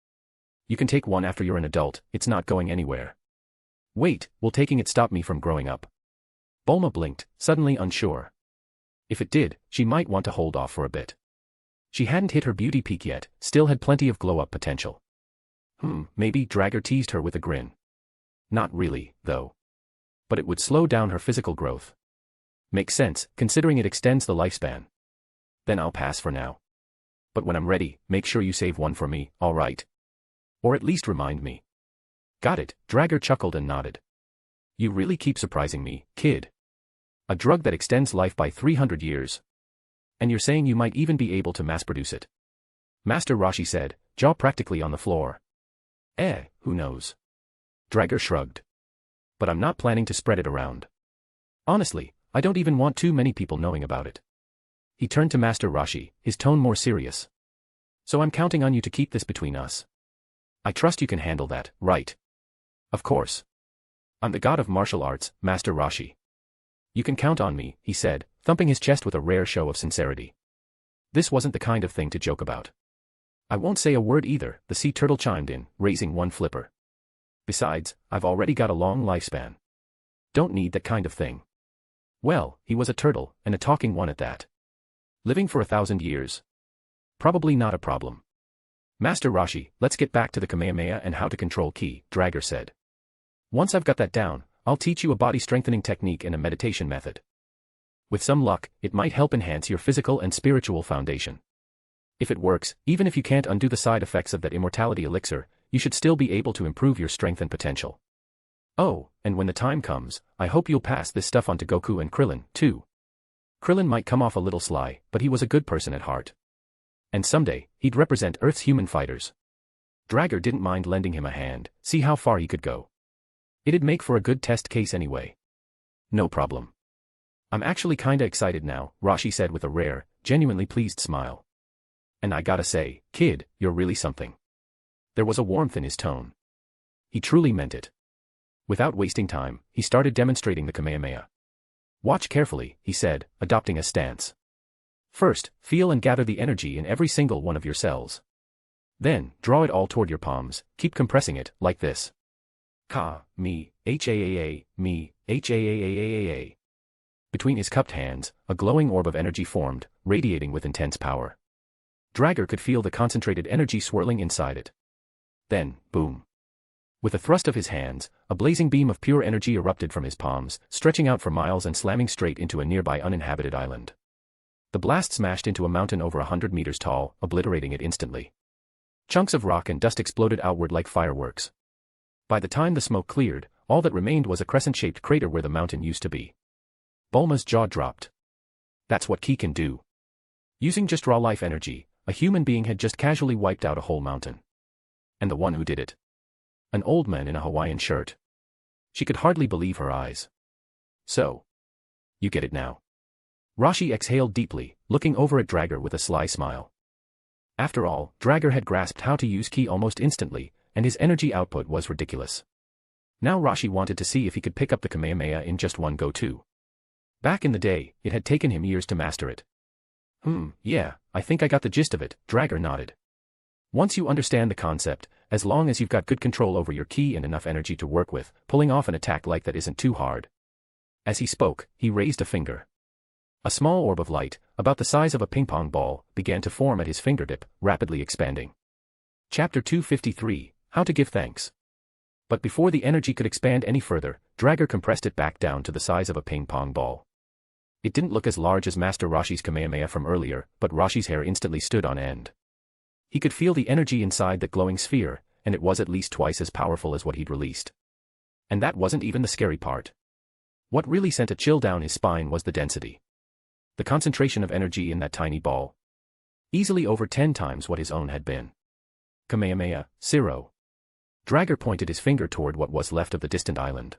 You can take one after you're an adult, it's not going anywhere. Wait, will taking it stop me from growing up? Bulma blinked, suddenly unsure. If it did, she might want to hold off for a bit. She hadn't hit her beauty peak yet, still had plenty of glow-up potential. Maybe, Drager teased her with a grin. Not really, though. But it would slow down her physical growth. Makes sense, considering it extends the lifespan. Then I'll pass for now. But when I'm ready, make sure you save one for me, alright? Or at least remind me. Got it, Drager chuckled and nodded. You really keep surprising me, kid. A drug that extends life by 300 years. And you're saying you might even be able to mass-produce it. Master Roshi said, jaw practically on the floor. Who knows? Drager shrugged. But I'm not planning to spread it around. Honestly, I don't even want too many people knowing about it. He turned to Master Roshi, his tone more serious. So I'm counting on you to keep this between us. I trust you can handle that, right? Of course. I'm the god of martial arts, Master Roshi. You can count on me, he said, thumping his chest with a rare show of sincerity. This wasn't the kind of thing to joke about. I won't say a word either, the sea turtle chimed in, raising one flipper. Besides, I've already got a long lifespan. Don't need that kind of thing. Well, he was a turtle, and a talking one at that. Living for 1,000 years. Probably not a problem. Master Roshi, let's get back to the Kamehameha and how to control ki, Drager said. Once I've got that down, I'll teach you a body-strengthening technique and a meditation method. With some luck, it might help enhance your physical and spiritual foundation. If it works, even if you can't undo the side effects of that immortality elixir, you should still be able to improve your strength and potential. Oh, and when the time comes, I hope you'll pass this stuff on to Goku and Krillin, too. Krillin might come off a little sly, but he was a good person at heart. And someday, he'd represent Earth's human fighters. Drager didn't mind lending him a hand, see how far he could go. It'd make for a good test case anyway. No problem. I'm actually kinda excited now, Roshi said with a rare, genuinely pleased smile. And I gotta say, kid, you're really something. There was a warmth in his tone. He truly meant it. Without wasting time, he started demonstrating the Kamehameha. Watch carefully, he said, adopting a stance. First, feel and gather the energy in every single one of your cells. Then, draw it all toward your palms, keep compressing it, like this. Ka, me, H-A-A-A, me, H-A-A-A-A-A. Between his cupped hands, a glowing orb of energy formed, radiating with intense power. Drager could feel the concentrated energy swirling inside it. Then, boom. With a thrust of his hands, a blazing beam of pure energy erupted from his palms, stretching out for miles and slamming straight into a nearby uninhabited island. The blast smashed into a mountain over 100 meters tall, obliterating it instantly. Chunks of rock and dust exploded outward like fireworks. By the time the smoke cleared, all that remained was a crescent-shaped crater where the mountain used to be. Bulma's jaw dropped. That's what ki can do. Using just raw life energy, a human being had just casually wiped out a whole mountain. And the one who did it. An old man in a Hawaiian shirt. She could hardly believe her eyes. So. You get it now. Roshi exhaled deeply, looking over at Drager with a sly smile. After all, Drager had grasped how to use ki almost instantly, and his energy output was ridiculous. Now Roshi wanted to see if he could pick up the Kamehameha in just one go too. Back in the day, it had taken him years to master it. Yeah, I think I got the gist of it, Drager nodded. Once you understand the concept, as long as you've got good control over your ki and enough energy to work with, pulling off an attack like that isn't too hard. As he spoke, he raised a finger. A small orb of light, about the size of a ping-pong ball, began to form at his fingertip, rapidly expanding. Chapter 253, How to Give Thanks. But before the energy could expand any further, Dragger compressed it back down to the size of a ping-pong ball. It didn't look as large as Master Roshi's Kamehameha from earlier, but Roshi's hair instantly stood on end. He could feel the energy inside the glowing sphere, and it was at least twice as powerful as what he'd released. And that wasn't even the scary part. What really sent a chill down his spine was the density. The concentration of energy in that tiny ball. Easily over 10 times what his own had been. Kamehameha, Zero. Dragger pointed his finger toward what was left of the distant island.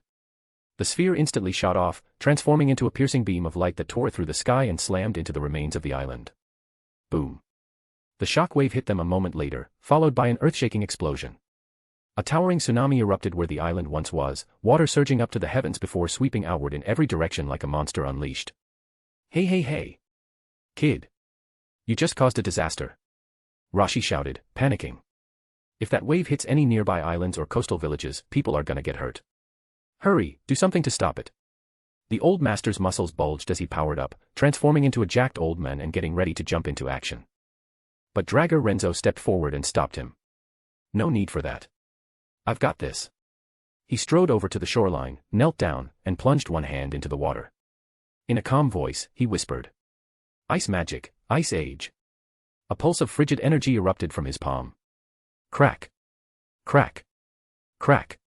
The sphere instantly shot off, transforming into a piercing beam of light that tore through the sky and slammed into the remains of the island. Boom. The shockwave hit them a moment later, followed by an earth-shaking explosion. A towering tsunami erupted where the island once was, water surging up to the heavens before sweeping outward in every direction like a monster unleashed. Hey hey hey! Kid! You just caused a disaster! Roshi shouted, panicking. If that wave hits any nearby islands or coastal villages, people are gonna get hurt. Hurry, do something to stop it. The old master's muscles bulged as he powered up, transforming into a jacked old man and getting ready to jump into action. But Dragger Renzo stepped forward and stopped him. No need for that. I've got this. He strode over to the shoreline, knelt down, and plunged one hand into the water. In a calm voice, he whispered. Ice magic, ice age. A pulse of frigid energy erupted from his palm. Crack. Crack. Crack.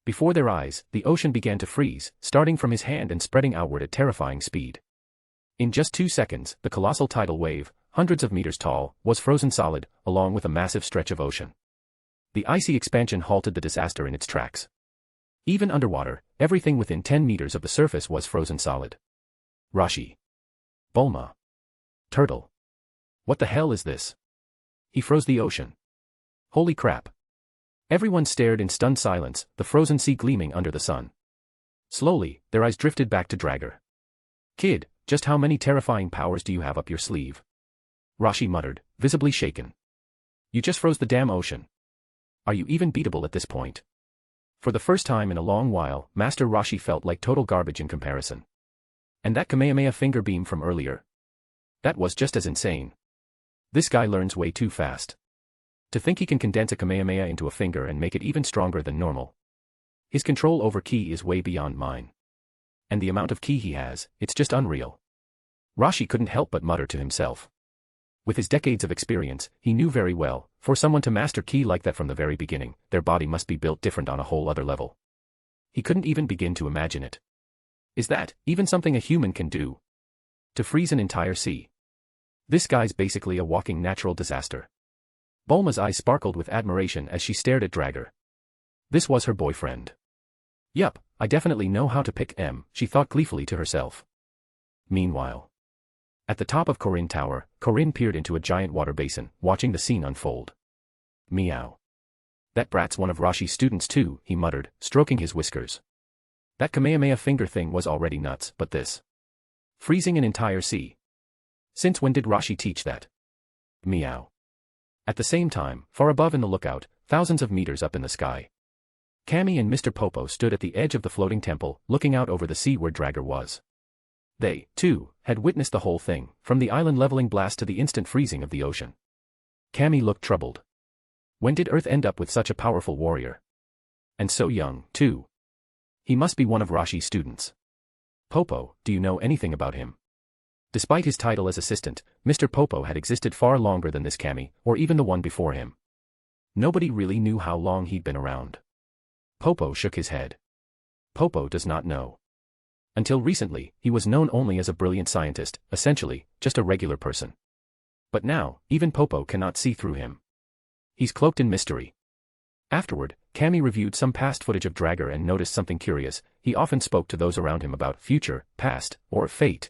Before their eyes, the ocean began to freeze, starting from his hand and spreading outward at terrifying speed. In just 2 seconds, the colossal tidal wave, hundreds of meters tall, was frozen solid, along with a massive stretch of ocean. The icy expansion halted the disaster in its tracks. Even underwater, everything within 10 meters of the surface was frozen solid. Roshi. Bulma. Turtle. What the hell is this? He froze the ocean. Holy crap. Everyone stared in stunned silence, the frozen sea gleaming under the sun. Slowly, their eyes drifted back to Dragger. Kid, just how many terrifying powers do you have up your sleeve? Roshi muttered, visibly shaken. You just froze the damn ocean. Are you even beatable at this point? For the first time in a long while, Master Roshi felt like total garbage in comparison. And that Kamehameha finger beam from earlier? That was just as insane. This guy learns way too fast. To think he can condense a Kamehameha into a finger and make it even stronger than normal. His control over ki is way beyond mine. And the amount of ki he has, it's just unreal. Roshi couldn't help but mutter to himself. With his decades of experience, he knew very well, for someone to master ki like that from the very beginning, their body must be built different on a whole other level. He couldn't even begin to imagine it. Is that even something a human can do? To freeze an entire sea. This guy's basically a walking natural disaster. Bulma's eyes sparkled with admiration as she stared at Dragger. This was her boyfriend. Yup, I definitely know how to pick M, she thought gleefully to herself. Meanwhile, at the top of Corinne Tower, Corinne peered into a giant water basin, watching the scene unfold. Meow. That brat's one of Roshi's students too, he muttered, stroking his whiskers. That Kamehameha finger thing was already nuts, but this. Freezing an entire sea. Since when did Roshi teach that? Meow. At the same time, far above in the lookout, thousands of meters up in the sky, Cammy and Mr. Popo stood at the edge of the floating temple, looking out over the sea where Dragger was. They, too, had witnessed the whole thing, from the island-leveling blast to the instant freezing of the ocean. Cammy looked troubled. When did Earth end up with such a powerful warrior? And so young, too. He must be one of Roshi's students. Popo, do you know anything about him? Despite his title as assistant, Mr. Popo had existed far longer than this Cammy, or even the one before him. Nobody really knew how long he'd been around. Popo shook his head. Popo does not know. Until recently, he was known only as a brilliant scientist, essentially, just a regular person. But now, even Popo cannot see through him. He's cloaked in mystery. Afterward, Cammy reviewed some past footage of Dragger and noticed something curious. He often spoke to those around him about future, past, or fate.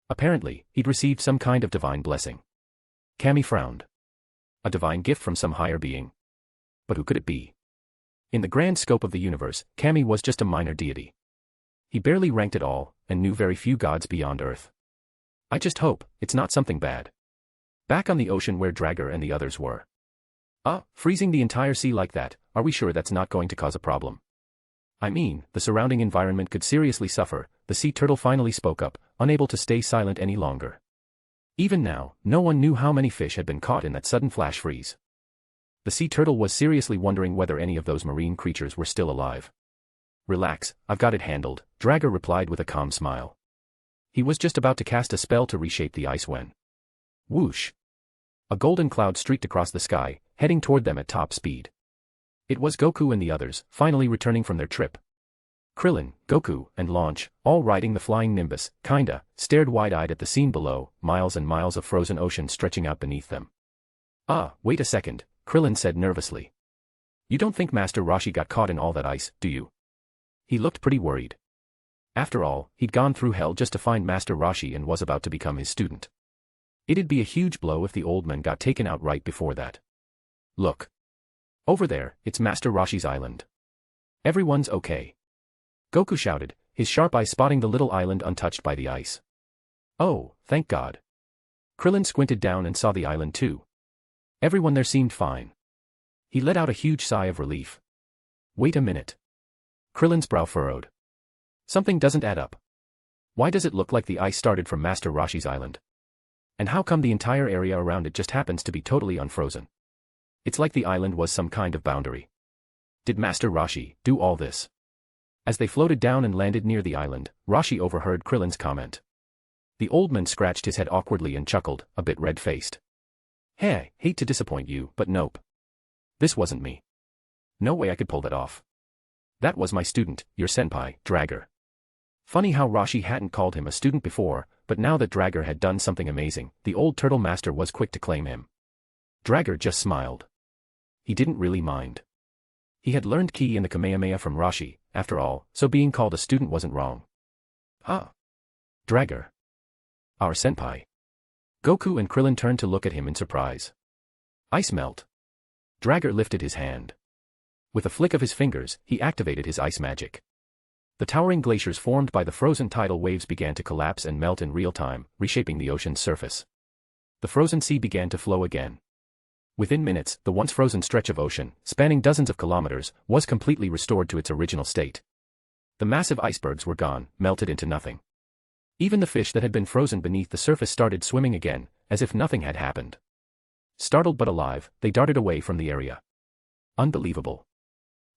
Apparently, he'd received some kind of divine blessing. Cammy frowned. A divine gift from some higher being. But who could it be? In the grand scope of the universe, Cammy was just a minor deity. He barely ranked at all, and knew very few gods beyond Earth. I just hope it's not something bad. Back on the ocean where Dragger and the others were. Freezing the entire sea like that, are we sure that's not going to cause a problem? I mean, the surrounding environment could seriously suffer, the sea turtle finally spoke up, unable to stay silent any longer. Even now, no one knew how many fish had been caught in that sudden flash freeze. The sea turtle was seriously wondering whether any of those marine creatures were still alive. Relax, I've got it handled, Dragger replied with a calm smile. He was just about to cast a spell to reshape the ice when... whoosh! A golden cloud streaked across the sky, heading toward them at top speed. It was Goku and the others, finally returning from their trip. Krillin, Goku, and Launch, all riding the flying Nimbus, kinda, stared wide-eyed at the scene below, miles and miles of frozen ocean stretching out beneath them. Ah, wait a second, Krillin said nervously. You don't think Master Roshi got caught in all that ice, do you? He looked pretty worried. After all, he'd gone through hell just to find Master Roshi and was about to become his student. It'd be a huge blow if the old man got taken out right before that. Look. Over there, it's Master Roshi's island. Everyone's okay. Goku shouted, his sharp eye spotting the little island untouched by the ice. Oh, thank God. Krillin squinted down and saw the island too. Everyone there seemed fine. He let out a huge sigh of relief. Wait a minute. Krillin's brow furrowed. Something doesn't add up. Why does it look like the ice started from Master Roshi's island? And how come the entire area around it just happens to be totally unfrozen? It's like the island was some kind of boundary. Did Master Roshi do all this? As they floated down and landed near the island, Roshi overheard Krillin's comment. The old man scratched his head awkwardly and chuckled, a bit red-faced. Hey, hate to disappoint you, but nope. This wasn't me. No way I could pull that off. That was my student, your senpai, Dragger. Funny how Roshi hadn't called him a student before, but now that Dragger had done something amazing, the old turtle master was quick to claim him. Dragger just smiled. He didn't really mind. He had learned ki and the Kamehameha from Roshi, after all, so being called a student wasn't wrong. Ah. Dragger. Our senpai. Goku and Krillin turned to look at him in surprise. Ice melt. Dragger lifted his hand. With a flick of his fingers, he activated his ice magic. The towering glaciers formed by the frozen tidal waves began to collapse and melt in real time, reshaping the ocean's surface. The frozen sea began to flow again. Within minutes, the once frozen stretch of ocean, spanning dozens of kilometers, was completely restored to its original state. The massive icebergs were gone, melted into nothing. Even the fish that had been frozen beneath the surface started swimming again, as if nothing had happened. Startled but alive, they darted away from the area. Unbelievable.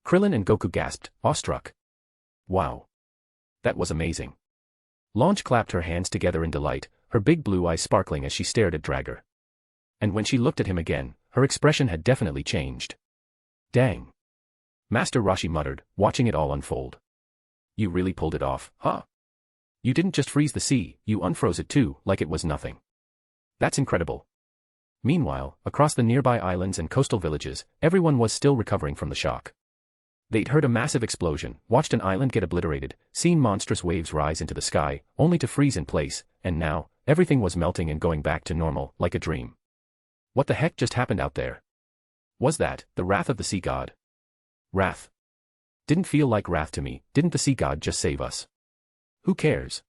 Krillin and Goku gasped, awestruck. Wow. That was amazing. Launch clapped her hands together in delight, her big blue eyes sparkling as she stared at Dragger. And when she looked at him again, her expression had definitely changed. Dang. Master Roshi muttered, watching it all unfold. You really pulled it off, huh? You didn't just freeze the sea, you unfroze it too, like it was nothing. That's incredible. Meanwhile, across the nearby islands and coastal villages, everyone was still recovering from the shock. They'd heard a massive explosion, watched an island get obliterated, seen monstrous waves rise into the sky, only to freeze in place, and now, everything was melting and going back to normal, like a dream. What the heck just happened out there? Was that the wrath of the sea god? Wrath. Didn't feel like wrath to me, didn't the sea god just save us? Who cares?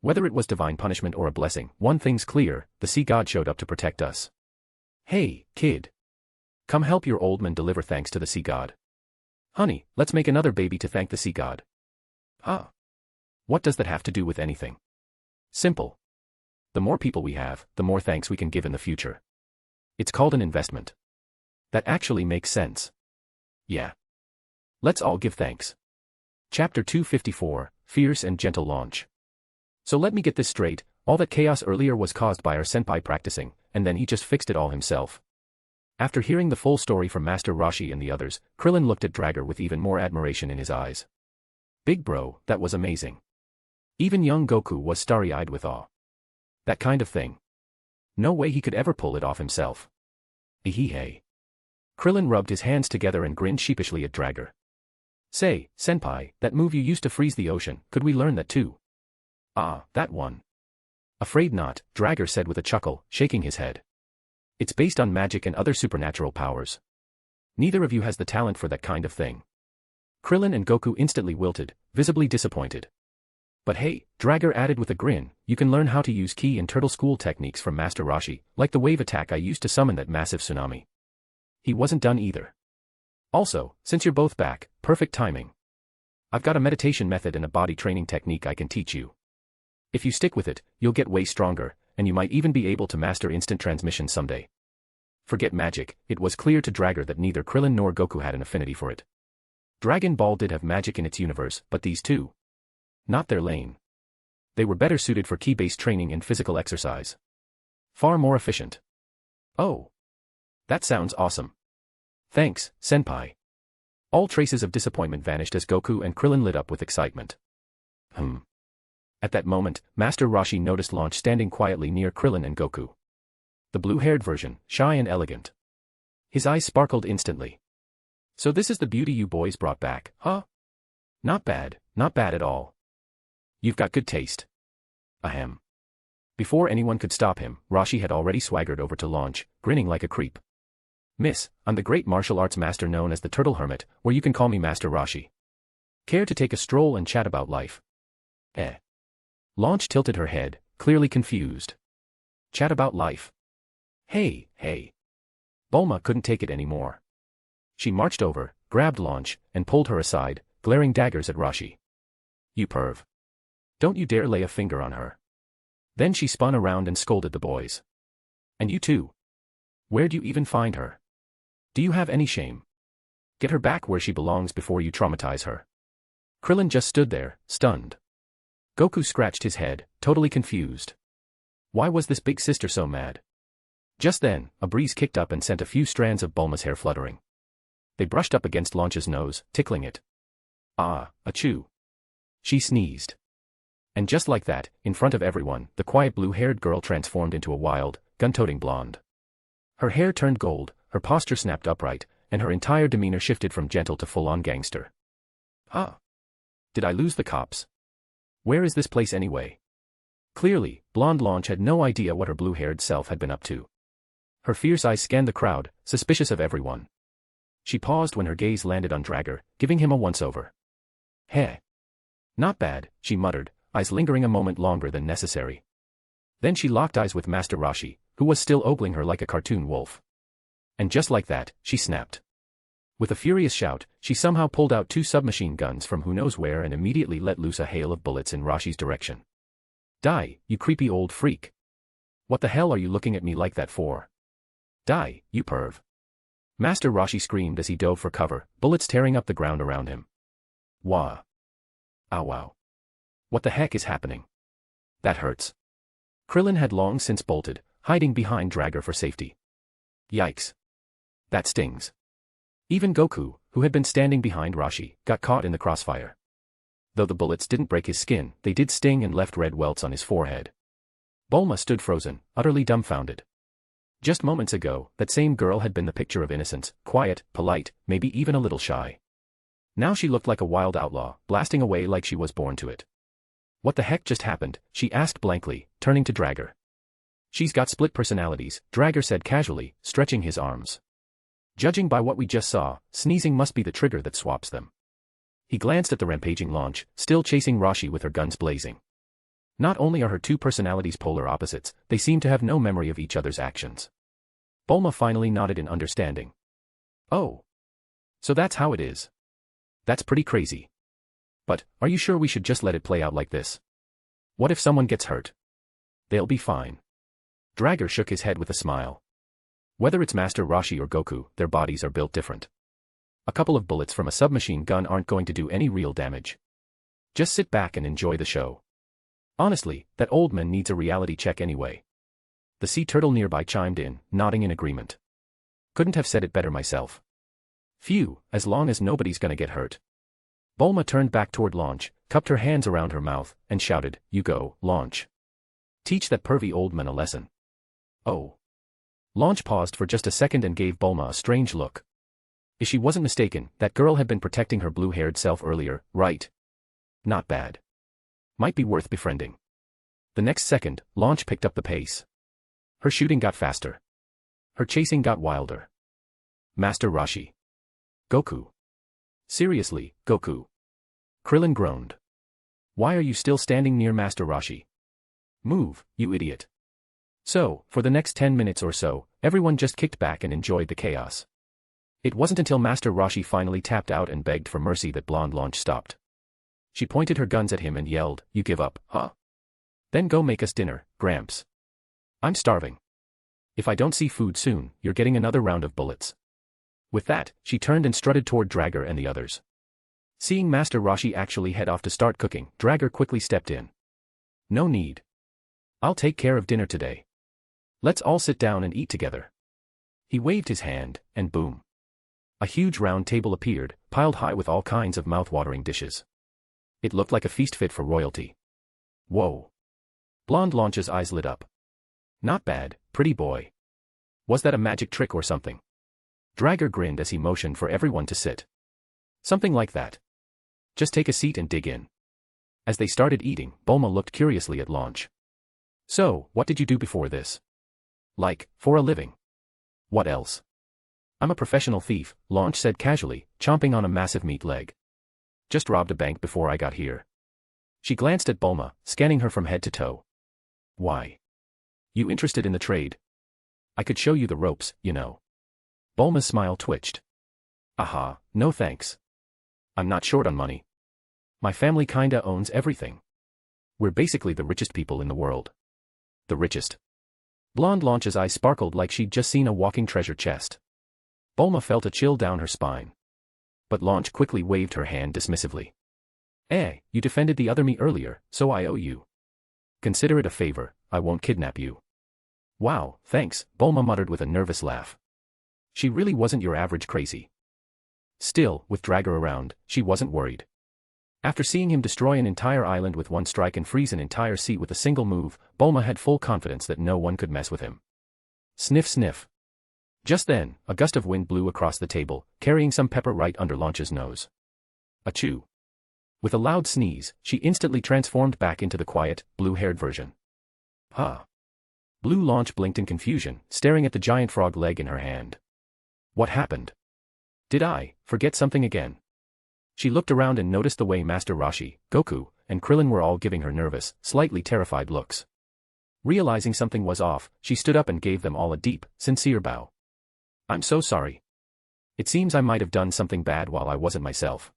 Whether it was divine punishment or a blessing, one thing's clear, the sea god showed up to protect us. Hey, kid. Come help your old man deliver thanks to the sea god. Honey, let's make another baby to thank the sea god. Ah. What does that have to do with anything? Simple. The more people we have, the more thanks we can give in the future. It's called an investment. That actually makes sense. Yeah. Let's all give thanks. Chapter 254, Fierce and Gentle Launch. So let me get this straight, all that chaos earlier was caused by our senpai practicing, and then he just fixed it all himself. After hearing the full story from Master Roshi and the others, Krillin looked at Dragger with even more admiration in his eyes. Big bro, that was amazing. Even young Goku was starry-eyed with awe. That kind of thing. No way he could ever pull it off himself. Ehehe. Krillin rubbed his hands together and grinned sheepishly at Dragger. Say, senpai, that move you used to freeze the ocean, could we learn that too? Ah, that one. Afraid not, Dragger said with a chuckle, shaking his head. It's based on magic and other supernatural powers. Neither of you has the talent for that kind of thing. Krillin and Goku instantly wilted, visibly disappointed. But hey, Dragger added with a grin, you can learn how to use ki and turtle school techniques from Master Roshi, like the wave attack I used to summon that massive tsunami. He wasn't done either. Also, since you're both back, perfect timing. I've got a meditation method and a body training technique I can teach you. If you stick with it, you'll get way stronger, and you might even be able to master instant transmission someday. Forget magic, it was clear to Dragger that neither Krillin nor Goku had an affinity for it. Dragon Ball did have magic in its universe, but these two? Not their lane. They were better suited for ki-based training and physical exercise. Far more efficient. Oh. That sounds awesome. Thanks, Senpai. All traces of disappointment vanished as Goku and Krillin lit up with excitement. At that moment, Master Roshi noticed Launch standing quietly near Krillin and Goku. The blue-haired version, shy and elegant. His eyes sparkled instantly. So this is the beauty you boys brought back, huh? Not bad at all. You've got good taste. Ahem. Before anyone could stop him, Roshi had already swaggered over to Launch, grinning like a creep. Miss, I'm the great martial arts master known as the Turtle Hermit, or you can call me Master Roshi. Care to take a stroll and chat about life? Launch tilted her head, clearly confused. Chat about life? Hey. Bulma couldn't take it anymore. She marched over, grabbed Launch, and pulled her aside, glaring daggers at Roshi. You perv. Don't you dare lay a finger on her. Then she spun around and scolded the boys. And you too. Where'd you even find her? Do you have any shame? Get her back where she belongs before you traumatize her. Krillin just stood there, stunned. Goku scratched his head, totally confused. Why was this big sister so mad? Just then, a breeze kicked up and sent a few strands of Bulma's hair fluttering. They brushed up against Launch's nose, tickling it. Ah, achoo. She sneezed. And just like that, in front of everyone, the quiet blue-haired girl transformed into a wild, gun-toting blonde. Her hair turned gold, her posture snapped upright, and her entire demeanor shifted from gentle to full-on gangster. Ah. Did I lose the cops? Where is this place anyway? Clearly, blonde Launch had no idea what her blue-haired self had been up to. Her fierce eyes scanned the crowd, suspicious of everyone. She paused when her gaze landed on Dragger, giving him a once-over. Heh. Not bad, she muttered, eyes lingering a moment longer than necessary. Then she locked eyes with Master Roshi, who was still ogling her like a cartoon wolf. And just like that, she snapped. With a furious shout, she somehow pulled out 2 submachine guns from who knows where and immediately let loose a hail of bullets in Roshi's direction. Die, you creepy old freak. What the hell are you looking at me like that for? Die, you perv. Master Roshi screamed as he dove for cover, bullets tearing up the ground around him. Wah. Ow wow. What the heck is happening? That hurts. Krillin had long since bolted, hiding behind Dragger for safety. Yikes. That stings. Even Goku, who had been standing behind Roshi, got caught in the crossfire. Though the bullets didn't break his skin, they did sting and left red welts on his forehead. Bulma stood frozen, utterly dumbfounded. Just moments ago, that same girl had been the picture of innocence, quiet, polite, maybe even a little shy. Now she looked like a wild outlaw, blasting away like she was born to it. What the heck just happened? She asked blankly, turning to Dragger. She's got split personalities, Dragger said casually, stretching his arms. Judging by what we just saw, sneezing must be the trigger that swaps them. He glanced at the rampaging Launch, still chasing Roshi with her guns blazing. Not only are her 2 personalities polar opposites, they seem to have no memory of each other's actions. Bulma finally nodded in understanding. Oh. So that's how it is. That's pretty crazy. But, are you sure we should just let it play out like this? What if someone gets hurt? They'll be fine. Dragger shook his head with a smile. Whether it's Master Roshi or Goku, their bodies are built different. A couple of bullets from a submachine gun aren't going to do any real damage. Just sit back and enjoy the show. Honestly, that old man needs a reality check anyway. The sea turtle nearby chimed in, nodding in agreement. Couldn't have said it better myself. Phew, as long as nobody's gonna get hurt. Bulma turned back toward Launch, cupped her hands around her mouth, and shouted, You go, Launch. Teach that pervy old man a lesson. Oh. Launch paused for just a second and gave Bulma a strange look. If she wasn't mistaken, that girl had been protecting her blue-haired self earlier, right? Not bad. Might be worth befriending. The next second, Launch picked up the pace. Her shooting got faster. Her chasing got wilder. Master Roshi. Goku. Seriously, Goku. Krillin groaned. Why are you still standing near Master Roshi? Move, you idiot. So, for the next 10 minutes or so, everyone just kicked back and enjoyed the chaos. It wasn't until Master Roshi finally tapped out and begged for mercy that blonde Launch stopped. She pointed her guns at him and yelled, You give up, huh? Then go make us dinner, Gramps. I'm starving. If I don't see food soon, you're getting another round of bullets. With that, she turned and strutted toward Dragger and the others. Seeing Master Rashi actually head off to start cooking, Dragger quickly stepped in. No need. I'll take care of dinner today. Let's all sit down and eat together. He waved his hand, and boom. A huge round table appeared, piled high with all kinds of mouth-watering dishes. It looked like a feast fit for royalty. Whoa. Blonde Launch's eyes lit up. Not bad, pretty boy. Was that a magic trick or something? Dragger grinned as he motioned for everyone to sit. Something like that. Just take a seat and dig in. As they started eating, Bulma looked curiously at Launch. So, what did you do before this? Like, for a living. What else? I'm a professional thief, Launch said casually, chomping on a massive meat leg. Just robbed a bank before I got here. She glanced at Bulma, scanning her from head to toe. Why? You interested in the trade? I could show you the ropes, you know. Bulma's smile twitched. Aha, no thanks. I'm not short on money. My family kinda owns everything. We're basically the richest people in the world. The richest. Blonde Launch's eyes sparkled like she'd just seen a walking treasure chest. Bulma felt a chill down her spine. But Launch quickly waved her hand dismissively. You defended the other me earlier, so I owe you. Consider it a favor, I won't kidnap you. Wow, thanks, Bulma muttered with a nervous laugh. She really wasn't your average crazy. Still, with Dragger around, she wasn't worried. After seeing him destroy an entire island with one strike and freeze an entire sea with a single move, Bulma had full confidence that no one could mess with him. Sniff sniff. Just then, a gust of wind blew across the table, carrying some pepper right under Launch's nose. Achoo. With a loud sneeze, she instantly transformed back into the quiet, blue-haired version. Huh. Blue Launch blinked in confusion, staring at the giant frog leg in her hand. What happened? Did I forget something again? She looked around and noticed the way Master Rashi, Goku, and Krillin were all giving her nervous, slightly terrified looks. Realizing something was off, she stood up and gave them all a deep, sincere bow. I'm so sorry. It seems I might have done something bad while I wasn't myself.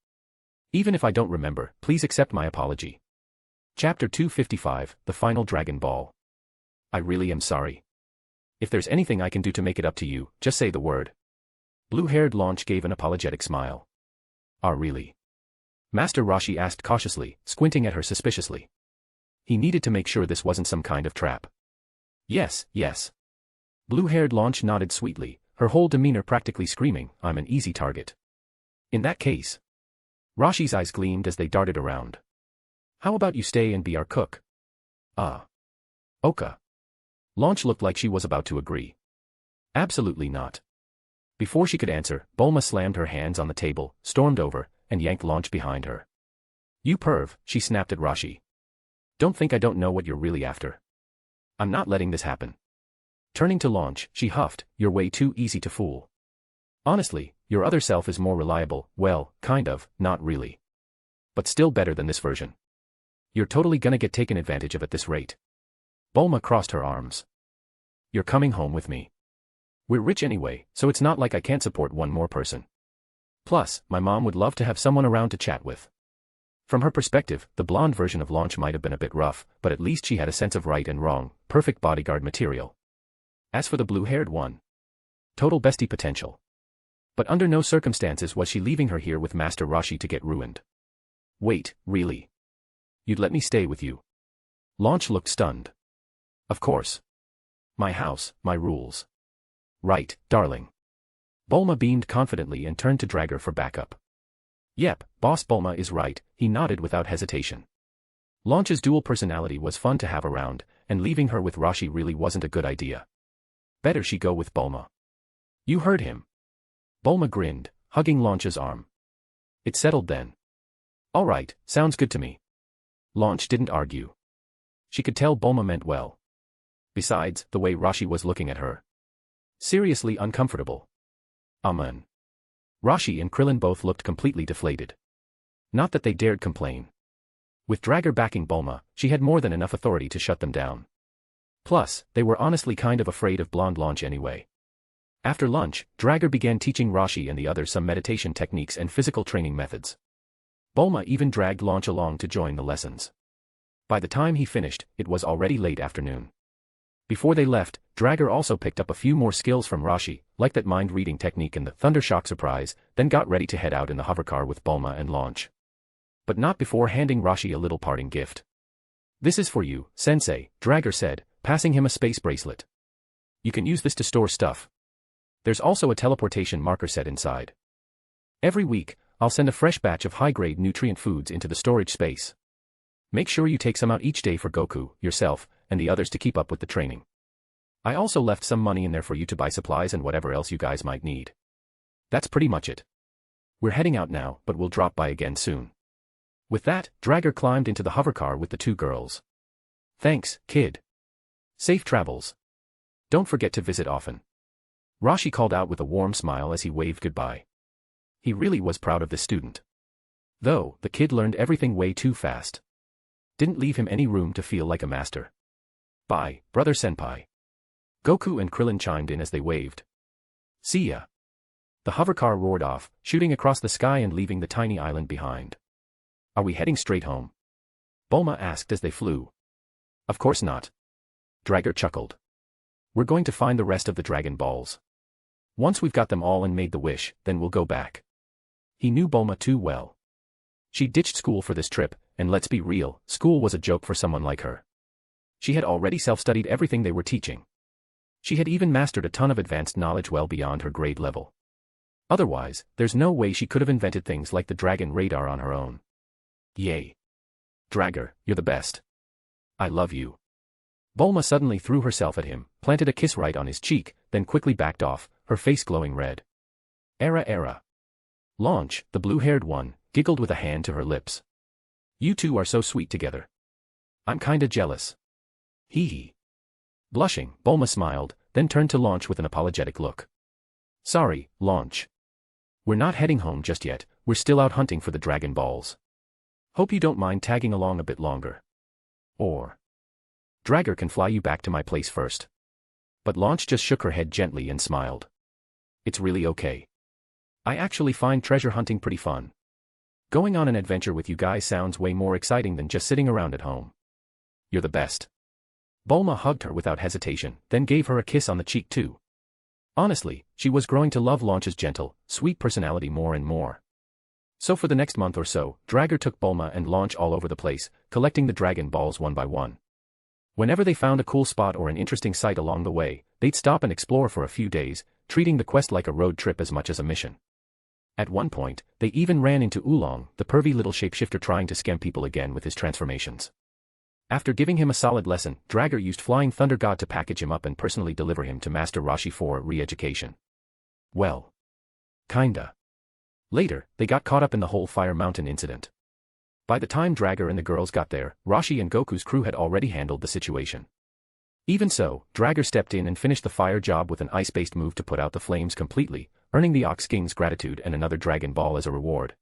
Even if I don't remember, please accept my apology. Chapter 255, The Final Dragon Ball. I really am sorry. If there's anything I can do to make it up to you, just say the word. Blue-haired Launch gave an apologetic smile. Really? Master Rashi asked cautiously, squinting at her suspiciously. He needed to make sure this wasn't some kind of trap. Yes. Blue-haired Launch nodded sweetly, her whole demeanor practically screaming, I'm an easy target. In that case. Rashi's eyes gleamed as they darted around. How about you stay and be our cook? Oka. Launch looked like she was about to agree. Absolutely not. Before she could answer, Bulma slammed her hands on the table, stormed over, and yanked Launch behind her. You perv, she snapped at Rashi. Don't think I don't know what you're really after. I'm not letting this happen. Turning to Launch, she huffed, you're way too easy to fool. Honestly, your other self is more reliable, well, kind of, not really. But still better than this version. You're totally gonna get taken advantage of at this rate. Bulma crossed her arms. You're coming home with me. We're rich anyway, so it's not like I can't support one more person. Plus, my mom would love to have someone around to chat with. From her perspective, the blonde version of Launch might have been a bit rough, but at least she had a sense of right and wrong, perfect bodyguard material. As for the blue-haired one, total bestie potential. But under no circumstances was she leaving her here with Master Rashi to get ruined. Wait, really? You'd let me stay with you? Launch looked stunned. Of course. My house, my rules. Right, darling. Bulma beamed confidently and turned to Dragger for backup. Yep, Boss Bulma is right, he nodded without hesitation. Launch's dual personality was fun to have around, and leaving her with Rashi really wasn't a good idea. Better she go with Bulma. You heard him. Bulma grinned, hugging Launch's arm. It settled then. All right, sounds good to me. Launch didn't argue. She could tell Bulma meant well. Besides, the way Rashi was looking at her. Seriously uncomfortable. Amen. Rashi and Krillin both looked completely deflated. Not that they dared complain. With Dragger backing Bulma, she had more than enough authority to shut them down. Plus, they were honestly kind of afraid of blonde Launch anyway. After lunch, Dragger began teaching Rashi and the others some meditation techniques and physical training methods. Bulma even dragged Launch along to join the lessons. By the time he finished, it was already late afternoon. Before they left, Dragger also picked up a few more skills from Rashi, like that mind-reading technique and the Thundershock surprise, then got ready to head out in the hovercar with Bulma and Launch. But not before handing Rashi a little parting gift. "This is for you, Sensei," Drager said, passing him a space bracelet. "You can use this to store stuff. There's also a teleportation marker set inside. Every week, I'll send a fresh batch of high-grade nutrient foods into the storage space. Make sure you take some out each day for Goku, yourself, and the others to keep up with the training. I also left some money in there for you to buy supplies and whatever else you guys might need. That's pretty much it. We're heading out now, but we'll drop by again soon." With that, Drager climbed into the hovercar with the two girls. "Thanks, kid. Safe travels. Don't forget to visit often," Rashi called out with a warm smile as he waved goodbye. He really was proud of this student. Though, the kid learned everything way too fast. Didn't leave him any room to feel like a master. "Bye, brother senpai." Goku and Krillin chimed in as they waved. "See ya." The hovercar roared off, shooting across the sky and leaving the tiny island behind. "Are we heading straight home?" Bulma asked as they flew. "Of course not." Drager chuckled. "We're going to find the rest of the Dragon Balls. Once we've got them all and made the wish, then we'll go back." He knew Bulma too well. She ditched school for this trip, and let's be real, school was a joke for someone like her. She had already self-studied everything they were teaching. She had even mastered a ton of advanced knowledge well beyond her grade level. Otherwise, there's no way she could have invented things like the Dragon Radar on her own. Yay. Drager, you're the best. I love you. Bulma suddenly threw herself at him, planted a kiss right on his cheek, then quickly backed off, her face glowing red. Era. Launch, the blue-haired one, giggled with a hand to her lips. "You two are so sweet together. I'm kinda jealous." Hee hee. Blushing, Bulma smiled, then turned to Launch with an apologetic look. "Sorry, Launch. We're not heading home just yet, we're still out hunting for the Dragon Balls. Hope you don't mind tagging along a bit longer. Or Drager can fly you back to my place first." But Launch just shook her head gently and smiled. "It's really okay. I actually find treasure hunting pretty fun. Going on an adventure with you guys sounds way more exciting than just sitting around at home. You're the best." Bulma hugged her without hesitation, then gave her a kiss on the cheek too. Honestly, she was growing to love Launch's gentle, sweet personality more and more. So for the next month or so, Drager took Bulma and Launch all over the place, collecting the Dragon Balls one by one. Whenever they found a cool spot or an interesting sight along the way, they'd stop and explore for a few days, treating the quest like a road trip as much as a mission. At one point, they even ran into Oolong, the pervy little shapeshifter trying to scam people again with his transformations. After giving him a solid lesson, Drager used Flying Thunder God to package him up and personally deliver him to Master Rashi for re-education. Well, kinda. Later, they got caught up in the whole Fire Mountain incident. By the time Drager and the girls got there, Rashi and Goku's crew had already handled the situation. Even so, Drager stepped in and finished the fire job with an ice-based move to put out the flames completely, earning the Ox King's gratitude and another Dragon Ball as a reward.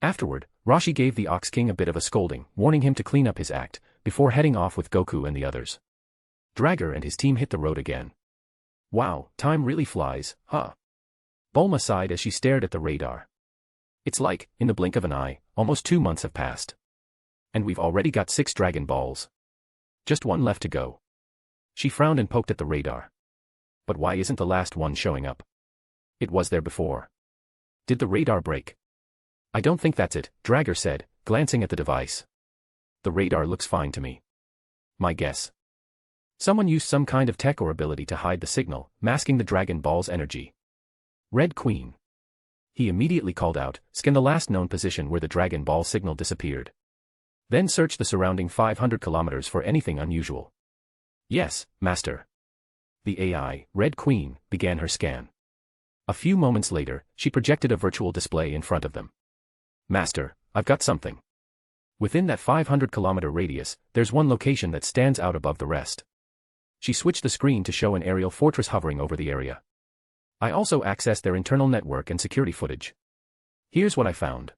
Afterward, Rashi gave the Ox King a bit of a scolding, warning him to clean up his act, before heading off with Goku and the others. Drager and his team hit the road again. Wow, time really flies, huh? Bulma sighed as she stared at the radar. It's like, in the blink of an eye, almost 2 months have passed. And we've already got 6 Dragon Balls. Just one left to go. She frowned and poked at the radar. But why isn't the last one showing up? It was there before. Did the radar break? I don't think that's it, Drager said, glancing at the device. The radar looks fine to me. My guess. Someone used some kind of tech or ability to hide the signal, masking the Dragon Ball's energy. Red Queen. He immediately called out, scan the last known position where the Dragon Ball signal disappeared. Then search the surrounding 500 kilometers for anything unusual. Yes, Master. The AI, Red Queen, began her scan. A few moments later, she projected a virtual display in front of them. Master, I've got something. Within that 500-kilometer radius, there's one location that stands out above the rest. She switched the screen to show an aerial fortress hovering over the area. I also accessed their internal network and security footage. Here's what I found.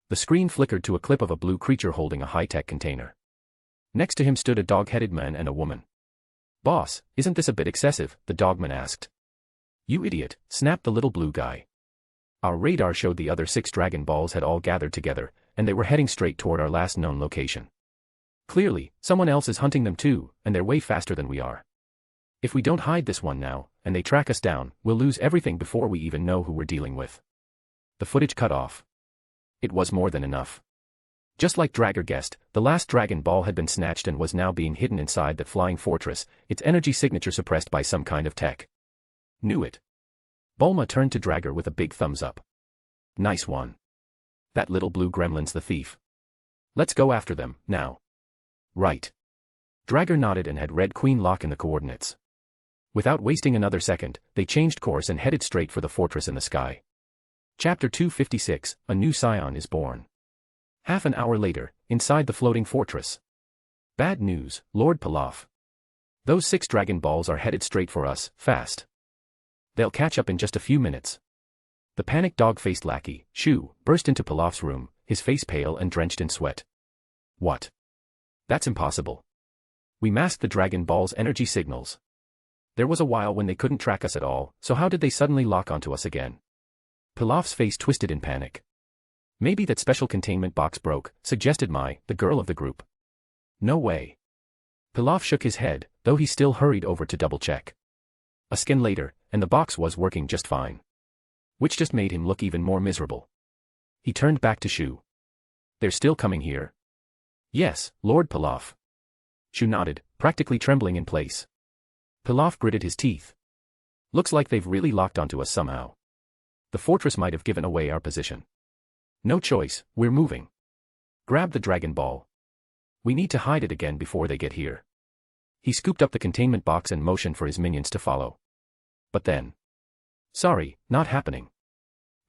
The screen flickered to a clip of a blue creature holding a high-tech container. Next to him stood a dog-headed man and a woman. Boss, isn't this a bit excessive? The dogman asked. You idiot, snapped the little blue guy. Our radar showed the other 6 Dragon Balls had all gathered together, and they were heading straight toward our last known location. Clearly, someone else is hunting them too, and they're way faster than we are. If we don't hide this one now, and they track us down, we'll lose everything before we even know who we're dealing with. The footage cut off. It was more than enough. Just like Dragger guessed, the last Dragon Ball had been snatched and was now being hidden inside that flying fortress, its energy signature suppressed by some kind of tech. Knew it. Bulma turned to Dragger with a big thumbs up. Nice one. That little blue gremlin's the thief. Let's go after them, now. Right. Dragger nodded and had Red Queen lock in the coordinates. Without wasting another second, they changed course and headed straight for the fortress in the sky. Chapter 256, A New Scion is Born. Half an hour later, inside the floating fortress. Bad news, Lord Pilaf. Those 6 Dragon Balls are headed straight for us, fast. They'll catch up in just a few minutes. The panicked dog-faced lackey, Shu, burst into Pilaf's room, his face pale and drenched in sweat. What? That's impossible. We masked the Dragon Ball's energy signals. There was a while when they couldn't track us at all, so how did they suddenly lock onto us again? Pilaf's face twisted in panic. Maybe that special containment box broke, suggested the girl of the group. No way. Pilaf shook his head, though he still hurried over to double-check. A scan later, and the box was working just fine. Which just made him look even more miserable. He turned back to Shu. They're still coming here? Yes, Lord Pilaf. Shu nodded, practically trembling in place. Pilaf gritted his teeth. Looks like they've really locked onto us somehow. The fortress might have given away our position. No choice, we're moving. Grab the Dragon Ball. We need to hide it again before they get here. He scooped up the containment box and motioned for his minions to follow. But then. Sorry, not happening.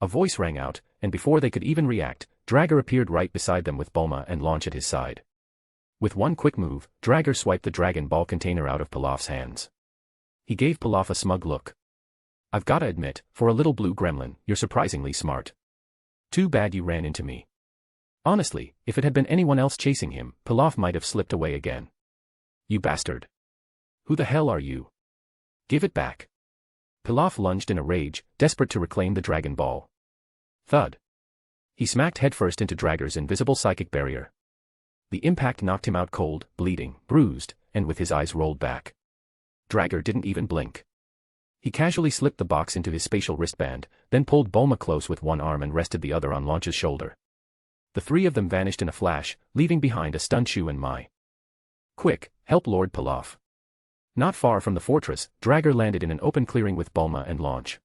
A voice rang out, and before they could even react, Dragger appeared right beside them with Bulma and Launch at his side. With one quick move, Dragger swiped the Dragon Ball container out of Pilaf's hands. He gave Pilaf a smug look. I've gotta admit, for a little blue gremlin, you're surprisingly smart. Too bad you ran into me. Honestly, if it had been anyone else chasing him, Pilaf might have slipped away again. You bastard. Who the hell are you? Give it back. Pilaf lunged in a rage, desperate to reclaim the Dragon Ball. Thud. He smacked headfirst into Dragger's invisible psychic barrier. The impact knocked him out cold, bleeding, bruised, and with his eyes rolled back. Dragger didn't even blink. He casually slipped the box into his spatial wristband, then pulled Bulma close with one arm and rested the other on Launch's shoulder. The 3 of them vanished in a flash, leaving behind a stunned Shu and Mai. Quick, help Lord Pilaf. Not far from the fortress, Dragger landed in an open clearing with Bulma and Launch.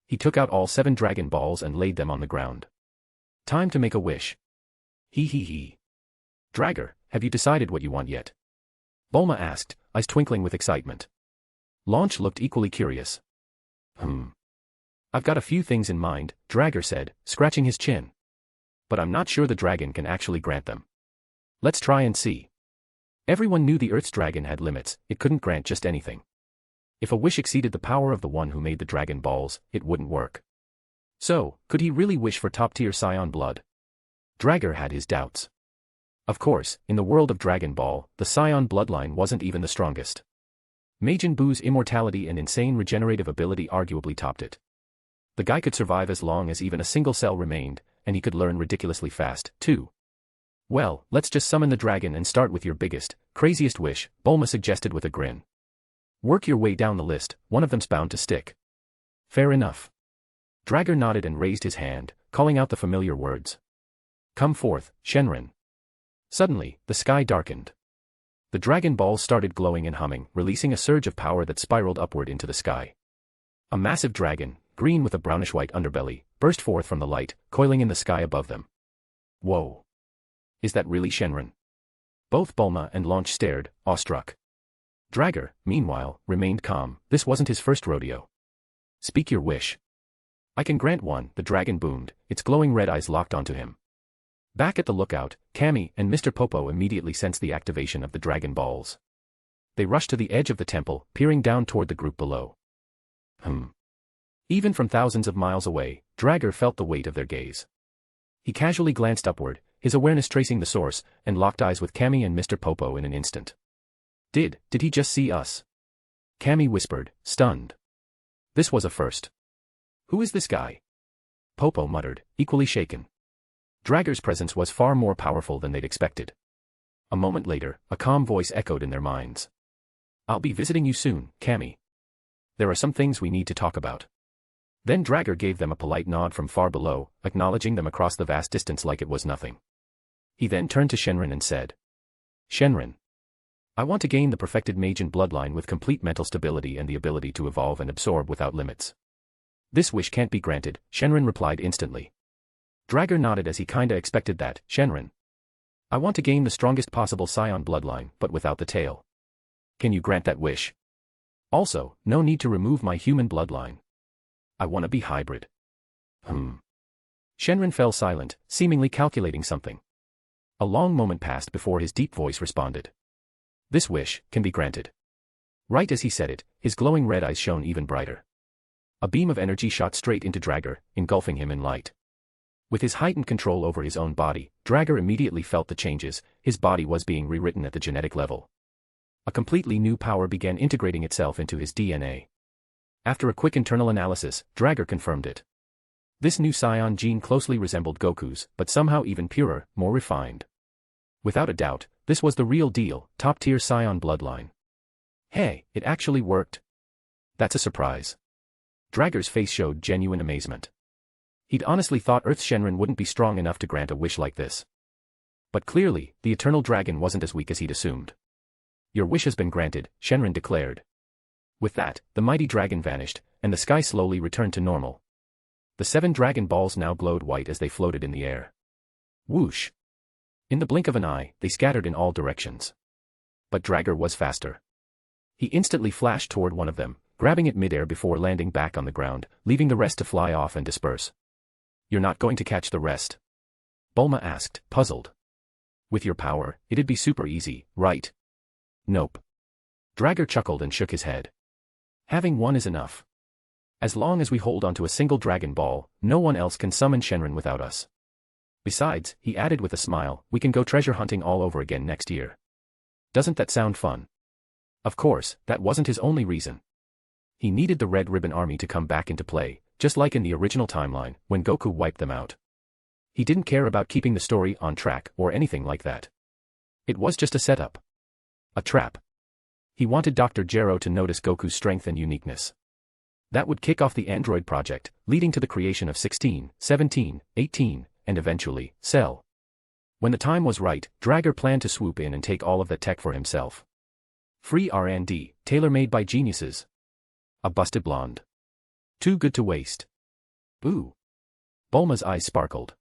He took out all 7 Dragon Balls and laid them on the ground. Time to make a wish. He. Dragger, have you decided what you want yet? Bulma asked, eyes twinkling with excitement. Launch looked equally curious. I've got a few things in mind, Dragger said, scratching his chin. But I'm not sure the dragon can actually grant them. Let's try and see. Everyone knew the Earth's dragon had limits, it couldn't grant just anything. If a wish exceeded the power of the one who made the Dragon Balls, it wouldn't work. So, could he really wish for top-tier Scion blood? Dragger had his doubts. Of course, in the world of Dragon Ball, the Scion bloodline wasn't even the strongest. Majin Buu's immortality and insane regenerative ability arguably topped it. The guy could survive as long as even a single cell remained, and he could learn ridiculously fast, too. Well, let's just summon the dragon and start with your biggest, craziest wish, Bulma suggested with a grin. Work your way down the list, one of them's bound to stick. Fair enough. Dragger nodded and raised his hand, calling out the familiar words. Come forth, Shenron. Suddenly, the sky darkened. The Dragon Balls started glowing and humming, releasing a surge of power that spiraled upward into the sky. A massive dragon, green with a brownish-white underbelly, burst forth from the light, coiling in the sky above them. Whoa. Is that really Shenron? Both Bulma and Launch stared, awestruck. Dragger, meanwhile, remained calm. This wasn't his first rodeo. Speak your wish. I can grant one, the dragon boomed, its glowing red eyes locked onto him. Back at the lookout, Cammy and Mr. Popo immediately sensed the activation of the Dragon Balls. They rushed to the edge of the temple, peering down toward the group below. Even from thousands of miles away, Dragger felt the weight of their gaze. He casually glanced upward, his awareness tracing the source, and locked eyes with Cammy and Mr. Popo in an instant. Did he just see us? Cammy whispered, stunned. This was a first. Who is this guy? Popo muttered, equally shaken. Dragger's presence was far more powerful than they'd expected. A moment later, a calm voice echoed in their minds. I'll be visiting you soon, Cammy. There are some things we need to talk about. Then Dragger gave them a polite nod from far below, acknowledging them across the vast distance like it was nothing. He then turned to Shenron and said, Shenron, I want to gain the perfected Magian bloodline with complete mental stability and the ability to evolve and absorb without limits. This wish can't be granted, Shenron replied instantly. Drager nodded as he kinda expected that. Shenron, I want to gain the strongest possible scion bloodline, but without the tail. Can you grant that wish? Also, no need to remove my human bloodline. I want to be hybrid. Shenron fell silent, seemingly calculating something. A long moment passed before his deep voice responded. This wish can be granted. Right as he said it, his glowing red eyes shone even brighter. A beam of energy shot straight into Drager, engulfing him in light. With his heightened control over his own body, Drager immediately felt the changes. His body was being rewritten at the genetic level. A completely new power began integrating itself into his DNA. After a quick internal analysis, Drager confirmed it. This new scion gene closely resembled Goku's, but somehow even purer, more refined. Without a doubt, this was the real deal, top-tier scion bloodline. Hey, it actually worked. That's a surprise. Drager's face showed genuine amazement. He'd honestly thought Earth's Shenron wouldn't be strong enough to grant a wish like this. But clearly, the Eternal Dragon wasn't as weak as he'd assumed. Your wish has been granted, Shenron declared. With that, the mighty dragon vanished, and the sky slowly returned to normal. The 7 dragon balls now glowed white as they floated in the air. Whoosh! In the blink of an eye, they scattered in all directions. But Drager was faster. He instantly flashed toward one of them, grabbing it midair before landing back on the ground, leaving the rest to fly off and disperse. You're not going to catch the rest? Bulma asked, puzzled. With your power, it'd be super easy, right? Nope. Drager chuckled and shook his head. Having one is enough. As long as we hold onto a single Dragon Ball, no one else can summon Shenron without us. Besides, he added with a smile, we can go treasure hunting all over again next year. Doesn't that sound fun? Of course, that wasn't his only reason. He needed the Red Ribbon Army to come back into play, just like in the original timeline, when Goku wiped them out. He didn't care about keeping the story on track or anything like that. It was just a setup. A trap. He wanted Dr. Gero to notice Goku's strength and uniqueness. That would kick off the android project, leading to the creation of 16, 17, 18, and eventually, Cell. When the time was right, Drager planned to swoop in and take all of that tech for himself. Free R&D, tailor-made by geniuses. A busted blonde. Too good to waste. Ooh. Bulma's eyes sparkled.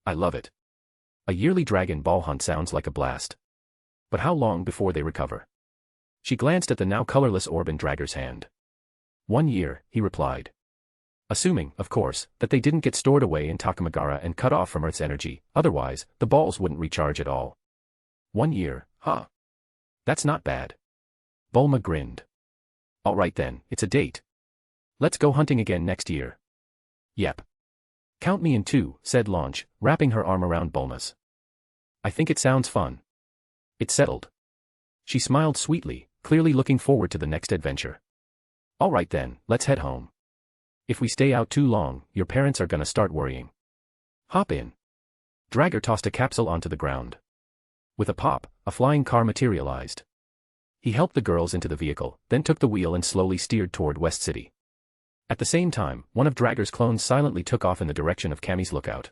I love it. A yearly Dragon Ball hunt sounds like a blast. But how long before they recover? She glanced at the now colorless orb in Drager's hand. 1 year, he replied. Assuming, of course, that they didn't get stored away in Takamagara and cut off from Earth's energy, otherwise, the balls wouldn't recharge at all. 1 year, huh? That's not bad. Bulma grinned. Alright then, it's a date. Let's go hunting again next year. Yep. Count me in too, said Launch, wrapping her arm around Bulma's. I think it sounds fun. It's settled. She smiled sweetly, clearly looking forward to the next adventure. Alright then, let's head home. If we stay out too long, your parents are gonna start worrying. Hop in. Drager tossed a capsule onto the ground. With a pop, a flying car materialized. He helped the girls into the vehicle, then took the wheel and slowly steered toward West City. At the same time, one of Drager's clones silently took off in the direction of Kami's lookout.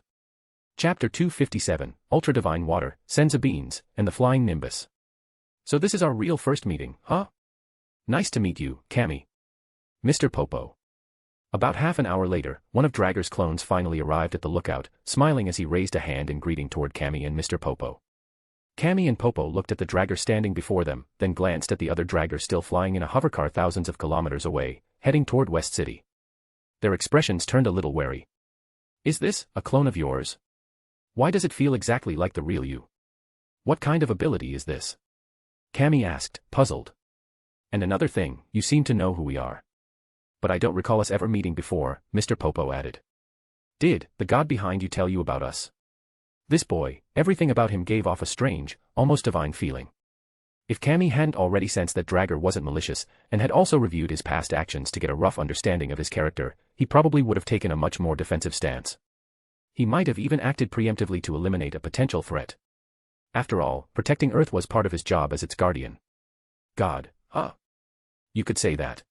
Chapter 257, Ultra Divine Water, Senza Beans, and the Flying Nimbus. So this is our real first meeting, huh? Nice to meet you, Kami. Mr. Popo. About half an hour later, one of Drager's clones finally arrived at the lookout, smiling as he raised a hand in greeting toward Kami and Mr. Popo. Kami and Popo looked at the Drager standing before them, then glanced at the other Drager still flying in a hovercar thousands of kilometers away, heading toward West City. Their expressions turned a little wary. Is this a clone of yours? Why does it feel exactly like the real you? What kind of ability is this? Kami asked, puzzled. And another thing, you seem to know who we are. But I don't recall us ever meeting before, Mr. Popo added. Did the god behind you tell you about us? This boy, everything about him gave off a strange, almost divine feeling. If Kami hadn't already sensed that Drager wasn't malicious, and had also reviewed his past actions to get a rough understanding of his character, he probably would have taken a much more defensive stance. He might have even acted preemptively to eliminate a potential threat. After all, protecting Earth was part of his job as its guardian. God, huh? You could say that.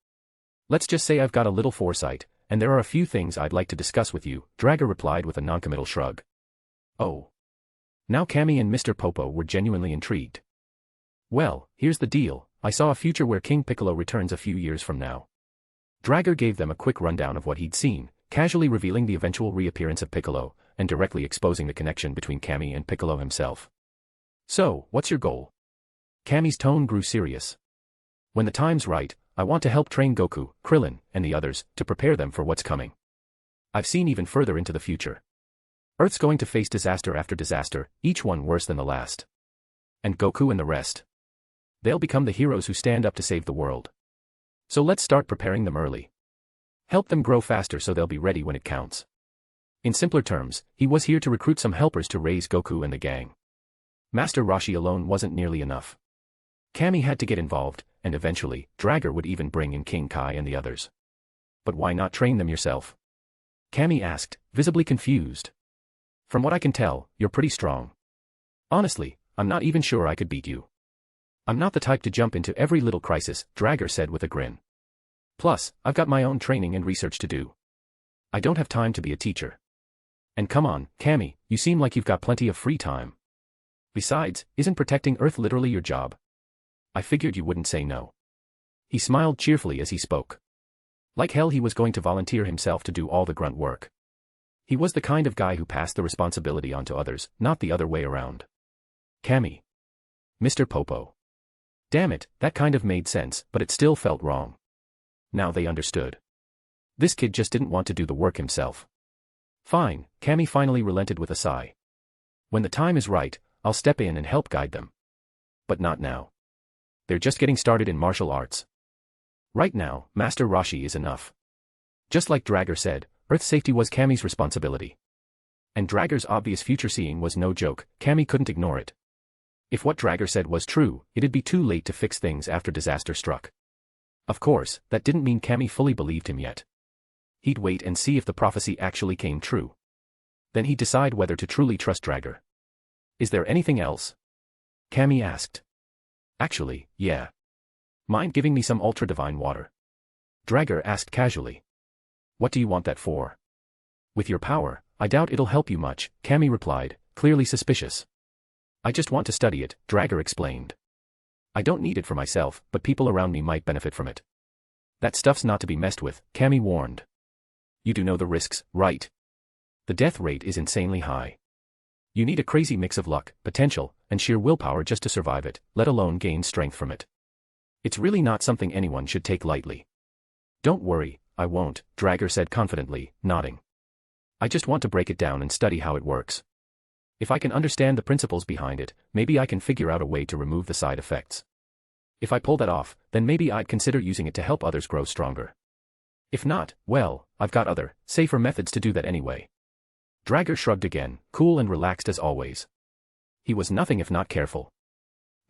Let's just say I've got a little foresight, and there are a few things I'd like to discuss with you, Drager replied with a noncommittal shrug. Oh. Now Cammy and Mr. Popo were genuinely intrigued. Well, here's the deal, I saw a future where King Piccolo returns a few years from now. Drager gave them a quick rundown of what he'd seen, casually revealing the eventual reappearance of Piccolo, and directly exposing the connection between Cammy and Piccolo himself. So, what's your goal? Cammy's tone grew serious. When the time's right, I want to help train Goku, Krillin, and the others, to prepare them for what's coming. I've seen even further into the future. Earth's going to face disaster after disaster, each one worse than the last. And Goku and the rest. They'll become the heroes who stand up to save the world. So let's start preparing them early. Help them grow faster so they'll be ready when it counts. In simpler terms, he was here to recruit some helpers to raise Goku and the gang. Master Roshi alone wasn't nearly enough. Cammy had to get involved, and eventually, Drager would even bring in King Kai and the others. But why not train them yourself? Cammy asked, visibly confused. From what I can tell, you're pretty strong. Honestly, I'm not even sure I could beat you. I'm not the type to jump into every little crisis, Drager said with a grin. Plus, I've got my own training and research to do. I don't have time to be a teacher. And come on, Cammy, you seem like you've got plenty of free time. Besides, isn't protecting Earth literally your job? I figured you wouldn't say no. He smiled cheerfully as he spoke. Like hell he was going to volunteer himself to do all the grunt work. He was the kind of guy who passed the responsibility on to others, not the other way around. Cammy. Mr. Popo. Damn it, that kind of made sense, but it still felt wrong. Now they understood. This kid just didn't want to do the work himself. Fine, Cammy finally relented with a sigh. When the time is right, I'll step in and help guide them. But not now. They're just getting started in martial arts. Right now, Master Roshi is enough. Just like Drager said, Earth's safety was Cammy's responsibility. And Drager's obvious future seeing was no joke, Cammy couldn't ignore it. If what Drager said was true, it'd be too late to fix things after disaster struck. Of course, that didn't mean Cammy fully believed him yet. He'd wait and see if the prophecy actually came true. Then he'd decide whether to truly trust Drager. Is there anything else? Cammy asked. Actually, yeah. Mind giving me some ultra-divine water? Drager asked casually. What do you want that for? With your power, I doubt it'll help you much, Cammy replied, clearly suspicious. I just want to study it, Drager explained. I don't need it for myself, but people around me might benefit from it. That stuff's not to be messed with, Cammy warned. You do know the risks, right? The death rate is insanely high. You need a crazy mix of luck, potential, and sheer willpower just to survive it, let alone gain strength from it. It's really not something anyone should take lightly. Don't worry, I won't, Drager said confidently, nodding. I just want to break it down and study how it works. If I can understand the principles behind it, maybe I can figure out a way to remove the side effects. If I pull that off, then maybe I'd consider using it to help others grow stronger. If not, well, I've got other, safer methods to do that anyway. Drager shrugged again, cool and relaxed as always. He was nothing if not careful.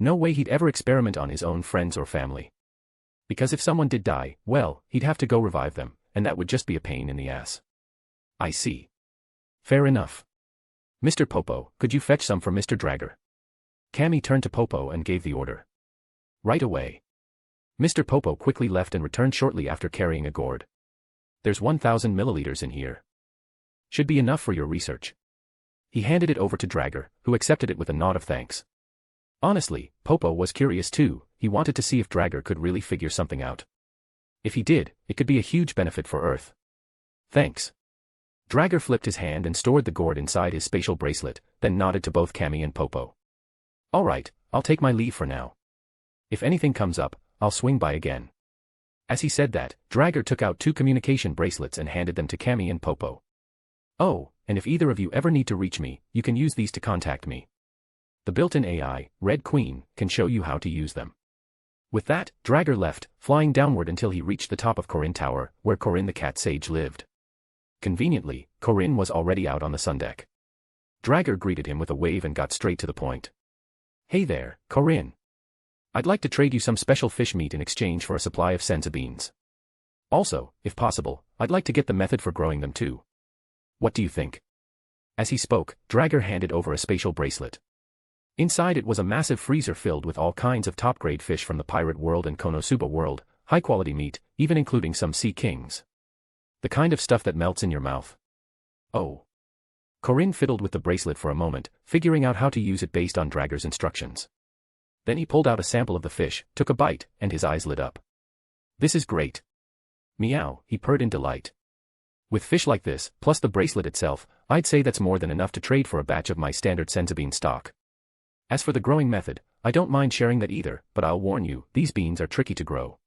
No way he'd ever experiment on his own friends or family. Because if someone did die, well, he'd have to go revive them, and that would just be a pain in the ass. I see. Fair enough. Mr. Popo, could you fetch some for Mr. Drager? Cammy turned to Popo and gave the order. Right away. Mr. Popo quickly left and returned shortly after carrying a gourd. There's 1,000 milliliters in here. Should be enough for your research. He handed it over to Drager, who accepted it with a nod of thanks. Honestly, Popo was curious too, he wanted to see if Drager could really figure something out. If he did, it could be a huge benefit for Earth. Thanks. Drager flipped his hand and stored the gourd inside his spatial bracelet, then nodded to both Cammy and Popo. Alright, I'll take my leave for now. If anything comes up, I'll swing by again. As he said that, Drager took out 2 communication bracelets and handed them to Cammy and Popo. Oh, and if either of you ever need to reach me, you can use these to contact me. The built-in AI, Red Queen, can show you how to use them. With that, Drager left, flying downward until he reached the top of Corinne Tower, where Corinne the cat sage lived. Conveniently, Corinne was already out on the sundeck. Drager greeted him with a wave and got straight to the point. Hey there, Corinne. I'd like to trade you some special fish meat in exchange for a supply of senza beans. Also, if possible, I'd like to get the method for growing them too. What do you think? As he spoke, Drager handed over a spatial bracelet. Inside it was a massive freezer filled with all kinds of top-grade fish from the pirate world and Konosuba world, high-quality meat, even including some sea kings. The kind of stuff that melts in your mouth. Oh. Corinne fiddled with the bracelet for a moment, figuring out how to use it based on Drager's instructions. Then he pulled out a sample of the fish, took a bite, and his eyes lit up. This is great. Meow, he purred in delight. With fish like this, plus the bracelet itself, I'd say that's more than enough to trade for a batch of my standard senza bean stock. As for the growing method, I don't mind sharing that either, but I'll warn you, these beans are tricky to grow.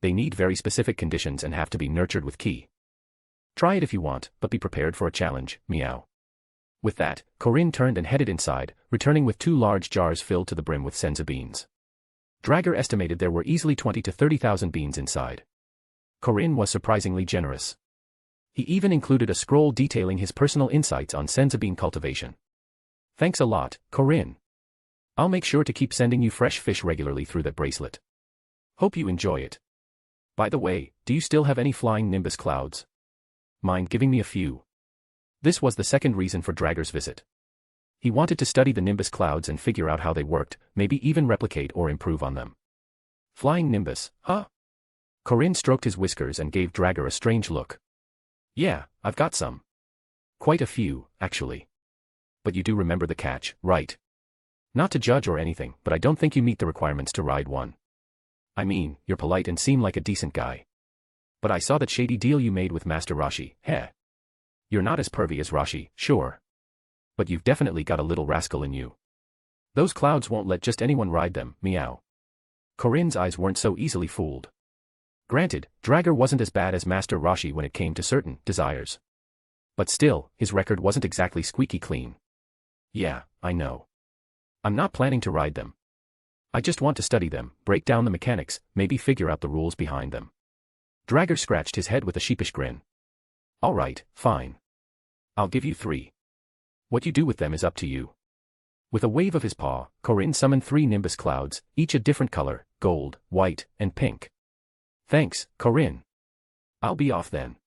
They need very specific conditions and have to be nurtured with key. Try it if you want, but be prepared for a challenge, meow. With that, Corinne turned and headed inside, returning with 2 large jars filled to the brim with senza beans. Drager estimated there were easily 20 to 30,000 beans inside. Corinne was surprisingly generous. He even included a scroll detailing his personal insights on senza bean cultivation. Thanks a lot, Corinne. I'll make sure to keep sending you fresh fish regularly through that bracelet. Hope you enjoy it. By the way, do you still have any flying nimbus clouds? Mind giving me a few? This was the second reason for Drager's visit. He wanted to study the nimbus clouds and figure out how they worked, maybe even replicate or improve on them. Flying nimbus, huh? Corinne stroked his whiskers and gave Drager a strange look. Yeah, I've got some. Quite a few, actually. But you do remember the catch, right? Not to judge or anything, but I don't think you meet the requirements to ride one. I mean, you're polite and seem like a decent guy. But I saw that shady deal you made with Master Rashi, heh. You're not as pervy as Rashi, sure. But you've definitely got a little rascal in you. Those clouds won't let just anyone ride them, meow. Corinne's eyes weren't so easily fooled. Granted, Drager wasn't as bad as Master Rashi when it came to certain desires. But still, his record wasn't exactly squeaky clean. Yeah, I know. I'm not planning to ride them. I just want to study them, break down the mechanics, maybe figure out the rules behind them. Drager scratched his head with a sheepish grin. All right, fine. I'll give you 3. What you do with them is up to you. With a wave of his paw, Corinne summoned 3 nimbus clouds, each a different color, gold, white, and pink. Thanks, Corinne. I'll be off then.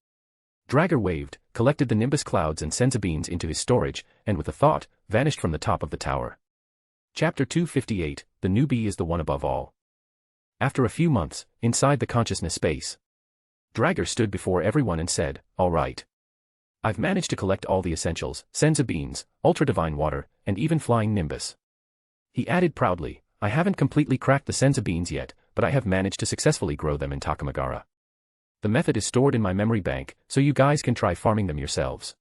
Drager waved, collected the nimbus clouds and senza beans into his storage, and with a thought, vanished from the top of the tower. Chapter 258, The Newbie is the One Above All. After a few months, inside the consciousness space, Drager stood before everyone and said, all right. I've managed to collect all the essentials, senza beans, ultra-divine water, and even flying nimbus. He added proudly, I haven't completely cracked the senza beans yet, but I have managed to successfully grow them in Takamagara. The method is stored in my memory bank, so you guys can try farming them yourselves.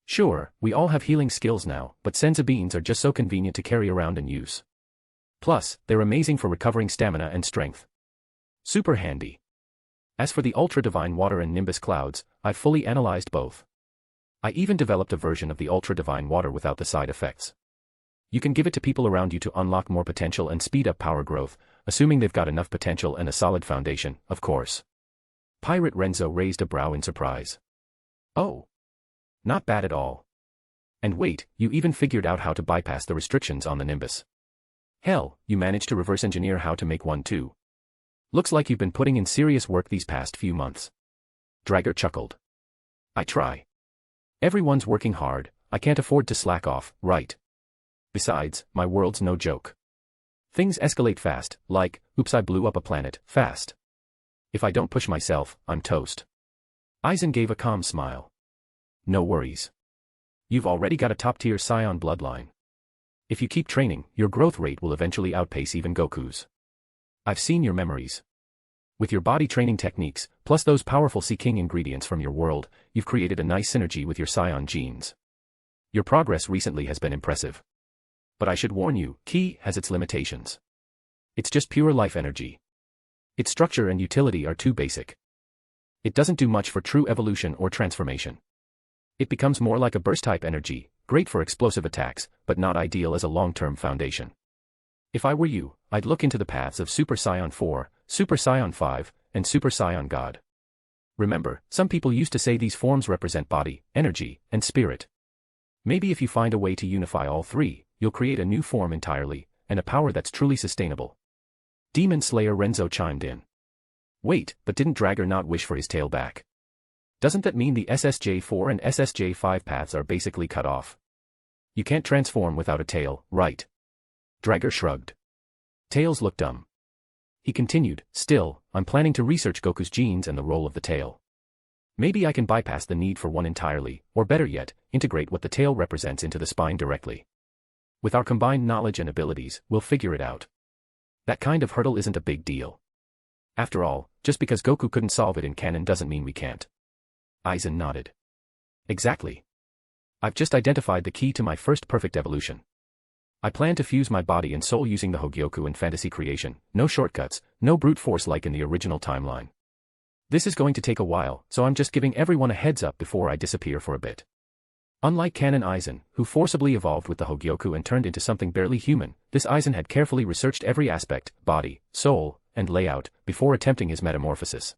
Sure, we all have healing skills now, but senza beans are just so convenient to carry around and use. Plus, they're amazing for recovering stamina and strength. Super handy. As for the ultra-divine water and nimbus clouds, I've fully analyzed both. I even developed a version of the ultra-divine water without the side effects. You can give it to people around you to unlock more potential and speed up power growth, assuming they've got enough potential and a solid foundation, of course. Pirate Renzo raised a brow in surprise. Oh. Not bad at all. And wait, you even figured out how to bypass the restrictions on the nimbus. Hell, you managed to reverse engineer how to make one too. Looks like you've been putting in serious work these past few months. Drager chuckled. I try. Everyone's working hard, I can't afford to slack off, right? Besides, my world's no joke. Things escalate fast, like, oops, I blew up a planet, fast. If I don't push myself, I'm toast. Aizen gave a calm smile. No worries. You've already got a top-tier Scion bloodline. If you keep training, your growth rate will eventually outpace even Goku's. I've seen your memories. With your body training techniques, plus those powerful Sea King ingredients from your world, you've created a nice synergy with your Scion genes. Your progress recently has been impressive. But I should warn you, Ki has its limitations. It's just pure life energy. Its structure and utility are too basic. It doesn't do much for true evolution or transformation. It becomes more like a burst-type energy, great for explosive attacks, but not ideal as a long-term foundation. If I were you, I'd look into the paths of Super Saiyan 4, Super Saiyan 5, and Super Saiyan God. Remember, some people used to say these forms represent body, energy, and spirit. Maybe if you find a way to unify all 3, you'll create a new form entirely, and a power that's truly sustainable. Demon Slayer Renzo chimed in. Wait, but didn't Drager not wish for his tail back? Doesn't that mean the SSJ4 and SSJ5 paths are basically cut off? You can't transform without a tail, right? Drager shrugged. Tails look dumb. He continued, still, I'm planning to research Goku's genes and the role of the tail. Maybe I can bypass the need for one entirely, or better yet, integrate what the tail represents into the spine directly. With our combined knowledge and abilities, we'll figure it out. That kind of hurdle isn't a big deal. After all, just because Goku couldn't solve it in canon doesn't mean we can't. Aizen nodded. Exactly. I've just identified the key to my first perfect evolution. I plan to fuse my body and soul using the Hogyoku and fantasy creation, no shortcuts, no brute force like in the original timeline. This is going to take a while, so I'm just giving everyone a heads up before I disappear for a bit. Unlike canon Aizen, who forcibly evolved with the Hogyoku and turned into something barely human, this Aizen had carefully researched every aspect, body, soul, and layout, before attempting his metamorphosis.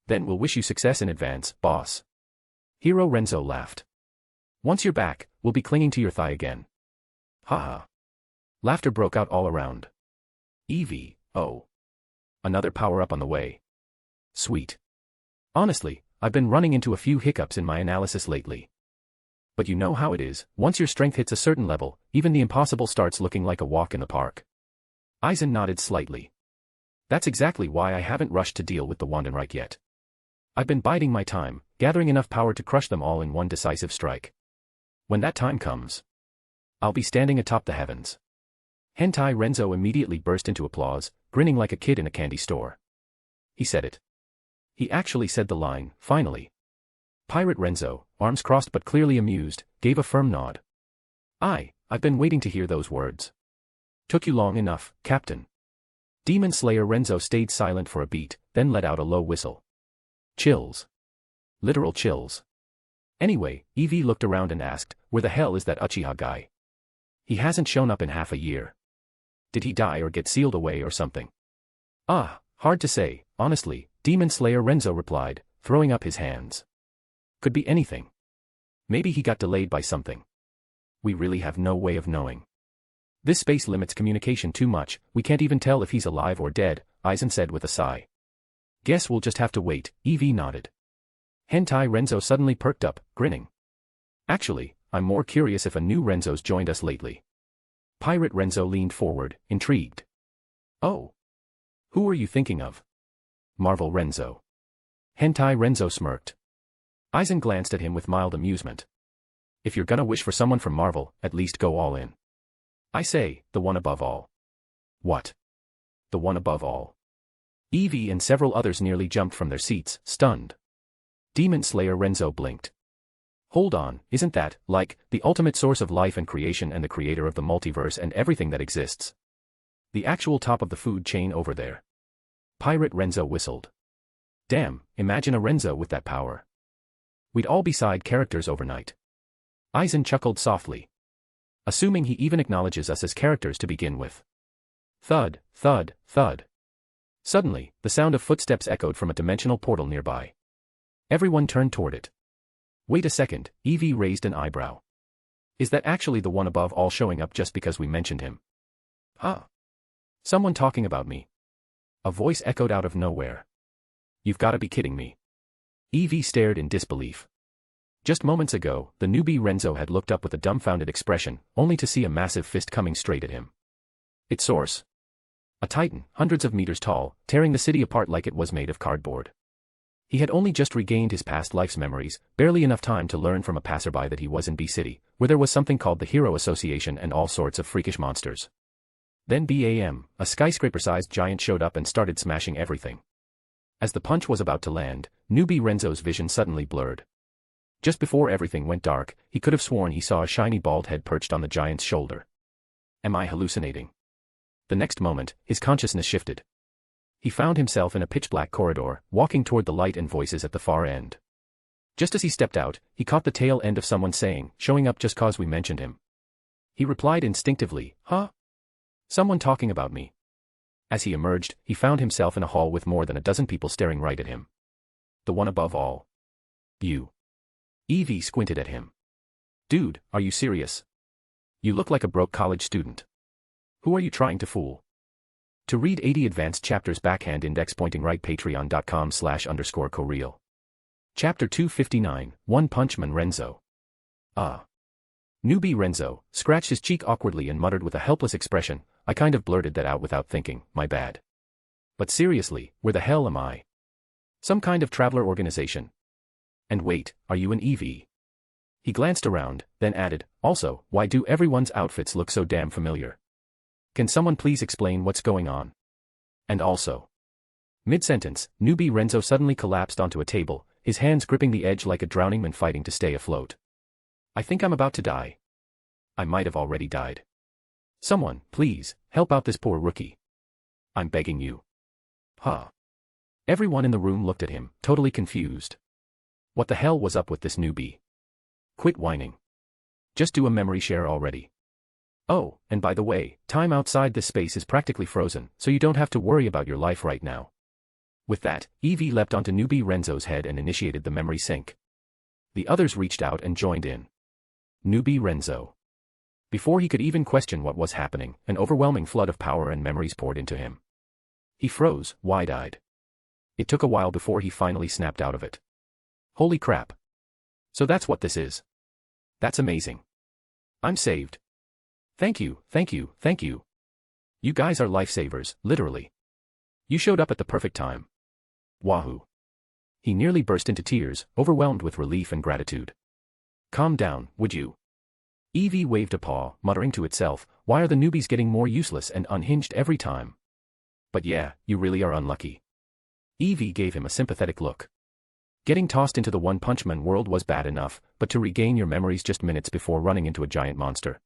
Then we'll wish you success in advance, boss. Hero Renzo laughed. Once you're back, we'll be clinging to your thigh again. Haha. Laughter broke out all around. Eevee, oh. Another power-up on the way. Sweet. Honestly, I've been running into a few hiccups in my analysis lately. But you know how it is, once your strength hits a certain level, even the impossible starts looking like a walk in the park. Aizen nodded slightly. That's exactly why I haven't rushed to deal with the Wandenreich yet. I've been biding my time, gathering enough power to crush them all in one decisive strike. When that time comes, I'll be standing atop the heavens. Hentai Renzo immediately burst into applause, grinning like a kid in a candy store. He said it. He actually said the line, finally. Pirate Renzo, arms crossed but clearly amused, gave a firm nod. I've been waiting to hear those words. Took you long enough, Captain. Demon Slayer Renzo stayed silent for a beat, then let out a low whistle. Chills. Literal chills. Anyway, Eevee looked around and asked, where the hell is that Uchiha guy? He hasn't shown up in half a year. Did he die or get sealed away or something? Hard to say, honestly, Demon Slayer Renzo replied, throwing up his hands. Could be anything. Maybe he got delayed by something. We really have no way of knowing. This space limits communication too much, we can't even tell if he's alive or dead, Aizen said with a sigh. Guess we'll just have to wait, Eevee nodded. Hentai Renzo suddenly perked up, grinning. Actually, I'm more curious if a new Renzo's joined us lately. Pirate Renzo leaned forward, intrigued. Oh. Who are you thinking of? Marvel Renzo. Hentai Renzo smirked. Aizen glanced at him with mild amusement. If you're gonna wish for someone from Marvel, at least go all in. I say, the one above all. What? The one above all. Eevee and several others nearly jumped from their seats, stunned. Demon Slayer Renzo blinked. Hold on, isn't that, like, the ultimate source of life and creation and the creator of the multiverse and everything that exists? The actual top of the food chain over there. Pirate Renzo whistled. Damn, imagine a Renzo with that power. We'd all be side characters overnight. Aizen chuckled softly. Assuming he even acknowledges us as characters to begin with. Thud, thud, thud. Suddenly, the sound of footsteps echoed from a dimensional portal nearby. Everyone turned toward it. Wait a second, Eevee raised an eyebrow. Is that actually the one above all showing up just because we mentioned him? Huh? Someone talking about me. A voice echoed out of nowhere. You've got to be kidding me. Eevee stared in disbelief. Just moments ago, the newbie Renzo had looked up with a dumbfounded expression, only to see a massive fist coming straight at him. Its source. A titan, hundreds of meters tall, tearing the city apart like it was made of cardboard. He had only just regained his past life's memories, barely enough time to learn from a passerby that he was in B-City, where there was something called the Hero Association and all sorts of freakish monsters. Then BAM, a skyscraper-sized giant showed up and started smashing everything. As the punch was about to land, newbie Renzo's vision suddenly blurred. Just before everything went dark, he could have sworn he saw a shiny bald head perched on the giant's shoulder. Am I hallucinating? The next moment, his consciousness shifted. He found himself in a pitch-black corridor, walking toward the light and voices at the far end. Just as he stepped out, he caught the tail end of someone saying, showing up just cause we mentioned him. He replied instinctively, huh? Someone talking about me. As he emerged, he found himself in a hall with more than a dozen people staring right at him. The one above all. You. Eevee squinted at him. Dude, are you serious? You look like a broke college student. Who are you trying to fool? To read 80 advanced chapters backhand index pointing right patreon.com/_coreal. Chapter 259, One Punch Man Renzo. Newbie Renzo scratched his cheek awkwardly and muttered with a helpless expression, I kind of blurted that out without thinking, my bad. But seriously, where the hell am I? Some kind of traveler organization. And wait, are you an EV? He glanced around, then added, also, why do everyone's outfits look so damn familiar? Can someone please explain what's going on? And also. Mid-sentence, newbie Renzo suddenly collapsed onto a table, his hands gripping the edge like a drowning man fighting to stay afloat. I think I'm about to die. I might have already died. Someone, please, help out this poor rookie. I'm begging you. Huh. Everyone in the room looked at him, totally confused. What the hell was up with this newbie? Quit whining. Just do a memory share already. Oh, and by the way, time outside this space is practically frozen, so you don't have to worry about your life right now. With that, Evie leapt onto newbie Renzo's head and initiated the memory sync. The others reached out and joined in. Newbie Renzo. Before he could even question what was happening, an overwhelming flood of power and memories poured into him. He froze, wide-eyed. It took a while before he finally snapped out of it. Holy crap. So that's what this is. That's amazing. I'm saved. Thank you, thank you, thank you. You guys are lifesavers, literally. You showed up at the perfect time. Wahoo. He nearly burst into tears, overwhelmed with relief and gratitude. Calm down, would you? Evie waved a paw, muttering to itself, why are the newbies getting more useless and unhinged every time? But yeah, you really are unlucky. Evie gave him a sympathetic look. Getting tossed into the One Punch Man world was bad enough, but to regain your memories just minutes before running into a giant monster.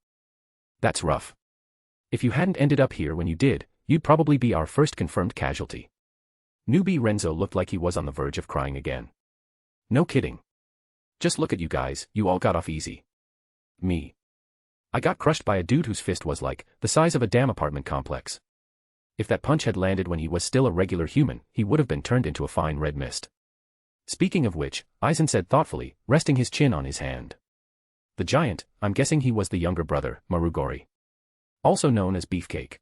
That's rough. If you hadn't ended up here when you did, you'd probably be our first confirmed casualty. Newbie Renzo looked like he was on the verge of crying again. No kidding. Just look at you guys, you all got off easy. Me. I got crushed by a dude whose fist was like the size of a damn apartment complex. If that punch had landed when he was still a regular human, he would have been turned into a fine red mist. Speaking of which, Aizen said thoughtfully, resting his chin on his hand. The giant, I'm guessing he was the younger brother, Marugori. Also known as Beefcake.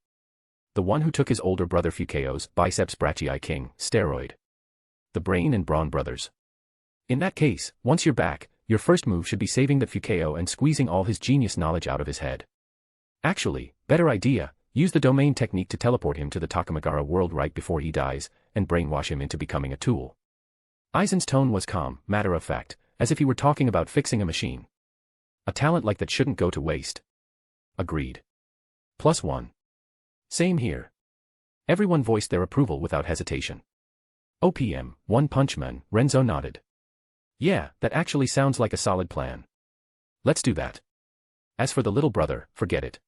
The one who took his older brother Fukeo's biceps brachii king, steroid. The Brain and Brawn brothers. In that case, once you're back, your first move should be saving that Fukeo and squeezing all his genius knowledge out of his head. Actually, better idea, use the domain technique to teleport him to the Takamagara world right before he dies, and brainwash him into becoming a tool. Aizen's tone was calm, matter-of-fact, as if he were talking about fixing a machine. A talent like that shouldn't go to waste. Agreed. +1. Same here. Everyone voiced their approval without hesitation. OPM, One Punch Man, Renzo nodded. Yeah, that actually sounds like a solid plan. Let's do that. As for the little brother, forget it.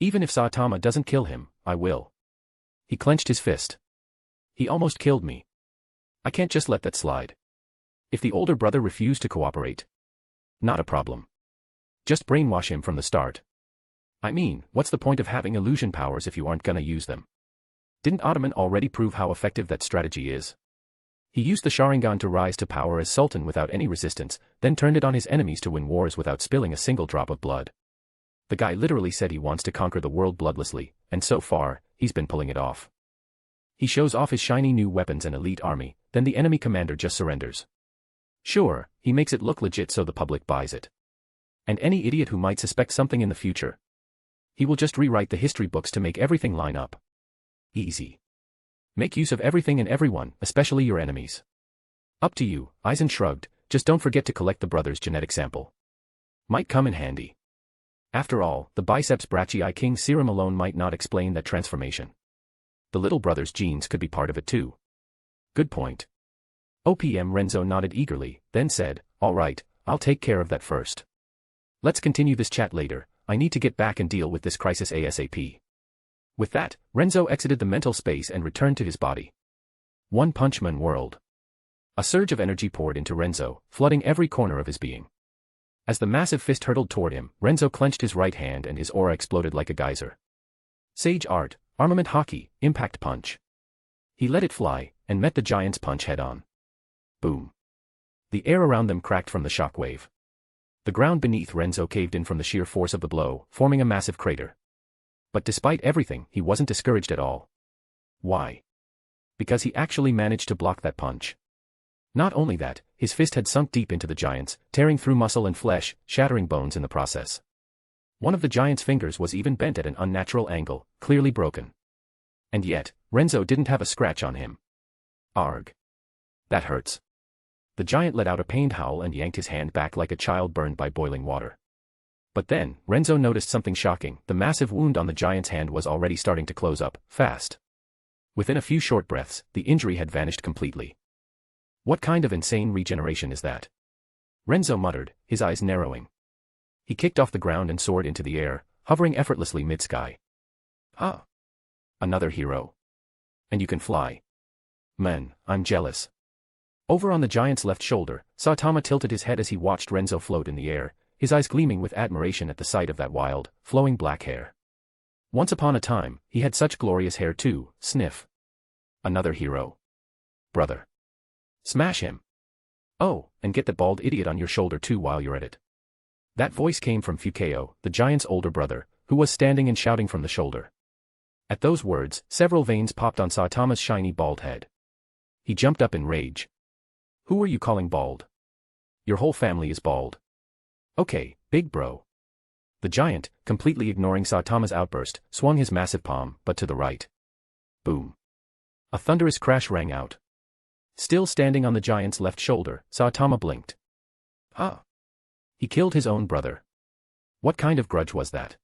Even if Saitama doesn't kill him, I will. He clenched his fist. He almost killed me. I can't just let that slide. If the older brother refused to cooperate, not a problem. Just brainwash him from the start. I mean, what's the point of having illusion powers if you aren't gonna use them? Didn't Ottoman already prove how effective that strategy is? He used the Sharingan to rise to power as Sultan without any resistance, then turned it on his enemies to win wars without spilling a single drop of blood. The guy literally said he wants to conquer the world bloodlessly, and so far, he's been pulling it off. He shows off his shiny new weapons and elite army, then the enemy commander just surrenders. Sure, he makes it look legit so the public buys it. And any idiot who might suspect something in the future, he will just rewrite the history books to make everything line up. Easy. Make use of everything and everyone, especially your enemies. Up to you, Aizen shrugged, just don't forget to collect the brother's genetic sample. Might come in handy. After all, the biceps brachii king serum alone might not explain that transformation. The little brother's genes could be part of it too. Good point. OPM Renzo nodded eagerly, then said, all right, I'll take care of that first. Let's continue this chat later, I need to get back and deal with this crisis ASAP. With that, Renzo exited the mental space and returned to his body. One Punch Man world. A surge of energy poured into Renzo, flooding every corner of his being. As the massive fist hurtled toward him, Renzo clenched his right hand and his aura exploded like a geyser. Sage Art, Armament Hockey, Impact Punch. He let it fly, and met the giant's punch head-on. Boom. The air around them cracked from the shockwave. The ground beneath Renzo caved in from the sheer force of the blow, forming a massive crater. But despite everything, he wasn't discouraged at all. Why? Because he actually managed to block that punch. Not only that, his fist had sunk deep into the giant's, tearing through muscle and flesh, shattering bones in the process. One of the giant's fingers was even bent at an unnatural angle, clearly broken. And yet, Renzo didn't have a scratch on him. Arg. That hurts. The giant let out a pained howl and yanked his hand back like a child burned by boiling water. But then, Renzo noticed something shocking. The massive wound on the giant's hand was already starting to close up, fast. Within a few short breaths, the injury had vanished completely. What kind of insane regeneration is that? Renzo muttered, his eyes narrowing. He kicked off the ground and soared into the air, hovering effortlessly mid-sky. Ah! Another hero. And you can fly. Man, I'm jealous. Over on the giant's left shoulder, Saitama tilted his head as he watched Renzo float in the air, his eyes gleaming with admiration at the sight of that wild, flowing black hair. Once upon a time, he had such glorious hair too. Sniff. Another hero. Brother. Smash him. Oh, and get that bald idiot on your shoulder too while you're at it. That voice came from Fukeo, the giant's older brother, who was standing and shouting from the shoulder. At those words, several veins popped on Saitama's shiny bald head. He jumped up in rage. Who are you calling bald? Your whole family is bald. Okay, big bro. The giant, completely ignoring Saitama's outburst, swung his massive palm, but to the right. Boom. A thunderous crash rang out. Still standing on the giant's left shoulder, Saitama blinked. Ah. He killed his own brother. What kind of grudge was that?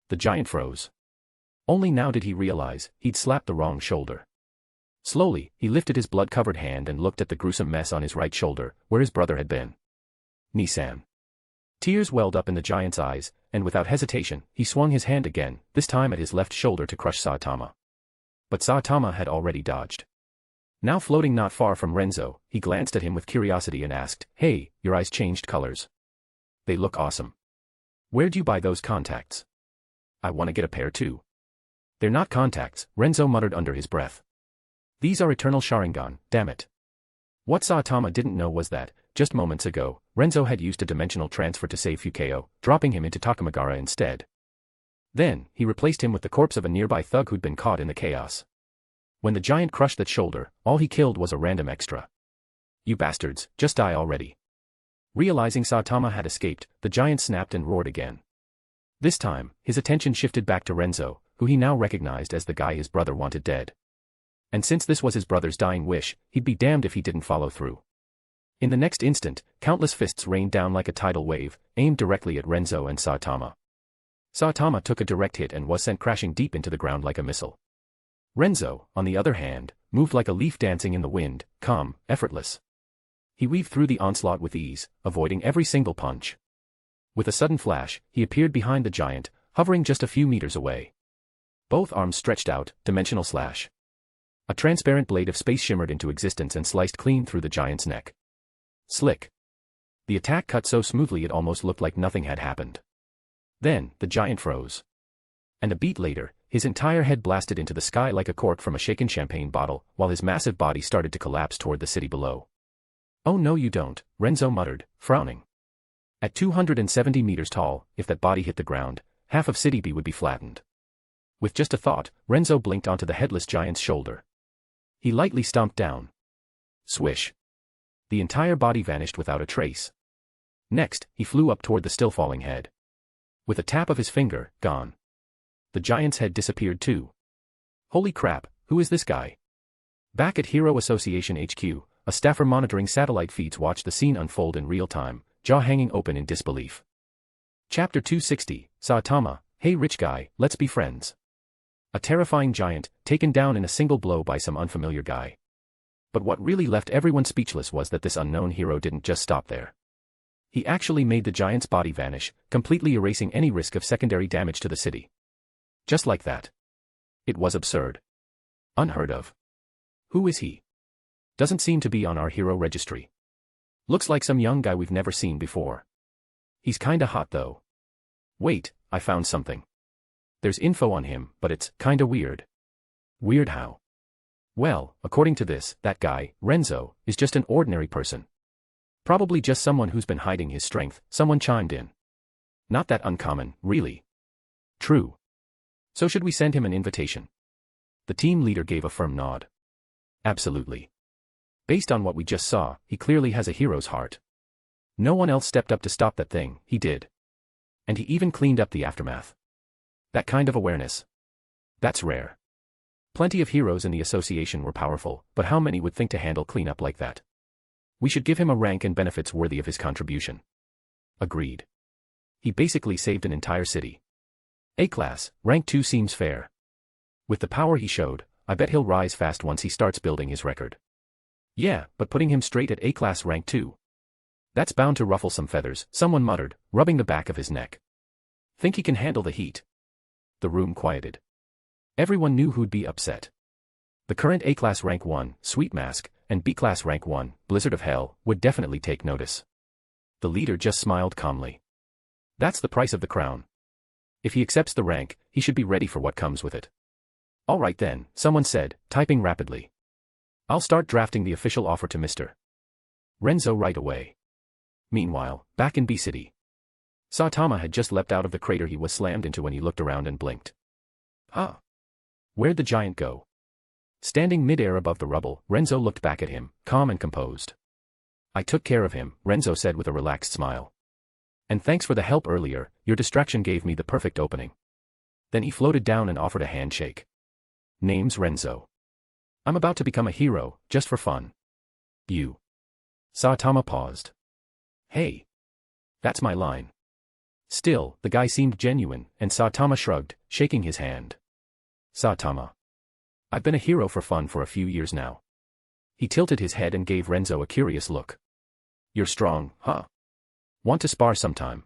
The giant froze. Only now did he realize he'd slapped the wrong shoulder. Slowly, he lifted his blood-covered hand and looked at the gruesome mess on his right shoulder, where his brother had been. Nissan. Tears welled up in the giant's eyes, and without hesitation, he swung his hand again, this time at his left shoulder to crush Saitama. But Saitama had already dodged. Now floating not far from Renzo, he glanced at him with curiosity and asked, "Hey, your eyes changed colors. They look awesome. Where'd you buy those contacts? I want to get a pair too." "They're not contacts," Renzo muttered under his breath. "These are eternal Sharingan, damn it." What Saitama didn't know was that, just moments ago, Renzo had used a dimensional transfer to save Fukeo, dropping him into Takamagara instead. Then, he replaced him with the corpse of a nearby thug who'd been caught in the chaos. When the giant crushed that shoulder, all he killed was a random extra. "You bastards, just die already." Realizing Saitama had escaped, the giant snapped and roared again. This time, his attention shifted back to Renzo, who he now recognized as the guy his brother wanted dead. And since this was his brother's dying wish, he'd be damned if he didn't follow through. In the next instant, countless fists rained down like a tidal wave, aimed directly at Renzo and Saitama. Saitama took a direct hit and was sent crashing deep into the ground like a missile. Renzo, on the other hand, moved like a leaf dancing in the wind, calm, effortless. He weaved through the onslaught with ease, avoiding every single punch. With a sudden flash, he appeared behind the giant, hovering just a few meters away. Both arms stretched out, dimensional slash. A transparent blade of space shimmered into existence and sliced clean through the giant's neck. Slick. The attack cut so smoothly it almost looked like nothing had happened. Then, the giant froze. And a beat later, his entire head blasted into the sky like a cork from a shaken champagne bottle, while his massive body started to collapse toward the city below. "Oh no you don't," Renzo muttered, frowning. At 270 meters tall, if that body hit the ground, half of City B would be flattened. With just a thought, Renzo blinked onto the headless giant's shoulder. He lightly stomped down. Swish. The entire body vanished without a trace. Next, he flew up toward the still falling head. With a tap of his finger, gone. The giant's head disappeared too. Holy crap, who is this guy? Back at Hero Association HQ, a staffer monitoring satellite feeds watched the scene unfold in real time, jaw hanging open in disbelief. Chapter 260, Saitama, "Hey rich guy, let's be friends." A terrifying giant, taken down in a single blow by some unfamiliar guy. But what really left everyone speechless was that this unknown hero didn't just stop there. He actually made the giant's body vanish, completely erasing any risk of secondary damage to the city. Just like that. It was absurd. Unheard of. Who is he? Doesn't seem to be on our hero registry. Looks like some young guy we've never seen before. He's kinda hot though. Wait, I found something. There's info on him, but it's kinda weird. Weird how? Well, according to this, that guy, Renzo, is just an ordinary person. Probably just someone who's been hiding his strength, someone chimed in. Not that uncommon, really. True. So should we send him an invitation? The team leader gave a firm nod. Absolutely. Based on what we just saw, he clearly has a hero's heart. No one else stepped up to stop that thing, he did. And he even cleaned up the aftermath. That kind of awareness. That's rare. Plenty of heroes in the association were powerful, but how many would think to handle cleanup like that? We should give him a rank and benefits worthy of his contribution. Agreed. He basically saved an entire city. A-class, rank 2 seems fair. With the power he showed, I bet he'll rise fast once he starts building his record. Yeah, but putting him straight at A-class rank 2. That's bound to ruffle some feathers, someone muttered, rubbing the back of his neck. Think he can handle the heat? The room quieted. Everyone knew who'd be upset. The current A-class rank 1, Sweet Mask, and B-class rank 1, Blizzard of Hell, would definitely take notice. The leader just smiled calmly. That's the price of the crown. If he accepts the rank, he should be ready for what comes with it. All right then, someone said, typing rapidly. I'll start drafting the official offer to Mr. Renzo right away. Meanwhile, back in B-City. Saitama had just leapt out of the crater he was slammed into when he looked around and blinked. Huh? Where'd the giant go? Standing mid-air above the rubble, Renzo looked back at him, calm and composed. I took care of him, Renzo said with a relaxed smile. And thanks for the help earlier, your distraction gave me the perfect opening. Then he floated down and offered a handshake. Name's Renzo. I'm about to become a hero, just for fun. You. Saitama paused. Hey. That's my line. Still, the guy seemed genuine, and Saitama shrugged, shaking his hand. Saitama. I've been a hero for fun for a few years now. He tilted his head and gave Renzo a curious look. You're strong, huh? Want to spar sometime?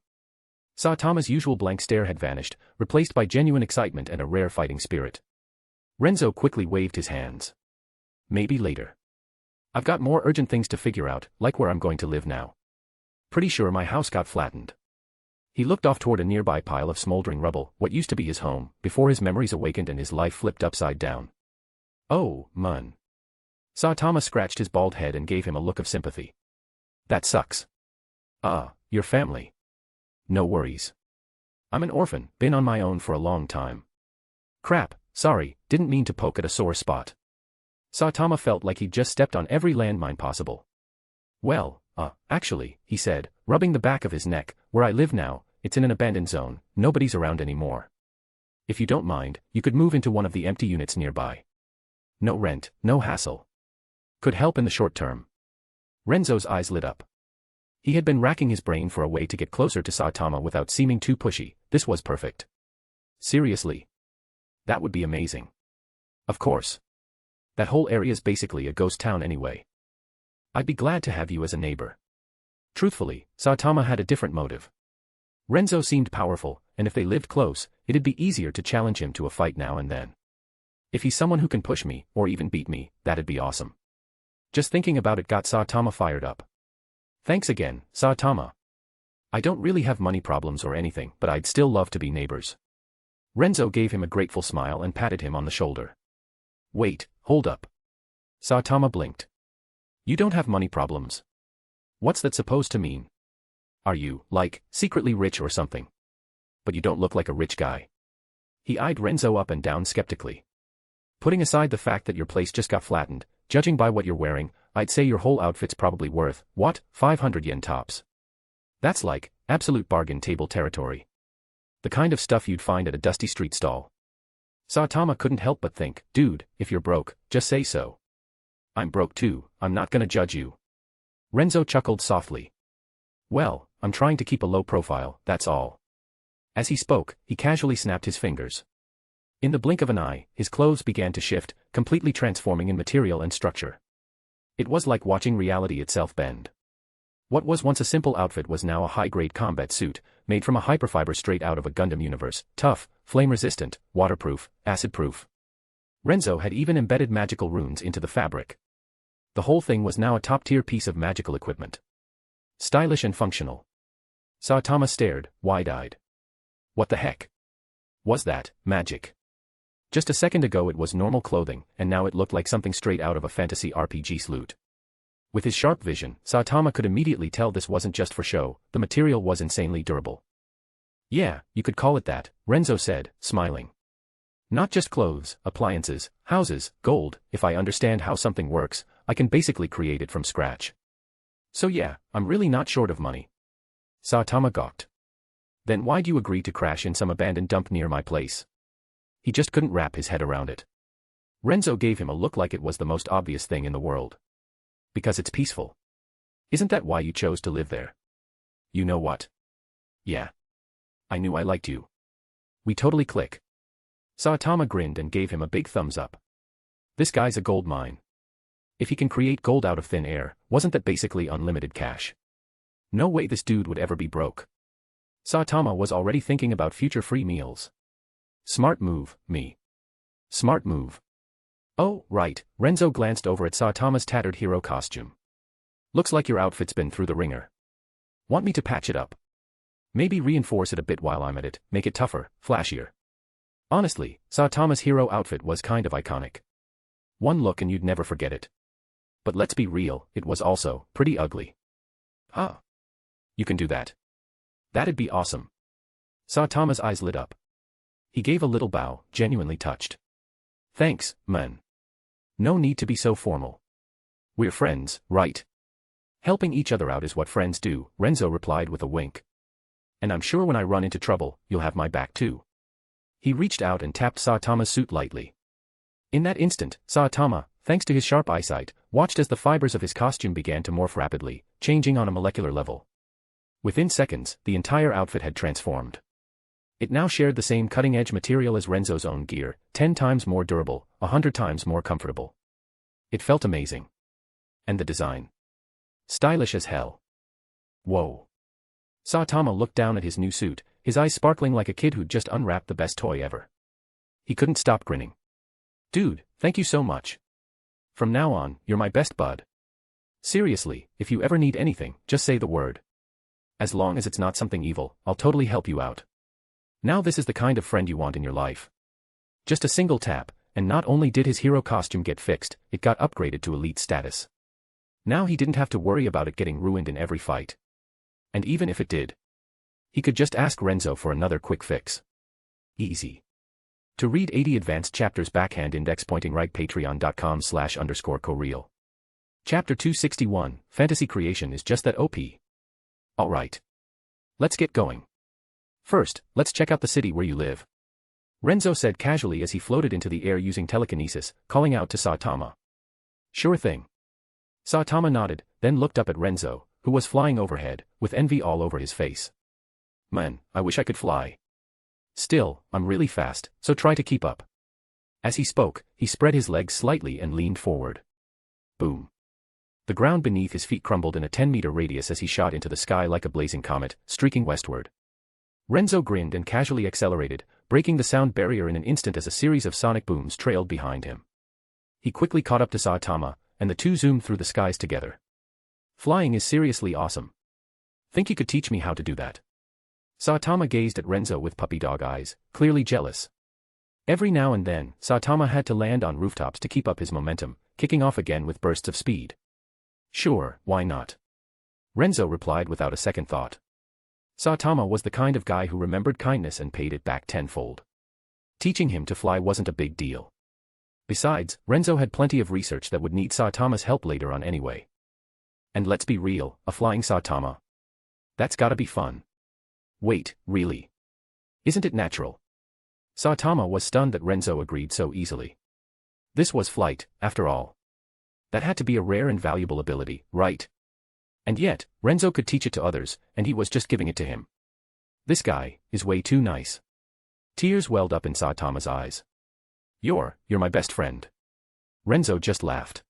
Saitama's usual blank stare had vanished, replaced by genuine excitement and a rare fighting spirit. Renzo quickly waved his hands. Maybe later. I've got more urgent things to figure out, like where I'm going to live now. Pretty sure my house got flattened. He looked off toward a nearby pile of smoldering rubble, what used to be his home, before his memories awakened and his life flipped upside down. Oh, man. Saitama scratched his bald head and gave him a look of sympathy. That sucks. Your family. No worries. I'm an orphan, been on my own for a long time. Crap, sorry, didn't mean to poke at a sore spot. Saitama felt like he'd just stepped on every landmine possible. Well, actually, he said, rubbing the back of his neck, where I live now, it's in an abandoned zone, nobody's around anymore. If you don't mind, you could move into one of the empty units nearby. No rent, no hassle. Could help in the short term. Renzo's eyes lit up. He had been racking his brain for a way to get closer to Saitama without seeming too pushy. This was perfect. Seriously? That would be amazing. Of course. That whole area's basically a ghost town anyway. I'd be glad to have you as a neighbor. Truthfully, Saitama had a different motive. Renzo seemed powerful, and if they lived close, it'd be easier to challenge him to a fight now and then. If he's someone who can push me, or even beat me, that'd be awesome. Just thinking about it got Saitama fired up. Thanks again, Saitama. I don't really have money problems or anything, but I'd still love to be neighbors. Renzo gave him a grateful smile and patted him on the shoulder. Wait, hold up. Saitama blinked. You don't have money problems. What's that supposed to mean? Are you, like, secretly rich or something? But you don't look like a rich guy. He eyed Renzo up and down skeptically. Putting aside the fact that your place just got flattened, judging by what you're wearing, I'd say your whole outfit's probably worth, what, 500 yen tops. That's like, absolute bargain table territory. The kind of stuff you'd find at a dusty street stall. Saitama couldn't help but think, dude, if you're broke, just say so. I'm broke too, I'm not gonna judge you. Renzo chuckled softly. Well, I'm trying to keep a low profile, that's all. As he spoke, he casually snapped his fingers. In the blink of an eye, his clothes began to shift, completely transforming in material and structure. It was like watching reality itself bend. What was once a simple outfit was now a high-grade combat suit, made from a hyperfiber straight out of a Gundam universe, tough, flame-resistant, waterproof, acid-proof. Renzo had even embedded magical runes into the fabric. The whole thing was now a top-tier piece of magical equipment. Stylish and functional. Saitama stared, wide-eyed. What the heck? Was that magic? Just a second ago it was normal clothing, and now it looked like something straight out of a fantasy RPG sleuth. With his sharp vision, Saitama could immediately tell this wasn't just for show, the material was insanely durable. Yeah, you could call it that, Renzo said, smiling. Not just clothes, appliances, houses, gold, if I understand how something works, I can basically create it from scratch. So yeah, I'm really not short of money. Saitama gawked. Then why'd you agree to crash in some abandoned dump near my place? He just couldn't wrap his head around it. Renzo gave him a look like it was the most obvious thing in the world. Because it's peaceful. Isn't that why you chose to live there? You know what? Yeah. I knew I liked you. We totally click. Saitama grinned and gave him a big thumbs up. This guy's a gold mine. If he can create gold out of thin air, wasn't that basically unlimited cash? No way this dude would ever be broke. Saitama was already thinking about future free meals. Smart move, me. Smart move. Oh, right, Renzo glanced over at Saitama's tattered hero costume. Looks like your outfit's been through the ringer. Want me to patch it up? Maybe reinforce it a bit while I'm at it, make it tougher, flashier. Honestly, Saitama's hero outfit was kind of iconic. One look and you'd never forget it. But let's be real, it was also pretty ugly. Huh. You can do that. That'd be awesome. Saitama's eyes lit up. He gave a little bow, genuinely touched. Thanks, man. No need to be so formal. We're friends, right? Helping each other out is what friends do, Renzo replied with a wink. And I'm sure when I run into trouble, you'll have my back too. He reached out and tapped Saitama's suit lightly. In that instant, Saitama, thanks to his sharp eyesight, watched as the fibers of his costume began to morph rapidly, changing on a molecular level. Within seconds, the entire outfit had transformed. It now shared the same cutting-edge material as Renzo's own gear, 10 times more durable, 100 times more comfortable. It felt amazing. And the design. Stylish as hell. Whoa. Saitama looked down at his new suit, his eyes sparkling like a kid who'd just unwrapped the best toy ever. He couldn't stop grinning. Dude, thank you so much. From now on, you're my best bud. Seriously, if you ever need anything, just say the word. As long as it's not something evil, I'll totally help you out. Now this is the kind of friend you want in your life. Just a single tap, and not only did his hero costume get fixed, it got upgraded to elite status. Now he didn't have to worry about it getting ruined in every fight. And even if it did, he could just ask Renzo for another quick fix. Easy. To read 80 advanced chapters backhand index pointing right patreon.com/_coreal. Chapter 261, Fantasy Creation is just that OP. Alright. Let's get going. First, let's check out the city where you live. Renzo said casually as he floated into the air using telekinesis, calling out to Saitama. Sure thing. Saitama nodded, then looked up at Renzo, who was flying overhead, with envy all over his face. Man, I wish I could fly. Still, I'm really fast, so try to keep up. As he spoke, he spread his legs slightly and leaned forward. Boom. The ground beneath his feet crumbled in a 10-meter radius as he shot into the sky like a blazing comet, streaking westward. Renzo grinned and casually accelerated, breaking the sound barrier in an instant as a series of sonic booms trailed behind him. He quickly caught up to Saitama, and the two zoomed through the skies together. Flying is seriously awesome. Think you could teach me how to do that? Saitama gazed at Renzo with puppy dog eyes, clearly jealous. Every now and then, Saitama had to land on rooftops to keep up his momentum, kicking off again with bursts of speed. Sure, why not? Renzo replied without a second thought. Saitama was the kind of guy who remembered kindness and paid it back tenfold. Teaching him to fly wasn't a big deal. Besides, Renzo had plenty of research that would need Saitama's help later on anyway. And let's be real, a flying Saitama. That's gotta be fun. Wait, really? Isn't it natural? Saitama was stunned that Renzo agreed so easily. This was flight, after all. That had to be a rare and valuable ability, right? And yet, Renzo could teach it to others, and he was just giving it to him. This guy is way too nice. Tears welled up in Saitama's eyes. You're my best friend. Renzo just laughed.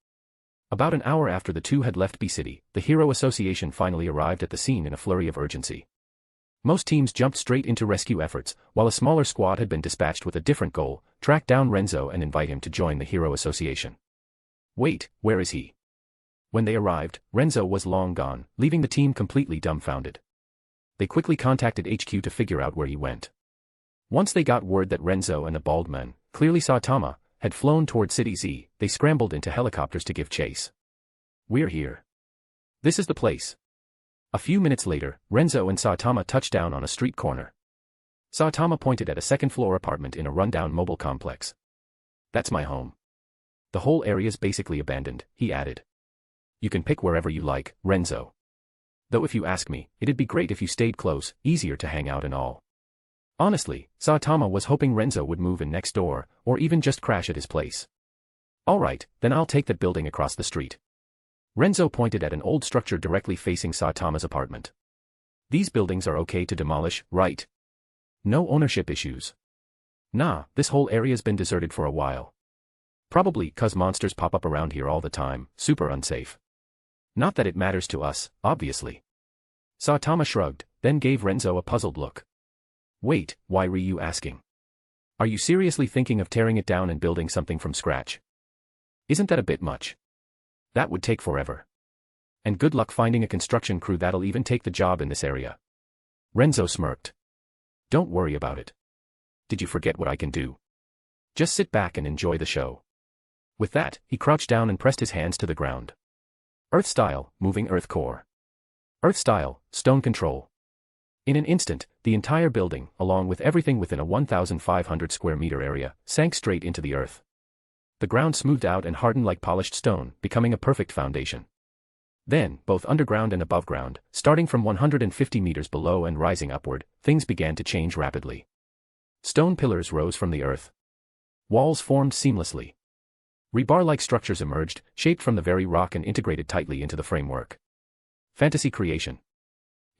About an hour after the two had left B-City, the Hero Association finally arrived at the scene in a flurry of urgency. Most teams jumped straight into rescue efforts, while a smaller squad had been dispatched with a different goal: track down Renzo and invite him to join the Hero Association. Wait, where is he? When they arrived, Renzo was long gone, leaving the team completely dumbfounded. They quickly contacted HQ to figure out where he went. Once they got word that Renzo and the bald man, clearly Saitama, had flown toward City Z, they scrambled into helicopters to give chase. We're here. This is the place. A few minutes later, Renzo and Saitama touched down on a street corner. Saitama pointed at a second-floor apartment in a rundown mobile complex. That's my home. The whole area's basically abandoned, he added. You can pick wherever you like, Renzo. Though if you ask me, it'd be great if you stayed close, easier to hang out and all. Honestly, Saitama was hoping Renzo would move in next door, or even just crash at his place. Alright, then I'll take that building across the street. Renzo pointed at an old structure directly facing Saitama's apartment. These buildings are okay to demolish, right? No ownership issues. Nah, this whole area's been deserted for a while. Probably 'cause monsters pop up around here all the time, super unsafe. Not that it matters to us, obviously. Saitama shrugged, then gave Renzo a puzzled look. Wait, why were you asking? Are you seriously thinking of tearing it down and building something from scratch? Isn't that a bit much? That would take forever. And good luck finding a construction crew that'll even take the job in this area. Renzo smirked. Don't worry about it. Did you forget what I can do? Just sit back and enjoy the show. With that, he crouched down and pressed his hands to the ground. Earth style, moving earth core. Earth style, stone control. In an instant, the entire building, along with everything within a 1,500 square meter area, sank straight into the earth. The ground smoothed out and hardened like polished stone, becoming a perfect foundation. Then, both underground and above ground, starting from 150 meters below and rising upward, things began to change rapidly. Stone pillars rose from the earth. Walls formed seamlessly. Rebar-like structures emerged, shaped from the very rock and integrated tightly into the framework. Fantasy creation.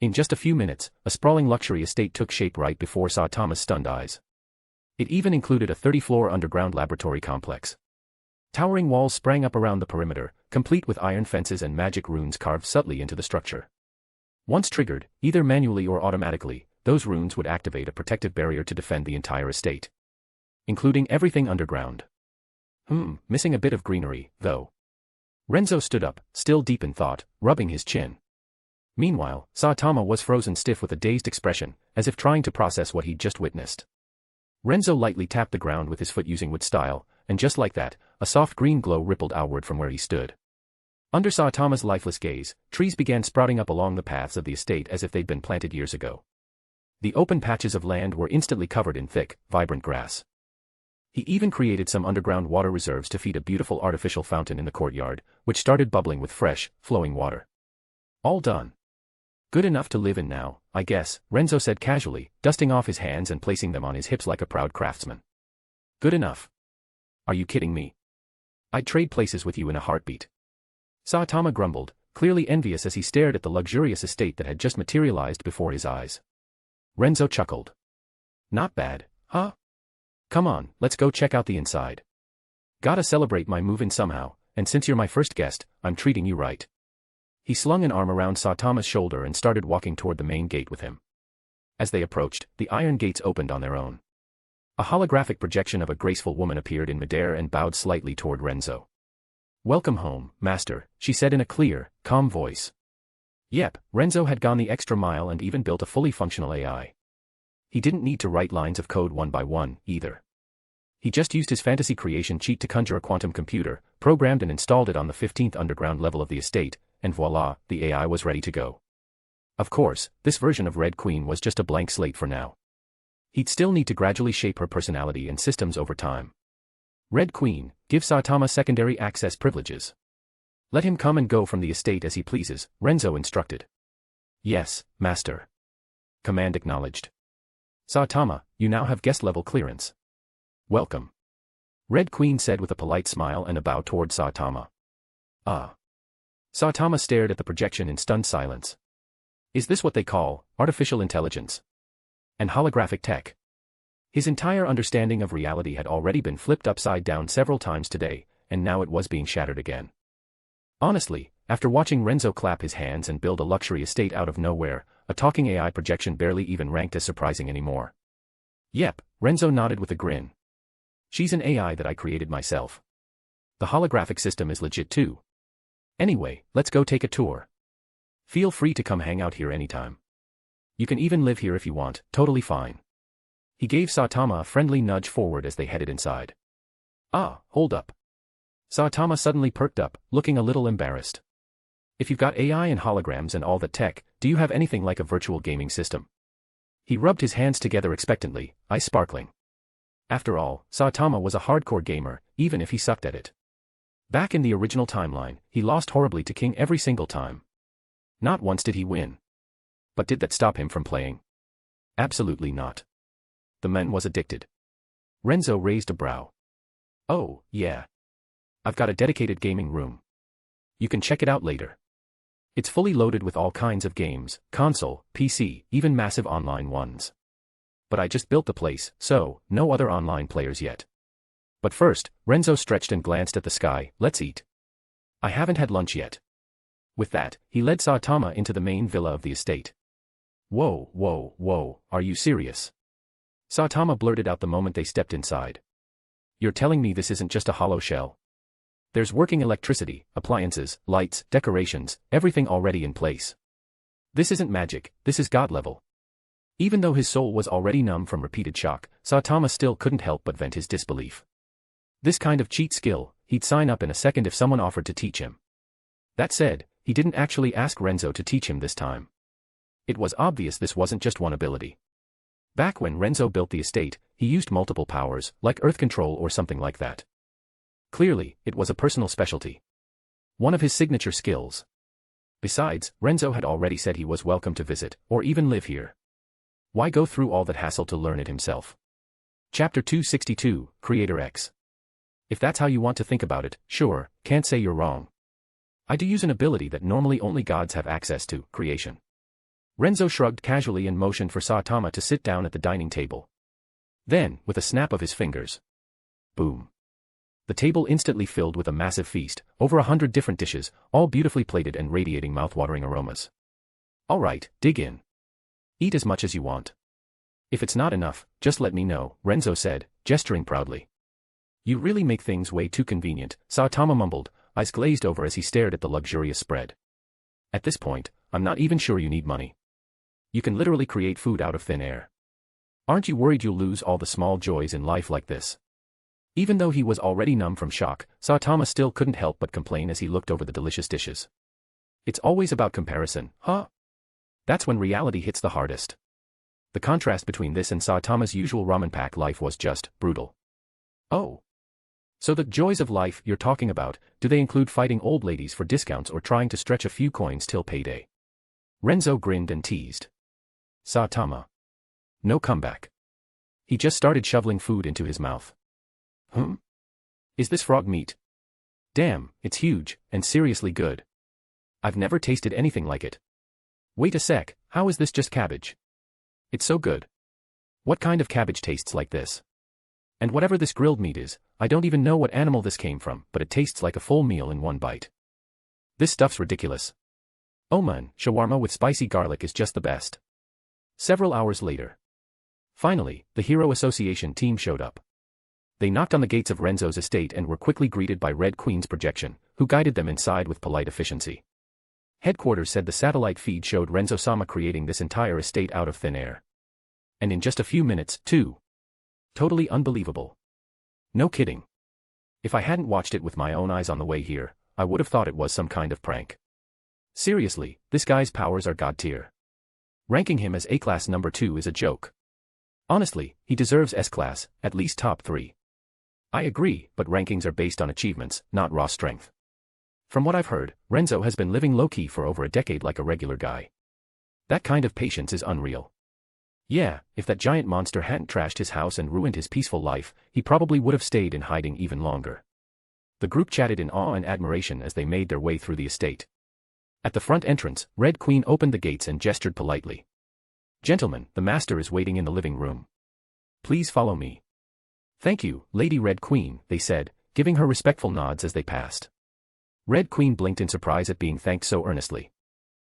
In just a few minutes, a sprawling luxury estate took shape right before Saitama's stunned eyes. It even included a 30-floor underground laboratory complex. Towering walls sprang up around the perimeter, complete with iron fences and magic runes carved subtly into the structure. Once triggered, either manually or automatically, those runes would activate a protective barrier to defend the entire estate. Including everything underground. Missing a bit of greenery, though. Renzo stood up, still deep in thought, rubbing his chin. Meanwhile, Saitama was frozen stiff with a dazed expression, as if trying to process what he'd just witnessed. Renzo lightly tapped the ground with his foot using wood style, and just like that, a soft green glow rippled outward from where he stood. Under Saitama's lifeless gaze, trees began sprouting up along the paths of the estate as if they'd been planted years ago. The open patches of land were instantly covered in thick, vibrant grass. He even created some underground water reserves to feed a beautiful artificial fountain in the courtyard, which started bubbling with fresh, flowing water. All done. Good enough to live in now, I guess, Renzo said casually, dusting off his hands and placing them on his hips like a proud craftsman. Good enough. Are you kidding me? I'd trade places with you in a heartbeat. Saitama grumbled, clearly envious as he stared at the luxurious estate that had just materialized before his eyes. Renzo chuckled. Not bad, huh? Come on, let's go check out the inside. Gotta celebrate my move-in somehow, and since you're my first guest, I'm treating you right. He slung an arm around Saitama's shoulder and started walking toward the main gate with him. As they approached, the iron gates opened on their own. A holographic projection of a graceful woman appeared in midair and bowed slightly toward Renzo. Welcome home, master, she said in a clear, calm voice. Yep, Renzo had gone the extra mile and even built a fully functional AI. He didn't need to write lines of code one by one, either. He just used his fantasy creation cheat to conjure a quantum computer, programmed and installed it on the 15th underground level of the estate, and voila, the AI was ready to go. Of course, this version of Red Queen was just a blank slate for now. He'd still need to gradually shape her personality and systems over time. Red Queen, give Saitama secondary access privileges. Let him come and go from the estate as he pleases, Renzo instructed. Yes, master. Command acknowledged. Saitama, you now have guest-level clearance. Welcome. Red Queen said with a polite smile and a bow toward Saitama. Ah. Saitama stared at the projection in stunned silence. Is this what they call artificial intelligence? And holographic tech? His entire understanding of reality had already been flipped upside down several times today, and now it was being shattered again. Honestly, after watching Renzo clap his hands and build a luxury estate out of nowhere, a talking AI projection barely even ranked as surprising anymore. Yep, Renzo nodded with a grin. She's an AI that I created myself. The holographic system is legit too. Anyway, let's go take a tour. Feel free to come hang out here anytime. You can even live here if you want, totally fine. He gave Saitama a friendly nudge forward as they headed inside. Ah, hold up. Saitama suddenly perked up, looking a little embarrassed. If you've got AI and holograms and all that tech, do you have anything like a virtual gaming system? He rubbed his hands together expectantly, eyes sparkling. After all, Saitama was a hardcore gamer, even if he sucked at it. Back in the original timeline, he lost horribly to King every single time. Not once did he win. But did that stop him from playing? Absolutely not. The man was addicted. Renzo raised a brow. Oh, yeah. I've got a dedicated gaming room. You can check it out later. It's fully loaded with all kinds of games, console, PC, even massive online ones. But I just built the place, so, no other online players yet. But first, Renzo stretched and glanced at the sky. Let's eat. I haven't had lunch yet. With that, he led Saitama into the main villa of the estate. Whoa, whoa, whoa, are you serious? Saitama blurted out the moment they stepped inside. You're telling me this isn't just a hollow shell? There's working electricity, appliances, lights, decorations, everything already in place. This isn't magic, this is God level. Even though his soul was already numb from repeated shock, Saitama still couldn't help but vent his disbelief. This kind of cheat skill, he'd sign up in a second if someone offered to teach him. That said, he didn't actually ask Renzo to teach him this time. It was obvious this wasn't just one ability. Back when Renzo built the estate, he used multiple powers, like earth control or something like that. Clearly, it was a personal specialty. One of his signature skills. Besides, Renzo had already said he was welcome to visit, or even live here. Why go through all that hassle to learn it himself? Chapter 262, Creator X. If that's how you want to think about it, sure, can't say you're wrong. I do use an ability that normally only gods have access to, creation. Renzo shrugged casually and motioned for Saitama to sit down at the dining table. Then, with a snap of his fingers. Boom. The table instantly filled with a massive feast, over 100 different dishes, all beautifully plated and radiating mouth-watering aromas. All right, dig in. Eat as much as you want. If it's not enough, just let me know, Renzo said, gesturing proudly. You really make things way too convenient, Saitama mumbled, eyes glazed over as he stared at the luxurious spread. At this point, I'm not even sure you need money. You can literally create food out of thin air. Aren't you worried you'll lose all the small joys in life like this? Even though he was already numb from shock, Saitama still couldn't help but complain as he looked over the delicious dishes. It's always about comparison, huh? That's when reality hits the hardest. The contrast between this and Saitama's usual ramen pack life was just brutal. Oh. So the joys of life you're talking about, do they include fighting old ladies for discounts or trying to stretch a few coins till payday? Renzo grinned and teased. Saitama. No comeback. He just started shoveling food into his mouth. Is this frog meat? Damn, it's huge, and seriously good. I've never tasted anything like it. Wait a sec, how is this just cabbage? It's so good. What kind of cabbage tastes like this? And whatever this grilled meat is, I don't even know what animal this came from, but it tastes like a full meal in one bite. This stuff's ridiculous. Oh man, shawarma with spicy garlic is just the best. Several hours later. Finally, the Hero Association team showed up. They knocked on the gates of Renzo's estate and were quickly greeted by Red Queen's projection, who guided them inside with polite efficiency. Headquarters said the satellite feed showed Renzo-sama creating this entire estate out of thin air. And in just a few minutes, too. Totally unbelievable. No kidding. If I hadn't watched it with my own eyes on the way here, I would have thought it was some kind of prank. Seriously, this guy's powers are god tier. Ranking him as A-class number 2 is a joke. Honestly, he deserves S-class, at least top 3. I agree, but rankings are based on achievements, not raw strength. From what I've heard, Renzo has been living low-key for over a decade like a regular guy. That kind of patience is unreal. Yeah, if that giant monster hadn't trashed his house and ruined his peaceful life, he probably would have stayed in hiding even longer. The group chatted in awe and admiration as they made their way through the estate. At the front entrance, Red Queen opened the gates and gestured politely. Gentlemen, the master is waiting in the living room. Please follow me. Thank you, Lady Red Queen, they said, giving her respectful nods as they passed. Red Queen blinked in surprise at being thanked so earnestly.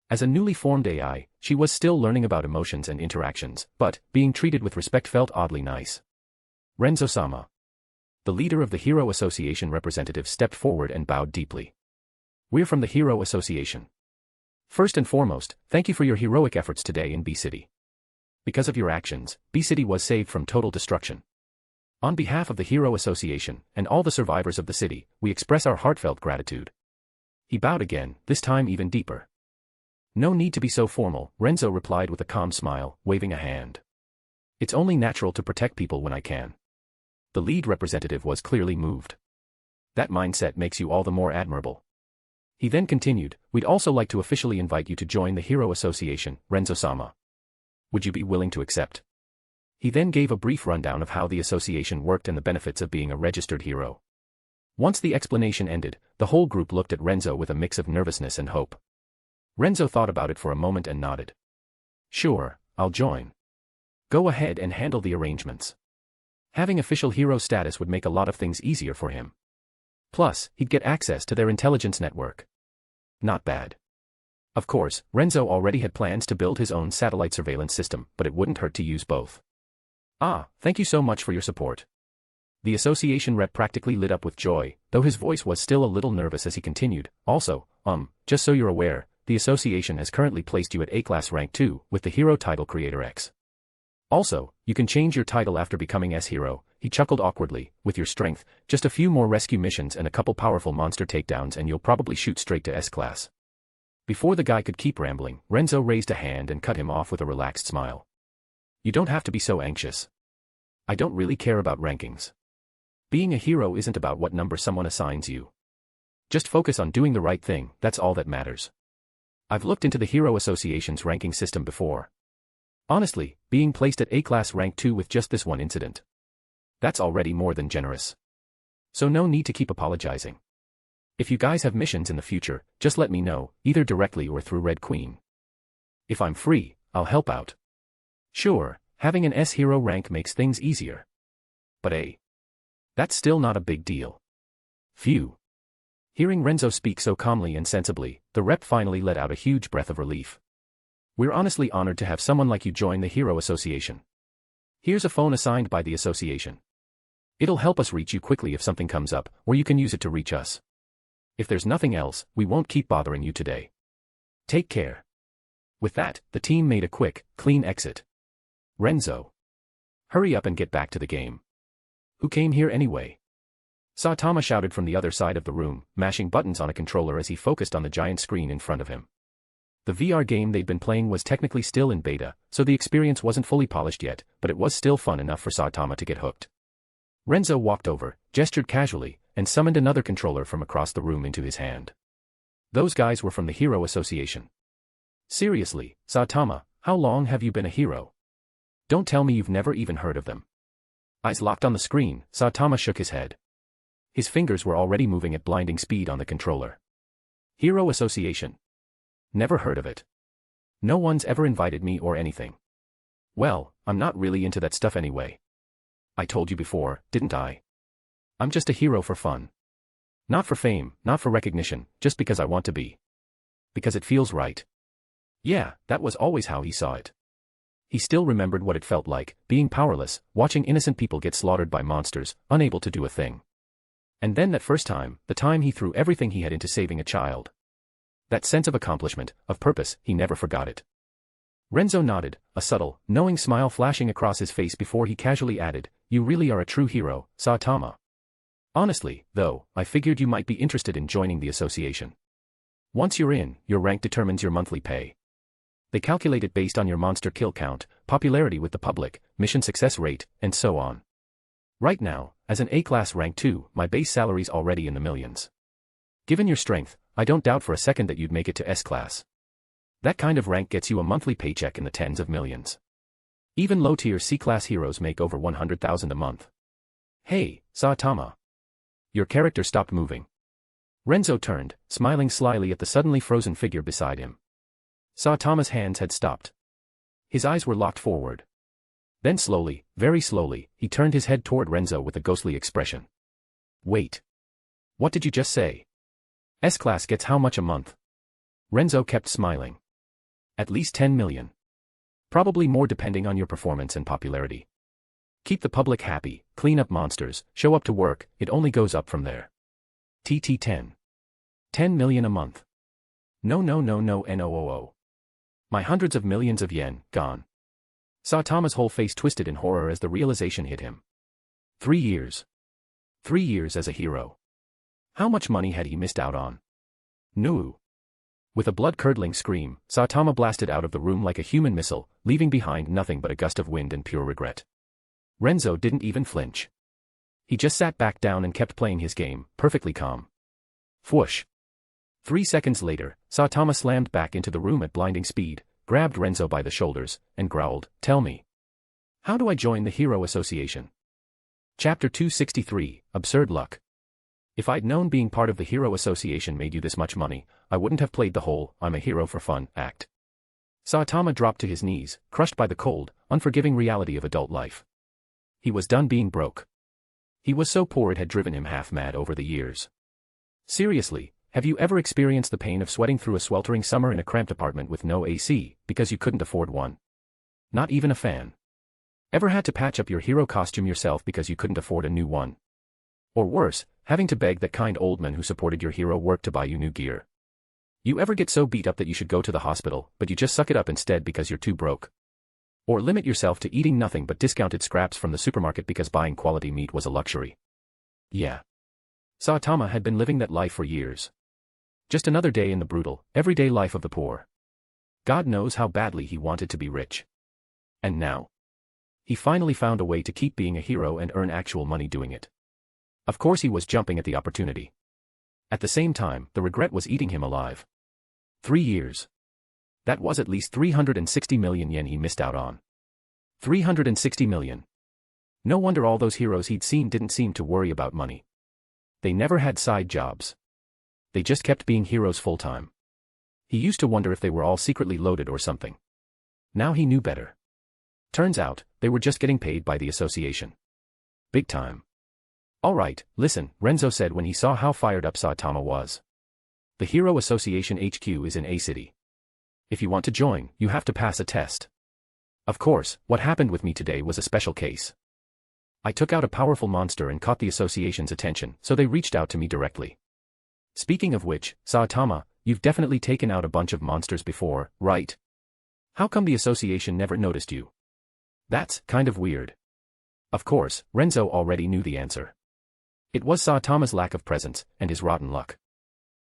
As a newly formed AI, she was still learning about emotions and interactions, but, being treated with respect felt oddly nice. Renzo-sama. The leader of the Hero Association representative stepped forward and bowed deeply. We're from the Hero Association. First and foremost, thank you for your heroic efforts today in B-City. Because of your actions, B-City was saved from total destruction. On behalf of the Hero Association, and all the survivors of the city, we express our heartfelt gratitude. He bowed again, this time even deeper. No need to be so formal, Renzo replied with a calm smile, waving a hand. It's only natural to protect people when I can. The lead representative was clearly moved. That mindset makes you all the more admirable. He then continued, we'd also like to officially invite you to join the Hero Association, Renzo-sama. Would you be willing to accept? He then gave a brief rundown of how the association worked and the benefits of being a registered hero. Once the explanation ended, the whole group looked at Renzo with a mix of nervousness and hope. Renzo thought about it for a moment and nodded. Sure, I'll join. Go ahead and handle the arrangements. Having official hero status would make a lot of things easier for him. Plus, he'd get access to their intelligence network. Not bad. Of course, Renzo already had plans to build his own satellite surveillance system, but it wouldn't hurt to use both. Ah, thank you so much for your support. The association rep practically lit up with joy, though his voice was still a little nervous as he continued. Also, just so you're aware, the association has currently placed you at A-Class Rank 2 with the hero title Creator X. Also, you can change your title after becoming S-Hero, he chuckled awkwardly, with your strength, just a few more rescue missions and a couple powerful monster takedowns and you'll probably shoot straight to S-Class. Before the guy could keep rambling, Renzo raised a hand and cut him off with a relaxed smile. You don't have to be so anxious. I don't really care about rankings. Being a hero isn't about what number someone assigns you. Just focus on doing the right thing, that's all that matters. I've looked into the Hero Association's ranking system before. Honestly, being placed at A-Class Rank 2 with just this one incident. That's already more than generous. So no need to keep apologizing. If you guys have missions in the future, just let me know, either directly or through Red Queen. If I'm free, I'll help out. Sure, having an S-Hero rank makes things easier. But that's still not a big deal. Phew. Hearing Renzo speak so calmly and sensibly, the rep finally let out a huge breath of relief. We're honestly honored to have someone like you join the Hero Association. Here's a phone assigned by the association. It'll help us reach you quickly if something comes up, or you can use it to reach us. If there's nothing else, we won't keep bothering you today. Take care. With that, the team made a quick, clean exit. Renzo. Hurry up and get back to the game. Who came here anyway? Saitama shouted from the other side of the room, mashing buttons on a controller as he focused on the giant screen in front of him. The VR game they'd been playing was technically still in beta, so the experience wasn't fully polished yet, but it was still fun enough for Saitama to get hooked. Renzo walked over, gestured casually, and summoned another controller from across the room into his hand. Those guys were from the Hero Association. Seriously, Saitama, how long have you been a hero? Don't tell me you've never even heard of them. Eyes locked on the screen, Saitama shook his head. His fingers were already moving at blinding speed on the controller. Hero Association. Never heard of it. No one's ever invited me or anything. Well, I'm not really into that stuff anyway. I told you before, didn't I? I'm just a hero for fun. Not for fame, not for recognition, just because I want to be. Because it feels right. Yeah, that was always how he saw it. He still remembered what it felt like, being powerless, watching innocent people get slaughtered by monsters, unable to do a thing. And then that first time, the time he threw everything he had into saving a child. That sense of accomplishment, of purpose, he never forgot it. Renzo nodded, a subtle, knowing smile flashing across his face before he casually added, You really are a true hero, Saitama. Honestly, though, I figured you might be interested in joining the association. Once you're in, your rank determines your monthly pay. They calculate it based on your monster kill count, popularity with the public, mission success rate, and so on. Right now, as an A-Class Rank 2, my base salary's already in the millions. Given your strength, I don't doubt for a second that you'd make it to S-Class. That kind of rank gets you a monthly paycheck in the tens of millions. Even low-tier C-Class heroes make over 100,000 a month. Hey, Saitama. Your character stopped moving. Renzo turned, smiling slyly at the suddenly frozen figure beside him. Saitama's hands had stopped. His eyes were locked forward. Then slowly, very slowly, he turned his head toward Renzo with a ghostly expression. Wait. What did you just say? S-Class gets how much a month? Renzo kept smiling. At least 10 million. Probably more depending on your performance and popularity. Keep the public happy, clean up monsters, show up to work, it only goes up from there. TT10. 10 million a month. No, NOOO. My hundreds of millions of yen, gone. Saitama's whole face twisted in horror as the realization hit him. 3 years. 3 years as a hero. How much money had he missed out on? No. With a blood-curdling scream, Saitama blasted out of the room like a human missile, leaving behind nothing but a gust of wind and pure regret. Renzo didn't even flinch. He just sat back down and kept playing his game, perfectly calm. Whoosh. 3 seconds later, Saitama slammed back into the room at blinding speed, grabbed Renzo by the shoulders, and growled, Tell me. How do I join the Hero Association? Chapter 263, Absurd Luck. If I'd known being part of the Hero Association made you this much money, I wouldn't have played the whole "I'm a hero for fun" act. Saitama dropped to his knees, crushed by the cold, unforgiving reality of adult life. He was done being broke. He was so poor it had driven him half mad over the years. Seriously, have you ever experienced the pain of sweating through a sweltering summer in a cramped apartment with no AC, because you couldn't afford one? Not even a fan. Ever had to patch up your hero costume yourself because you couldn't afford a new one? Or worse, having to beg that kind old man who supported your hero work to buy you new gear? You ever get so beat up that you should go to the hospital, but you just suck it up instead because you're too broke? Or limit yourself to eating nothing but discounted scraps from the supermarket because buying quality meat was a luxury? Yeah. Saitama had been living that life for years. Just another day in the brutal, everyday life of the poor. God knows how badly he wanted to be rich. And now, he finally found a way to keep being a hero and earn actual money doing it. Of course he was jumping at the opportunity. At the same time, the regret was eating him alive. 3 years. That was at least 360 million yen he missed out on. 360 million. No wonder all those heroes he'd seen didn't seem to worry about money. They never had side jobs. They just kept being heroes full-time. He used to wonder if they were all secretly loaded or something. Now he knew better. Turns out, they were just getting paid by the association. Big time. All right, listen, Renzo said when he saw how fired up Saitama was. The Hero Association HQ is in A City. If you want to join, you have to pass a test. Of course, what happened with me today was a special case. I took out a powerful monster and caught the association's attention, so they reached out to me directly. Speaking of which, Saitama, you've definitely taken out a bunch of monsters before, right? How come the association never noticed you? That's kind of weird. Of course, Renzo already knew the answer. It was Saitama's lack of presence, and his rotten luck.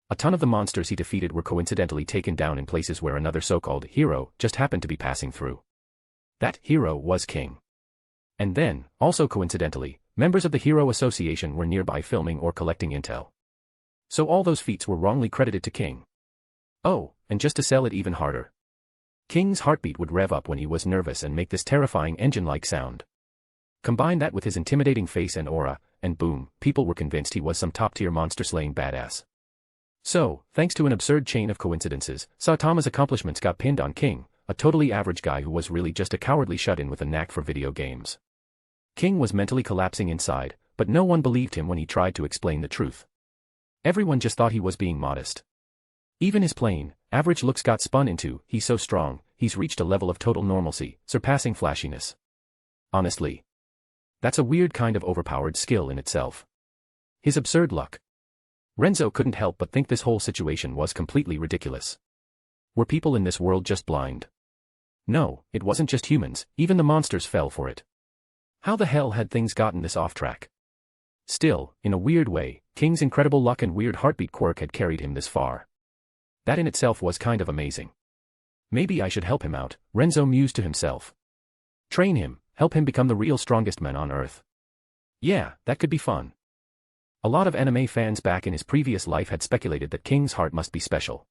A ton of the monsters he defeated were coincidentally taken down in places where another so-called hero just happened to be passing through. That hero was King. And then, also coincidentally, members of the Hero Association were nearby filming or collecting intel. So all those feats were wrongly credited to King. Oh, and just to sell it even harder, King's heartbeat would rev up when he was nervous and make this terrifying engine-like sound. Combine that with his intimidating face and aura, and boom, people were convinced he was some top-tier monster-slaying badass. So, thanks to an absurd chain of coincidences, Saitama's accomplishments got pinned on King, a totally average guy who was really just a cowardly shut-in with a knack for video games. King was mentally collapsing inside, but no one believed him when he tried to explain the truth. Everyone just thought he was being modest. Even his plain, average looks got spun into, he's so strong, he's reached a level of total normalcy, surpassing flashiness. Honestly, that's a weird kind of overpowered skill in itself. His absurd luck. Renzo couldn't help but think this whole situation was completely ridiculous. Were people in this world just blind? No, it wasn't just humans, even the monsters fell for it. How the hell had things gotten this off track? Still, in a weird way, King's incredible luck and weird heartbeat quirk had carried him this far. That in itself was kind of amazing. Maybe I should help him out, Renzo mused to himself. Train him, help him become the real strongest man on Earth. Yeah, that could be fun. A lot of anime fans back in his previous life had speculated that King's heart must be special.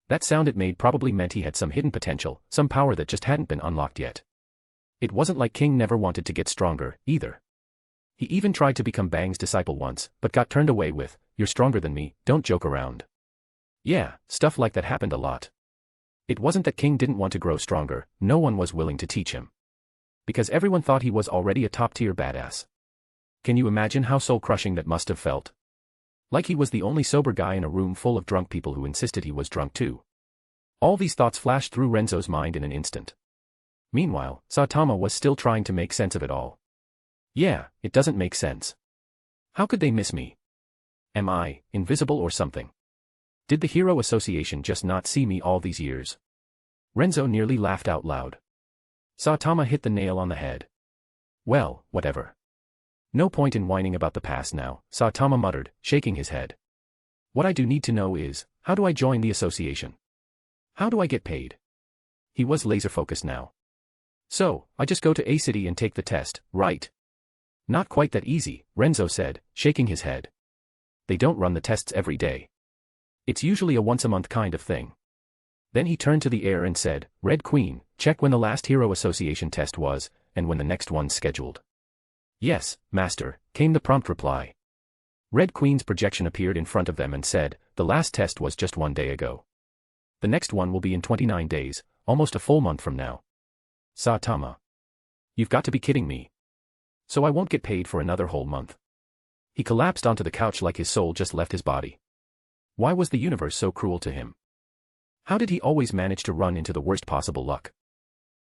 That sound it made probably meant he had some hidden potential, some power that just hadn't been unlocked yet. It wasn't like King never wanted to get stronger, either. He even tried to become Bang's disciple once, but got turned away with, "You're stronger than me, don't joke around." Yeah, stuff like that happened a lot. It wasn't that King didn't want to grow stronger, no one was willing to teach him. Because everyone thought he was already a top-tier badass. Can you imagine how soul-crushing that must have felt? Like he was the only sober guy in a room full of drunk people who insisted he was drunk too. All these thoughts flashed through Renzo's mind in an instant. Meanwhile, Saitama was still trying to make sense of it all. Yeah, it doesn't make sense. How could they miss me? Am I invisible or something? Did the Hero Association just not see me all these years? Renzo nearly laughed out loud. Saitama hit the nail on the head. Well, whatever. No point in whining about the past now, Saitama muttered, shaking his head. What I do need to know is, how do I join the association? How do I get paid? He was laser-focused now. So, I just go to A City and take the test, right? Not quite that easy, Renzo said, shaking his head. They don't run the tests every day. It's usually a once-a-month kind of thing. Then he turned to the air and said, "Red Queen, check when the last Hero Association test was, and when the next one's scheduled." "Yes, Master," came the prompt reply. Red Queen's projection appeared in front of them and said, "The last test was just 1 day ago. The next one will be in 29 days, almost a full month from now." Saitama. You've got to be kidding me. So I won't get paid for another whole month. He collapsed onto the couch like his soul just left his body. Why was the universe so cruel to him? How did he always manage to run into the worst possible luck?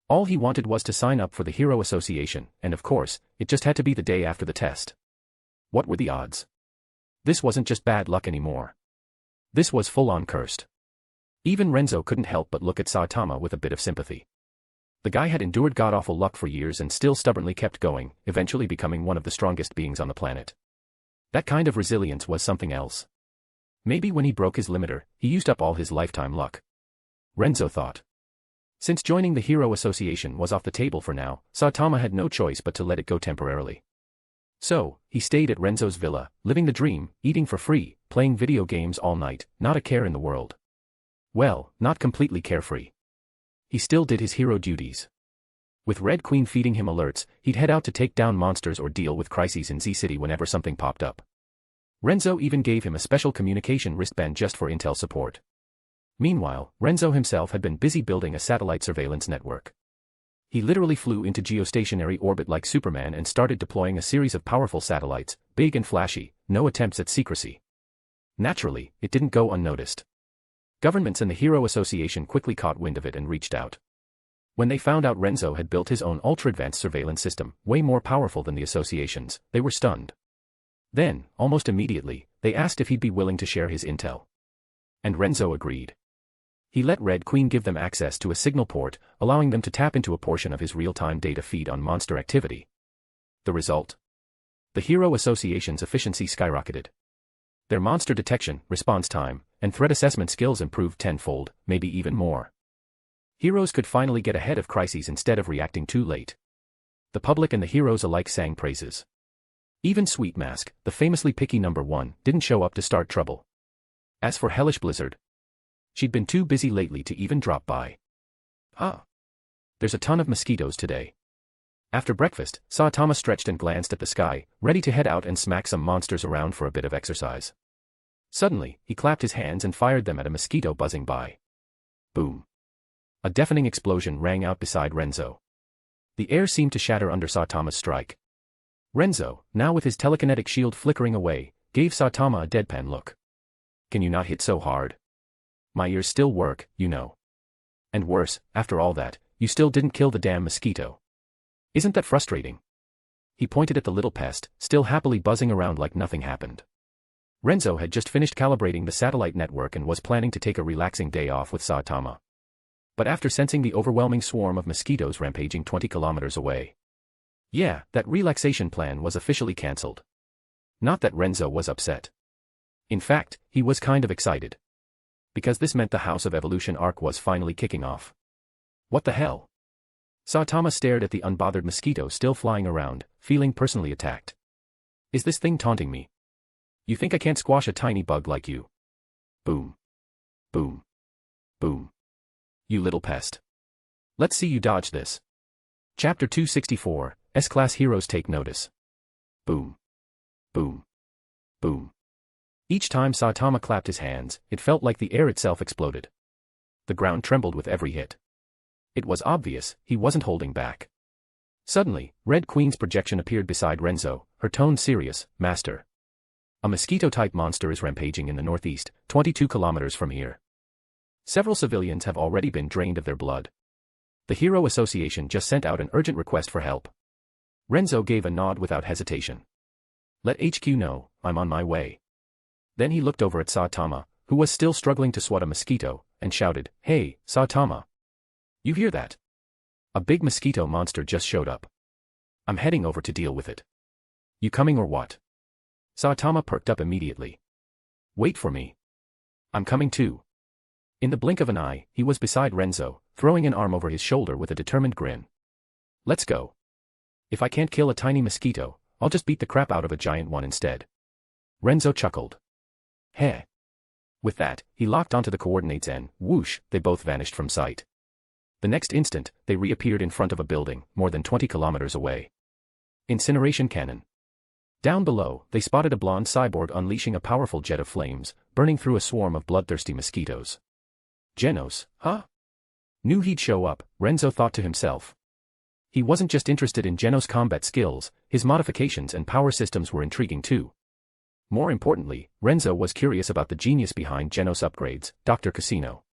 All he wanted was to sign up for the Hero Association, and of course, it just had to be the day after the test. What were the odds? This wasn't just bad luck anymore. This was full-on cursed. Even Renzo couldn't help but look at Saitama with a bit of sympathy. The guy had endured god-awful luck for years and still stubbornly kept going, eventually becoming one of the strongest beings on the planet. That kind of resilience was something else. Maybe when he broke his limiter, he used up all his lifetime luck. Renzo thought. Since joining the Hero Association was off the table for now, Saitama had no choice but to let it go temporarily. So, he stayed at Renzo's villa, living the dream, eating for free, playing video games all night, not a care in the world. Well, not completely carefree. He still did his hero duties. With Red Queen feeding him alerts, he'd head out to take down monsters or deal with crises in Z-City whenever something popped up. Renzo even gave him a special communication wristband just for intel support. Meanwhile, Renzo himself had been busy building a satellite surveillance network. He literally flew into geostationary orbit like Superman and started deploying a series of powerful satellites, big and flashy, no attempts at secrecy. Naturally, it didn't go unnoticed. Governments and the Hero Association quickly caught wind of it and reached out. When they found out Renzo had built his own ultra-advanced surveillance system, way more powerful than the association's, they were stunned. Then, almost immediately, they asked if he'd be willing to share his intel. And Renzo agreed. He let Red Queen give them access to a signal port, allowing them to tap into a portion of his real-time data feed on monster activity. The result? The Hero Association's efficiency skyrocketed. Their monster detection, response time, and threat assessment skills improved tenfold, maybe even more. Heroes could finally get ahead of crises instead of reacting too late. The public and the heroes alike sang praises. Even Sweet Mask, the famously picky #1, didn't show up to start trouble. As for Hellish Blizzard, she'd been too busy lately to even drop by. There's a ton of mosquitoes today. After breakfast, Saitama stretched and glanced at the sky, ready to head out and smack some monsters around for a bit of exercise. Suddenly, he clapped his hands and fired them at a mosquito buzzing by. Boom. A deafening explosion rang out beside Renzo. The air seemed to shatter under Saitama's strike. Renzo, now with his telekinetic shield flickering away, gave Saitama a deadpan look. Can you not hit so hard? My ears still work, you know. And worse, after all that, you still didn't kill the damn mosquito. Isn't that frustrating? He pointed at the little pest, still happily buzzing around like nothing happened. Renzo had just finished calibrating the satellite network and was planning to take a relaxing day off with Saitama. But after sensing the overwhelming swarm of mosquitoes rampaging 20 kilometers away. Yeah, that relaxation plan was officially cancelled. Not that Renzo was upset. In fact, he was kind of excited. Because this meant the House of Evolution arc was finally kicking off. What the hell? Saitama stared at the unbothered mosquito still flying around, feeling personally attacked. Is this thing taunting me? You think I can't squash a tiny bug like you? Boom. Boom. Boom. You little pest. Let's see you dodge this. Chapter 264, S-Class Heroes Take Notice. Boom. Boom. Boom. Each time Saitama clapped his hands, it felt like the air itself exploded. The ground trembled with every hit. It was obvious, he wasn't holding back. Suddenly, Red Queen's projection appeared beside Renzo, her tone serious. Master. A mosquito-type monster is rampaging in the northeast, 22 kilometers from here. Several civilians have already been drained of their blood. The Hero Association just sent out an urgent request for help. Renzo gave a nod without hesitation. Let HQ know, I'm on my way. Then he looked over at Saitama, who was still struggling to swat a mosquito, and shouted, Hey, Saitama. You hear that? A big mosquito monster just showed up. I'm heading over to deal with it. You coming or what? Saitama perked up immediately. Wait for me. I'm coming too. In the blink of an eye, he was beside Renzo, throwing an arm over his shoulder with a determined grin. Let's go. If I can't kill a tiny mosquito, I'll just beat the crap out of a giant one instead. Renzo chuckled. Heh. With that, he locked onto the coordinates and, whoosh, they both vanished from sight. The next instant, they reappeared in front of a building, more than 20 kilometers away. Incineration cannon. Down below, they spotted a blonde cyborg unleashing a powerful jet of flames, burning through a swarm of bloodthirsty mosquitoes. Genos, huh? Knew he'd show up, Renzo thought to himself. He wasn't just interested in Genos' combat skills, his modifications and power systems were intriguing too. More importantly, Renzo was curious about the genius behind Genos' upgrades, Dr. Casino.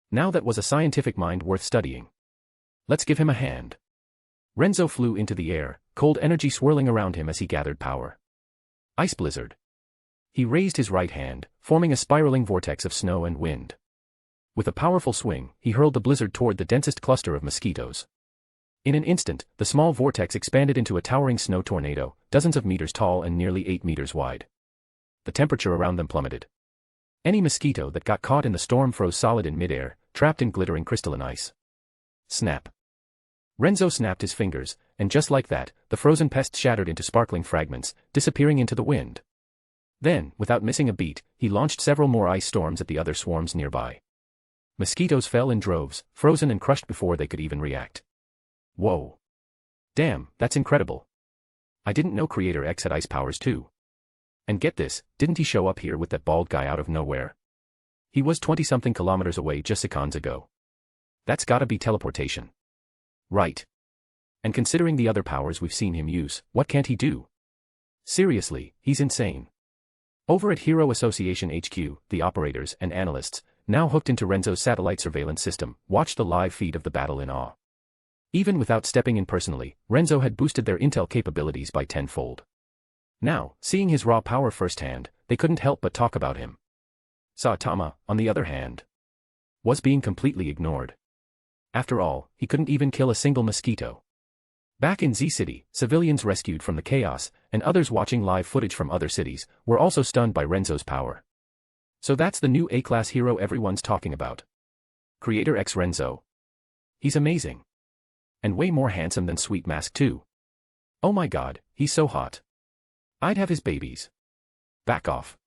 Now that was a scientific mind worth studying. Let's give him a hand. Renzo flew into the air, cold energy swirling around him as he gathered power. Ice blizzard. He raised his right hand, forming a spiraling vortex of snow and wind. With a powerful swing, he hurled the blizzard toward the densest cluster of mosquitoes. In an instant, the small vortex expanded into a towering snow tornado, dozens of meters tall and nearly 8 meters wide. The temperature around them plummeted. Any mosquito that got caught in the storm froze solid in midair, trapped in glittering crystalline ice. Snap. Renzo snapped his fingers, and just like that, the frozen pest shattered into sparkling fragments, disappearing into the wind. Then, without missing a beat, he launched several more ice storms at the other swarms nearby. Mosquitoes fell in droves, frozen and crushed before they could even react. Whoa. Damn, that's incredible. I didn't know Creator X had ice powers too. And get this, didn't he show up here with that bald guy out of nowhere? He was 20-something kilometers away just seconds ago. That's gotta be teleportation. Right. And considering the other powers we've seen him use, what can't he do? Seriously, he's insane. Over at Hero Association HQ, the operators and analysts, now hooked into Renzo's satellite surveillance system, watched the live feed of the battle in awe. Even without stepping in personally, Renzo had boosted their intel capabilities by 10-fold. Now, seeing his raw power firsthand, they couldn't help but talk about him. Saitama, on the other hand, was being completely ignored. After all, he couldn't even kill a single mosquito. Back in Z-City, civilians rescued from the chaos, and others watching live footage from other cities, were also stunned by Renzo's power. So that's the new A-class hero everyone's talking about. Creator X Renzo. He's amazing. And way more handsome than Sweet Mask too. Oh my god, he's so hot. I'd have his babies. Back off.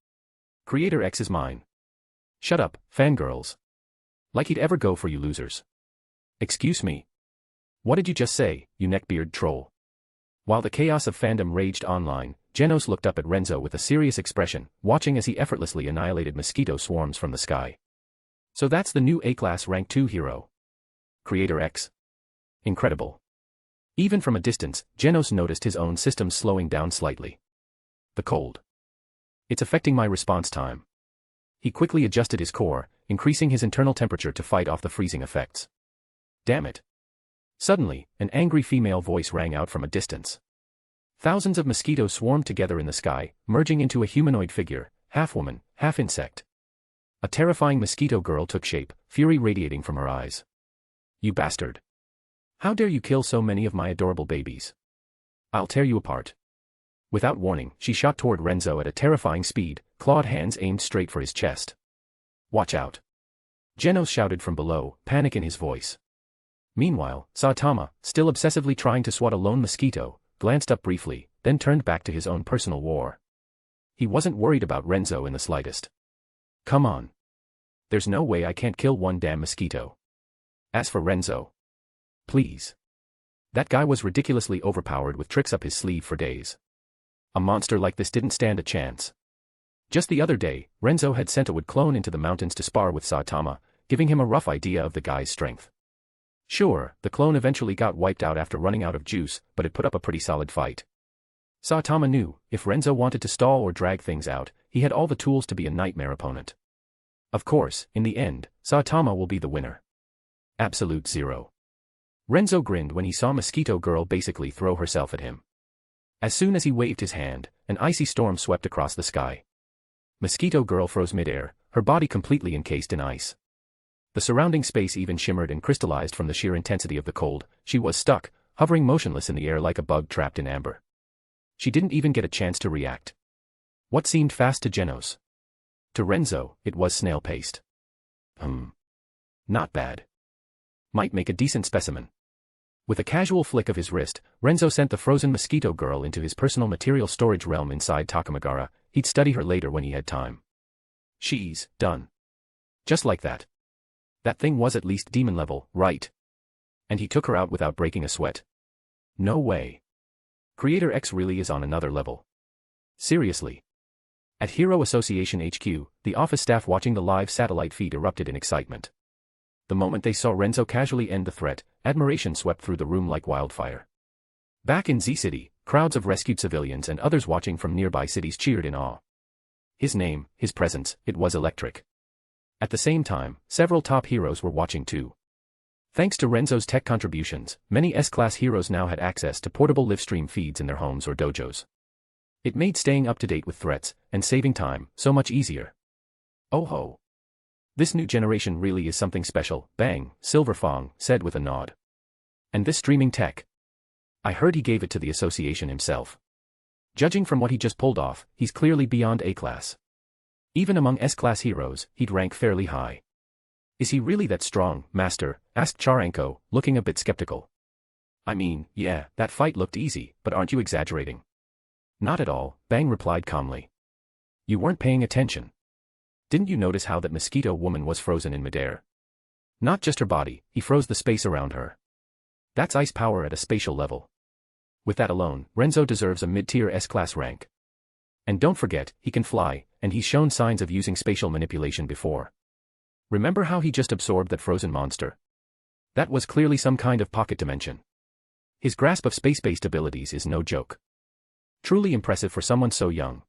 Creator X is mine. Shut up, fangirls. Like he'd ever go for you losers. Excuse me. What did you just say, you neckbeard troll? While the chaos of fandom raged online, Genos looked up at Renzo with a serious expression, watching as he effortlessly annihilated mosquito swarms from the sky. So that's the new A-class rank 2 hero. Creator X. Incredible. Even from a distance, Genos noticed his own systems slowing down slightly. The cold. It's affecting my response time. He quickly adjusted his core, increasing his internal temperature to fight off the freezing effects. Damn it. Suddenly, an angry female voice rang out from a distance. Thousands of mosquitoes swarmed together in the sky, merging into a humanoid figure, half woman, half insect. A terrifying mosquito girl took shape, fury radiating from her eyes. You bastard. How dare you kill so many of my adorable babies? I'll tear you apart. Without warning, she shot toward Renzo at a terrifying speed, clawed hands aimed straight for his chest. Watch out. Genos shouted from below, panic in his voice. Meanwhile, Saitama, still obsessively trying to swat a lone mosquito, glanced up briefly, then turned back to his own personal war. He wasn't worried about Renzo in the slightest. Come on. There's no way I can't kill one damn mosquito. As for Renzo. Please. That guy was ridiculously overpowered with tricks up his sleeve for days. A monster like this didn't stand a chance. Just the other day, Renzo had sent a wood clone into the mountains to spar with Saitama, giving him a rough idea of the guy's strength. Sure, the clone eventually got wiped out after running out of juice, but it put up a pretty solid fight. Saitama knew, if Renzo wanted to stall or drag things out, he had all the tools to be a nightmare opponent. Of course, in the end, Saitama will be the winner. Absolute zero. Renzo grinned when he saw Mosquito Girl basically throw herself at him. As soon as he waved his hand, an icy storm swept across the sky. Mosquito Girl froze midair, her body completely encased in ice. The surrounding space even shimmered and crystallized from the sheer intensity of the cold. She was stuck, hovering motionless in the air like a bug trapped in amber. She didn't even get a chance to react. What seemed fast to Genos? To Renzo, it was snail paced. Not bad. Might make a decent specimen. With a casual flick of his wrist, Renzo sent the frozen Mosquito Girl into his personal material storage realm inside Takamagara. He'd study her later when he had time. She's done. Just like that. That thing was at least demon level, right? And he took her out without breaking a sweat. No way. Creator X really is on another level. Seriously. At Hero Association HQ, the office staff watching the live satellite feed erupted in excitement. The moment they saw Renzo casually end the threat, admiration swept through the room like wildfire. Back in Z-City, crowds of rescued civilians and others watching from nearby cities cheered in awe. His name, his presence, it was electric. At the same time, several top heroes were watching too. Thanks to Renzo's tech contributions, many S-Class heroes now had access to portable live-stream feeds in their homes or dojos. It made staying up to date with threats, and saving time, so much easier. Oh ho! This new generation really is something special, Bang, Silver Fong said with a nod. And this streaming tech? I heard he gave it to the association himself. Judging from what he just pulled off, he's clearly beyond A-Class. Even among S-Class heroes, he'd rank fairly high. Is he really that strong, Master? Asked Charanko, looking a bit skeptical. I mean, yeah, that fight looked easy, but aren't you exaggerating? Not at all, Bang replied calmly. You weren't paying attention. Didn't you notice how that mosquito woman was frozen in midair? Not just her body, he froze the space around her. That's ice power at a spatial level. With that alone, Renzo deserves a mid-tier S-Class rank. And don't forget, he can fly, and he's shown signs of using spatial manipulation before. Remember how he just absorbed that frozen monster? That was clearly some kind of pocket dimension. His grasp of space-based abilities is no joke. Truly impressive for someone so young.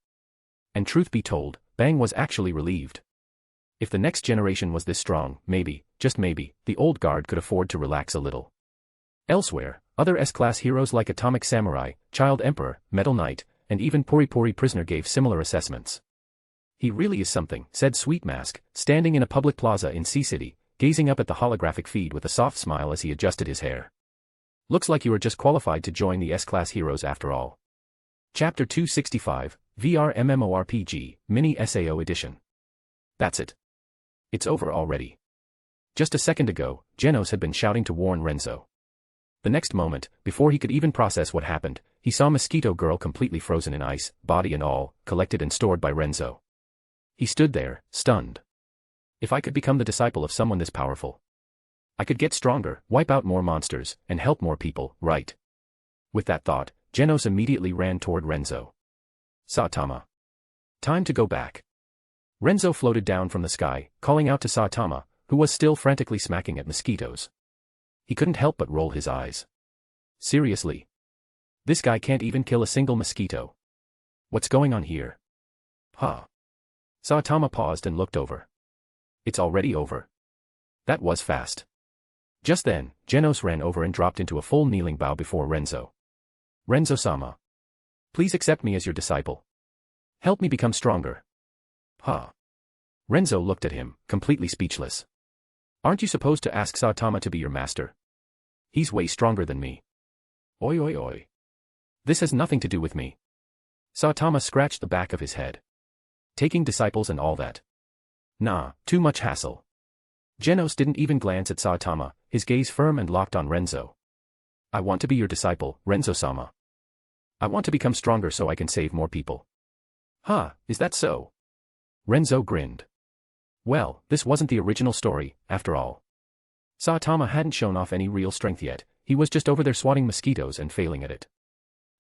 And truth be told, Bang was actually relieved. If the next generation was this strong, maybe, just maybe, the old guard could afford to relax a little. Elsewhere, other S-Class heroes like Atomic Samurai, Child Emperor, Metal Knight, and even Puri Puri Prisoner gave similar assessments. He really is something, said Sweet Mask, standing in a public plaza in C-City, gazing up at the holographic feed with a soft smile as he adjusted his hair. Looks like you were just qualified to join the S-Class heroes after all. Chapter 265, VR MMORPG, Mini SAO Edition. That's it. It's over already. Just a second ago, Genos had been shouting to warn Renzo. The next moment, before he could even process what happened, he saw Mosquito Girl completely frozen in ice, body and all, collected and stored by Renzo. He stood there, stunned. If I could become the disciple of someone this powerful, I could get stronger, wipe out more monsters, and help more people, right? With that thought, Genos immediately ran toward Renzo. Saitama. Time to go back. Renzo floated down from the sky, calling out to Saitama, who was still frantically smacking at mosquitoes. He couldn't help but roll his eyes. Seriously? This guy can't even kill a single mosquito. What's going on here? Huh? Saitama paused and looked over. It's already over. That was fast. Just then, Genos ran over and dropped into a full kneeling bow before Renzo. Renzo-sama. Please accept me as your disciple. Help me become stronger. Huh? Renzo looked at him, completely speechless. Aren't you supposed to ask Saitama to be your master? He's way stronger than me. Oi oi oi. This has nothing to do with me. Saitama scratched the back of his head. Taking disciples and all that. Nah, too much hassle. Genos didn't even glance at Saitama, his gaze firm and locked on Renzo. I want to be your disciple, Renzo-sama. I want to become stronger so I can save more people. Huh, is that so? Renzo grinned. Well, this wasn't the original story, after all. Saitama hadn't shown off any real strength yet, he was just over there swatting mosquitoes and failing at it.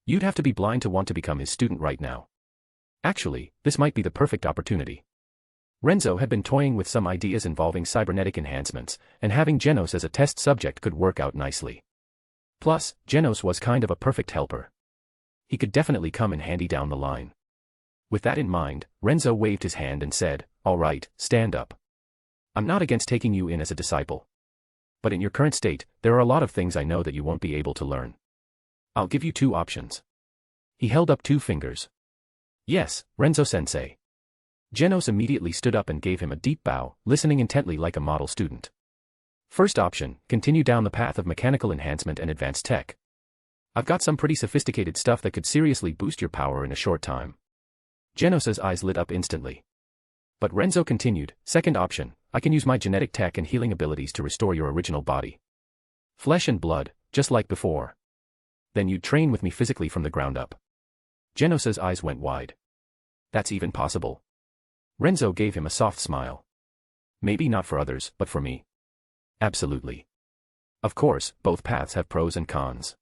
You'd have to be blind to want to become his student right now. Actually, this might be the perfect opportunity. Renzo had been toying with some ideas involving cybernetic enhancements, and having Genos as a test subject could work out nicely. Plus, Genos was kind of a perfect helper. He could definitely come in handy down the line. With that in mind, Renzo waved his hand and said, all right, stand up. I'm not against taking you in as a disciple. But in your current state, there are a lot of things I know that you won't be able to learn. I'll give you two options. He held up two fingers. Yes, Renzo-sensei. Genos immediately stood up and gave him a deep bow, listening intently like a model student. First option, continue down the path of mechanical enhancement and advanced tech. I've got some pretty sophisticated stuff that could seriously boost your power in a short time. Genos's eyes lit up instantly. But Renzo continued, second option, I can use my genetic tech and healing abilities to restore your original body. Flesh and blood, just like before. Then you'd train with me physically from the ground up. Genos's eyes went wide. That's even possible. Renzo gave him a soft smile. Maybe not for others, but for me. Absolutely. Of course, both paths have pros and cons.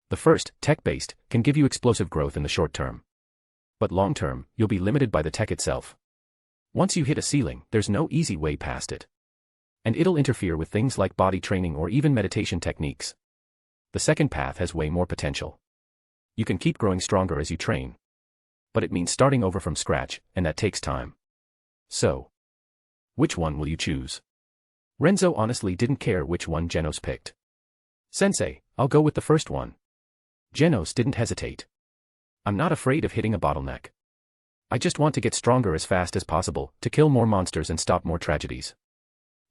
The first, tech-based, can give you explosive growth in the short term. But long-term, you'll be limited by the tech itself. Once you hit a ceiling, there's no easy way past it. And it'll interfere with things like body training or even meditation techniques. The second path has way more potential. You can keep growing stronger as you train. But it means starting over from scratch, and that takes time. So, which one will you choose? Renzo honestly didn't care which one Genos picked. Sensei, I'll go with the first one. Genos didn't hesitate. I'm not afraid of hitting a bottleneck. I just want to get stronger as fast as possible, to kill more monsters and stop more tragedies.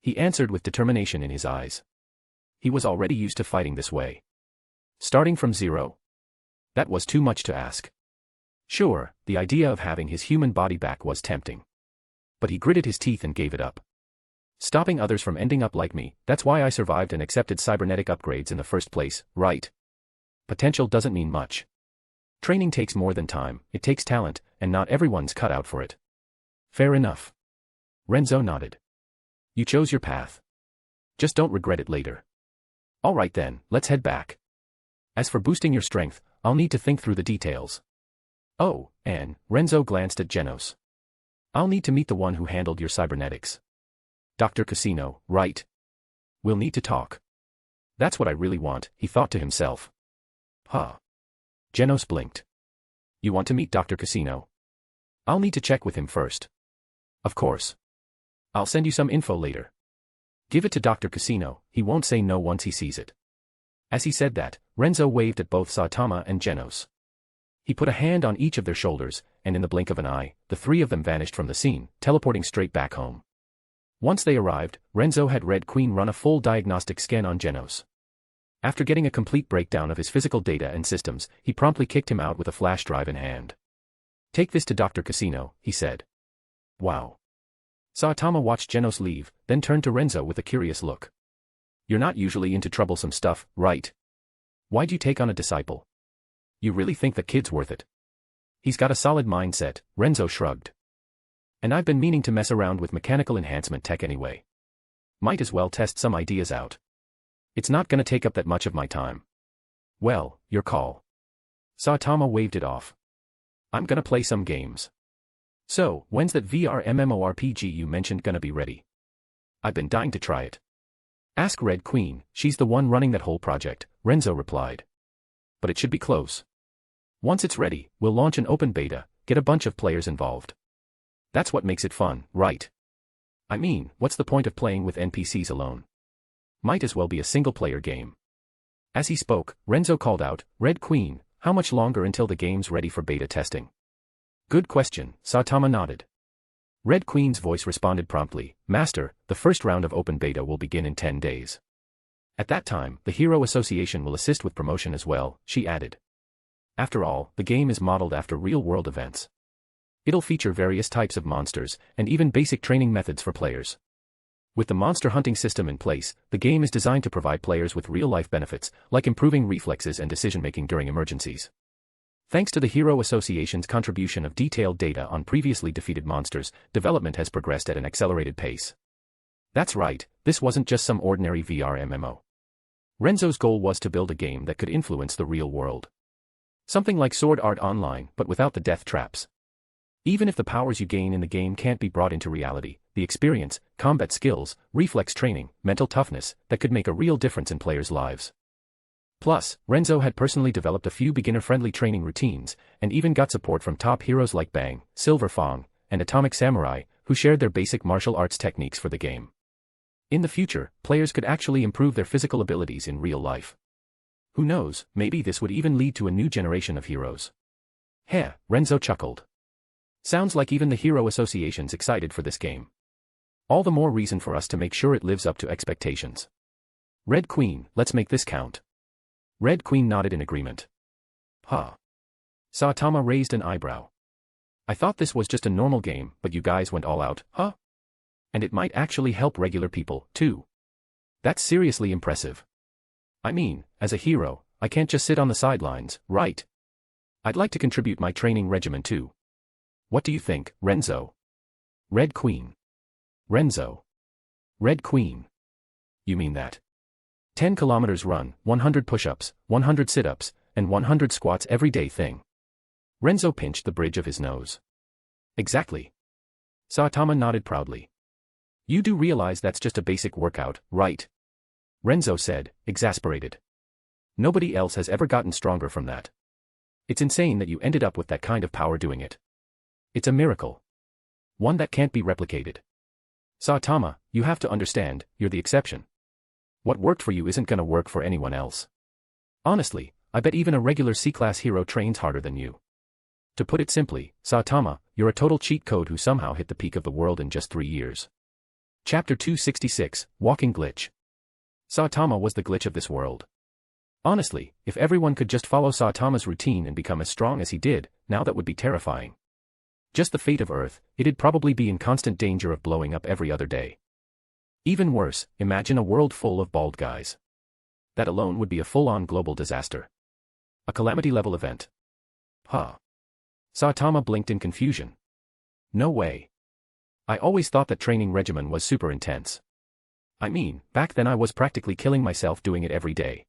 He answered with determination in his eyes. He was already used to fighting this way. Starting from zero. That was too much to ask. Sure, the idea of having his human body back was tempting. But he gritted his teeth and gave it up. Stopping others from ending up like me, that's why I survived and accepted cybernetic upgrades in the first place, right? Potential doesn't mean much. Training takes more than time, it takes talent, and not everyone's cut out for it. Fair enough. Renzo nodded. You chose your path. Just don't regret it later. Alright then, let's head back. As for boosting your strength, I'll need to think through the details. Oh, and, Renzo glanced at Genos. I'll need to meet the one who handled your cybernetics. Dr. Casino, right? We'll need to talk. That's what I really want, he thought to himself. Huh. Genos blinked. You want to meet Dr. Casino? I'll need to check with him first. Of course. I'll send you some info later. Give it to Dr. Casino, he won't say no once he sees it. As he said that, Renzo waved at both Saitama and Genos. He put a hand on each of their shoulders, and in the blink of an eye, the three of them vanished from the scene, teleporting straight back home. Once they arrived, Renzo had Red Queen run a full diagnostic scan on Genos. After getting a complete breakdown of his physical data and systems, he promptly kicked him out with a flash drive in hand. Take this to Dr. Casino, he said. Wow. Saitama watched Genos leave, then turned to Renzo with a curious look. You're not usually into troublesome stuff, right? Why'd you take on a disciple? You really think the kid's worth it? He's got a solid mindset, Renzo shrugged. And I've been meaning to mess around with mechanical enhancement tech anyway. Might as well test some ideas out. It's not gonna take up that much of my time. Well, your call. Saitama waved it off. I'm gonna play some games. So, when's that VR MMORPG you mentioned gonna be ready? I've been dying to try it. Ask Red Queen, she's the one running that whole project, Renzo replied. But it should be close. Once it's ready, we'll launch an open beta, get a bunch of players involved. That's what makes it fun, right? I mean, what's the point of playing with NPCs alone? Might as well be a single-player game. As he spoke, Renzo called out, Red Queen, how much longer until the game's ready for beta testing? Good question, Saitama nodded. Red Queen's voice responded promptly, Master, the first round of open beta will begin in 10 days. At that time, the Hero Association will assist with promotion as well, she added. After all, the game is modeled after real-world events. It'll feature various types of monsters, and even basic training methods for players. With the monster hunting system in place, the game is designed to provide players with real-life benefits, like improving reflexes and decision-making during emergencies. Thanks to the Hero Association's contribution of detailed data on previously defeated monsters, development has progressed at an accelerated pace. That's right, this wasn't just some ordinary VR MMO. Renzo's goal was to build a game that could influence the real world. Something like Sword Art Online, but without the death traps. Even if the powers you gain in the game can't be brought into reality, the experience, combat skills, reflex training, mental toughness, that could make a real difference in players' lives. Plus, Renzo had personally developed a few beginner-friendly training routines, and even got support from top heroes like Bang, Silver Fang, and Atomic Samurai, who shared their basic martial arts techniques for the game. In the future, players could actually improve their physical abilities in real life. Who knows, maybe this would even lead to a new generation of heroes. Heh, Renzo chuckled. Sounds like even the Hero Association's excited for this game. All the more reason for us to make sure it lives up to expectations. Red Queen, let's make this count. Red Queen nodded in agreement. Huh. Saitama raised an eyebrow. I thought this was just a normal game, but you guys went all out, huh? And it might actually help regular people, too. That's seriously impressive. I mean, as a hero, I can't just sit on the sidelines, right? I'd like to contribute my training regimen too. What do you think, Renzo? Red Queen. Renzo. Red Queen. You mean that? 10 kilometers run, 100 push-ups, 100 sit-ups, and 100 squats every day thing. Renzo pinched the bridge of his nose. Exactly. Saitama nodded proudly. You do realize that's just a basic workout, right? Renzo said, exasperated. Nobody else has ever gotten stronger from that. It's insane that you ended up with that kind of power doing it. It's a miracle. One that can't be replicated. Saitama, you have to understand, you're the exception. What worked for you isn't gonna work for anyone else. Honestly, I bet even a regular C-class hero trains harder than you. To put it simply, Saitama, you're a total cheat code who somehow hit the peak of the world in just 3 years. Chapter 266, Walking Glitch. Saitama was the glitch of this world. Honestly, if everyone could just follow Saitama's routine and become as strong as he did, now that would be terrifying. Just the fate of Earth, it'd probably be in constant danger of blowing up every other day. Even worse, imagine a world full of bald guys. That alone would be a full-on global disaster. A calamity-level event. Huh. Saitama blinked in confusion. No way. I always thought that training regimen was super intense. I mean, back then I was practically killing myself doing it every day.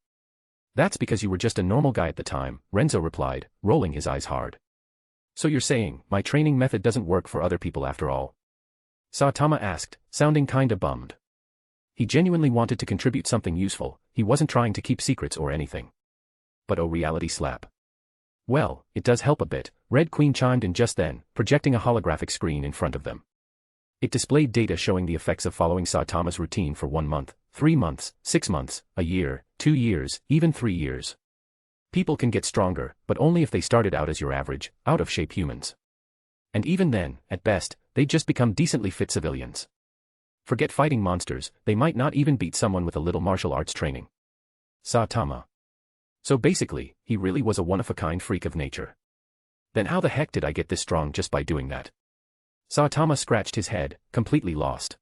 That's because you were just a normal guy at the time, Renzo replied, rolling his eyes hard. So you're saying, my training method doesn't work for other people after all? Saitama asked, sounding kinda bummed. He genuinely wanted to contribute something useful, he wasn't trying to keep secrets or anything. But oh, reality slap. Well, it does help a bit, Red Queen chimed in just then, projecting a holographic screen in front of them. It displayed data showing the effects of following Saitama's routine for 1 month, 3 months, 6 months, a year, 2 years, even 3 years. People can get stronger, but only if they started out as your average, out-of-shape humans. And even then, at best, they'd just become decently fit civilians. Forget fighting monsters, they might not even beat someone with a little martial arts training. Saitama. So basically, he really was a one-of-a-kind freak of nature. Then how the heck did I get this strong just by doing that? Saitama scratched his head, completely lost.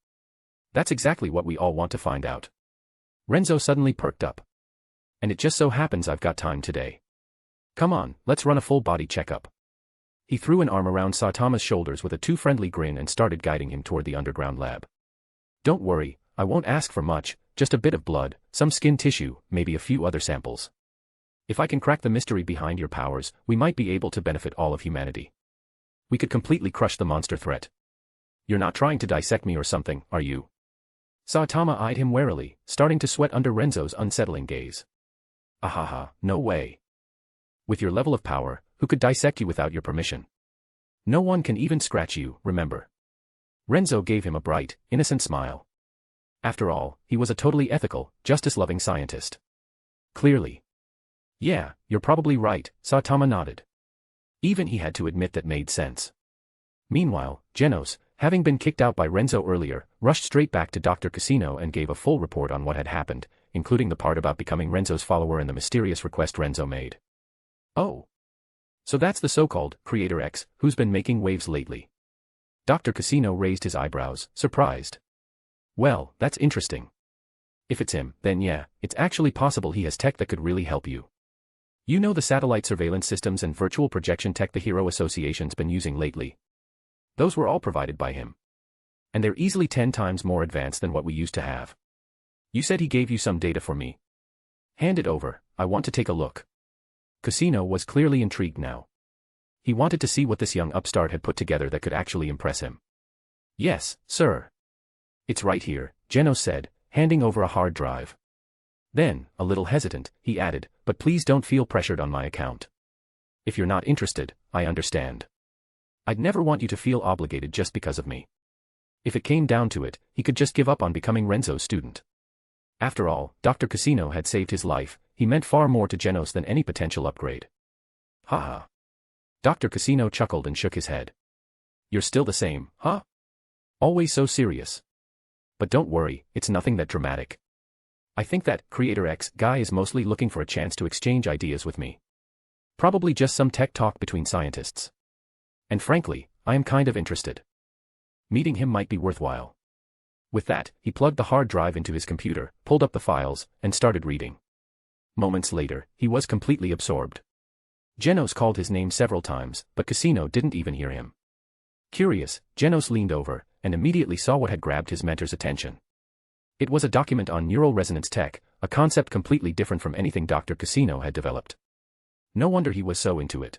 That's exactly what we all want to find out. Renzo suddenly perked up. And it just so happens I've got time today. Come on, let's run a full-body checkup. He threw an arm around Saitama's shoulders with a too-friendly grin and started guiding him toward the underground lab. Don't worry, I won't ask for much, just a bit of blood, some skin tissue, maybe a few other samples. If I can crack the mystery behind your powers, we might be able to benefit all of humanity. We could completely crush the monster threat. You're not trying to dissect me or something, are you? Saitama eyed him warily, starting to sweat under Renzo's unsettling gaze. Ahaha, no way. With your level of power, who could dissect you without your permission? No one can even scratch you, remember. Renzo gave him a bright, innocent smile. After all, he was a totally ethical, justice-loving scientist. Clearly. Yeah, you're probably right, Saitama nodded. Even he had to admit that made sense. Meanwhile, Genos, having been kicked out by Renzo earlier, rushed straight back to Dr. Casino and gave a full report on what had happened, including the part about becoming Renzo's follower and the mysterious request Renzo made. Oh. So that's the so-called Creator X who's been making waves lately. Dr. Casino raised his eyebrows, surprised. Well, that's interesting. If it's him, then yeah, it's actually possible he has tech that could really help you. You know the satellite surveillance systems and virtual projection tech the Hero Association's been using lately? Those were all provided by him. And they're easily 10 times more advanced than what we used to have. You said he gave you some data for me. Hand it over, I want to take a look. Casino was clearly intrigued now. He wanted to see what this young upstart had put together that could actually impress him. Yes, sir. It's right here, Genos said, handing over a hard drive. Then, a little hesitant, he added, but please don't feel pressured on my account. If you're not interested, I understand. I'd never want you to feel obligated just because of me. If it came down to it, he could just give up on becoming Renzo's student. After all, Dr. Casino had saved his life, he meant far more to Genos than any potential upgrade. Haha. Dr. Casino chuckled and shook his head. You're still the same, huh? Always so serious. But don't worry, it's nothing that dramatic. I think that Creator X guy is mostly looking for a chance to exchange ideas with me. Probably just some tech talk between scientists. And frankly, I am kind of interested. Meeting him might be worthwhile. With that, he plugged the hard drive into his computer, pulled up the files, and started reading. Moments later, he was completely absorbed. Genos called his name several times, but Casino didn't even hear him. Curious, Genos leaned over, and immediately saw what had grabbed his mentor's attention. It was a document on neural resonance tech, a concept completely different from anything Dr. Casino had developed. No wonder he was so into it.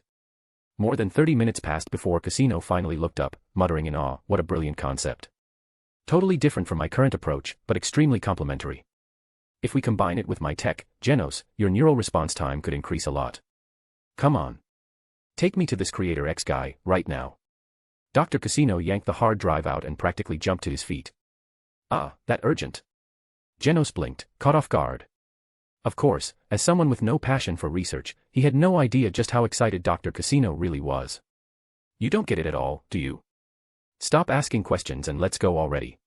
More than 30 minutes passed before Casino finally looked up, muttering in awe, "What a brilliant concept. Totally different from my current approach, but extremely complementary. If we combine it with my tech, Genos, your neural response time could increase a lot. Come on. Take me to this Creator X guy, right now." Dr. Casino yanked the hard drive out and practically jumped to his feet. "Ah, that urgent?" Genos blinked, caught off guard. Of course, as someone with no passion for research, he had no idea just how excited Dr. Casino really was. "You don't get it at all, do you? Stop asking questions and let's go already."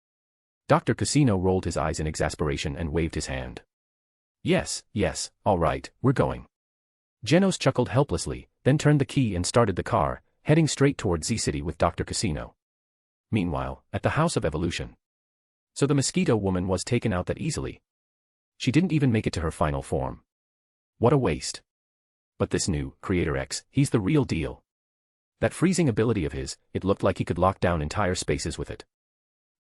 Dr. Casino rolled his eyes in exasperation and waved his hand. Yes, all right, we're going." Genos chuckled helplessly, then turned the key and started the car, heading straight toward Z-City with Dr. Casino. Meanwhile, at the House of Evolution. So the mosquito woman was taken out that easily. She didn't even make it to her final form. What a waste. But this new Creator X, he's the real deal. That freezing ability of his, it looked like he could lock down entire spaces with it.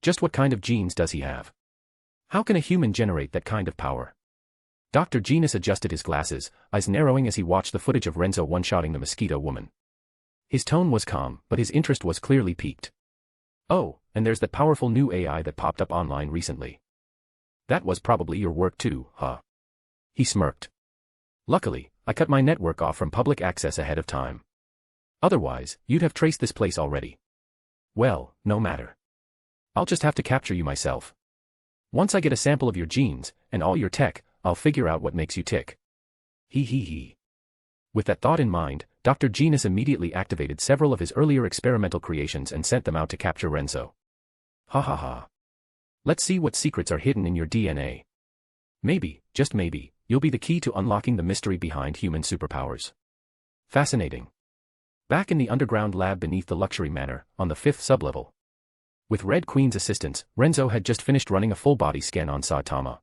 Just what kind of genes does he have? How can a human generate that kind of power? Dr. Genos adjusted his glasses, eyes narrowing as he watched the footage of Renzo one-shotting the mosquito woman. His tone was calm, but his interest was clearly piqued. "Oh, and there's that powerful new AI that popped up online recently. That was probably your work too, huh?" He smirked. "Luckily, I cut my network off from public access ahead of time. Otherwise, you'd have traced this place already. Well, no matter. I'll just have to capture you myself. Once I get a sample of your genes, and all your tech, I'll figure out what makes you tick." He. With that thought in mind, Dr. Genos immediately activated several of his earlier experimental creations and sent them out to capture Renzo. Ha. Let's see what secrets are hidden in your DNA. Maybe, just maybe, you'll be the key to unlocking the mystery behind human superpowers. Fascinating. Back in the underground lab beneath the luxury manor, on the 5th sublevel. With Red Queen's assistance, Renzo had just finished running a full-body scan on Saitama.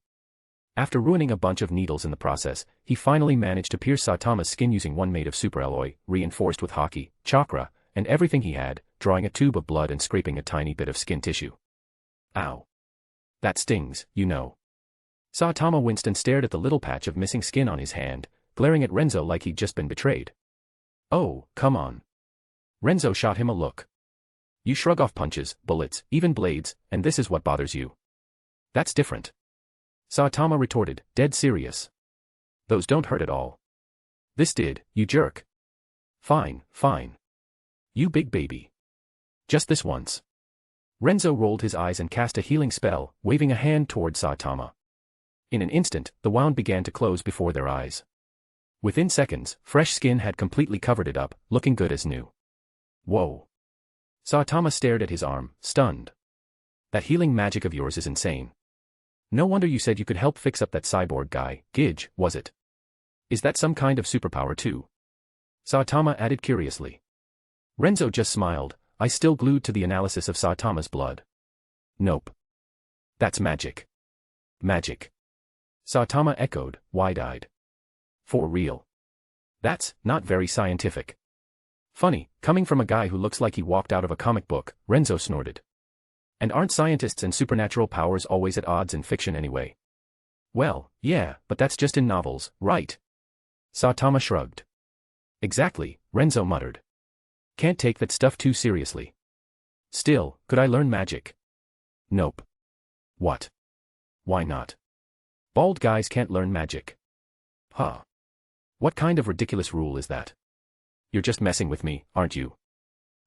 After ruining a bunch of needles in the process, he finally managed to pierce Saitama's skin using one made of superalloy, reinforced with haki, chakra, and everything he had, drawing a tube of blood and scraping a tiny bit of skin tissue. Ow. That stings, you know. Saitama winced and stared at the little patch of missing skin on his hand, glaring at Renzo like he'd just been betrayed. "Oh, come on." Renzo shot him a look. "You shrug off punches, bullets, even blades, and this is what bothers you. That's different." Saitama retorted, dead serious. "Those don't hurt at all." "This did, you jerk." Fine. You big baby. Just this once." Renzo rolled his eyes and cast a healing spell, waving a hand toward Saitama. In an instant, the wound began to close before their eyes. Within seconds, fresh skin had completely covered it up, looking good as new. Whoa. Saitama stared at his arm, stunned. "That healing magic of yours is insane. No wonder you said you could help fix up that cyborg guy, Gidge, was it? Is that some kind of superpower too?" Saitama added curiously. Renzo just smiled, eyes still glued to the analysis of Saitama's blood. "Nope. That's magic." "Magic?" Saitama echoed, wide-eyed. "For real? That's not very scientific." "Funny, coming from a guy who looks like he walked out of a comic book," Renzo snorted. "And aren't scientists and supernatural powers always at odds in fiction anyway?" "Well, yeah, but that's just in novels, right?" Saitama shrugged. "Exactly," Renzo muttered. "Can't take that stuff too seriously. Still, could I learn magic?" "Nope." "What? Why not?" "Bald guys can't learn magic." "Huh. What kind of ridiculous rule is that?" "You're just messing with me, aren't you?"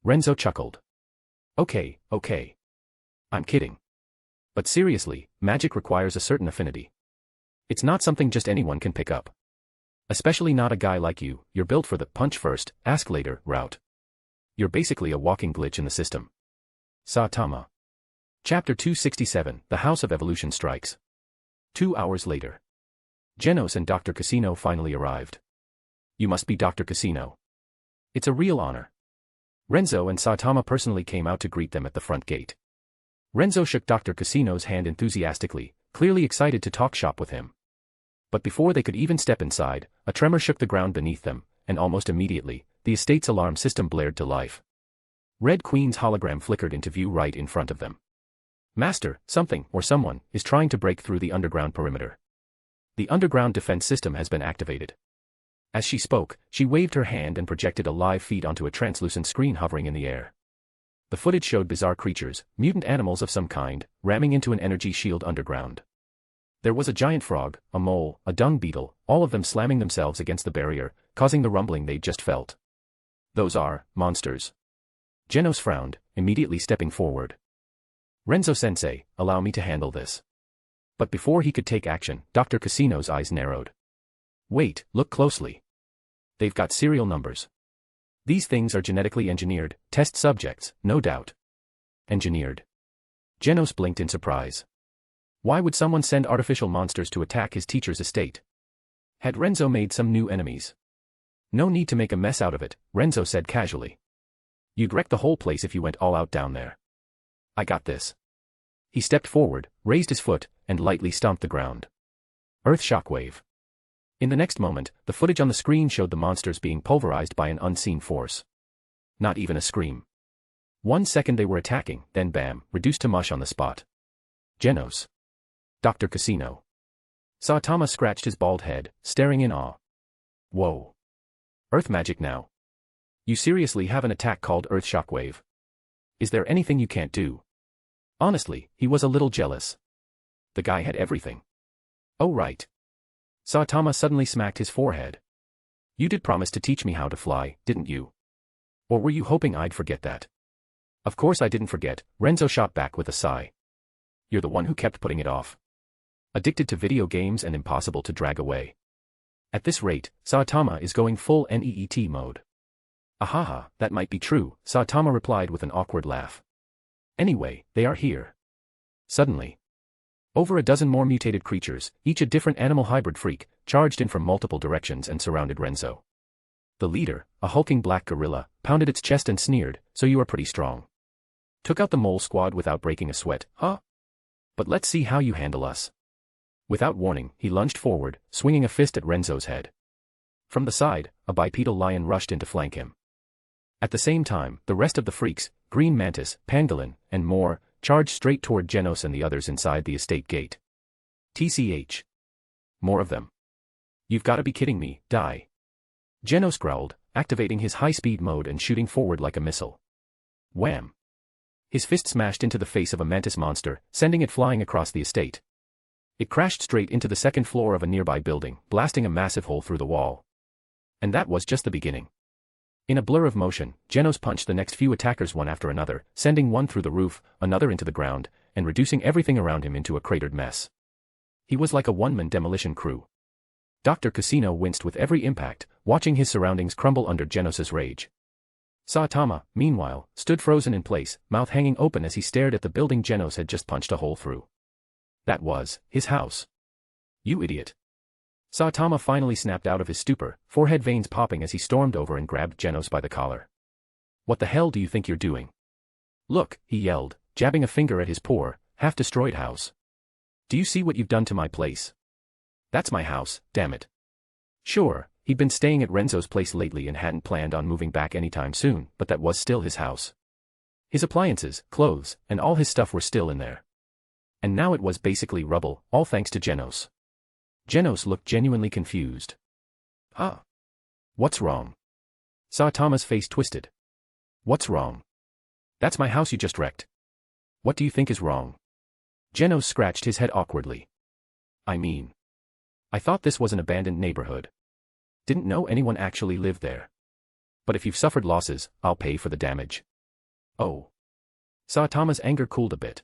Renzo chuckled. Okay. I'm kidding. But seriously, magic requires a certain affinity. It's not something just anyone can pick up. Especially not a guy like you. You're built for the punch first, ask later route. You're basically a walking glitch in the system." Saitama. Chapter 267, The House of Evolution Strikes. 2 hours later. Genos and Dr. Casino finally arrived. "You must be Dr. Casino. It's a real honor." Renzo and Saitama personally came out to greet them at the front gate. Renzo shook Dr. Casino's hand enthusiastically, clearly excited to talk shop with him. But before they could even step inside, a tremor shook the ground beneath them, and almost immediately, the estate's alarm system blared to life. Red Queen's hologram flickered into view right in front of them. "Master, something, or someone, is trying to break through the underground perimeter. The underground defense system has been activated." As she spoke, she waved her hand and projected a live feed onto a translucent screen hovering in the air. The footage showed bizarre creatures, mutant animals of some kind, ramming into an energy shield underground. There was a giant frog, a mole, a dung beetle, all of them slamming themselves against the barrier, causing the rumbling they'd just felt. Those are monsters. Genos frowned, immediately stepping forward. Renzo-sensei, allow me to handle this. But before he could take action, Dr. Casino's eyes narrowed. Wait, look closely. They've got serial numbers. These things are genetically engineered, test subjects, no doubt. Engineered. Genos blinked in surprise. Why would someone send artificial monsters to attack his teacher's estate? Had Renzo made some new enemies? No need to make a mess out of it, Renzo said casually. You'd wreck the whole place if you went all out down there. I got this. He stepped forward, raised his foot, and lightly stomped the ground. Earth shockwave. In the next moment, the footage on the screen showed the monsters being pulverized by an unseen force. Not even a scream. 1 second they were attacking, then bam, reduced to mush on the spot. Genos. Dr. Casino. Saitama scratched his bald head, staring in awe. Whoa. Earth magic now. You seriously have an attack called Earth Shockwave? Is there anything you can't do? Honestly, he was a little jealous. The guy had everything. Oh right. Saitama suddenly smacked his forehead. You did promise to teach me how to fly, didn't you? Or were you hoping I'd forget that? Of course I didn't forget, Renzo shot back with a sigh. You're the one who kept putting it off. Addicted to video games and impossible to drag away. At this rate, Saitama is going full NEET mode. Ahaha, that might be true, Saitama replied with an awkward laugh. Anyway, they are here. Suddenly. Over a dozen more mutated creatures, each a different animal hybrid freak, charged in from multiple directions and surrounded Renzo. The leader, a hulking black gorilla, pounded its chest and sneered, so you are pretty strong. Took out the mole squad without breaking a sweat, huh? But let's see how you handle us. Without warning, he lunged forward, swinging a fist at Renzo's head. From the side, a bipedal lion rushed in to flank him. At the same time, the rest of the freaks, green mantis, pangolin, and more, charged straight toward Genos and the others inside the estate gate. TCH. More of them. You've got to be kidding me, die. Genos growled, activating his high-speed mode and shooting forward like a missile. Wham! His fist smashed into the face of a mantis monster, sending it flying across the estate. It crashed straight into the second floor of a nearby building, blasting a massive hole through the wall. And that was just the beginning. In a blur of motion, Genos punched the next few attackers one after another, sending one through the roof, another into the ground, and reducing everything around him into a cratered mess. He was like a one-man demolition crew. Dr. Casino winced with every impact, watching his surroundings crumble under Genos's rage. Saitama, meanwhile, stood frozen in place, mouth hanging open as he stared at the building Genos had just punched a hole through. That was his house. You idiot. Saitama finally snapped out of his stupor, forehead veins popping as he stormed over and grabbed Genos by the collar. What the hell do you think you're doing? Look, he yelled, jabbing a finger at his poor, half-destroyed house. Do you see what you've done to my place? That's my house, damn it. Sure, he'd been staying at Renzo's place lately and hadn't planned on moving back anytime soon, but that was still his house. His appliances, clothes, and all his stuff were still in there. And now it was basically rubble, all thanks to Genos. Genos looked genuinely confused. Huh? What's wrong? Saitama's face twisted. What's wrong? That's my house you just wrecked. What do you think is wrong? Genos scratched his head awkwardly. I mean, I thought this was an abandoned neighborhood. Didn't know anyone actually lived there. But if you've suffered losses, I'll pay for the damage. Oh. Saitama's anger cooled a bit.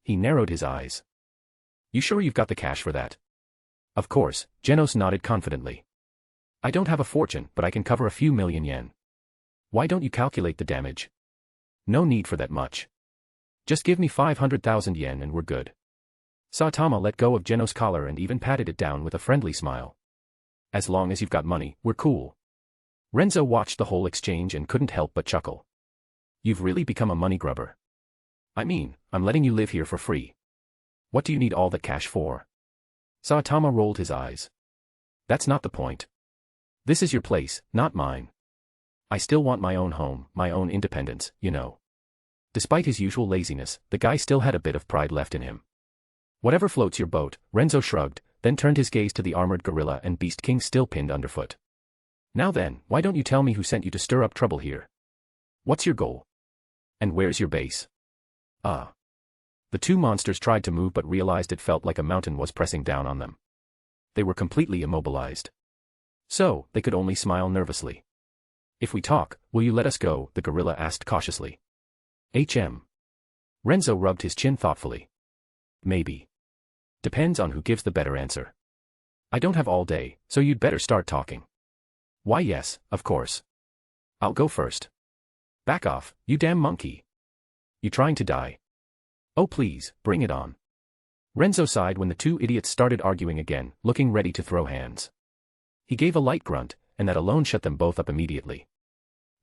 He narrowed his eyes. You sure you've got the cash for that? Of course, Genos nodded confidently. I don't have a fortune, but I can cover a few million yen. Why don't you calculate the damage? No need for that much. Just give me 500,000 yen and we're good. Saitama let go of Genos' collar and even patted it down with a friendly smile. As long as you've got money, we're cool. Renzo watched the whole exchange and couldn't help but chuckle. You've really become a money grubber. I mean, I'm letting you live here for free. What do you need all that cash for? Saitama rolled his eyes. That's not the point. This is your place, not mine. I still want my own home, my own independence, you know. Despite his usual laziness, the guy still had a bit of pride left in him. Whatever floats your boat, Renzo shrugged, then turned his gaze to the armored gorilla and beast king still pinned underfoot. Now then, why don't you tell me who sent you to stir up trouble here? What's your goal? And where's your base? Ah. The two monsters tried to move but realized it felt like a mountain was pressing down on them. They were completely immobilized. So, they could only smile nervously. If we talk, will you let us go? The gorilla asked cautiously. Renzo rubbed his chin thoughtfully. Maybe. Depends on who gives the better answer. I don't have all day, so you'd better start talking. Why yes, of course. I'll go first. Back off, you damn monkey. You trying to die? Oh please, bring it on. Renzo sighed when the two idiots started arguing again, looking ready to throw hands. He gave a light grunt, and that alone shut them both up immediately.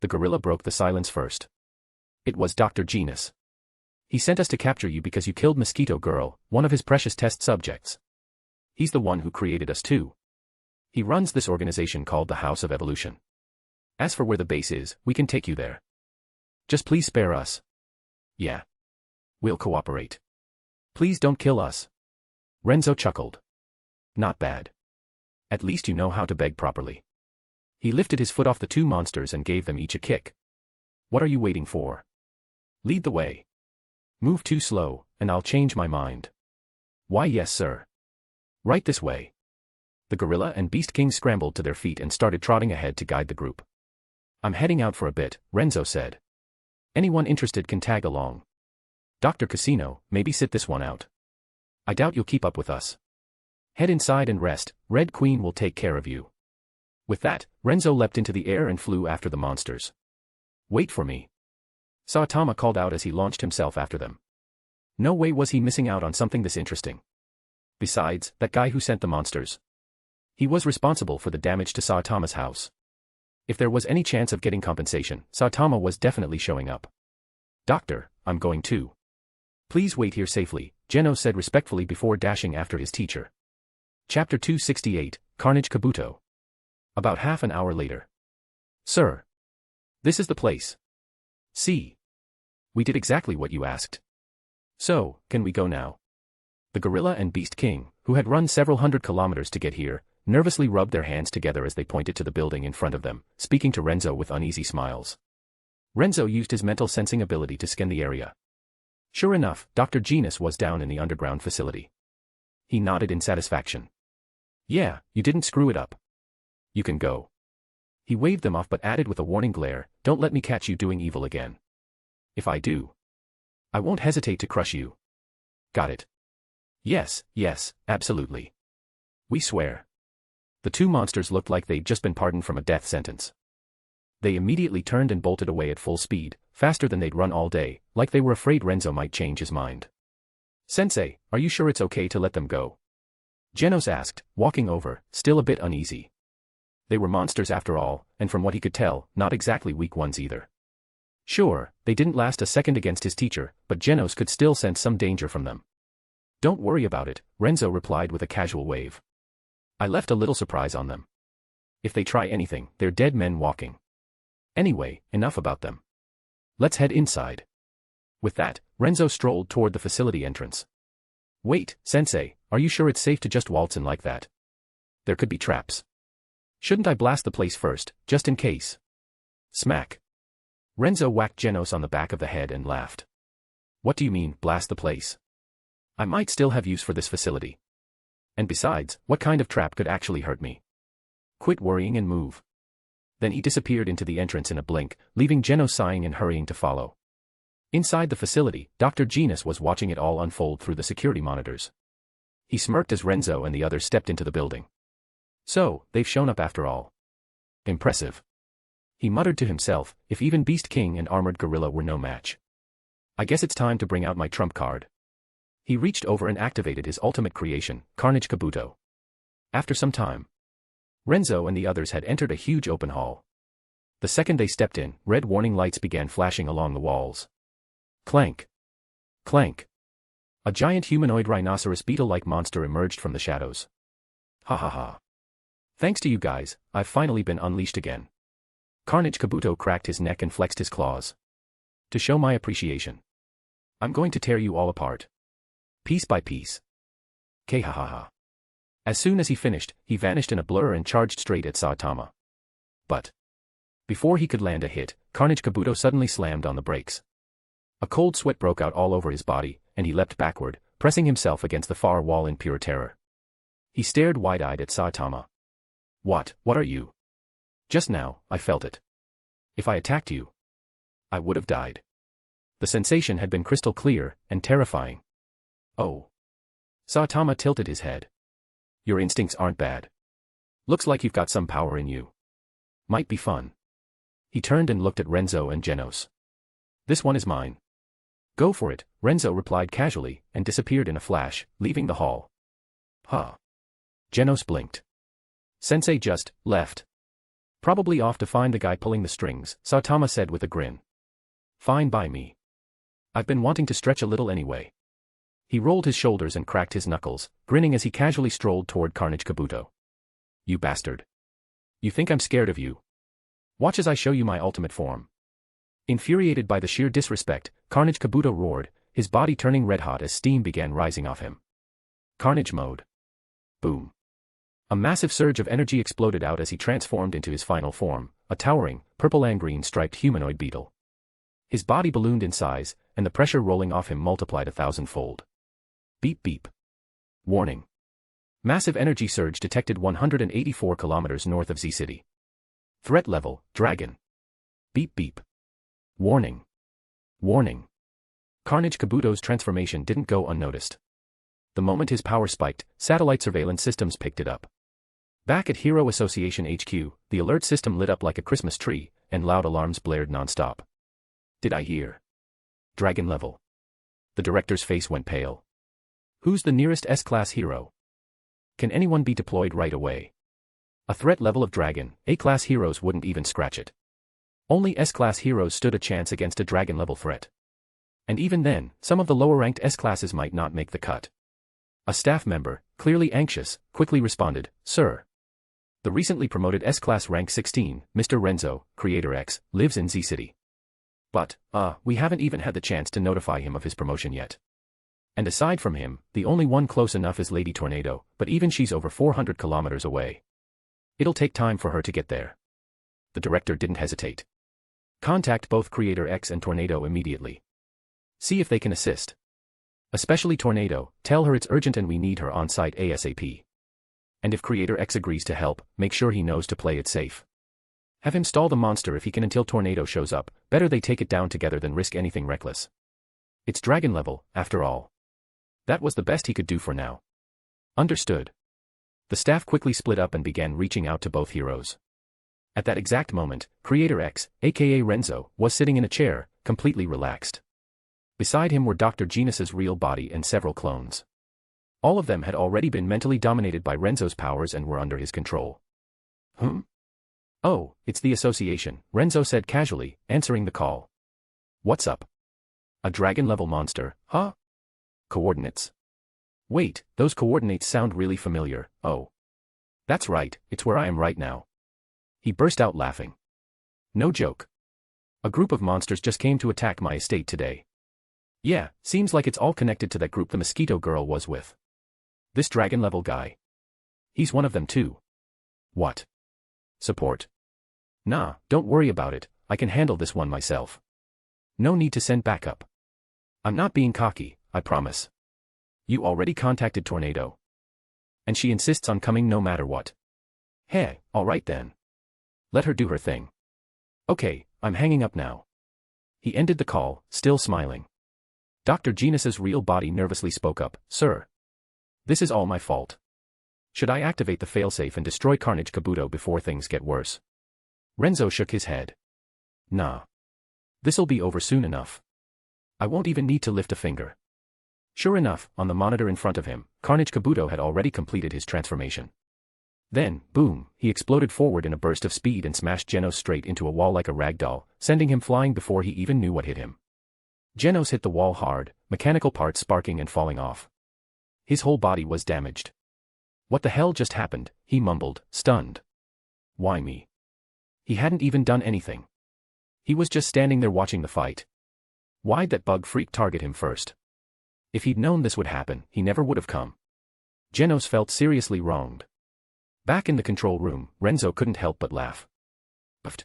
The gorilla broke the silence first. It was Dr. Genus. He sent us to capture you because you killed Mosquito Girl, one of his precious test subjects. He's the one who created us too. He runs this organization called the House of Evolution. As for where the base is, we can take you there. Just please spare us. Yeah. We'll cooperate. Please don't kill us. Renzo chuckled. Not bad. At least you know how to beg properly. He lifted his foot off the two monsters and gave them each a kick. What are you waiting for? Lead the way. Move too slow, and I'll change my mind. Why yes sir. Right this way. The gorilla and Beast King scrambled to their feet and started trotting ahead to guide the group. I'm heading out for a bit, Renzo said. Anyone interested can tag along. Dr. Casino, maybe sit this one out. I doubt you'll keep up with us. Head inside and rest, Red Queen will take care of you. With that, Renzo leapt into the air and flew after the monsters. Wait for me. Saitama called out as he launched himself after them. No way was he missing out on something this interesting. Besides, that guy who sent the monsters. He was responsible for the damage to Saitama's house. If there was any chance of getting compensation, Saitama was definitely showing up. Doctor, I'm going too. Please wait here safely, Geno said respectfully before dashing after his teacher. Chapter 268, Carnage Kabuto. About half an hour later. Sir. This is the place. See. We did exactly what you asked. So, can we go now? The gorilla and Beast King, who had run several hundred kilometers to get here, nervously rubbed their hands together as they pointed to the building in front of them, speaking to Renzo with uneasy smiles. Renzo used his mental sensing ability to scan the area. Sure enough, Dr. Genus was down in the underground facility. He nodded in satisfaction. Yeah, you didn't screw it up. You can go. He waved them off but added with a warning glare, don't let me catch you doing evil again. If I do, I won't hesitate to crush you. Got it. Yes, absolutely. We swear. The two monsters looked like they'd just been pardoned from a death sentence. They immediately turned and bolted away at full speed, faster than they'd run all day, like they were afraid Renzo might change his mind. Sensei, are you sure it's okay to let them go? Genos asked, walking over, still a bit uneasy. They were monsters after all, and from what he could tell, not exactly weak ones either. Sure, they didn't last a second against his teacher, but Genos could still sense some danger from them. Don't worry about it, Renzo replied with a casual wave. I left a little surprise on them. If they try anything, they're dead men walking. Anyway, enough about them. Let's head inside. With that, Renzo strolled toward the facility entrance. Wait, Sensei, are you sure it's safe to just waltz in like that? There could be traps. Shouldn't I blast the place first, just in case? Smack. Renzo whacked Genos on the back of the head and laughed. What do you mean, blast the place? I might still have use for this facility. And besides, what kind of trap could actually hurt me? Quit worrying and move. Then he disappeared into the entrance in a blink, leaving Genos sighing and hurrying to follow. Inside the facility, Dr. Genus was watching it all unfold through the security monitors. He smirked as Renzo and the others stepped into the building. So, they've shown up after all. Impressive. He muttered to himself, if even Beast King and Armored Gorilla were no match. I guess it's time to bring out my trump card. He reached over and activated his ultimate creation, Carnage Kabuto. After some time, Renzo and the others had entered a huge open hall. The second they stepped in, red warning lights began flashing along the walls. Clank. Clank. A giant humanoid rhinoceros beetle-like monster emerged from the shadows. Ha ha ha. Thanks to you guys, I've finally been unleashed again. Carnage Kabuto cracked his neck and flexed his claws. To show my appreciation, I'm going to tear you all apart. Piece by piece. K ha ha ha. As soon as he finished, he vanished in a blur and charged straight at Saitama. But before he could land a hit, Carnage Kabuto suddenly slammed on the brakes. A cold sweat broke out all over his body, and he leapt backward, pressing himself against the far wall in pure terror. He stared wide-eyed at Saitama. What are you? Just now, I felt it. If I attacked you, I would have died. The sensation had been crystal clear and terrifying. Oh. Saitama tilted his head. Your instincts aren't bad. Looks like you've got some power in you. Might be fun. He turned and looked at Renzo and Genos. This one is mine. Go for it, Renzo replied casually, and disappeared in a flash, leaving the hall. Huh. Genos blinked. Sensei just left. Probably off to find the guy pulling the strings, Saitama said with a grin. Fine by me. I've been wanting to stretch a little anyway. He rolled his shoulders and cracked his knuckles, grinning as he casually strolled toward Carnage Kabuto. You bastard. You think I'm scared of you? Watch as I show you my ultimate form. Infuriated by the sheer disrespect, Carnage Kabuto roared, his body turning red-hot as steam began rising off him. Carnage mode. Boom. A massive surge of energy exploded out as he transformed into his final form, a towering, purple and green striped humanoid beetle. His body ballooned in size, and the pressure rolling off him multiplied 1,000-fold. Beep beep. Warning. Massive energy surge detected 184 kilometers north of Z-City. Threat level, Dragon. Beep beep. Warning. Warning. Carnage Kabuto's transformation didn't go unnoticed. The moment his power spiked, satellite surveillance systems picked it up. Back at Hero Association HQ, the alert system lit up like a Christmas tree, and loud alarms blared non-stop. Did I hear? Dragon level. The director's face went pale. Who's the nearest S-class hero? Can anyone be deployed right away? A threat level of Dragon, A-class heroes wouldn't even scratch it. Only S-class heroes stood a chance against a Dragon-level threat. And even then, some of the lower-ranked S-classes might not make the cut. A staff member, clearly anxious, quickly responded, Sir. The recently promoted S-class rank 16, Mr. Renzo, Creator X, lives in Z-City. But, we haven't even had the chance to notify him of his promotion yet. And aside from him, the only one close enough is Lady Tornado, but even she's over 400 kilometers away. It'll take time for her to get there. The director didn't hesitate. Contact both Creator X and Tornado immediately. See if they can assist. Especially Tornado, tell her it's urgent and we need her on site ASAP. And if Creator X agrees to help, make sure he knows to play it safe. Have him stall the monster if he can until Tornado shows up, better they take it down together than risk anything reckless. It's Dragon level, after all. That was the best he could do for now. Understood. The staff quickly split up and began reaching out to both heroes. At that exact moment, Creator X, aka Renzo, was sitting in a chair, completely relaxed. Beside him were Dr. Genus's real body and several clones. All of them had already been mentally dominated by Renzo's powers and were under his control. Oh, it's the association, Renzo said casually, answering the call. What's up? A dragon-level monster, huh? Coordinates. Wait, those coordinates sound really familiar, oh. That's right, it's where I am right now. He burst out laughing. No joke. A group of monsters just came to attack my estate today. Yeah, seems like it's all connected to that group the Mosquito Girl was with. This dragon-level guy. He's one of them too. What? Support. Nah, don't worry about it, I can handle this one myself. No need to send backup. I'm not being cocky, I promise. You already contacted Tornado. And she insists on coming no matter what. Hey, alright then. Let her do her thing. Okay, I'm hanging up now. He ended the call, still smiling. Dr. Genus's real body nervously spoke up, Sir. This is all my fault. Should I activate the failsafe and destroy Carnage Kabuto before things get worse? Renzo shook his head. Nah. This'll be over soon enough. I won't even need to lift a finger. Sure enough, on the monitor in front of him, Carnage Kabuto had already completed his transformation. Then, boom, he exploded forward in a burst of speed and smashed Genos straight into a wall like a rag doll, sending him flying before he even knew what hit him. Genos hit the wall hard, mechanical parts sparking and falling off. His whole body was damaged. What the hell just happened, he mumbled, stunned. Why me? He hadn't even done anything. He was just standing there watching the fight. Why'd that bug freak target him first? If he'd known this would happen, he never would have come. Genos felt seriously wronged. Back in the control room, Renzo couldn't help but laugh.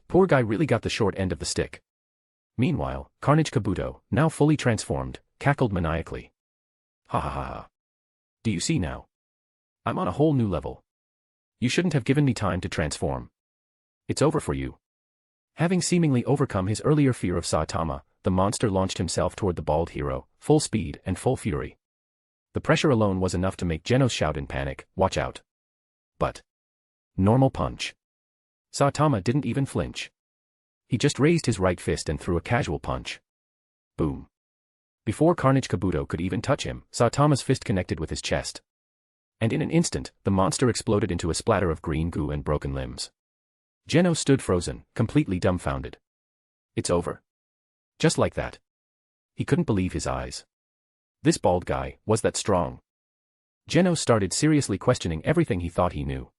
Poor guy really got the short end of the stick. Meanwhile, Carnage Kabuto, now fully transformed, cackled maniacally. Ha ha ha ha. Do you see now? I'm on a whole new level. You shouldn't have given me time to transform. It's over for you. Having seemingly overcome his earlier fear of Saitama, the monster launched himself toward the bald hero, full speed and full fury. The pressure alone was enough to make Genos shout in panic, "Watch out." But normal punch. Saitama didn't even flinch. He just raised his right fist and threw a casual punch. Boom. Before Carnage Kabuto could even touch him, Saitama's fist connected with his chest. And in an instant, the monster exploded into a splatter of green goo and broken limbs. Genos stood frozen, completely dumbfounded. It's over. Just like that. He couldn't believe his eyes. This bald guy was that strong. Genos started seriously questioning everything he thought he knew.